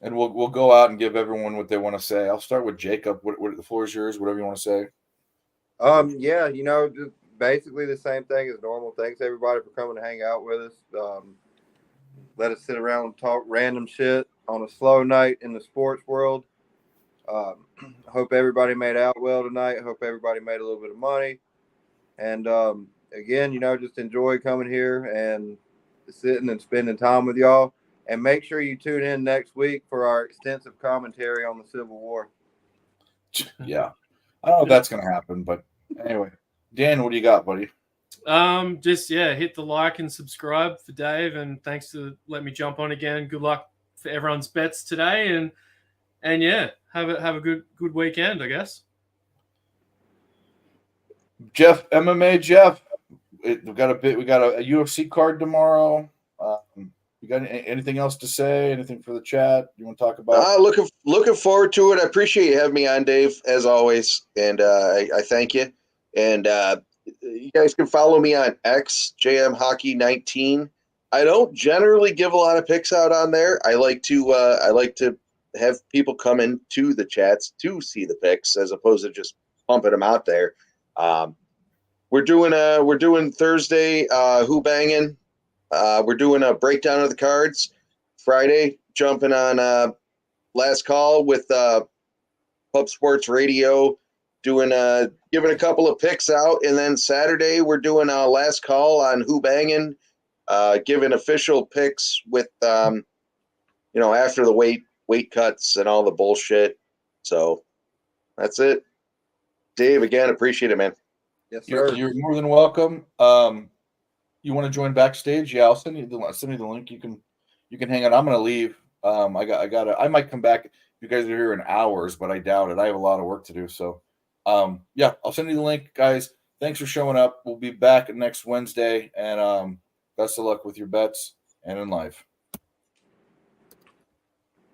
we'll go out and give everyone what they want to say. I'll start with Jacob. What the floor is yours. Whatever you want to say. Yeah, just basically the same thing as normal. Thanks everybody for coming to hang out with us. Let us sit around and talk random shit on a slow night in the sports world. Hope everybody made out well tonight. Hope everybody made a little bit of money. And again, just enjoy coming here and sitting and spending time with y'all. And make sure you tune in next week for our extensive commentary on the Civil War. Yeah. I don't know if that's going to happen, but anyway. Dan, what do you got, buddy? Just hit the like and subscribe for Dave, and thanks to let me jump on again. Good luck for everyone's bets today, and yeah, have a good weekend, I guess. Jeff, MMA Jeff. We got a UFC card tomorrow. You got anything else to say? Anything for the chat you want to talk about? Looking forward to it. I appreciate you having me on, Dave, as always, and I thank you. And you guys can follow me on X, JMHockey19. I don't generally give a lot of picks out on there. I like to have people come into the chats to see the picks as opposed to just pumping them out there. We're doing Thursday who banging. We're doing a breakdown of the cards. Friday, jumping on Last Call with Pub Sports Radio, giving a couple of picks out, and then Saturday we're doing a Last Call on who banging, giving official picks with after the weight cuts and all the bullshit. So that's it. Dave, again, appreciate it, man. Yes, sir. You're more than welcome. You want to join backstage? Yeah, I'll send you the link. You can hang out. I'm gonna leave. I might come back. You guys are here in hours, but I doubt it. I have a lot of work to do. So, yeah, I'll send you the link, guys. Thanks for showing up. We'll be back next Wednesday, and best of luck with your bets and in life.